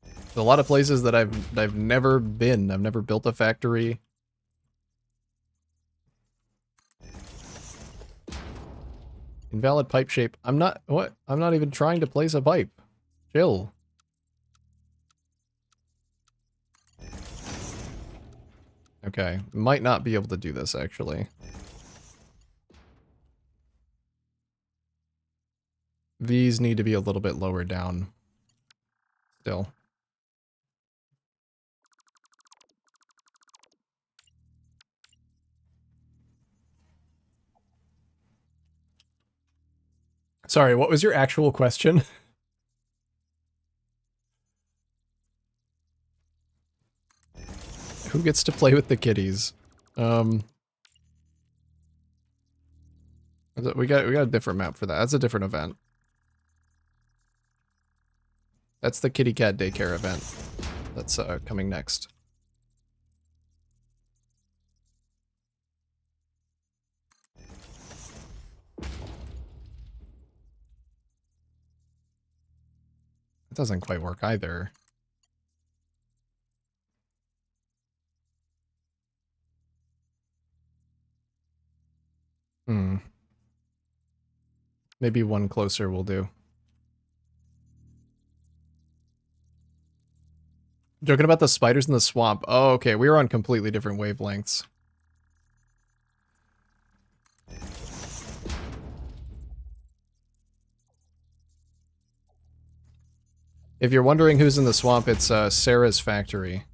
There's a lot of places that I've never been. I've never built a factory. Invalid pipe shape. I'm not even trying to place a pipe. Chill. Okay, might not be able to do this actually. These need to be a little bit lower down. Still. Sorry, what was your actual question? Who gets to play with the kitties? We got a different map for that. That's a different event. That's the kitty cat daycare event. That's coming next. It doesn't quite work either. Maybe one closer will do. Joking about the spiders in the swamp. Oh, okay. We were on completely different wavelengths. If you're wondering who's in the swamp, it's Sarah's factory.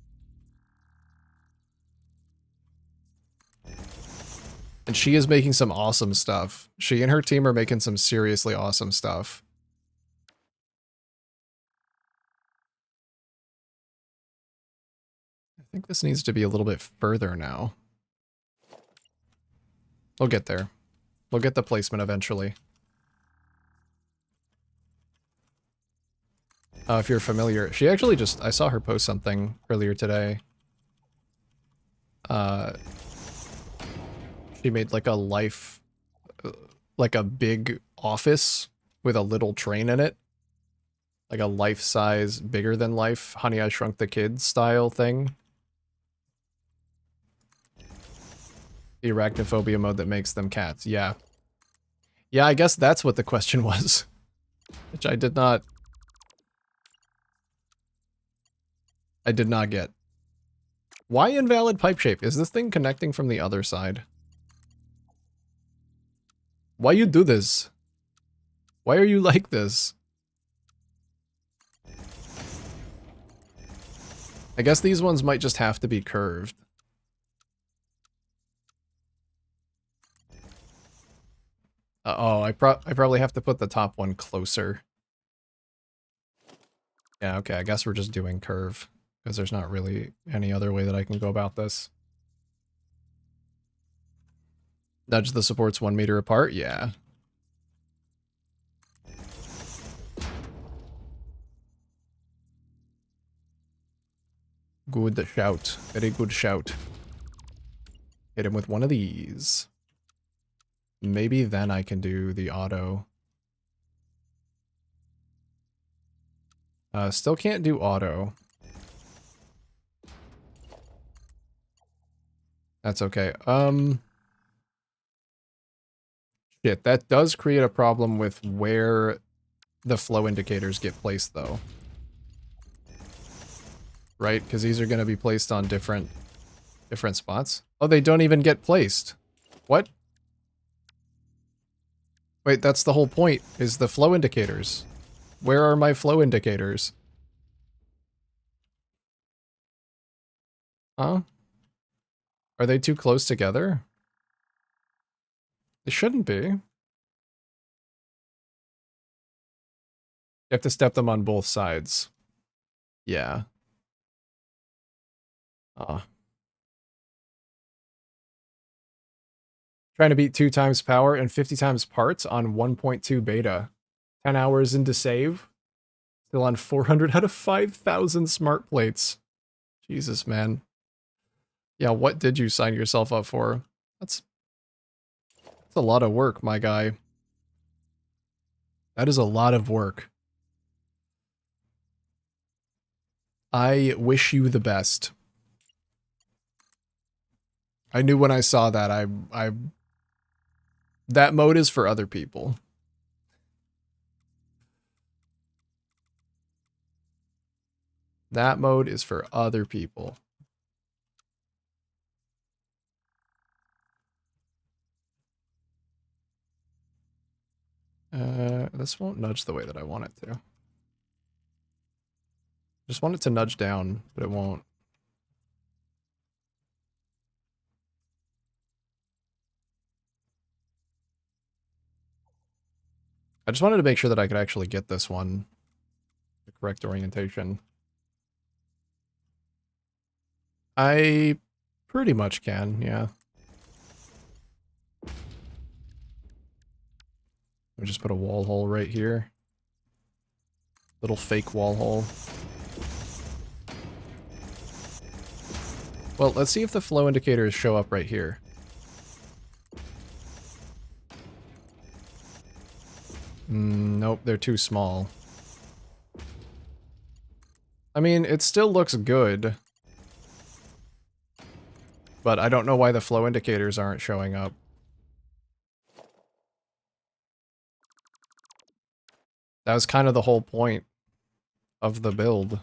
And she is making some awesome stuff. She and her team are making some seriously awesome stuff. I think this needs to be a little bit further now. We'll get there. We'll get the placement eventually. If you're familiar, she actually I saw her post something earlier today. She made like a big office with a little train in it. Like a life-size, bigger than life, Honey, I Shrunk the Kids style thing. The arachnophobia mode that makes them cats. Yeah. Yeah, I guess that's what the question was. Which I did not get. Why invalid pipe shape? Is this thing connecting from the other side? Why you do this? Why are you like this? I guess these ones might just have to be curved. I probably have to put the top one closer. Yeah, okay, I guess we're just doing curve, because there's not really any other way that I can go about this. Nudge the supports 1 meter apart? Yeah. Good shout. Very good shout. Hit him with one of these. Maybe then I can do the auto. Still can't do auto. That's okay. Shit, that does create a problem with where the flow indicators get placed, though. Right? Because these are going to be placed on different spots. Oh, they don't even get placed. What? Wait, that's the whole point, is the flow indicators. Where are my flow indicators? Huh? Are they too close together? They shouldn't be. You have to step them on both sides. Yeah. Trying to beat 2 times power and 50 times parts on 1.2 beta. 10 hours into save. Still on 400 out of 5,000 smart plates. Jesus, man. Yeah, what did you sign yourself up for? That's a lot of work, my guy. That is a lot of work. I wish you the best. I knew when I saw that, that mode is for other people. That mode is for other people. This won't nudge the way that I want it to. Just want it to nudge down, but it won't. I just wanted to make sure that I could actually get this one the correct orientation. I pretty much can, yeah. Let me just put a wall hole right here. Little fake wall hole. Well, let's see if the flow indicators show up right here. Nope, they're too small. I mean, it still looks good. But I don't know why the flow indicators aren't showing up. That was kind of the whole point of the build.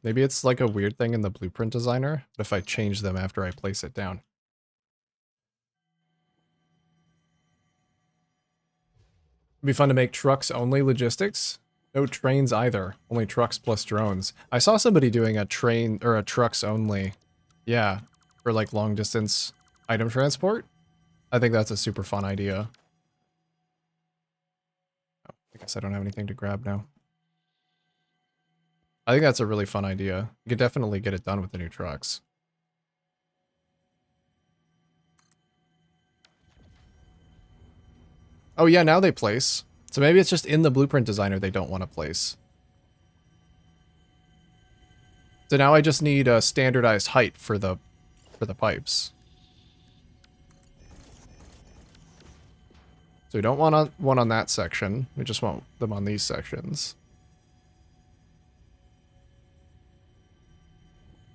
Maybe it's like a weird thing in the blueprint designer, but if I change them after I place it down. It'd be fun to make trucks only logistics. No trains either, only trucks plus drones. I saw somebody doing a train, or a trucks only. Yeah, for like long distance item transport. I think that's a super fun idea. Oh, I guess I don't have anything to grab now. I think that's a really fun idea. You could definitely get it done with the new trucks. Oh yeah, now they place. So maybe it's just in the blueprint designer they don't want to place. So now I just need a standardized height for the pipes. So we don't want one on that section. We just want them on these sections.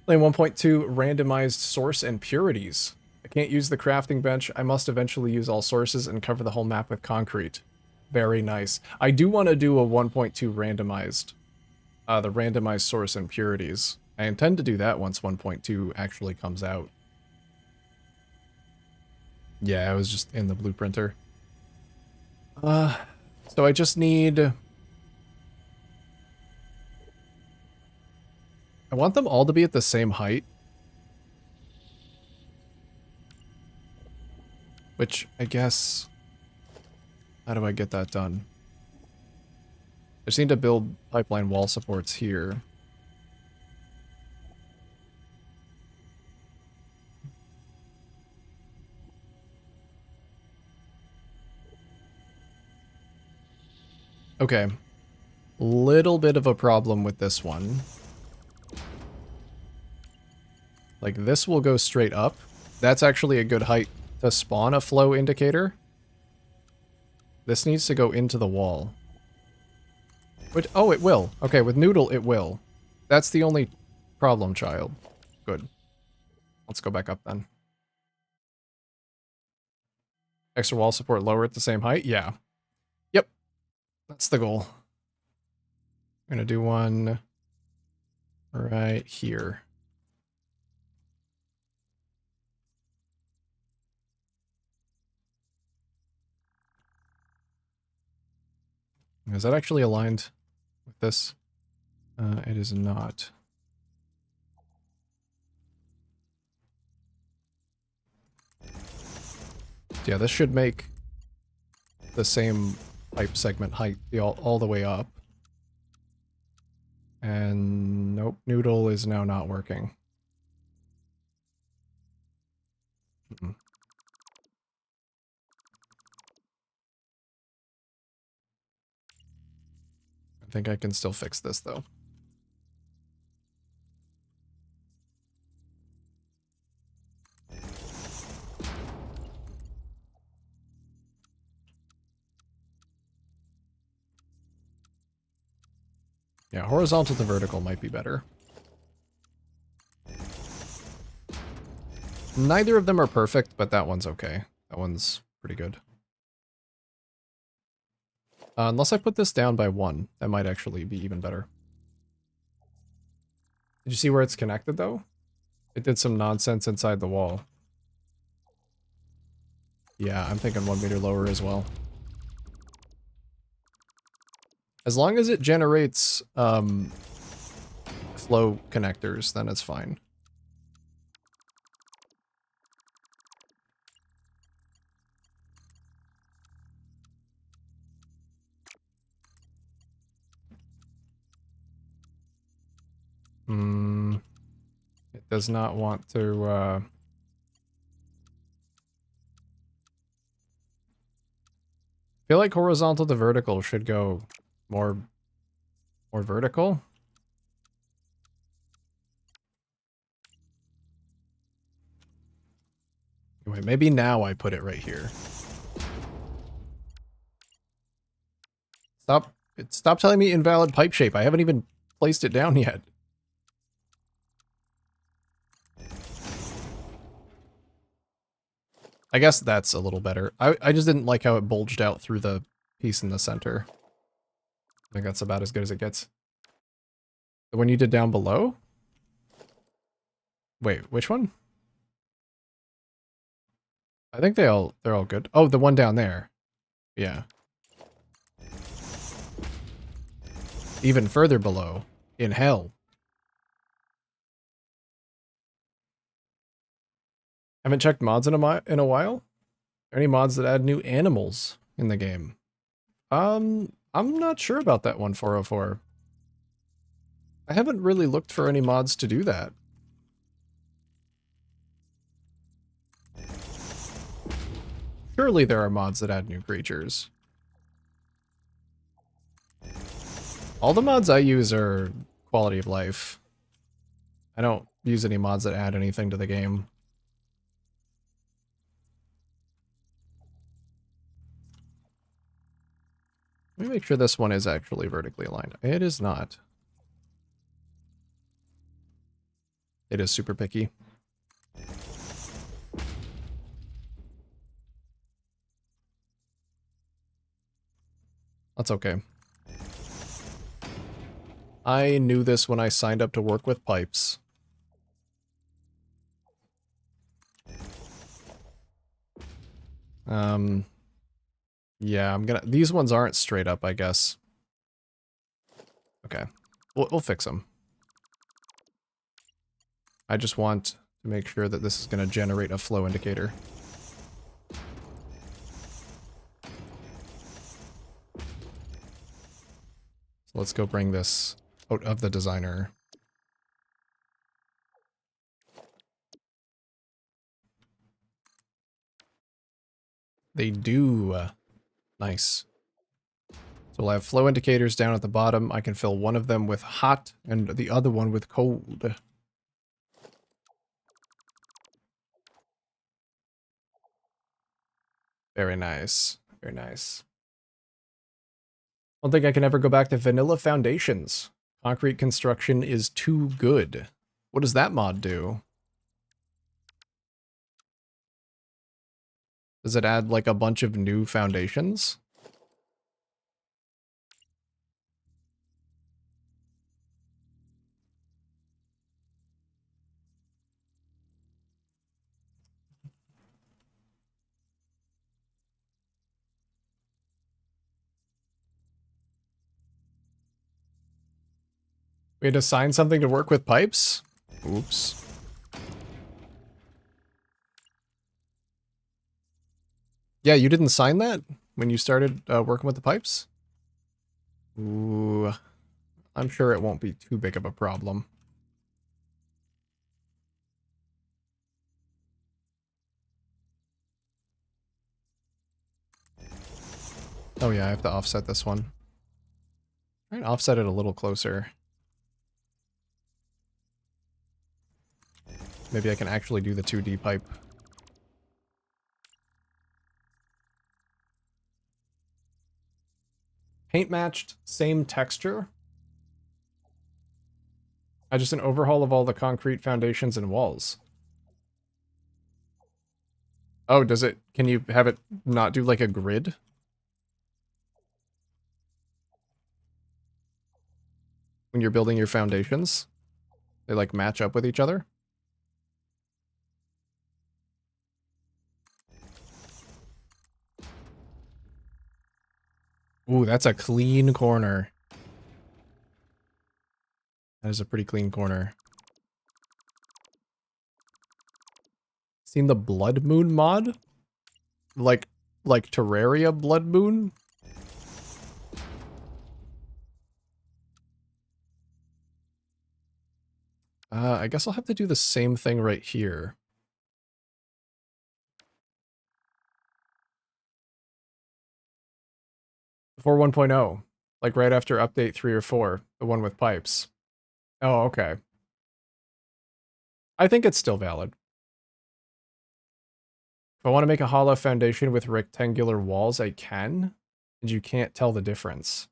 Lane 1.2 randomized source and purities. I can't use the crafting bench. I must eventually use all sources and cover the whole map with concrete. Very nice. I do want to do a 1.2 randomized. The randomized source and purities. I intend to do that once 1.2 actually comes out. Yeah, it was just in the blueprinter. So I just need... I want them all to be at the same height. Which, I guess... How do I get that done? I just need to build pipeline wall supports here. Okay. Little bit of a problem with this one. Like, this will go straight up. That's actually a good height to spawn a flow indicator. This needs to go into the wall. Which, oh, it will. Okay, with Noodle, it will. That's the only problem, child. Good. Let's go back up then. Extra wall support lower at the same height? Yeah. Yep. That's the goal. I'm gonna do one right here. Is that actually aligned with this? It is not. Yeah, this should make the same pipe segment height all the way up. And nope, Noodle is now not working. Mm-mm. I think I can still fix this though. Yeah, horizontal to vertical might be better. Neither of them are perfect, but that one's okay. That one's pretty good. Unless I put this down by 1, that might actually be even better. Did you see where it's connected though? It did some nonsense inside the wall. Yeah, I'm thinking 1 meter lower as well. As long as it generates flow connectors, then it's fine. It does not want to I feel like horizontal to vertical should go more vertical. Anyway, maybe now I put it right here. Stop telling me invalid pipe shape. I haven't even placed it down yet. I guess that's a little better. I just didn't like how it bulged out through the piece in the center. I think that's about as good as it gets. The one you did down below? Wait, which one? I think they're all good. Oh, the one down there. Yeah. Even further below. In hell. Haven't checked mods in a while? Are there any mods that add new animals in the game? I'm not sure about that one, 404. I haven't really looked for any mods to do that. Surely there are mods that add new creatures. All the mods I use are quality of life. I don't use any mods that add anything to the game. Let me make sure this one is actually vertically aligned. It is not. It is super picky. That's okay. I knew this when I signed up to work with pipes. Yeah, these ones aren't straight up, I guess. Okay. We'll fix them. I just want to make sure that this is going to generate a flow indicator. So let's go bring this out of the designer. They do. Nice. So we'll have flow indicators down at the bottom. I can fill one of them with hot and the other one with cold. Very nice. Very nice. I don't think I can ever go back to vanilla foundations. Concrete construction is too good. What does that mod do? Does it add like a bunch of new foundations? We had to sign something to work with pipes? Oops. Yeah, you didn't sign that when you started working with the pipes? Ooh, I'm sure it won't be too big of a problem. Oh yeah, I have to offset this one. All right, offset it a little closer. Maybe I can actually do the 2D pipe. Paint matched, same texture. Just an overhaul of all the concrete foundations and walls. Oh, does it, can you have it not do like a grid? When you're building your foundations? They like match up with each other? Ooh, that's a clean corner. That is a pretty clean corner. Seen the Blood Moon mod? Like Terraria Blood Moon? I guess I'll have to do the same thing right here. Before 1.0. Like right after update 3 or 4. The one with pipes. Oh, okay. I think it's still valid. If I want to make a hollow foundation with rectangular walls, I can. And you can't tell the difference.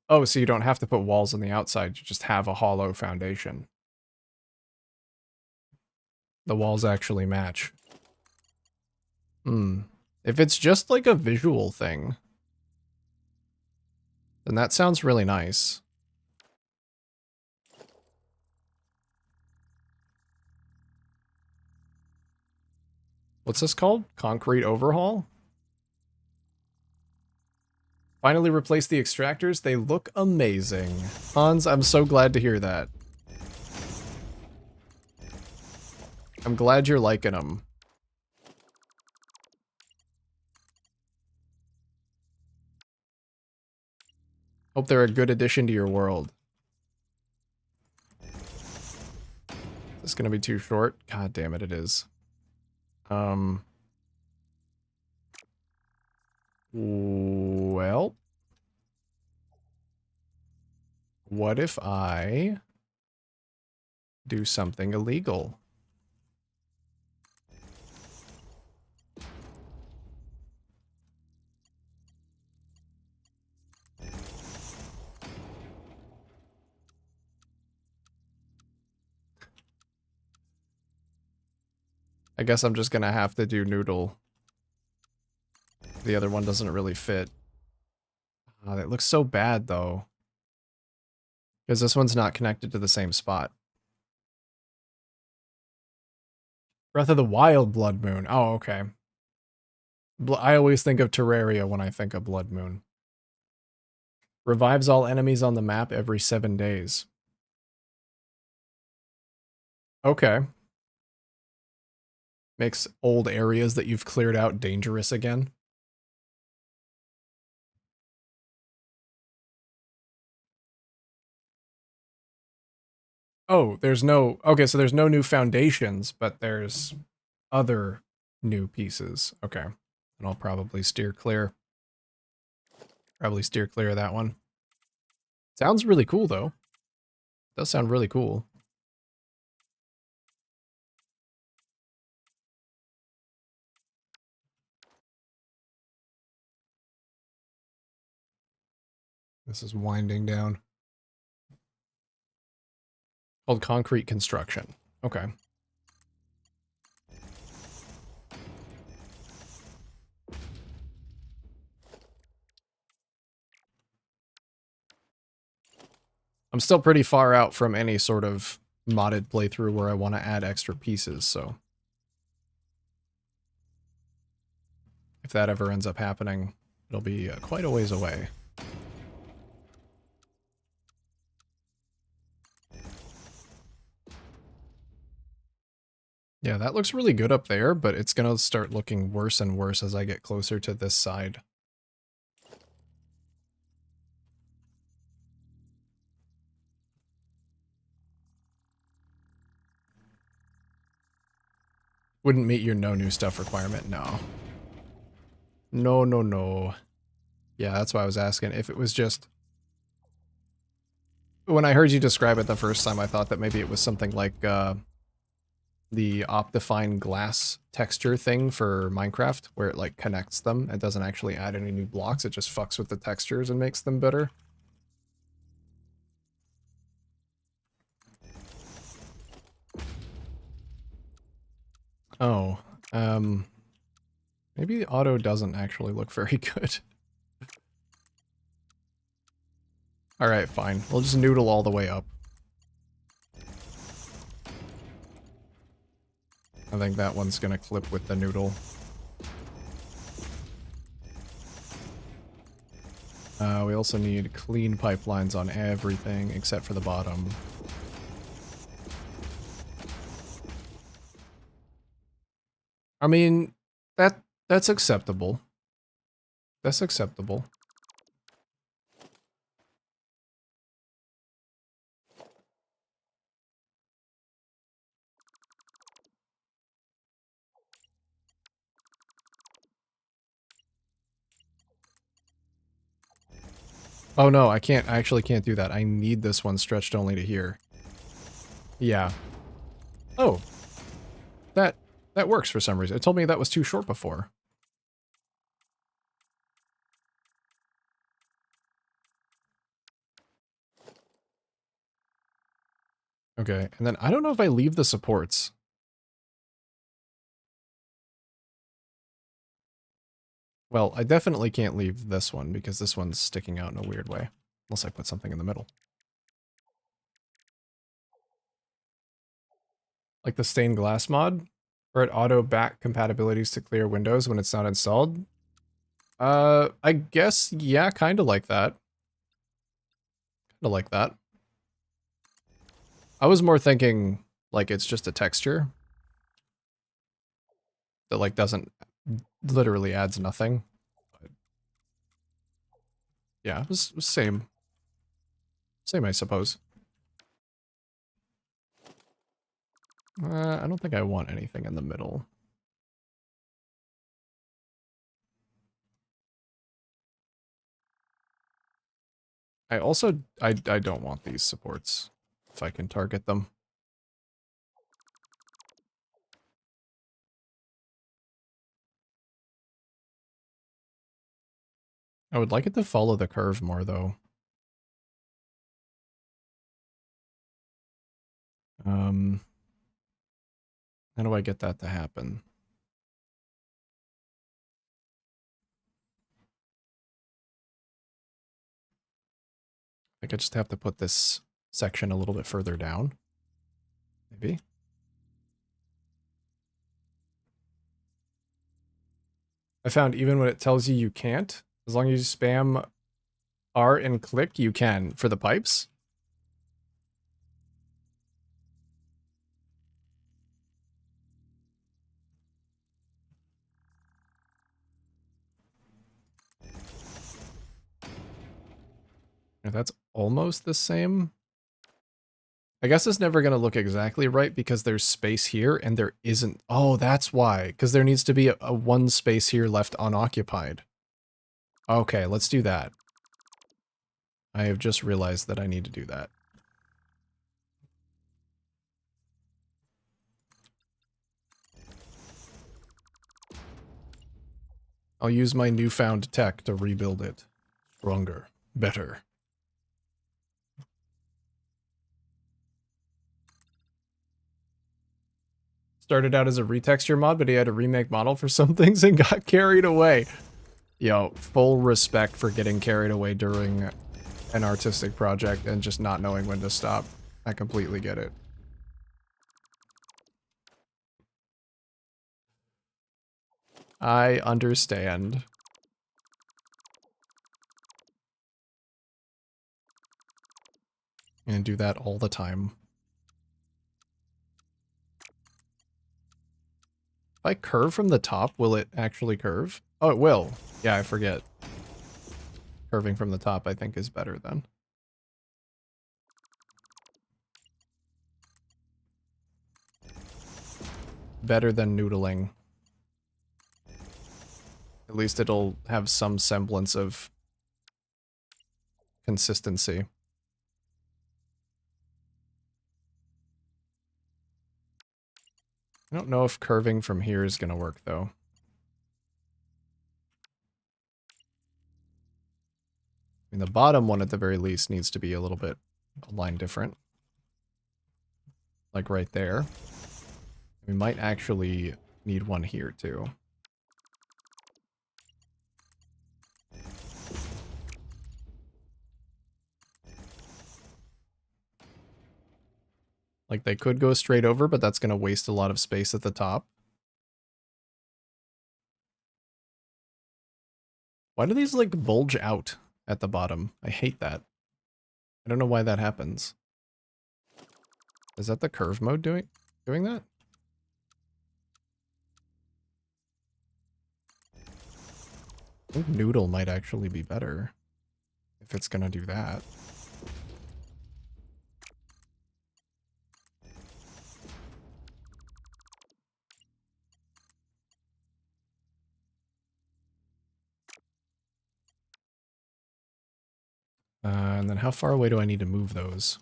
Oh, so you don't have to put walls on the outside. You just have a hollow foundation. The walls actually match. If it's just like a visual thing, then that sounds really nice. What's this called? Concrete overhaul? Finally replaced the extractors. They look amazing. Hans, I'm so glad to hear that. I'm glad you're liking them. Hope they're a good addition to your world. Is this gonna be too short? God damn it, it is. Well, what if I do something illegal? I guess I'm just gonna have to do noodle. The other one doesn't really fit. Oh, that looks so bad, though. Because this one's not connected to the same spot. Breath of the Wild Blood Moon. Oh, okay. I always think of Terraria when I think of Blood Moon. Revives all enemies on the map every 7 days. Okay. Makes old areas that you've cleared out dangerous again. Oh, there's no... Okay, so there's no new foundations, but there's other new pieces. Okay. And I'll probably steer clear. Probably steer clear of that one. Sounds really cool, though. Does sound really cool. This is winding down. Called concrete construction. Okay. I'm still pretty far out from any sort of modded playthrough where I want to add extra pieces, so if that ever ends up happening, it'll be quite a ways away. Yeah, that looks really good up there, but it's gonna start looking worse and worse as I get closer to this side. Wouldn't meet your no new stuff requirement, no. No, no, no. Yeah, that's why I was asking. If it was just... When I heard you describe it the first time, I thought that maybe it was something like the Optifine glass texture thing for Minecraft, where it like connects them. It doesn't actually add any new blocks, it just fucks with the textures and makes them better. Oh, maybe the auto doesn't actually look very good. Alright, fine. We'll just noodle all the way up. I think that one's gonna clip with the noodle. We also need clean pipelines on everything except for the bottom. I mean, that's acceptable. That's acceptable. Oh no, I can't. I actually can't do that. I need this one stretched only to here. Yeah. Oh. That works for some reason. It told me that was too short before. Okay, and then I don't know if I leave the supports. Well, I definitely can't leave this one because this one's sticking out in a weird way. Unless I put something in the middle. Like the stained glass mod? Where it auto back compatibilities to clear windows when it's not installed? I guess, yeah, kind of like that. Kind of like that. I was more thinking, like, it's just a texture. That, like, doesn't... literally adds nothing. But yeah, it was same. Same, I suppose. I don't think I want anything in the middle. I also... I don't want these supports. If I can target them. I would like it to follow the curve more, though. How do I get that to happen? I could just have to put this section a little bit further down. Maybe. I found even when it tells you you can't, as long as you spam R and click, you can for the pipes. That's almost the same. I guess it's never going to look exactly right because there's space here and there isn't. Oh, that's why. Because there needs to be a one space here left unoccupied. Okay, let's do that. I have just realized that I need to do that. I'll use my newfound tech to rebuild it. Stronger. Better. Started out as a retexture mod, but he had a remake model for some things and got carried away. Yo, full respect for getting carried away during an artistic project and just not knowing when to stop. I completely get it. I understand. And do that all the time. If I curve from the top, will it actually curve? Oh, it will. Yeah, I forget. Curving from the top, I think, is better then. Better than noodling. At least it'll have some semblance of consistency. I don't know if curving from here is going to work, though. I mean, the bottom one, at the very least, needs to be a little bit a line different. Like right there. We might actually need one here, too. Like, they could go straight over, but that's going to waste a lot of space at the top. Why do these, like, bulge out at the bottom? I hate that. I don't know why that happens. Is that the curve mode doing that? I think noodle might actually be better if it's going to do that. And then how far away do I need to move those?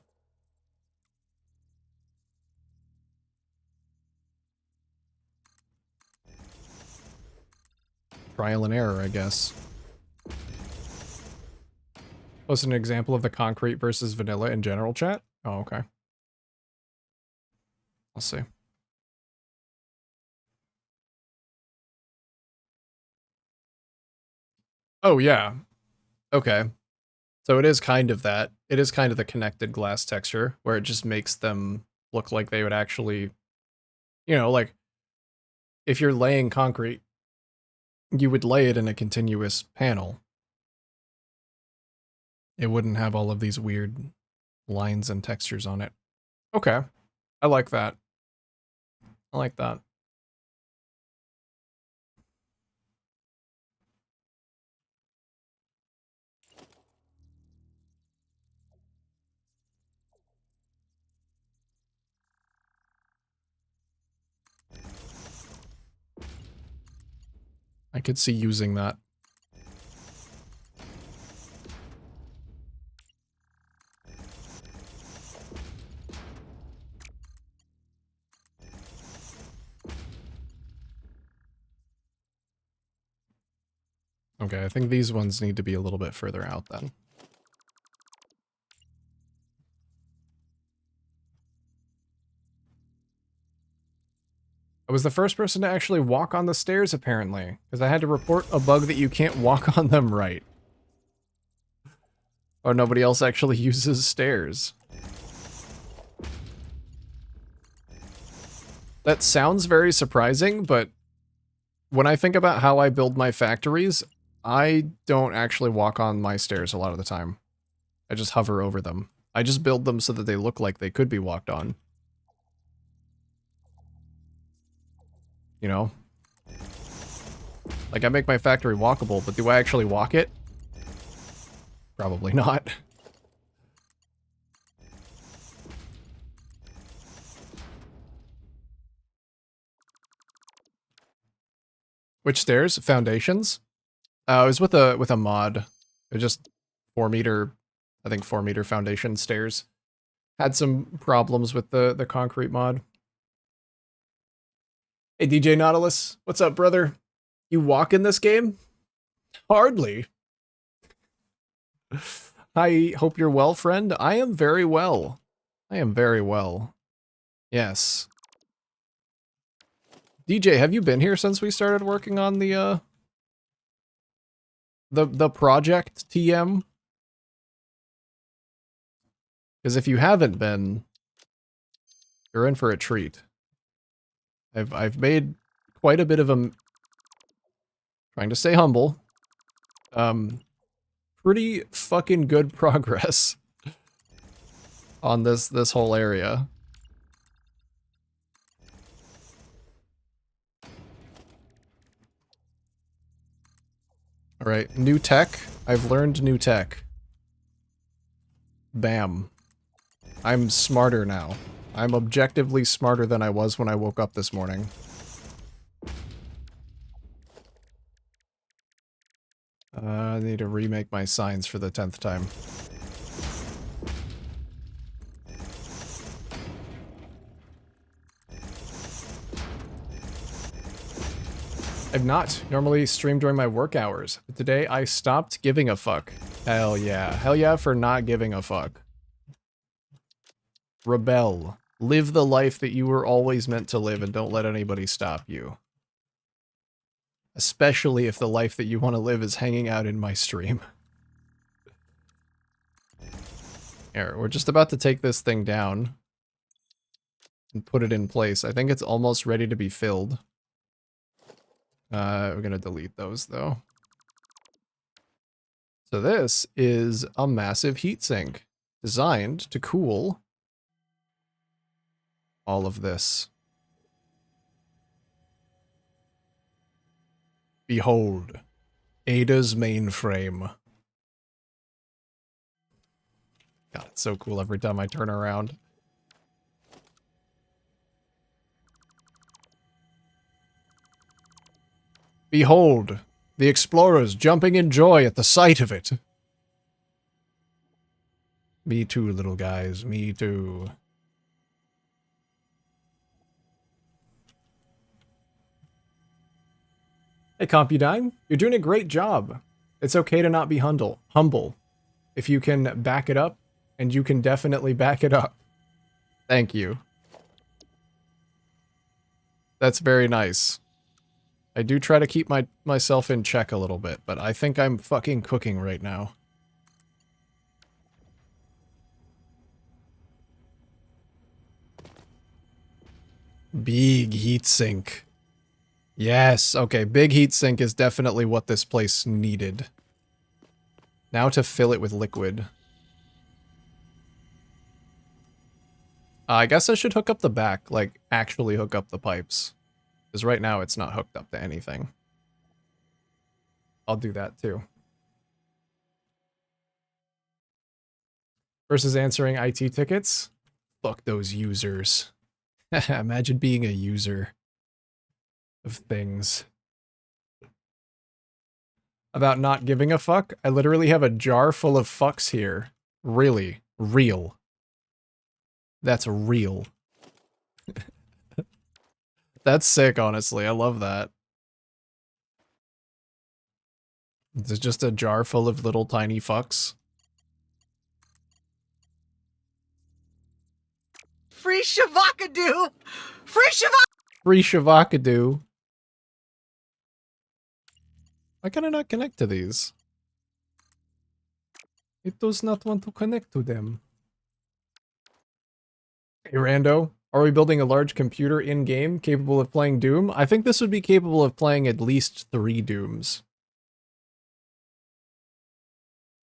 Trial and error, I guess. Post an example of the concrete versus vanilla in general chat? Oh, okay. I'll see. Oh, yeah. Okay. So it is kind of that. It is kind of the connected glass texture, where it just makes them look like they would actually, you know, like, if you're laying concrete, you would lay it in a continuous panel. It wouldn't have all of these weird lines and textures on it. Okay. I like that. I like that. I could see using that. Okay, I think these ones need to be a little bit further out then. I was the first person to actually walk on the stairs, apparently, because I had to report a bug that you can't walk on them right. Or nobody else actually uses stairs. That sounds very surprising, but when I think about how I build my factories, I don't actually walk on my stairs a lot of the time. I just hover over them. I just build them so that they look like they could be walked on. You know? Like, I make my factory walkable, but do I actually walk it? Probably not. Which stairs? Foundations? It was with a mod. It was just 4-meter, I think 4-meter foundation stairs. Had some problems with the concrete mod. Hey DJ Nautilus, what's up, brother? You walk in this game? Hardly. I hope you're well, friend. I am very well. I am very well. Yes. DJ, have you been here since we started working on the project TM? Because if you haven't been, you're in for a treat. I've made quite a bit of a, trying to stay humble, pretty fucking good progress on this whole area. All right, new tech. I've learned new tech. Bam. I'm smarter now. I'm objectively smarter than I was when I woke up this morning. I need to remake my signs for the 10th time. I've not normally streamed during my work hours, but today I stopped giving a fuck. Hell yeah. Hell yeah for not giving a fuck. Rebel. Live the life that you were always meant to live and don't let anybody stop you. Especially if the life that you want to live is hanging out in my stream. Here, we're just about to take this thing down and put it in place. I think it's almost ready to be filled. We're gonna delete those though. So this is a massive heatsink designed to cool all of this. Behold, Ada's mainframe. God, it's so cool every time I turn around. Behold, the explorers jumping in joy at the sight of it. Me too, little guys, me too. Hey, Compudine, you're doing a great job. It's okay to not be humble. If you can back it up, and you can definitely back it up. Thank you. That's very nice. I do try to keep myself in check a little bit, but I think I'm fucking cooking right now. Big heatsink. Yes, okay, big heatsink is definitely what this place needed. Now to fill it with liquid. I guess I should hook up the back, like, actually hook up the pipes. Because right now it's not hooked up to anything. I'll do that too. Versus answering IT tickets? Fuck those users. Imagine being a user of things. About not giving a fuck? I literally have a jar full of fucks here. Really. Real. That's real. That's sick, honestly. I love that. It's just a jar full of little tiny fucks. Free Shavakadu! Free Shavakadu! Free Shavakadu. Why can I not connect to these? It does not want to connect to them. Hey, Rando. Are we building a large computer in-game capable of playing Doom? I think this would be capable of playing at least 3 Dooms.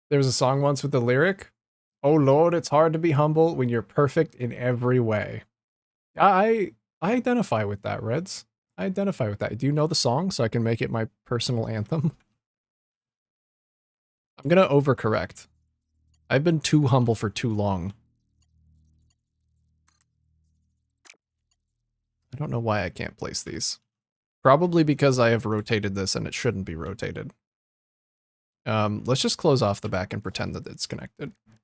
There was a song once with the lyric, "Oh Lord, it's hard to be humble when you're perfect in every way." I identify with that, Reds. I identify with that. Do you know the song so I can make it my personal anthem? I'm gonna overcorrect. I've been too humble for too long. I don't know why I can't place these. Probably because I have rotated this and it shouldn't be rotated. Let's just close off the back and pretend that it's connected. How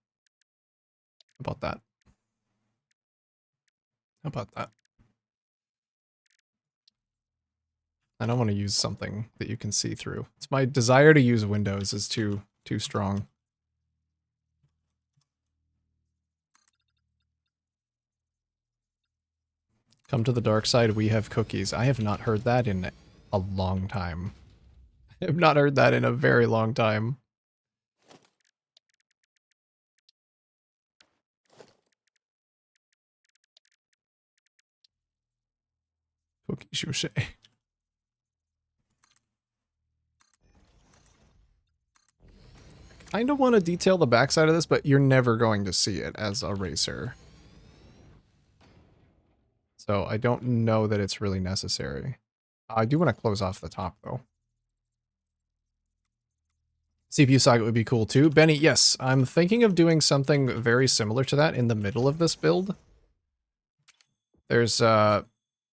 about that? How about that? I don't want to use something that you can see through. It's my desire to use Windows is too strong. Come to the dark side, we have cookies. I have not heard that in a long time. I have not heard that in a very long time. Cookie Shushay. I kind of want to detail the backside of this, but you're never going to see it as a racer. So I don't know that it's really necessary. I do want to close off the top, though. CPU socket would be cool, too. Benny, yes, I'm thinking of doing something very similar to that in the middle of this build. There's,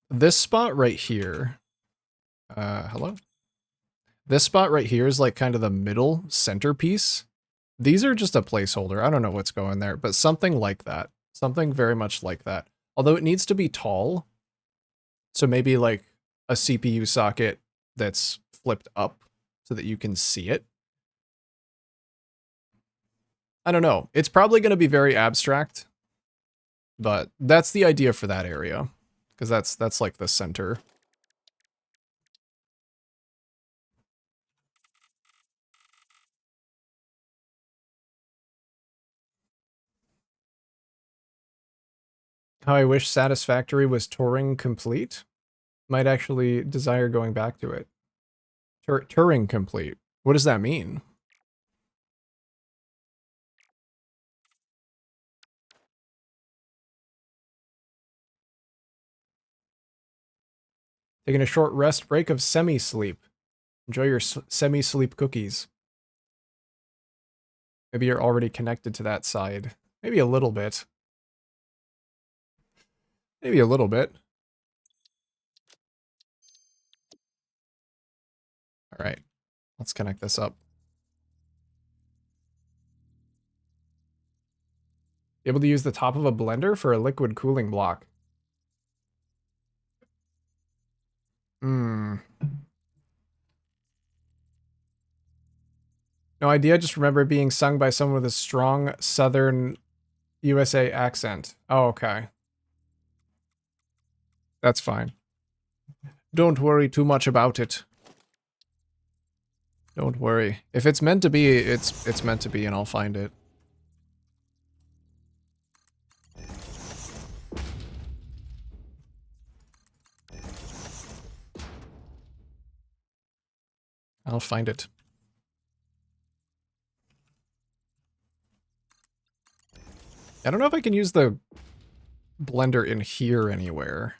this spot right here. Hello? This spot right here is like kind of the middle centerpiece. These are just a placeholder. I don't know what's going there, but something like that. Something very much like that. Although it needs to be tall. So maybe like a CPU socket that's flipped up so that you can see it. I don't know. It's probably going to be very abstract. But that's the idea for that area. Because that's like the center. How I wish Satisfactory was Turing complete. Might actually desire going back to it. Turing complete. What does that mean? Taking a short rest break of semi-sleep. Enjoy your semi-sleep cookies. Maybe you're already connected to that side. Maybe a little bit. Maybe a little bit. All right, let's connect this up. Able to use the top of a blender for a liquid cooling block. No idea, just remember it being sung by someone with a strong southern USA accent. Oh, okay. That's fine. Don't worry too much about it. Don't worry. If it's meant to be, it's meant to be, and I'll find it. I'll find it. I don't know if I can use the blender in here anywhere.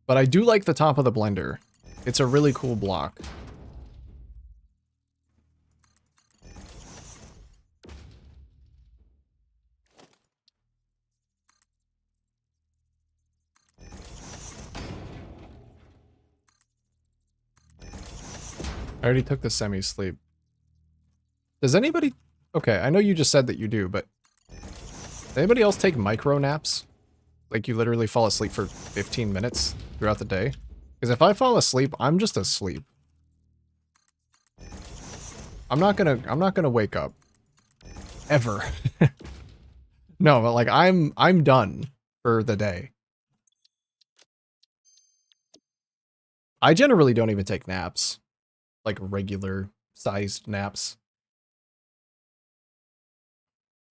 But I do like the top of the blender. It's a really cool block. I already took the semi-sleep. Does anybody... Okay, I know you just said that you do, but... Does anybody else take micro naps? Like you literally fall asleep for 15 minutes throughout the day? Because if I fall asleep, I'm just asleep. I'm not gonna wake up. Ever. No, but like I'm done for the day. I generally don't even take naps. Like regular sized naps.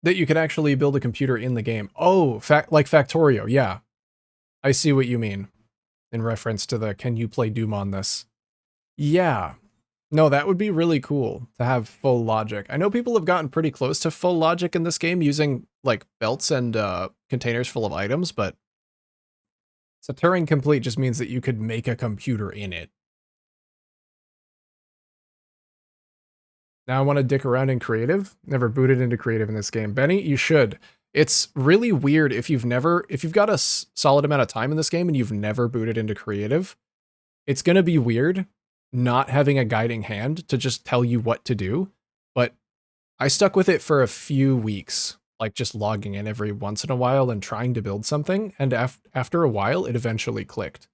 That you can actually build a computer in the game. Oh, like Factorio, yeah. I see what you mean. In reference to the, can you play Doom on this? Yeah. No, that would be really cool to have full logic. I know people have gotten pretty close to full logic in this game using, like, belts and containers full of items, but so Turing Complete just means that you could make a computer in it. Now I want to dick around in creative. Never booted into creative in this game. Benny, you should. It's really weird if you've got a solid amount of time in this game and you've never booted into creative. It's going to be weird not having a guiding hand to just tell you what to do. But I stuck with it for a few weeks, like just logging in every once in a while and trying to build something. And after a while, it eventually clicked.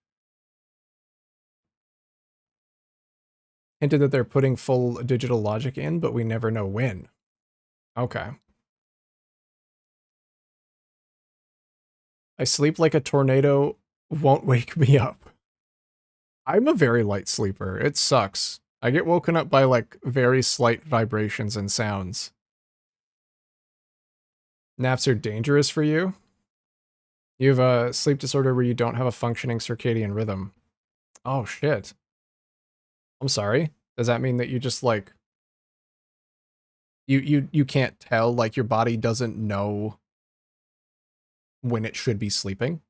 Hinted that they're putting full digital logic in, but we never know when. Okay. I sleep like a tornado, won't wake me up. I'm a very light sleeper. It sucks. I get woken up by like very slight vibrations and sounds. Naps are dangerous for you? You have a sleep disorder where you don't have a functioning circadian rhythm. Oh shit. I'm sorry. Does that mean that you just like you can't tell, like your body doesn't know when it should be sleeping?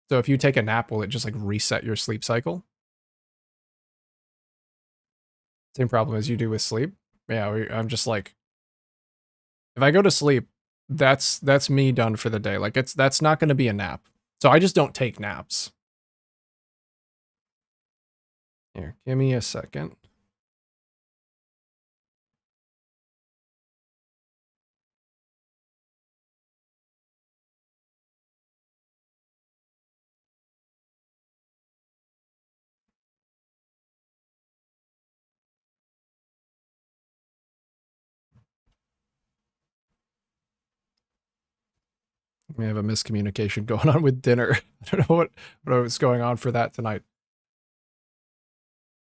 So if you take a nap, will it just like reset your sleep cycle? Same problem as you do with sleep. Yeah, I'm just like, if I go to sleep, that's me done for the day. Like that's not going to be a nap. So I just don't take naps. Here, give me a second. We have a miscommunication going on with dinner. I don't know what was going on for that tonight.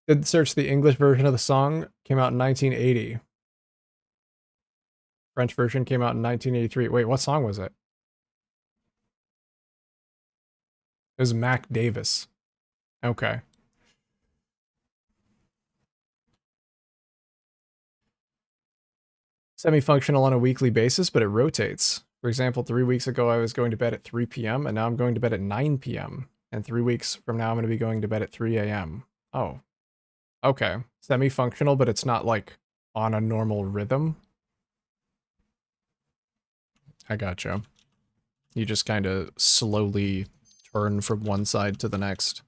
Did search the English version of the song. Came out in 1980. French version came out in 1983. Wait, what song was it? It was Mac Davis. Okay. Semi-functional on a weekly basis, but it rotates. For example, 3 weeks ago, I was going to bed at 3 p.m., and now I'm going to bed at 9 p.m. And 3 weeks from now, I'm going to be going to bed at 3 a.m. Oh. Okay. Semi-functional, but it's not, like, on a normal rhythm. I gotcha. You just kind of slowly turn from one side to the next.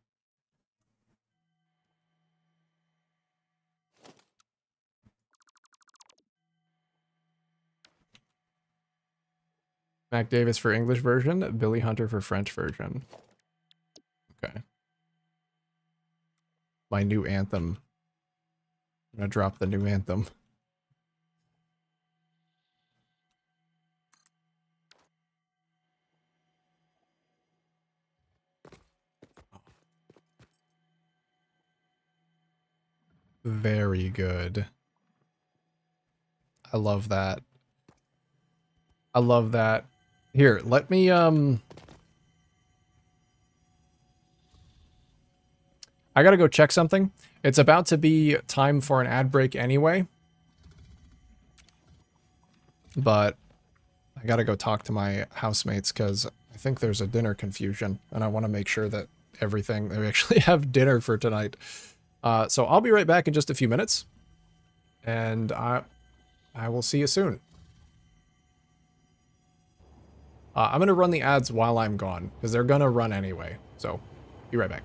Mac Davis for English version, Billy Hunter for French version. Okay. My new anthem. I'm gonna drop the new anthem. Very good. I love that. I love that. Here, let me, I gotta go check something. It's about to be time for an ad break anyway. But I gotta go talk to my housemates because I think there's a dinner confusion. And I want to make sure that they actually have dinner for tonight. So I'll be right back in just a few minutes. And I will see you soon. I'm going to run the ads while I'm gone, because they're going to run anyway. So, be right back.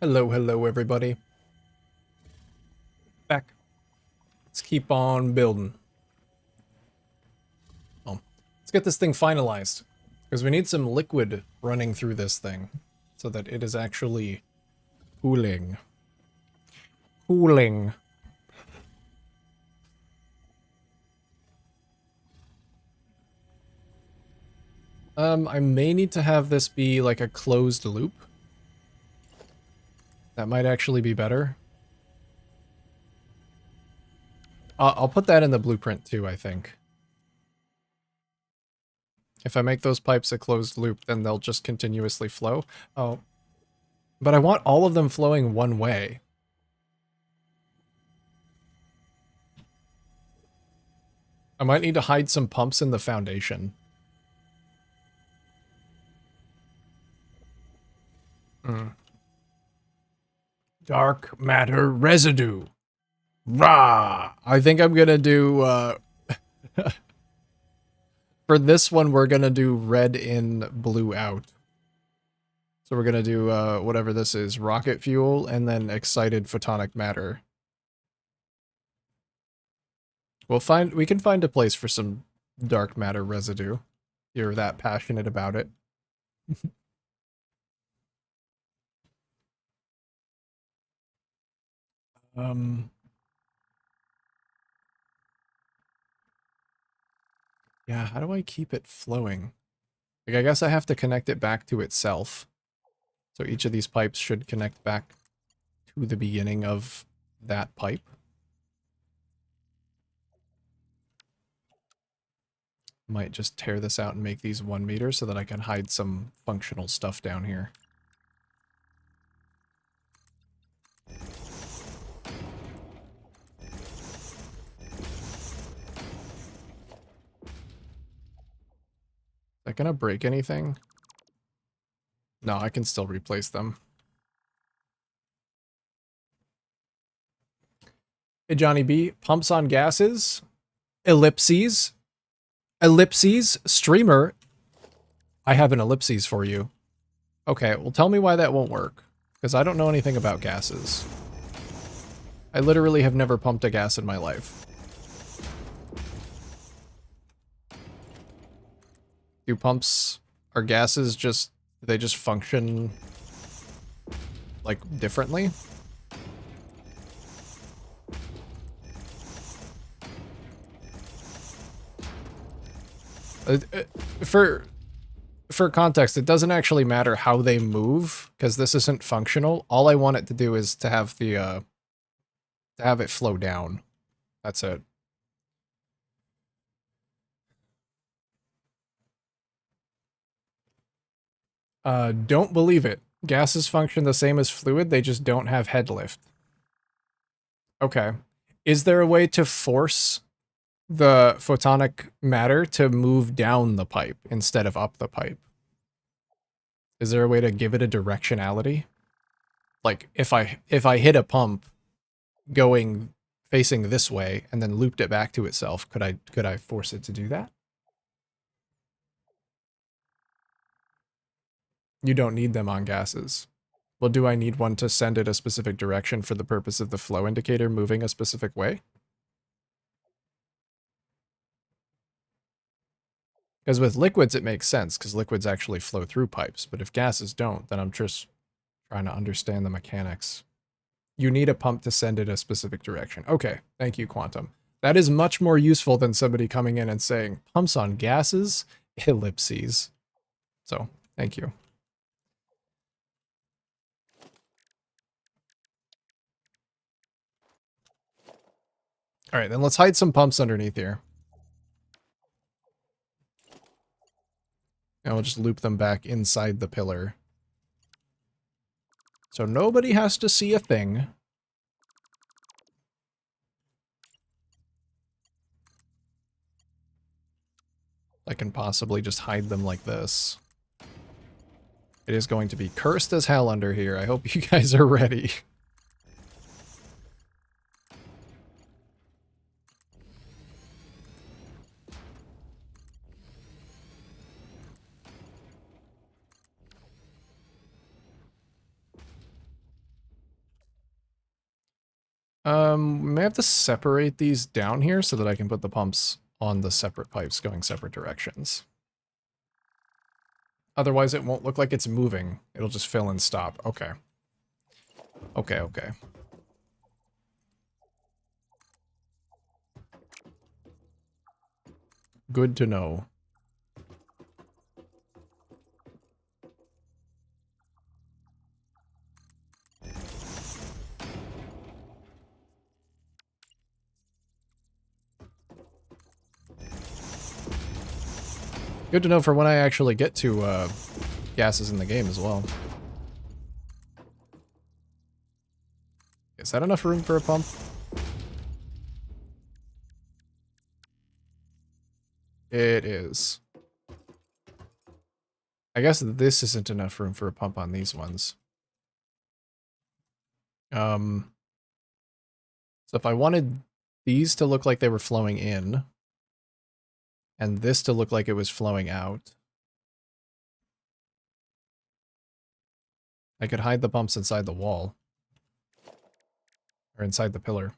Hello, hello, everybody. Back. Let's keep on building. Oh, let's get this thing finalized. Because we need some liquid running through this thing. So that it is actually cooling. Cooling. I may need to have this be like a closed loop. That might actually be better. I'll put that in the blueprint too, I think. If I make those pipes a closed loop, then they'll just continuously flow. Oh. But I want all of them flowing one way. I might need to hide some pumps in the foundation. Dark matter residue. Rah! I think I'm gonna do, for this one, we're gonna do red in, blue out. So we're gonna do, whatever this is, rocket fuel, and then excited photonic matter. We can find a place for some dark matter residue. You're that passionate about it. Yeah, how do I keep it flowing? Like, I guess I have to connect it back to itself. So each of these pipes should connect back to the beginning of that pipe. Might just tear this out and make these 1 meter so that I can hide some functional stuff down here. Is that gonna break anything? No, I can still replace them. Hey, Johnny B. Pumps on gases? Ellipses? Ellipses? Streamer? I have an ellipses for you. Okay, well tell me why that won't work. Because I don't know anything about gases. I literally have never pumped a gas in my life. Do pumps or gases just, they just function like differently? For context, it doesn't actually matter how they move because this isn't functional. All I want it to do is to have the to have it flow down. That's it. Don't believe it. Gases function the same as fluid, they just don't have head lift. Okay. Is there a way to force the photonic matter to move down the pipe instead of up the pipe? Is there a way to give it a directionality? Like, if I hit a pump going facing this way and then looped it back to itself, could I force it to do that? You don't need them on gases. Well, do I need one to send it a specific direction for the purpose of the flow indicator moving a specific way? Because with liquids, it makes sense, because liquids actually flow through pipes. But if gases don't, then I'm just trying to understand the mechanics. You need a pump to send it a specific direction. Okay, thank you, Quantum. That is much more useful than somebody coming in and saying, pumps on gases, ellipses. So, thank you. All right, then let's hide some pumps underneath here. And we'll just loop them back inside the pillar. So nobody has to see a thing. I can possibly just hide them like this. It is going to be cursed as hell under here. I hope you guys are ready. We may have to separate these down here so that I can put the pumps on the separate pipes going separate directions. Otherwise, it won't look like it's moving. It'll just fill and stop. Okay. Okay, okay. Good to know. Good to know for when I actually get to gases in the game as well. Is that enough room for a pump? It is. I guess this isn't enough room for a pump on these ones. So if I wanted these to look like they were flowing in, and this to look like it was flowing out, I could hide the pumps inside the wall. Or inside the pillar.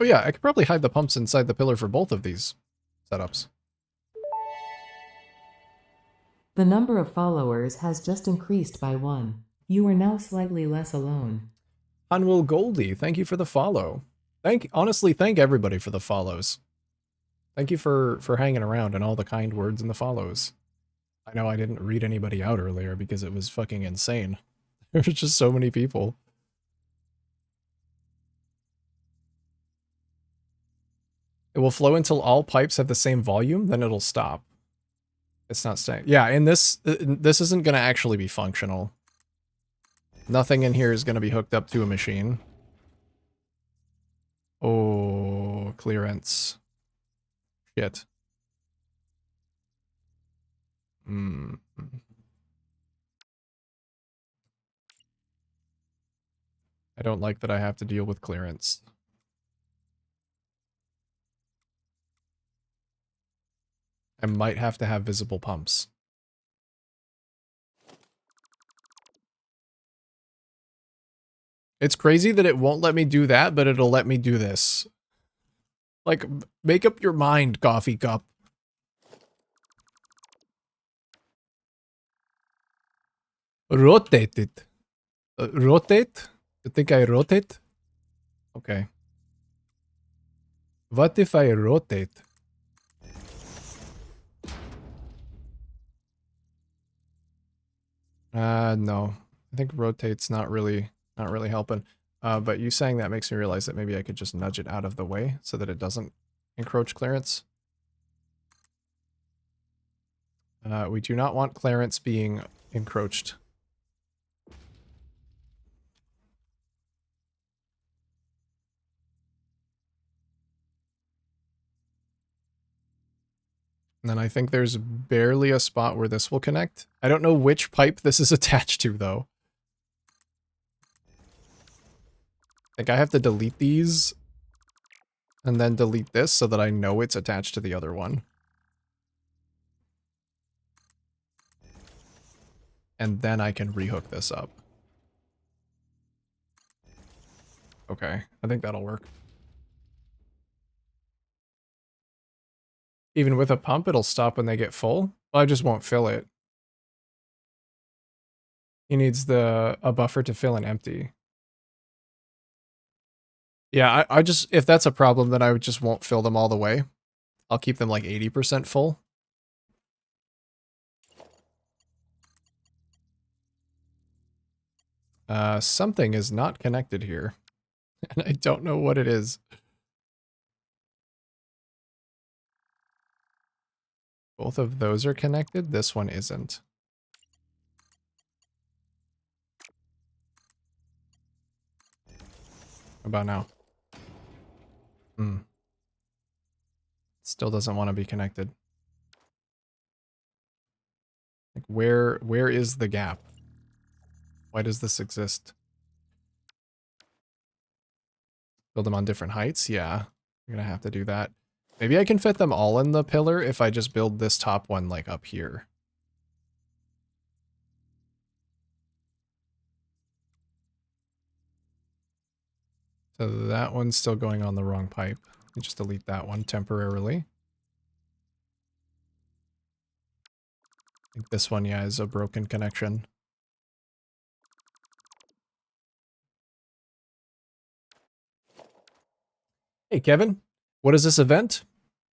Oh yeah, I could probably hide the pumps inside the pillar for both of these setups. The number of followers has just increased by 1. You are now slightly less alone. Unwill Goldie, thank you for the follow. Honestly, thank everybody for the follows. Thank you for hanging around and all the kind words and the follows. I know I didn't read anybody out earlier because it was fucking insane. There were just so many people. It will flow until all pipes have the same volume, then it'll stop. It's not staying. Yeah, and this isn't going to actually be functional. Nothing in here is going to be hooked up to a machine. Oh, clearance. Shit. Hmm. I don't like that I have to deal with clearance. I might have to have visible pumps. It's crazy that it won't let me do that, but it'll let me do this. Like, make up your mind, coffee cup. Rotate it. Rotate? You think I rotate? Okay. What if I rotate? No. I think rotate's not really helping. But you saying that makes me realize that maybe I could just nudge it out of the way so that it doesn't encroach clearance. We do not want clearance being encroached. And then I think there's barely a spot where this will connect. I don't know which pipe this is attached to, though. I think I have to delete these and then delete this so that I know it's attached to the other one. And then I can rehook this up. Okay, I think that'll work. Even with a pump, it'll stop when they get full? Well, I just won't fill it. He needs a buffer to fill and empty. Yeah, I just, if that's a problem, then I just won't fill them all the way. I'll keep them like 80% full. Something is not connected here. And I don't know what it is. Both of those are connected. This one isn't. How about now? Still doesn't want to be connected. Like where is the gap? Why does this exist? Build them on different heights? Yeah. I'm gonna have to do that. Maybe I can fit them all in the pillar if I just build this top one like up here. So that one's still going on the wrong pipe. Let me just delete that one temporarily. I think this one, yeah, is a broken connection. Hey, Kevin. What is this event?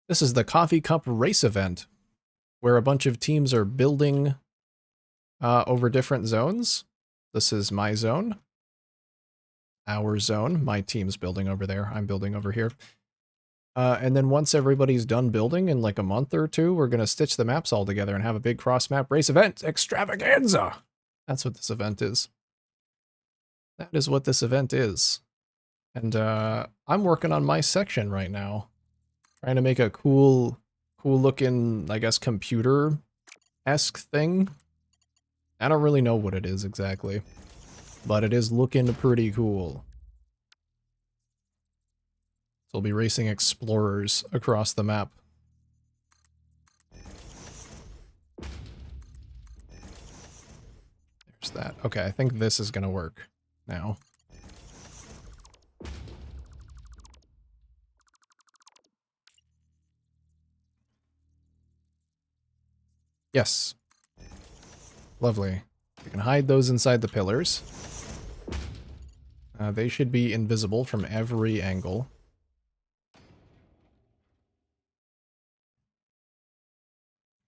This is the Coffee Cup Race event, where a bunch of teams are building over different zones. This is my zone. Our zone. My team's building over there. I'm building over here. And then once everybody's done building in like a month or two, we're going to stitch the maps all together and have a big cross-map race event extravaganza. That's what this event is. That is what this event is. And I'm working on my section right now. Trying to make a cool looking, I guess, computer-esque thing. I don't really know what it is exactly, but it is looking pretty cool. So we'll be racing explorers across the map. There's that. Okay, I think this is gonna work now. Yes. Lovely. You can hide those inside the pillars. They should be invisible from every angle.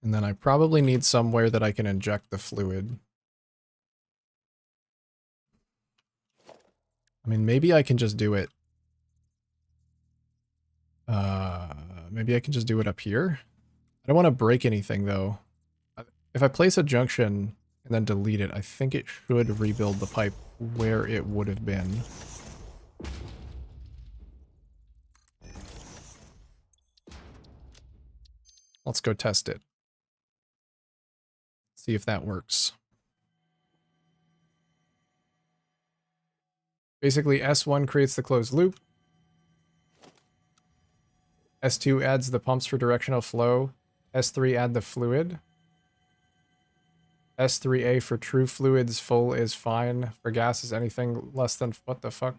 And then I probably need somewhere that I can inject the fluid. I mean, maybe I can just do it. Maybe I can just do it up here. I don't want to break anything, though. If I place a junction and then delete it, I think it should rebuild the pipe where it would have been. Let's go test it. See if that works. Basically, S1 creates the closed loop. S2 adds the pumps for directional flow. S3 add the fluid. S3A for true fluids, full is fine. For gases, anything less than... What the fuck?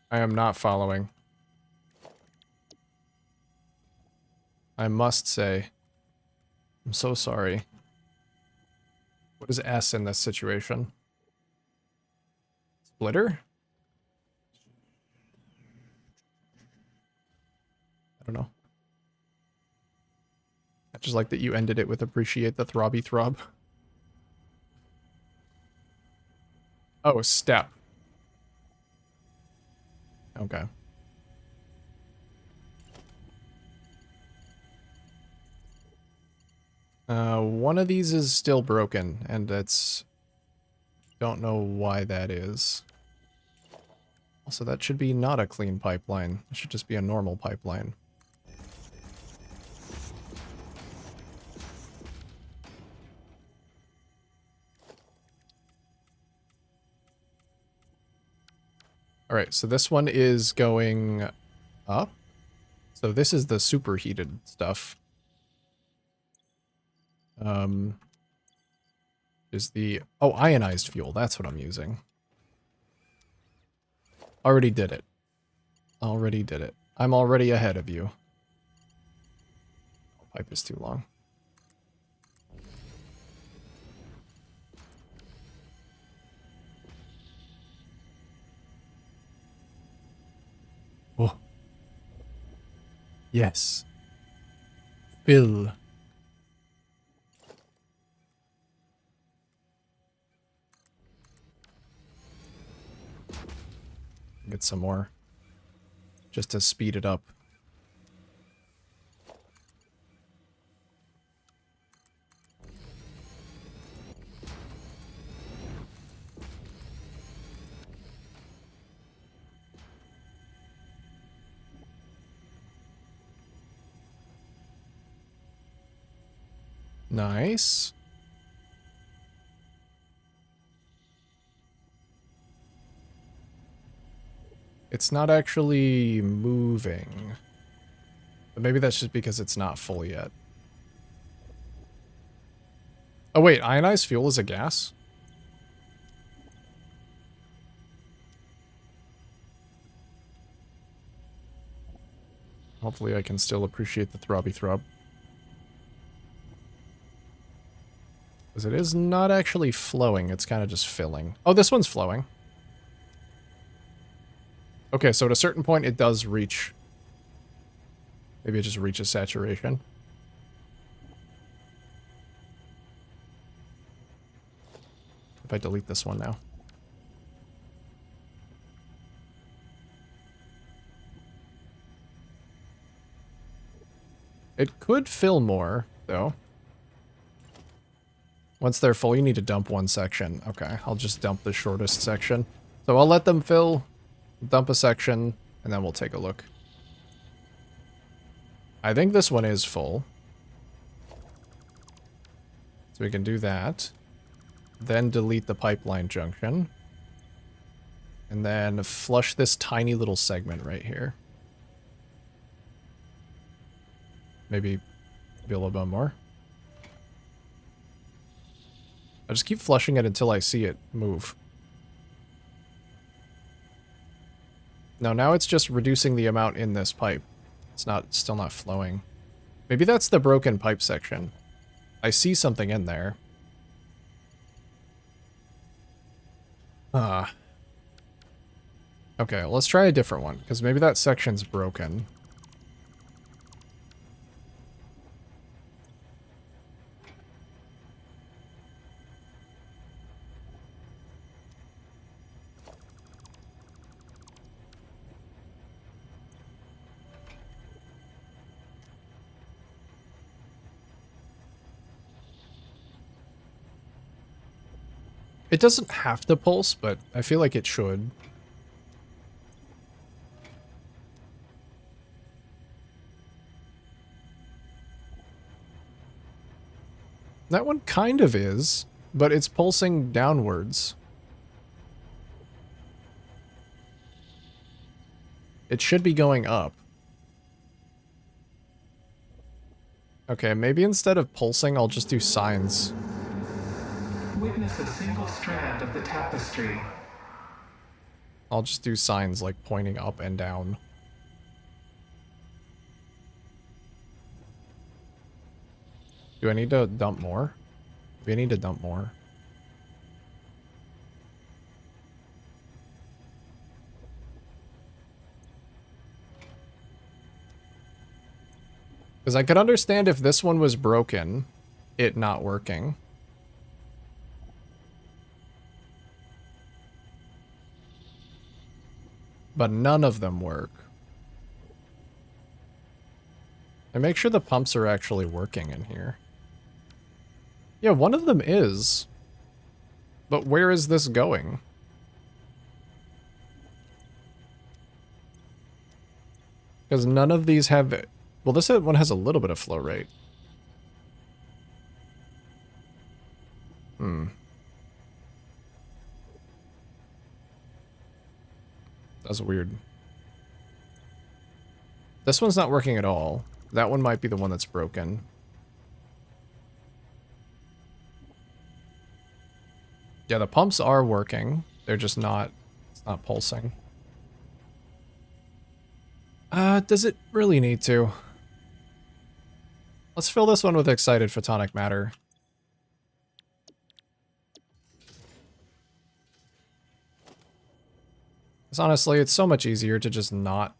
I am not following. I must say. I'm so sorry. What is S in this situation? Splitter? I don't know. I just like that you ended it with appreciate the throbby throb. Oh, step. Okay. One of these is still broken, and it's... Don't know why that is. Also, that should be not a clean pipeline. It should just be a normal pipeline. Alright, so this one is going up. So this is the superheated stuff. Is the... Oh, ionized fuel. That's what I'm using. Already did it. Already did it. I'm already ahead of you. Oh, pipe is too long. Oh. Yes. Fill. Get some more. Just to speed it up. Nice. It's not actually moving. But maybe that's just because it's not full yet. Oh wait, ionized fuel is a gas? Hopefully I can still appreciate the throbby throb. Because it is not actually flowing, it's kind of just filling. Oh, this one's flowing. Okay, so at a certain point it does reach... Maybe it just reaches saturation. If I delete this one now. It could fill more, though. Once they're full, you need to dump one section. Okay, I'll just dump the shortest section. So I'll let them fill, dump a section, and then we'll take a look. I think this one is full. So we can do that. Then delete the pipeline junction. And then flush this tiny little segment right here. Maybe a little bit more. I just keep flushing it until I see it move. No, now it's just reducing the amount in this pipe. It's still not flowing. Maybe that's the broken pipe section. I see something in there. Okay, well, let's try a different one, because maybe that section's broken. It doesn't have to pulse, but I feel like it should. That one kind of is, but it's pulsing downwards. It should be going up. Okay, maybe instead of pulsing, I'll just do signs. Witness a single strand of the tapestry. I'll just do signs like pointing up and down. Do I need to dump more? Maybe I need to dump more. Because I could understand if this one was broken, it not working. But none of them work. And make sure the pumps are actually working in here. Yeah, one of them is. But where is this going? Because none of these have... Well, this one has a little bit of flow rate. That's weird. This one's not working at all. That one might be the one that's broken. Yeah, the pumps are working. They're just not... It's not pulsing. Does it really need to? Let's fill this one with excited photonic matter. Because honestly, it's so much easier to just not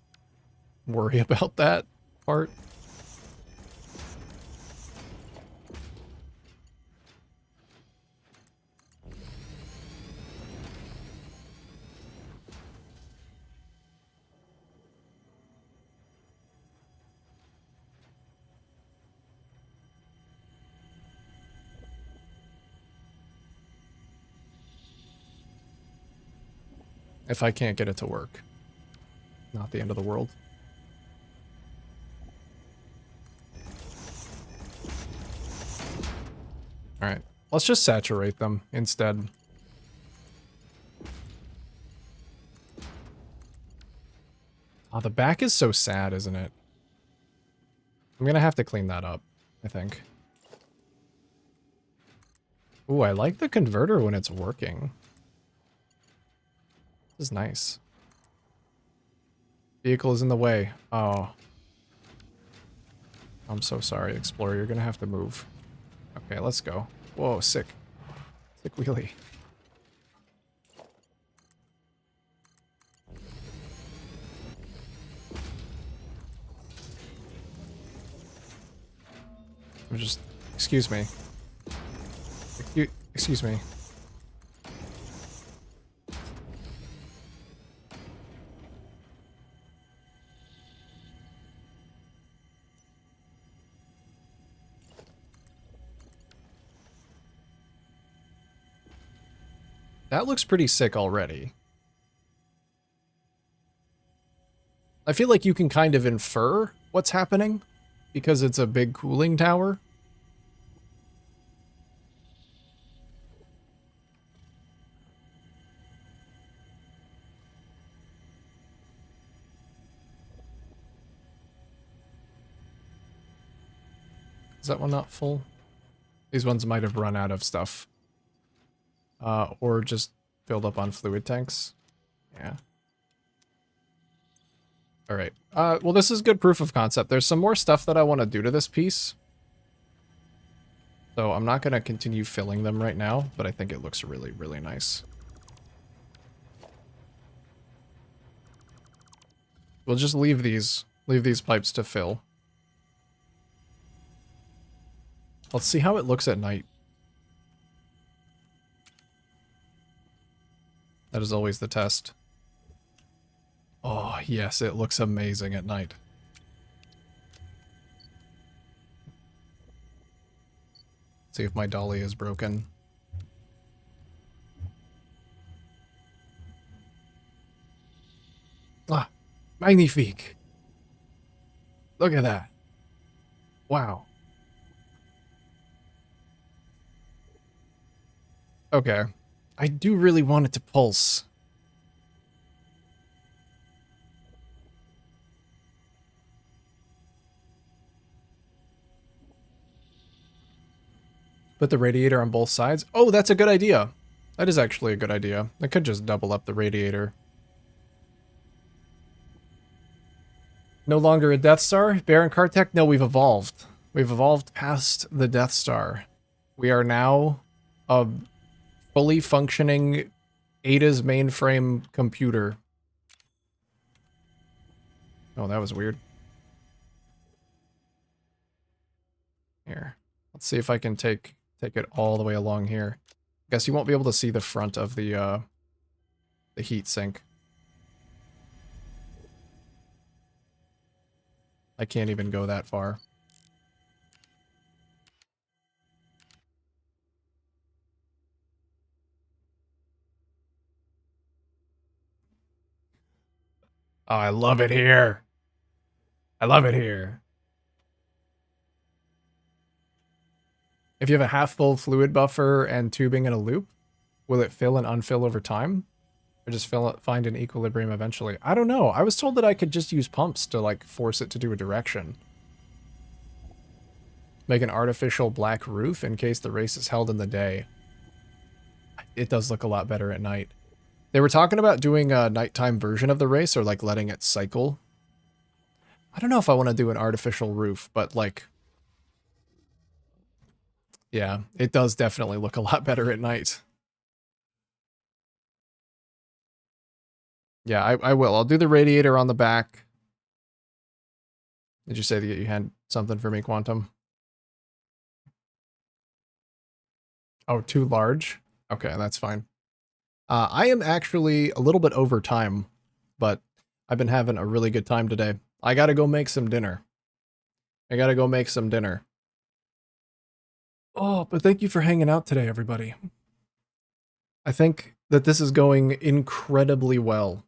worry about that part. If I can't get it to work. Not the end of the world. Alright, let's just saturate them instead. Oh, the back is so sad, isn't it? I'm gonna have to clean that up, I think. Ooh, I like the converter when it's working. This is nice. Vehicle is in the way. Oh. I'm so sorry, Explorer. You're gonna have to move. Okay, let's go. Whoa, sick. Sick wheelie. I'm just... Excuse me. Excuse me. That looks pretty sick already. I feel like you can kind of infer what's happening because it's a big cooling tower. Is that one not full? These ones might have run out of stuff. Or just filled up on fluid tanks. Yeah. Alright. Well, this is good proof of concept. There's some more stuff that I want to do to this piece. So I'm not going to continue filling them right now, but I think it looks really, really nice. We'll just leave these pipes to fill. Let's see how it looks at night. That is always the test. Oh, yes, it looks amazing at night. See if my dolly is broken. Ah, magnifique. Look at that. Wow. Okay. I do really want it to pulse. Put the radiator on both sides. Oh, that's a good idea. That is actually a good idea. I could just double up the radiator. No longer a Death Star? Baron Kartek? No, we've evolved. We've evolved past the Death Star. We are now a fully functioning Ada's mainframe computer. Oh, that was weird. Here. Let's see if I can take it all the way along here. Guess you won't be able to see the front of the heat sink. I can't even go that far. Oh, I love it here. I love it here. If you have a half-full fluid buffer and tubing in a loop, will it fill and unfill over time? Or just find an equilibrium eventually? I don't know. I was told that I could just use pumps to, like, force it to do a direction. Make an artificial black roof in case the race is held in the day. It does look a lot better at night. They were talking about doing a nighttime version of the race, or, like, letting it cycle. I don't know if I want to do an artificial roof, but, like... yeah, it does definitely look a lot better at night. Yeah, I will. I'll do the radiator on the back. Did you say that you had something for me, Quantum? Oh, too large? Okay, that's fine. I am actually a little bit over time, but I've been having a really good time today. I gotta go make some dinner. Oh, but thank you for hanging out today, everybody. I think that this is going incredibly well.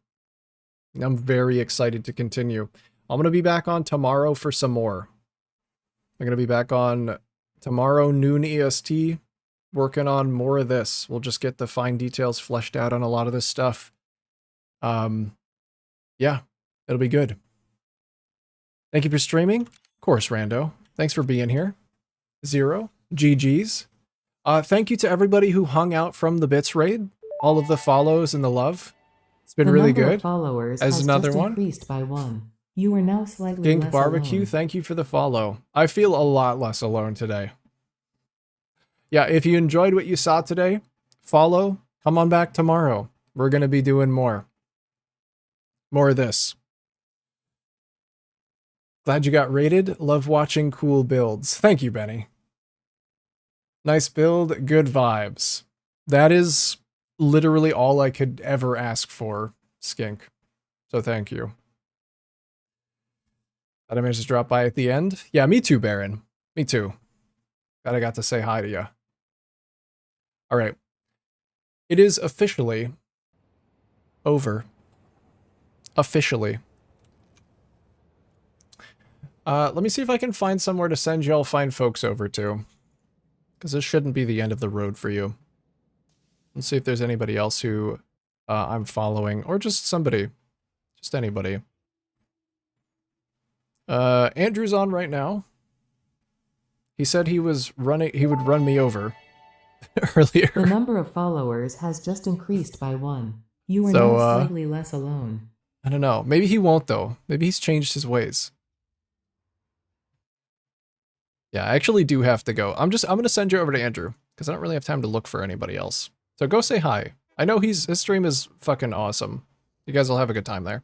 I'm very excited to continue. I'm going to be back on tomorrow for some more. I'm going to be back on tomorrow noon EST, working on more of this. We'll just get the fine details fleshed out on a lot of this stuff. Yeah, it'll be good. Thank you for streaming. Of course, Rando. Thanks for being here. Zero. GG's. Thank you to everybody who hung out from the Bits raid. All of the follows and the love. It's been really good. Followers As has another just one. increased by 1. You are now slightly Skink less Barbecue, alone. thank you for the follow. I feel a lot less alone today. Yeah, if you enjoyed what you saw today, follow, come on back tomorrow. We're going to be doing more. More of this. Glad you got rated. Love watching cool builds. Thank you, Benny. Nice build, good vibes. That is literally all I could ever ask for, Skink. So thank you. Glad I managed to drop by at the end. Yeah, me too, Baron. Me too. Glad I got to say hi to you. All right. It is officially over. Officially. Let me see if I can find somewhere to send y'all fine folks over to. Because this shouldn't be the end of the road for you. Let's see if there's anybody else who I'm following. Or just somebody. Just anybody. Andrew's on right now. He said he was running. He would run me over earlier. The number of followers has just increased by 1. You are So, now slightly less alone. I don't know. Maybe he won't though. Maybe he's changed his ways. Yeah, I actually do have to go. I'm gonna send you over to Andrew because I don't really have time to look for anybody else. So go say hi. I know his stream is fucking awesome. You guys will have a good time there.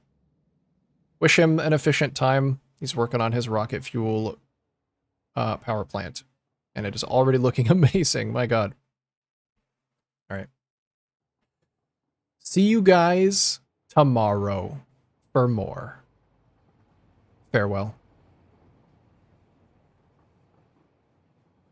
Wish him an efficient time. He's working on his rocket fuel power plant. And it is already looking amazing. My god. Alright. See you guys tomorrow for more. Farewell.